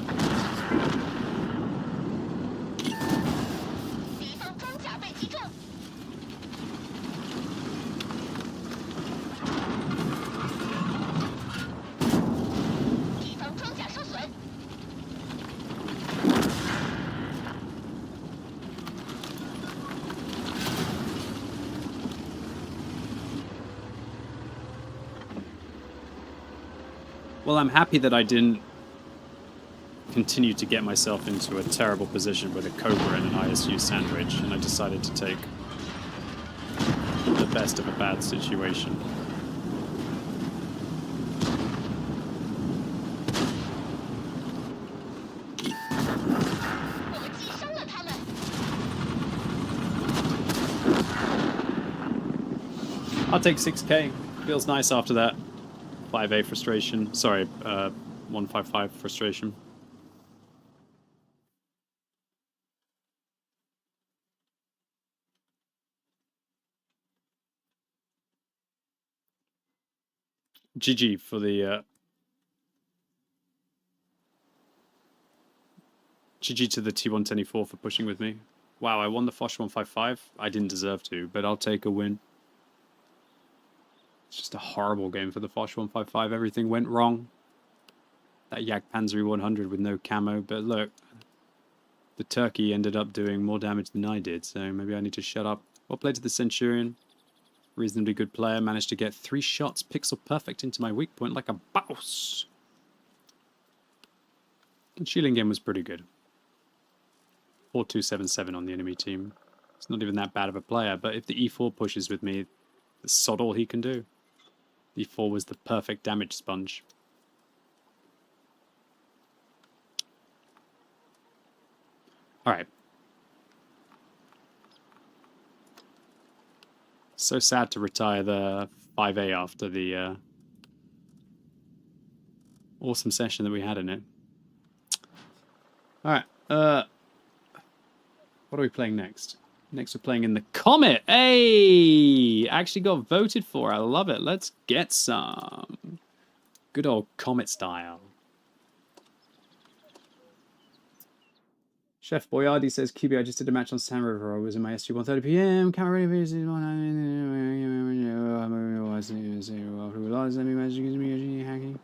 Speaker 1: Well, I'm happy that I didn't continued to get myself into a terrible position with a Cobra and an ISU sandwich, and I decided to take the best of a bad situation. I'll take 6k. Feels nice after that. 5A frustration. Sorry, 155 frustration. GG for the GG to the T124 for pushing with me. Wow, I won the Foch 155. I didn't deserve to, but I'll take a win. It's just a horrible game for the Foch 155. Everything went wrong. That Yak Panzer 100 with no camo, but look, the turkey ended up doing more damage than I did, so maybe I need to shut up. Well played to the Centurion. Reasonably good player. Managed to get 3 shots pixel perfect into my weak point like a boss. And shielding game was pretty good. 4277 on the enemy team. It's not even that bad of a player, but if the E4 pushes with me, that's sod all he can do. E4 was the perfect damage sponge. Alright. So sad to retire the 5A after the awesome session that we had in it. Alright, what are we playing next? Next we're playing in the Comet. Hey! Actually got voted for. I love it. Let's get some. Good old Comet style. Chef Boyardi says, QB, I just did a match on San River. I was in my SG 1:30 PM. Camera ready hacking.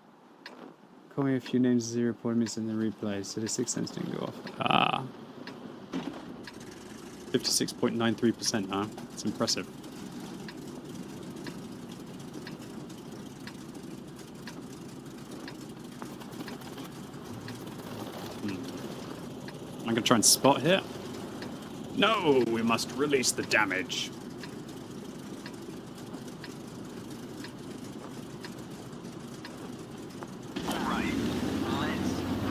Speaker 1: Call me a few names as he reported me in the replay. So the 6 cents didn't go off. Ah. 56.93%, huh? It's impressive. I'm gonna try and spot here. No, we must release the damage.
Speaker 3: Alright, let's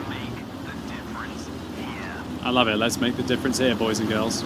Speaker 3: make the difference here.
Speaker 1: I love it. Let's make the difference here, boys and girls.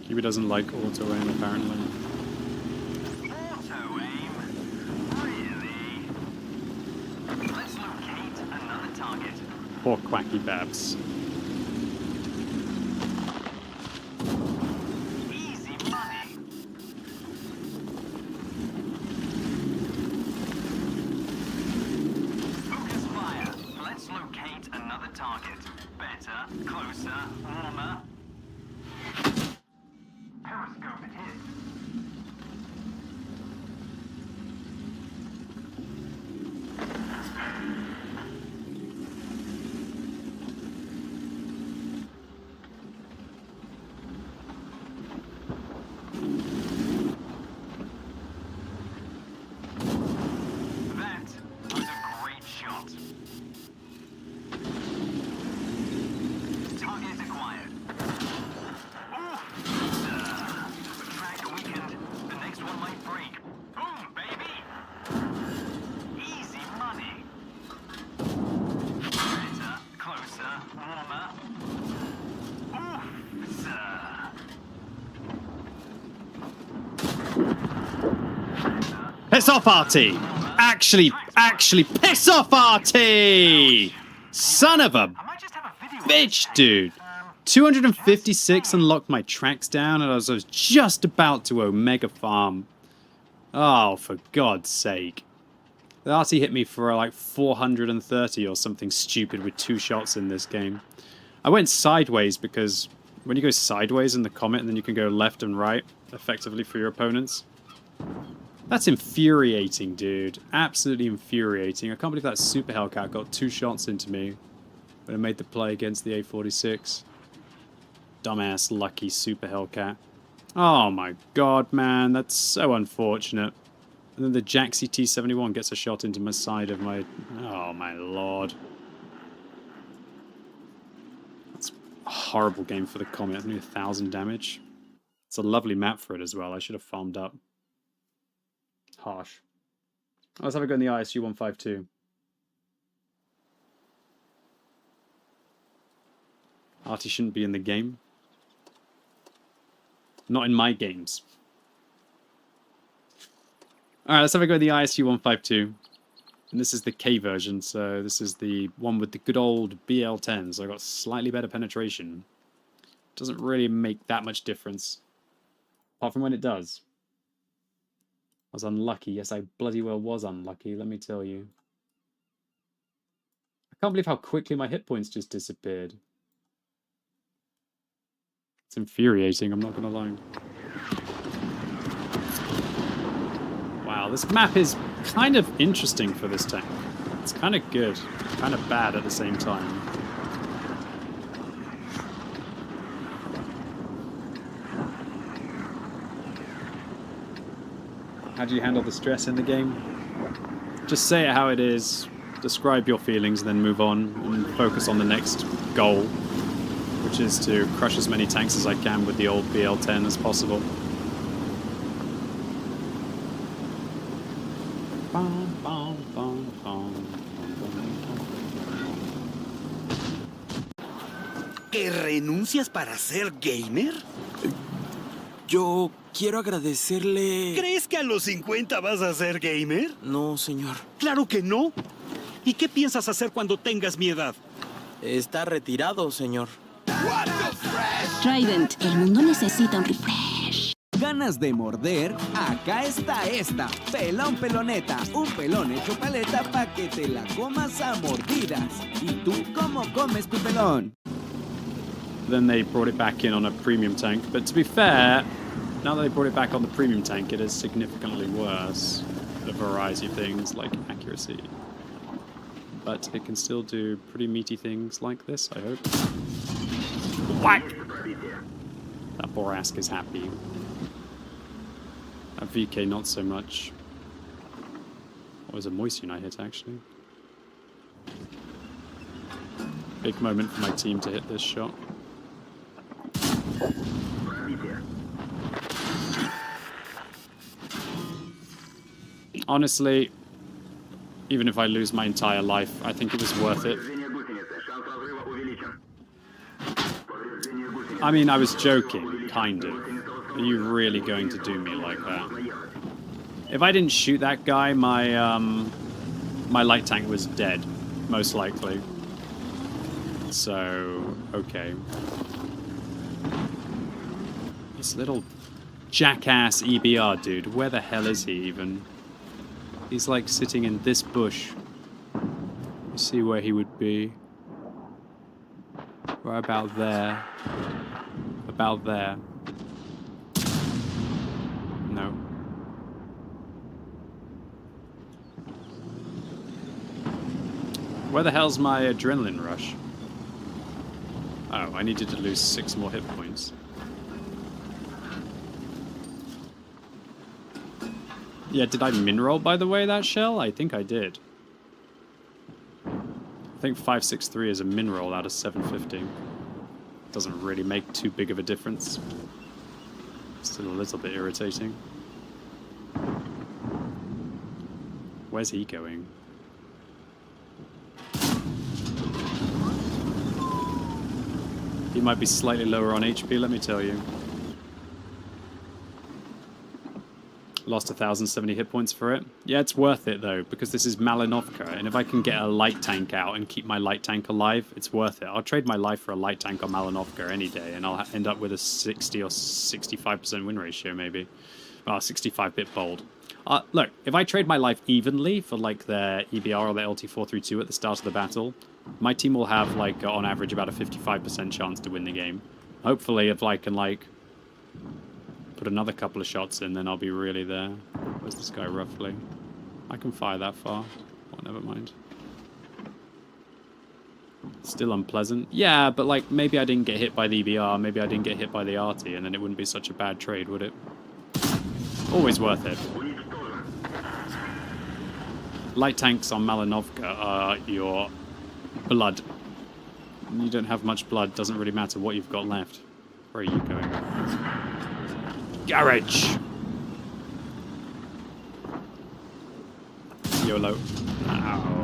Speaker 1: He doesn't like auto aim apparently.
Speaker 3: Auto aim? Really? Let's locate another target.
Speaker 1: Poor Quacky Babs.
Speaker 3: Easy money. Focus fire. Let's locate another target. Better, closer, warmer. Periscope hit. That was a great shot. Target acquired. Track weakened. The next one might break. Boom, baby! Easy money. Better, closer, warmer. Oof, sir.
Speaker 1: Piss off, RT! Actually piss off, RT! Son of a bitch, dude. 256 unlocked my tracks down, and I was just about to Omega farm Oh, for God's sake. The RT hit me for like 430 or something stupid with 2 shots in this game. I went sideways because when you go sideways in the Comet, then you can go left and right effectively for your opponents. That's infuriating, dude. Absolutely infuriating. I can't believe that Super Hellcat got 2 shots into me when I made the play against the A46. Dumbass lucky Super Hellcat. Oh my god, man. That's so unfortunate. And then the Jaxi T-71 gets a shot into my side of my... Oh my lord. That's a horrible game for the Comet. Only 1,000 damage. It's a lovely map for it as well. I should have farmed up. Harsh. Let's have a go in the ISU 152. Artie shouldn't be in the game. Not in my games. Alright, let's have a go at the ISU 152. And this is the K version, so this is the one with the good old BL10, so I got slightly better penetration. Doesn't really make that much difference. Apart from when it does. I was unlucky. Yes, I bloody well was unlucky, let me tell you. I can't believe how quickly my hit points just disappeared. It's infuriating, I'm not gonna lie. Wow, this map is kind of interesting for this tank. It's kind of good, kind of bad at the same time. How do you handle the stress in the game? Just say it how it is, describe your feelings, and then move on and focus on the next goal, which is to crush as many tanks as I can with the old BL10 as possible.
Speaker 20: ¿Que renuncias para ser gamer?
Speaker 21: Yo quiero agradecerle...
Speaker 20: ¿Crees que a los 50 vas a ser gamer?
Speaker 21: No, señor.
Speaker 20: ¡Claro que no! ¿Y qué piensas hacer cuando tengas mi edad?
Speaker 21: Está retirado, señor.
Speaker 12: Trident, el mundo necesita un refresh.
Speaker 6: ¿Ganas de morder? Acá está esta. Pelón peloneta. Un pelón hecho paleta pa' que te la comas a mordidas. ¿Y tú cómo comes tu pelón?
Speaker 1: Then they brought it back in on a premium tank. But to be fair, now that they brought it back on the premium tank, it is significantly worse at a variety of things, like accuracy. But it can still do pretty meaty things like this, I hope. Whack! That Borask is happy. That VK not so much. What was a Moisture I hit, actually? Big moment for my team to hit this shot. Honestly, even if I lose my entire life, I think it was worth it. I mean, I was joking, kind of. Are you really going to do me like that? If I didn't shoot that guy, my my light tank was dead, most likely. So, okay. This little jackass EBR dude, where the hell is he even? He's like sitting in this bush. Let's see where he would be. Right about there. About there. No. Where the hell's my adrenaline rush? Oh, I needed to lose 6 more hit points. Yeah, did I min-roll, by the way, that shell? I think I did. I think 563 is a min-roll out of 750. Doesn't really make too big of a difference. Still a little bit irritating. Where's he going? He might be slightly lower on HP, let me tell you. Lost 1,070 hit points for it. Yeah, it's worth it though, because this is Malinovka, and if I can get a light tank out and keep my light tank alive, it's worth it. I'll trade my life for a light tank on Malinovka any day, and I'll end up with a 60 or 65% win ratio, maybe. Well, 65-bit bold. Look, if I trade my life evenly for like their EBR or their LT432 at the start of the battle, my team will have like on average about a 55% chance to win the game. Hopefully, if I can like put another couple of shots in, then I'll be really there. Where's this guy roughly? I can fire that far. Oh, never mind. Still unpleasant. Yeah, but like maybe I didn't get hit by the EBR, maybe I didn't get hit by the RT, and then it wouldn't be such a bad trade, would it? Always worth it. Light tanks on Malinovka are your blood. You don't have much blood, doesn't really matter what you've got left. Where are you going? Garage! YOLO. Ow.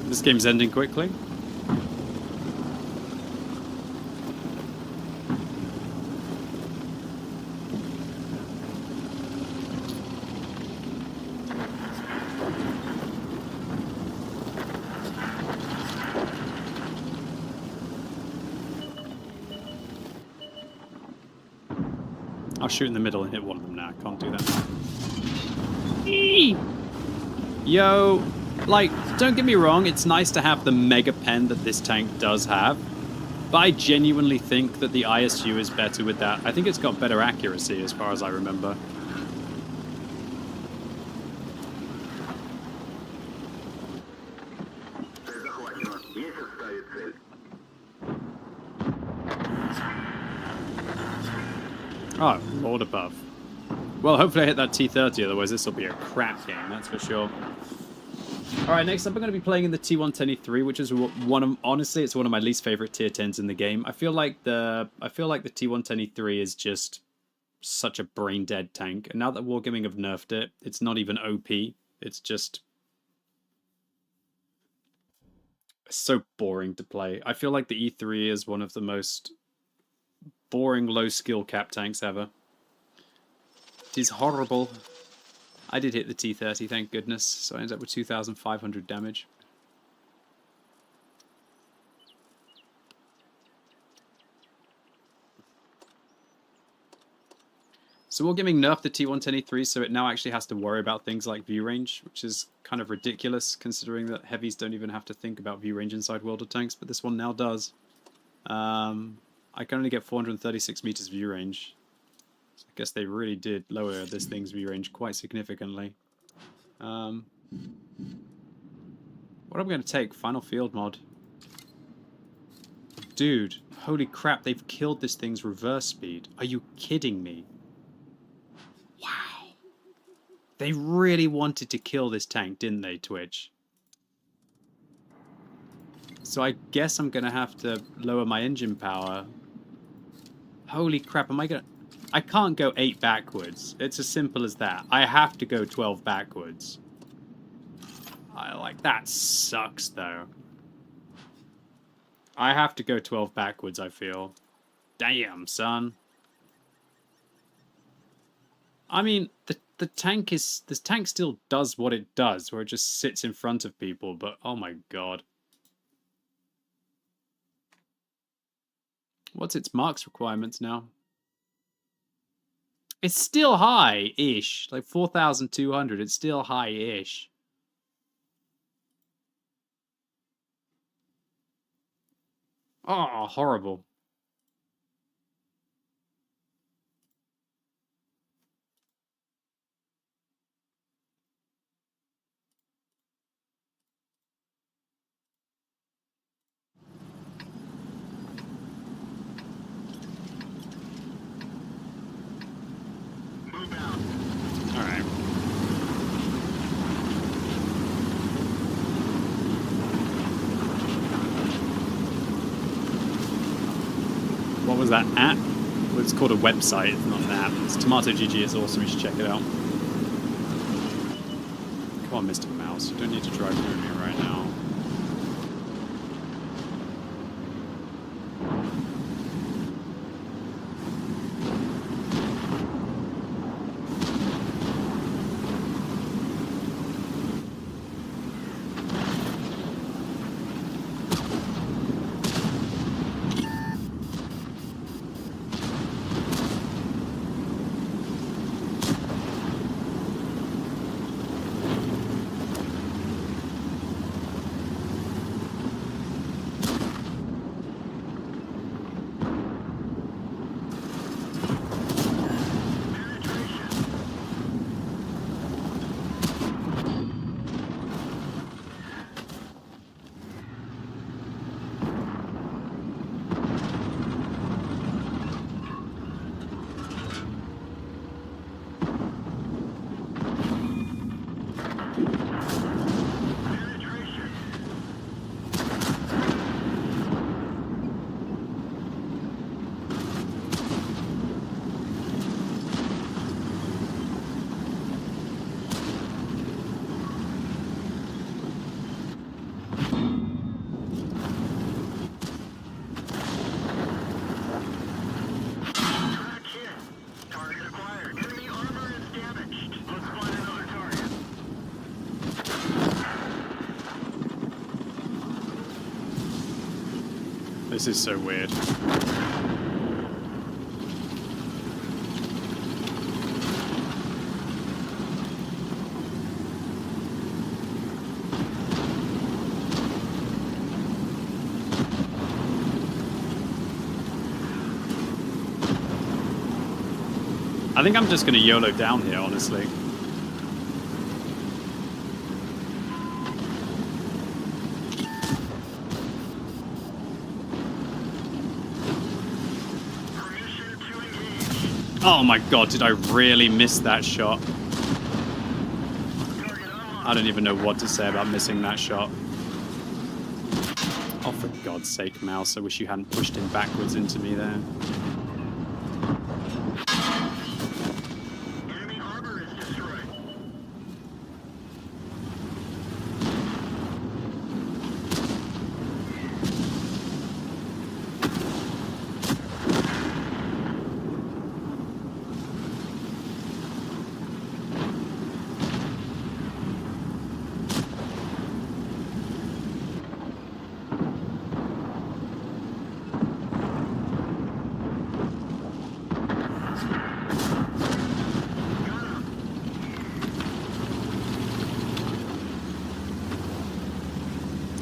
Speaker 1: This game's ending quickly. I'll shoot in the middle and hit one of them now. I can't do that. Eee! Yo! Like, don't get me wrong, it's nice to have the mega pen that this tank does have, but I genuinely think that the ISU is better with that. I think it's got better accuracy as far as I remember. Oh, Lord above. Well, hopefully I hit that T30, otherwise this will be a crap game, that's for sure. Alright, next up I'm going to be playing in the T110E3, which is honestly, it's one of my least favorite tier 10s in the game. I feel like the T110E3 is just such a brain dead tank, and now that Wargaming have nerfed it, it's not even OP. It's just so boring to play. I feel like the E3 is one of the most boring low skill cap tanks ever. It is horrible. I did hit the T30, thank goodness, so I ended up with 2,500 damage. So Wargaming nerfed the T110E3, so it now actually has to worry about things like view range, which is kind of ridiculous considering that heavies don't even have to think about view range inside World of Tanks, but this one now does. I can only get 436 meters view range. I guess they really did lower this thing's view range quite significantly. What am I going to take? Final field mod. Dude, holy crap, they've killed this thing's reverse speed. Are you kidding me? Wow. They really wanted to kill this tank, didn't they, Twitch? So I guess I'm going to have to lower my engine power. Holy crap, am I going to... I can't go 8 backwards. It's as simple as that. I have to go 12 backwards. That sucks, though. I have to go 12 backwards, I feel. Damn, son. I mean, the tank still does what it does, where it just sits in front of people, but oh my god. What's its marks requirements now? It's still high-ish, like 4,200. It's still high-ish. Oh, horrible. Alright. What was that app? Well, it's called a website, it's not an app. It's Tomato GG, it's awesome, you should check it out. Come on, Mr. Mouse, you don't need to drive through me right now. This is so weird. I think I'm just going to YOLO down here, honestly. Oh my god, did I really miss that shot? I don't even know what to say about missing that shot. Oh, for God's sake, Mouse, I wish you hadn't pushed him backwards into me there.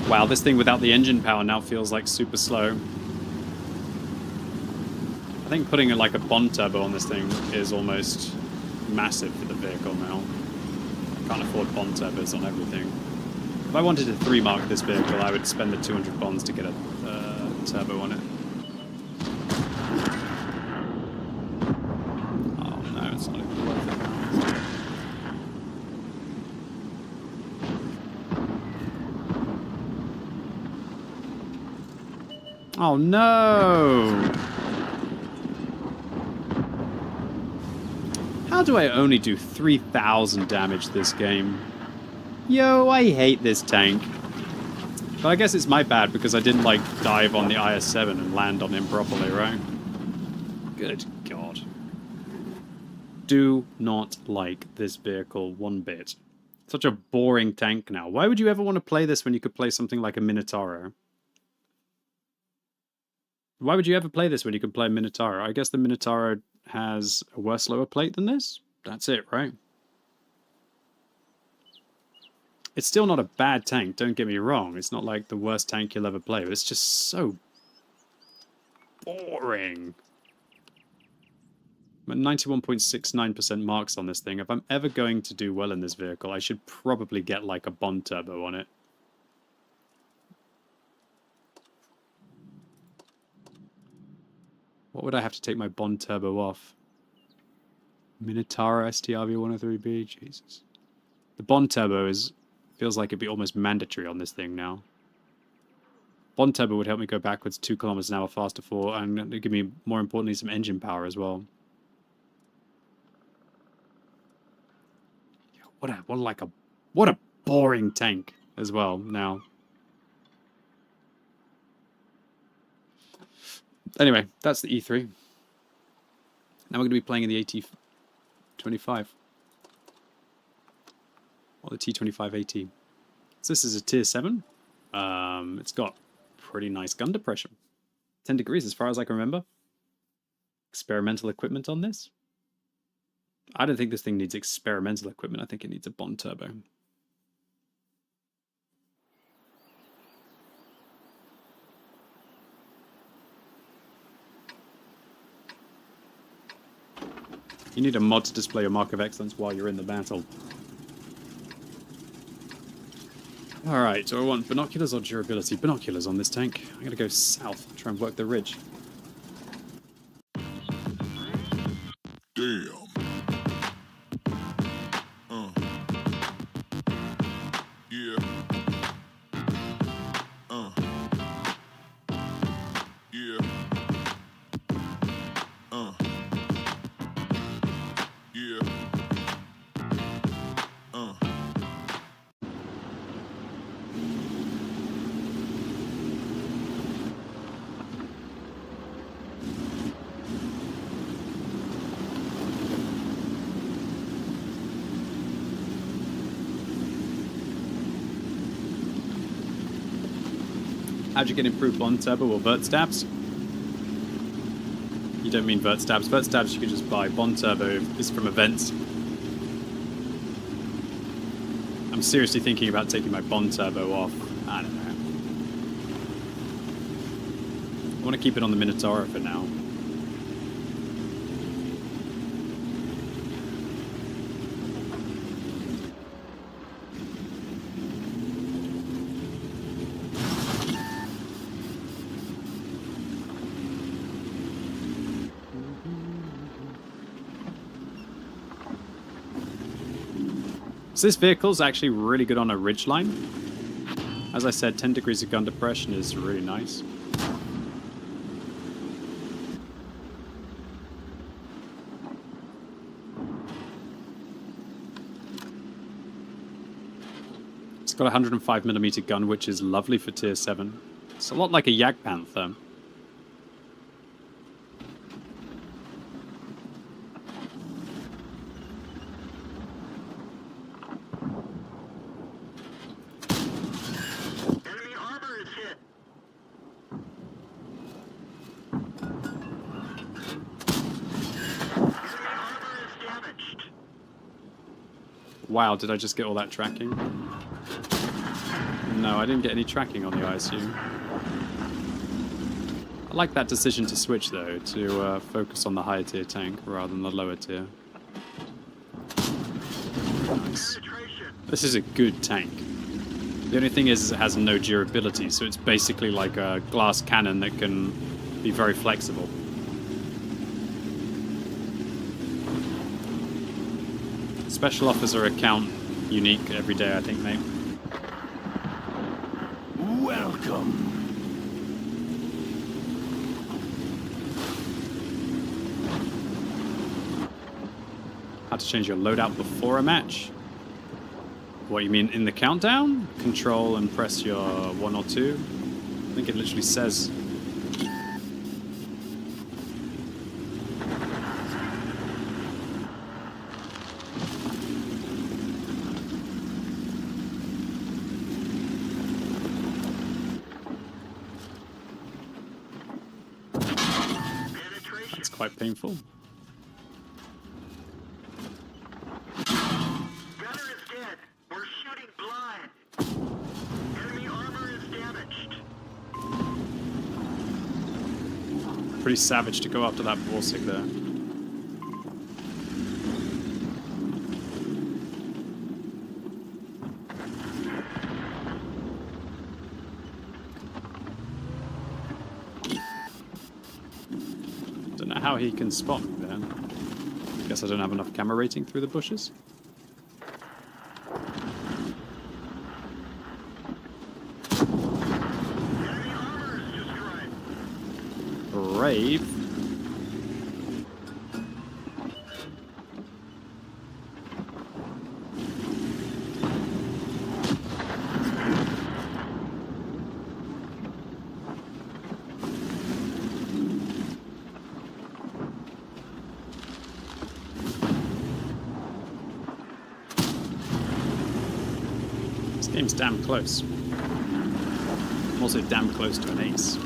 Speaker 1: Wow, this thing without the engine power now feels like super slow. I think putting like a Bond turbo on this thing is almost massive for the vehicle now. I can't afford Bond turbos on everything. If I wanted to 3-mark this vehicle, I would spend the 200 bonds to get a turbo on it. Oh no, it's not even worth it. Oh no! How do I only do 3,000 damage this game? Yo, I hate this tank. But I guess it's my bad because I didn't like dive on the IS-7 and land on him properly, right? Good God. Do not like this vehicle one bit. Such a boring tank now. Why would you ever want to play this when you could play something like a Minotauro? Why would you ever play this when you could play Minotauro? I guess the Minotauro has a worse lower plate than this? That's it, right? It's still not a bad tank, don't get me wrong. It's not like the worst tank you'll ever play, but it's just so boring. I'm at 91.69% marks on this thing. If I'm ever going to do well in this vehicle, I should probably get like a Bond turbo on it. What would I have to take my Bond turbo off? Minotauro STRV103B? Jesus. The Bond turbo feels like it'd be almost mandatory on this thing now. Bond turbo would help me go backwards 2 kilometers an hour faster and give me, more importantly, some engine power as well. What a boring tank as well now. Anyway, that's the E3. Now we're going to be playing in the AT25. Or the T25 AT. So this is a tier 7. It's got pretty nice gun depression. 10 degrees as far as I can remember. Experimental equipment on this. I don't think this thing needs experimental equipment. I think it needs a Bond turbo. You need a mod to display your mark of excellence while you're in the battle. Alright, do I want binoculars or durability? Binoculars on this tank. I'm gonna go south, try and work the ridge.
Speaker 15: Damn. Yeah. Yeah. Yeah.
Speaker 1: How'd you get improved bond turbo or vert stabs? You don't mean vert stabs. Vert stabs you can just buy. Bond turbo is from events. I'm seriously thinking about taking my bond turbo off. I don't know. I want to keep it on the Minotaur for now. So this vehicle's actually really good on a ridgeline. As I said, 10 degrees of gun depression is really nice. It's got a 105mm gun, which is lovely for tier 7. It's a lot like a Jagdpanther. Wow, did I just get all that tracking? No, I didn't get any tracking on the ISU. I like that decision to switch, though, to focus on the higher tier tank rather than the lower tier. Nice. This is a good tank. The only thing is it has no durability, so it's basically like a glass cannon that can be very flexible. Special offers are account unique every day, I think, mate.
Speaker 7: Welcome.
Speaker 1: How to change your loadout before a match? What, you mean in the countdown? Control and press your 1 or 2? I think it literally says... It's quite painful. Pretty savage to go after that Borsig there. Don't know how he can spot me there. Guess I don't have enough camera rating through the bushes. Brave. This game's damn close. I'm also damn close to an ace.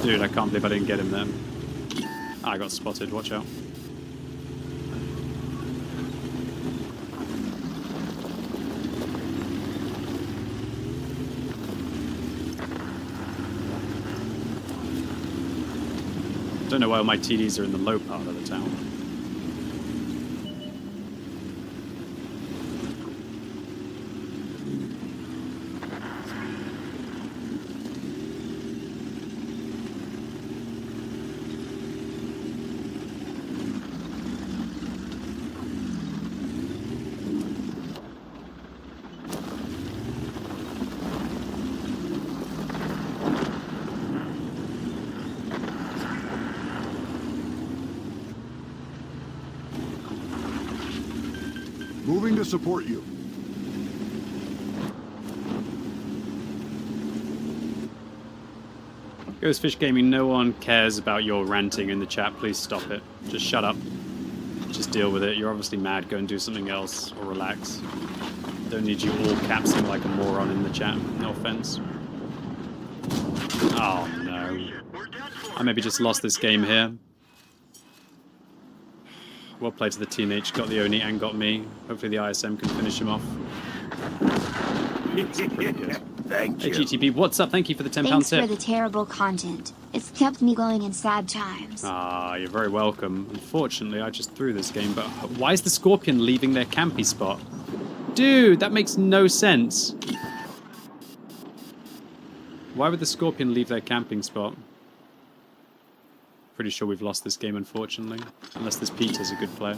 Speaker 1: Dude, I can't believe I didn't get him then. I got spotted, watch out. Don't know why all my TDs are in the low part of the town.
Speaker 2: Moving to support you.
Speaker 1: Ghost Fish Gaming, no one cares about your ranting in the chat. Please stop it. Just shut up. Just deal with it. You're obviously mad. Go and do something else or relax. Don't need you all capsing like a moron in the chat. No offense. Oh no. I maybe just lost this game here. Well played to the teenage. Got the Oni and got me. Hopefully the ISM can finish him off. That's pretty good.
Speaker 7: Thank
Speaker 1: you. Hey GTP, what's up? Thank you for the £10
Speaker 14: Thanks
Speaker 1: tip.
Speaker 14: for the terrible content. It's kept me going in sad times.
Speaker 1: Ah, you're very welcome. Unfortunately, I just threw this game, but why is the Scorpion leaving their campy spot? Dude, that makes no sense. Why would the Scorpion leave their camping spot? Pretty sure we've lost this game, unfortunately. Unless this Peter's a good player.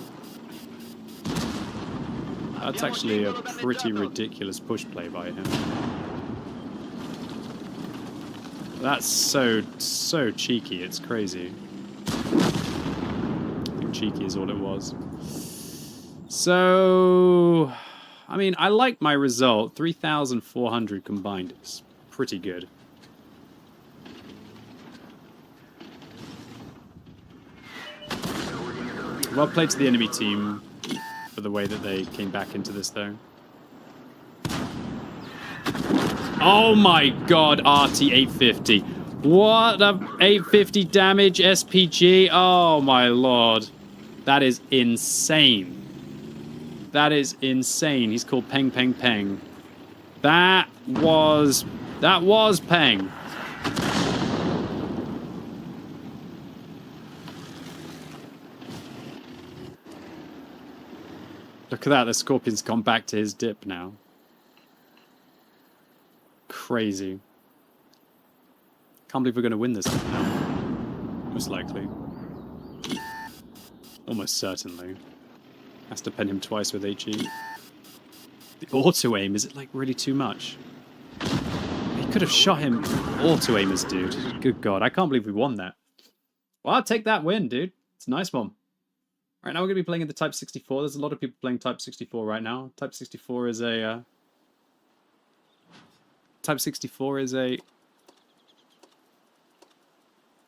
Speaker 1: That's actually a pretty ridiculous push play by him. That's so cheeky, it's crazy. I think cheeky is all it was. So, I mean, I like my result. 3,400 combined is pretty good. Well played to the enemy team for the way that they came back into this, though. Oh my god, RT-850. What a 850 damage SPG. Oh my lord. That is insane. That is insane. He's called Peng Peng Peng. That was Peng. Look at that, the Scorpion's gone back to his dip now. Crazy. Can't believe we're going to win this now. Most likely. Almost certainly. Has to pen him twice with HE. The auto-aim, is it like really too much? He could have shot him auto-aimers, dude. Good god, I can't believe we won that. Well, I'll take that win, dude. It's a nice one. Right now we're going to be playing in the Type 64. There's a lot of people playing Type 64 right now. Type 64 is a... Type 64 is a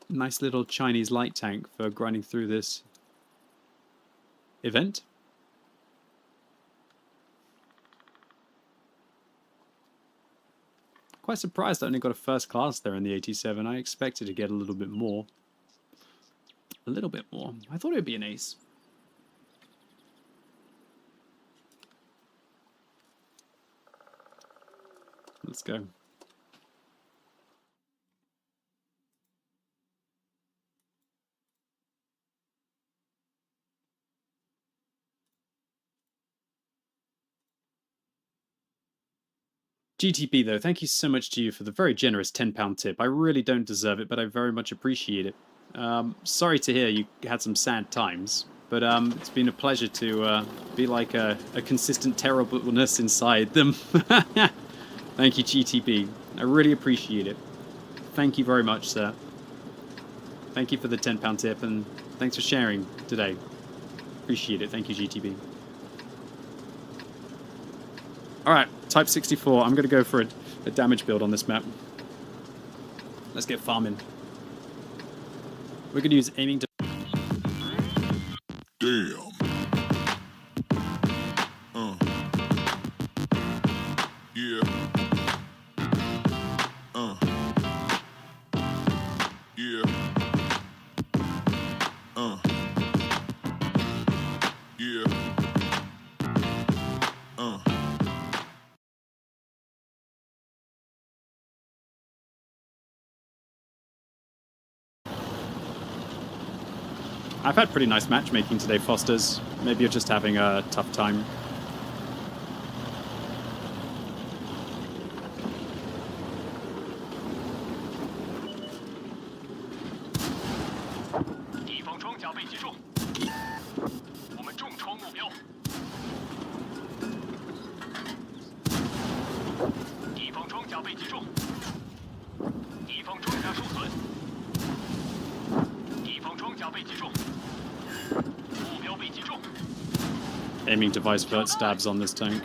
Speaker 1: nice little Chinese light tank for grinding through this event. Quite surprised I only got a first class there in the 87. I expected to get a little bit more. A little bit more. I thought it would be an ace. Let's go. GTP though, thank you so much to you for the very generous £10 tip. I really don't deserve it, but I very much appreciate it. Sorry to hear you had some sad times, but it's been a pleasure to be like a consistent terribleness inside them. Thank you, GTP. I really appreciate it. Thank you very much, sir. Thank you for the £10 tip, and thanks for sharing today. Appreciate it. Thank you, GTP. Alright, Type 64. I'm going to go for a damage build on this map. Let's get farming. We're going to use aiming to...
Speaker 15: Damn. Yeah. Yeah. Yeah.
Speaker 1: I've had pretty nice matchmaking today, Fosters. Maybe you're just having a tough time. Aiming device vert stabs on this tank.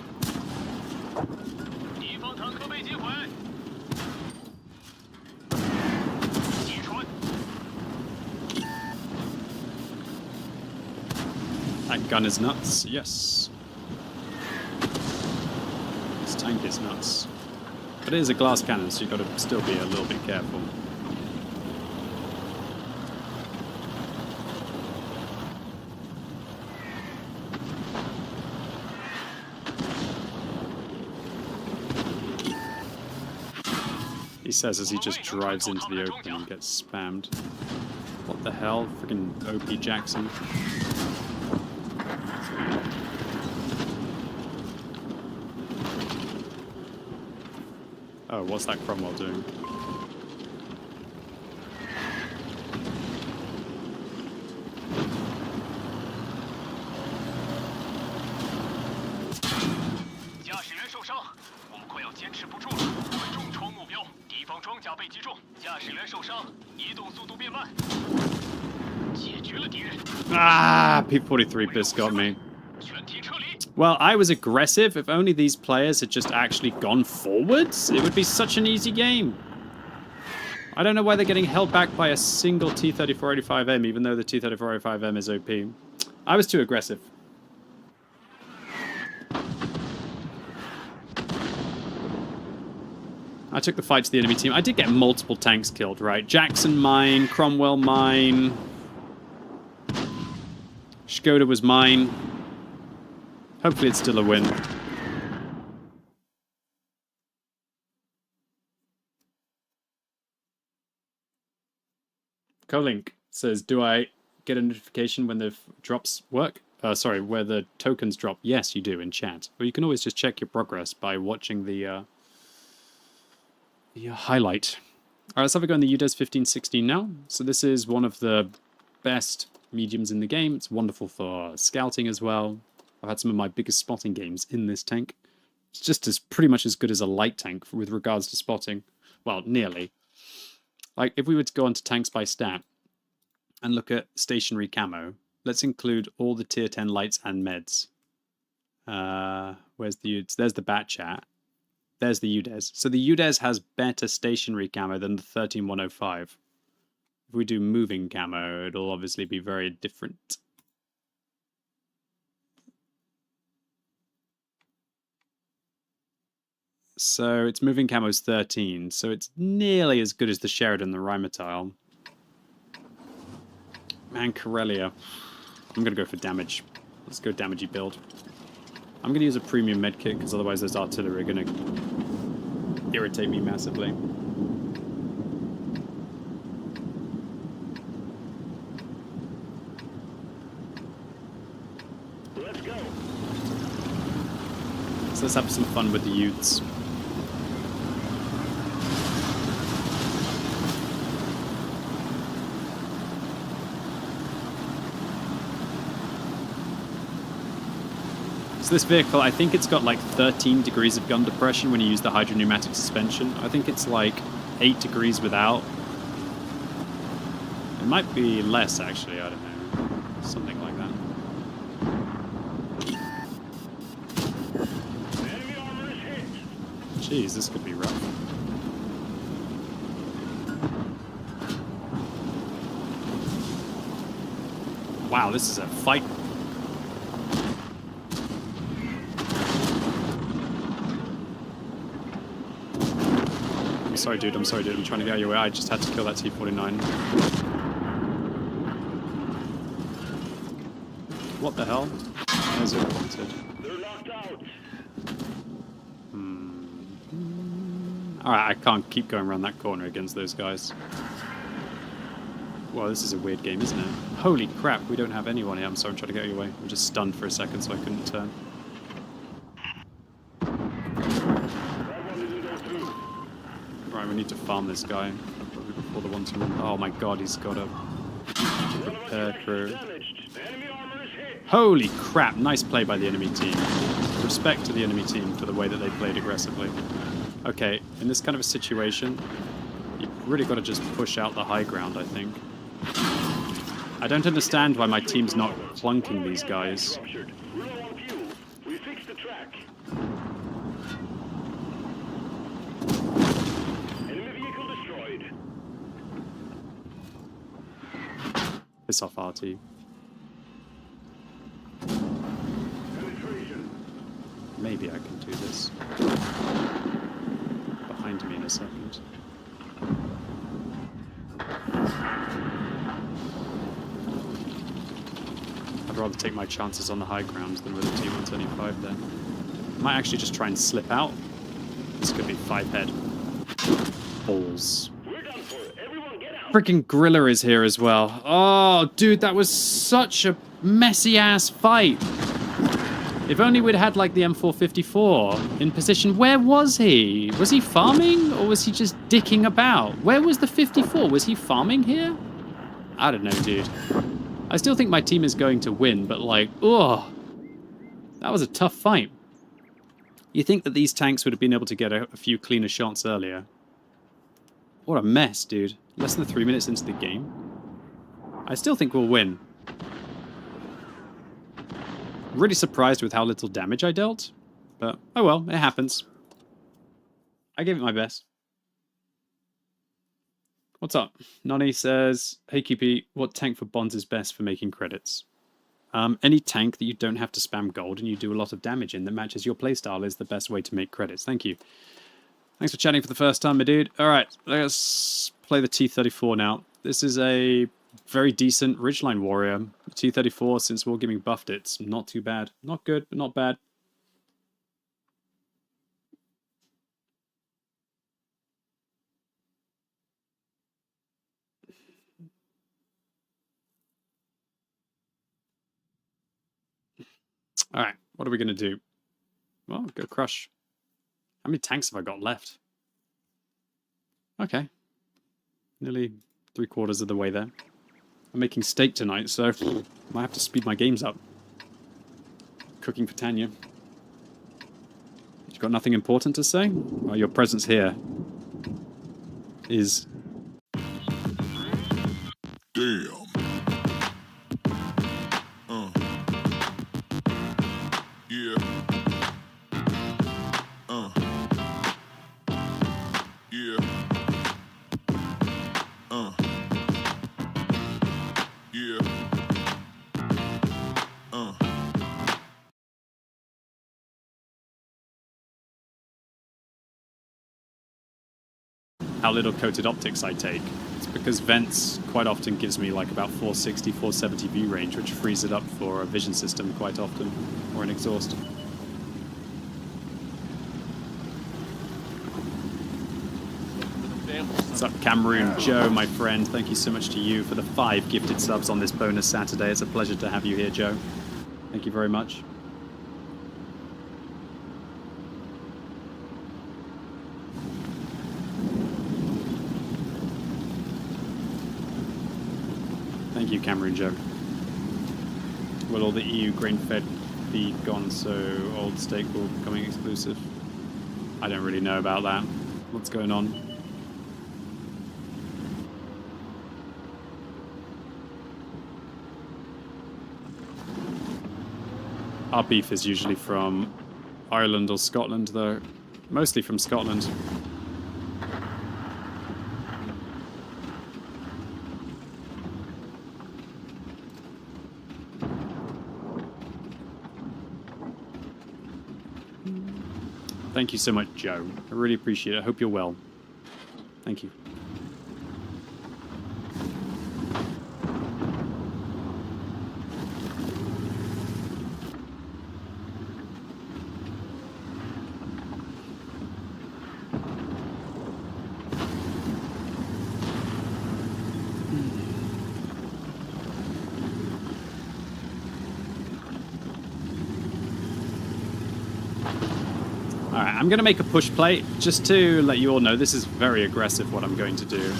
Speaker 1: That gun is nuts, yes. This tank is nuts. But it is a glass cannon, so you've got to still be a little bit careful. He says as he just drives into the open and gets spammed. What the hell? Freaking OP Jackson. Oh, what's that Cromwell doing? Ah, P-43 Biss got me. Well, I was aggressive. If only these players had just actually gone forwards, it would be such an easy game. I don't know why they're getting held back by a single T-3485M, even though the T-3485M is OP. I was too aggressive. I took the fight to the enemy team. I did get multiple tanks killed, right? Jackson mine, Cromwell mine. Skoda was mine. Hopefully it's still a win. Colink says, do I get a notification when the drops work? Sorry, where the tokens drop? Yes, you do in chat. Or you can always just check your progress by watching the highlight. Alright, let's have a go in the UDES 1516 now. So this is one of the best mediums in the game. It's wonderful for scouting as well. I've had some of my biggest spotting games in this tank. It's just pretty much as good as a light tank with regards to spotting. Well, nearly. Like, if we were to go on to tanks by stat and look at stationary camo, let's include all the tier 10 lights and meds. Where's the UDES? There's the bat chat. There's the UDES. So the UDES has better stationary camo than the 13105. If we do moving camo, it'll obviously be very different. So its moving camo is 13, so it's nearly as good as the Sheridan and the Rheinmetall. Man, Corellia. I'm going to go for damage. Let's go damagey build. I'm going to use a premium medkit, because otherwise those artillery are going to irritate me massively.
Speaker 3: Let's go.
Speaker 1: So let's have some fun with the youths. So this vehicle, I think it's got like 13 degrees of gun depression when you use the hydropneumatic suspension. I think it's like 8 degrees without. It might be less actually, I don't know. Something like that. Jeez, this could be rough. Wow, this is a fight. I'm sorry, dude. I'm sorry, dude. I'm trying to get out of your way. I just had to kill that T-49. What the hell? There's what I wanted.
Speaker 3: They're knocked out.
Speaker 1: Alright, I can't keep going around that corner against those guys. Well, this is a weird game, isn't it? Holy crap, we don't have anyone here. I'm sorry, I'm trying to get out of your way. I'm just stunned for a second, so I couldn't turn. Right, we need to farm this guy before the one to run. Oh my god, he's got a prepared crew. Holy crap, nice play by the enemy team. Respect to the enemy team for the way that they played aggressively. Okay, in this kind of a situation, you've really got to just push out the high ground, I think. I don't understand why my team's not clunking these guys. Piss off, RT. maybe I can do this. Behind me in a second. I'd rather take my chances on the high ground than with a T-125 there. Might actually just try and slip out. This could be 5 head. Balls. Freaking Gorilla is here as well. Oh, dude, that was such a messy-ass fight. If only we'd had, like, the M454 in position. Where was he? Was he farming, or was he just dicking about? Where was the 54? Was he farming here? I don't know, dude. I still think my team is going to win, but, like, oh, that was a tough fight. You think that these tanks would have been able to get a few cleaner shots earlier. What a mess, dude. Less than 3 minutes into the game. I still think we'll win. Really surprised with how little damage I dealt. But, oh well, it happens. I gave it my best. What's up? Nani says, hey QP, what tank for bonds is best for making credits? Any tank that you don't have to spam gold and you do a lot of damage in that matches your playstyle is the best way to make credits. Thank you. Thanks for chatting for the first time, my dude. Alright, let's play the T-34 now. This is a very decent Ridgeline Warrior. The T-34, since Wargaming buffed it, it's not too bad. Not good, but not bad. Alright, what are we going to do? Well, go crush. How many tanks have I got left? Okay. Nearly 3/4 of the way there. I'm making steak tonight, so I might have to speed my games up. Cooking for Tanya. You got nothing important to say? Well, your presence here is...
Speaker 15: Damn. Yeah. Yeah. Yeah.
Speaker 1: How little coated optics I take. It's because vents quite often gives me like about 460, 470 view range, which frees it up for a vision system quite often, or an exhaust. What's up, Cameroon Joe, my friend? Thank you so much to you for the 5 gifted subs on this bonus Saturday. It's a pleasure to have you here, Joe. Thank you very much. Thank you, Cameroon Joe. Will all the EU grain-fed be gone, so old steak will be becoming exclusive? I don't really know about that. What's going on? Our beef is usually from Ireland or Scotland, though. Mostly from Scotland. Thank you so much, Joe. I really appreciate it. I hope you're well. Thank you. Alright, I'm going to make a push play, just to let you all know this is very aggressive what I'm going to do.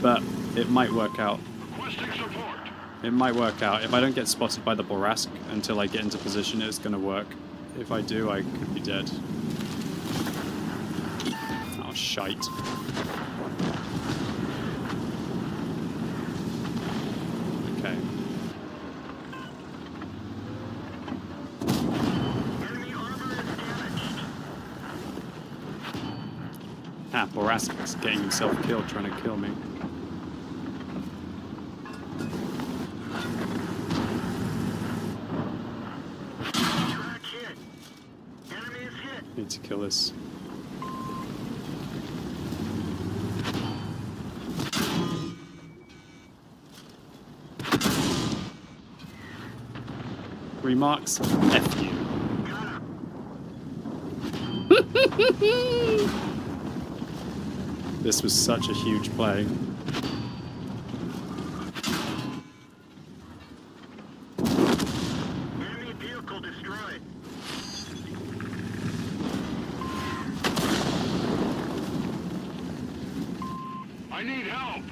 Speaker 1: But it might work out. It might work out. If I don't get spotted by the Borask until I get into position, it's going to work. If I do, I could be dead. Oh, shite. Okay. Ah, Borask is getting himself killed, trying to kill me. kill this. Remarks? F you. This was such a huge play.
Speaker 3: Enemy vehicle destroyed. I need help.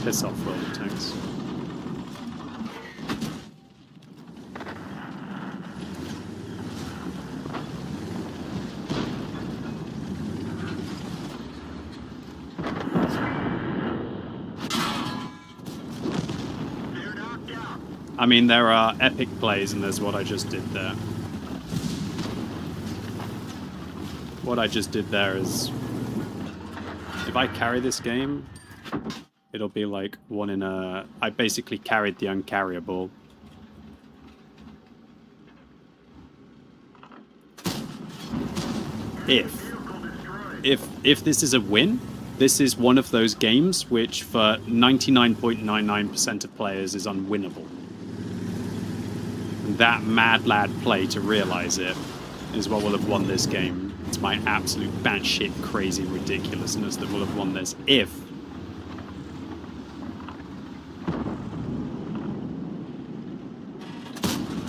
Speaker 1: Piss off, WorldOfTanks. I mean, there are epic plays, and there's what I just did there. What I just did there is, if I carry this game, it'll be like one in a... I basically carried the uncarryable. If this is a win, this is one of those games which for 99.99% of players is unwinnable. And that mad lad play to realize it is what will have won this game. It's my absolute batshit crazy ridiculousness that will have won this if...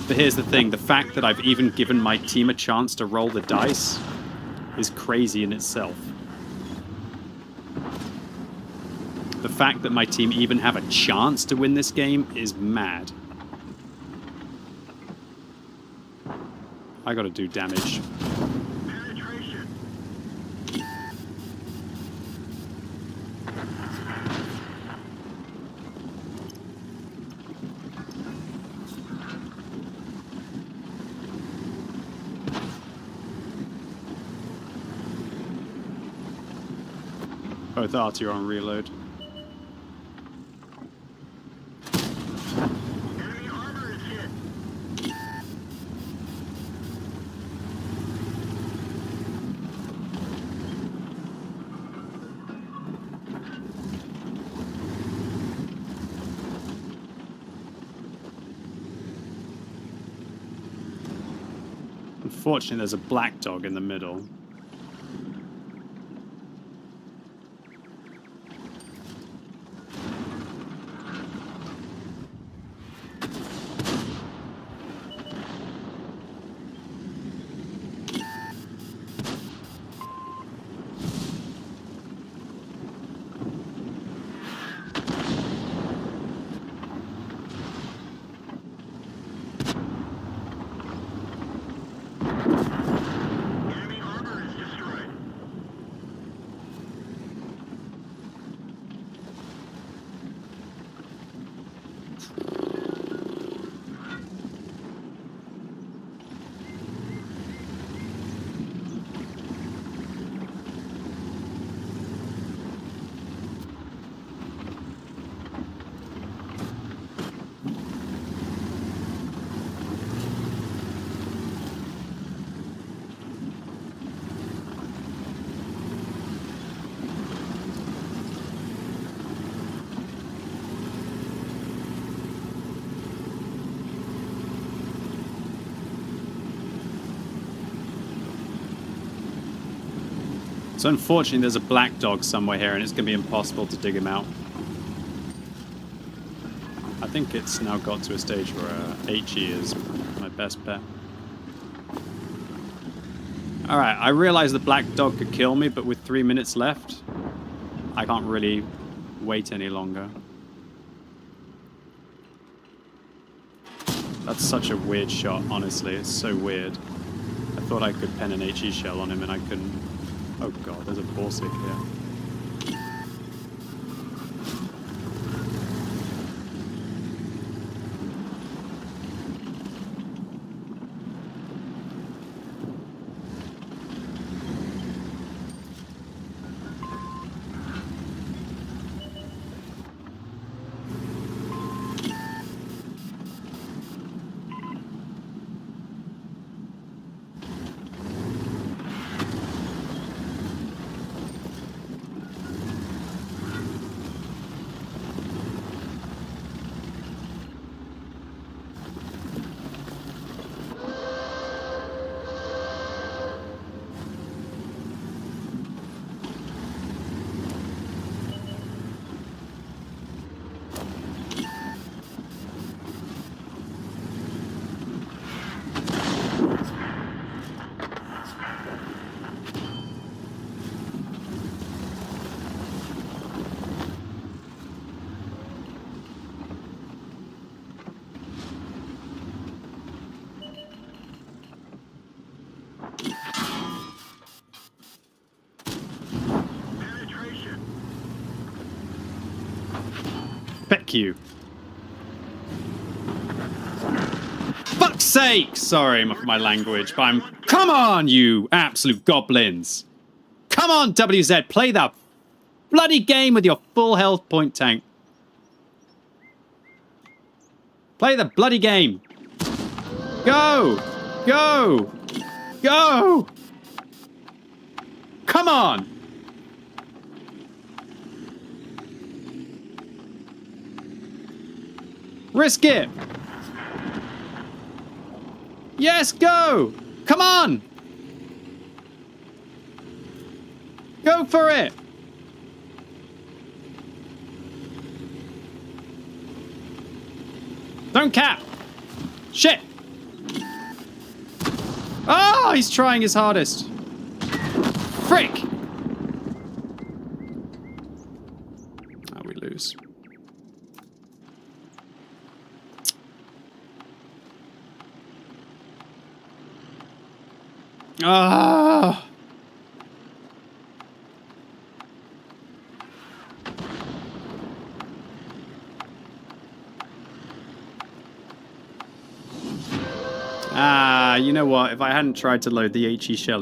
Speaker 1: But here's the thing, the fact that I've even given my team a chance to roll the dice is crazy in itself. The fact that my team even have a chance to win this game is mad. I gotta do damage. Both arty are on reload. Unfortunately, there's a black dog in the middle. So unfortunately there's a black dog somewhere here and it's going to be impossible to dig him out. I think it's now got to a stage where HE is my best bet. Alright, I realize the black dog could kill me, but with 3 minutes left, I can't really wait any longer. That's such a weird shot, honestly. It's so weird. I thought I could pen an HE shell on him and I couldn't. Oh god, there's a Borsig here. Peck you. Fuck's sake! Sorry for my language, but I'm... Come on, you absolute goblins! Come on, WZ, play that bloody game with your full health point tank. Play the bloody game. Go! Go! Go! Come on! Risk it! Yes, go! Come on! Go for it! Don't cap! Shit! Oh, he's trying his hardest. Frick! Oh, we lose. Ah! You know what? If I hadn't tried to load the HE shell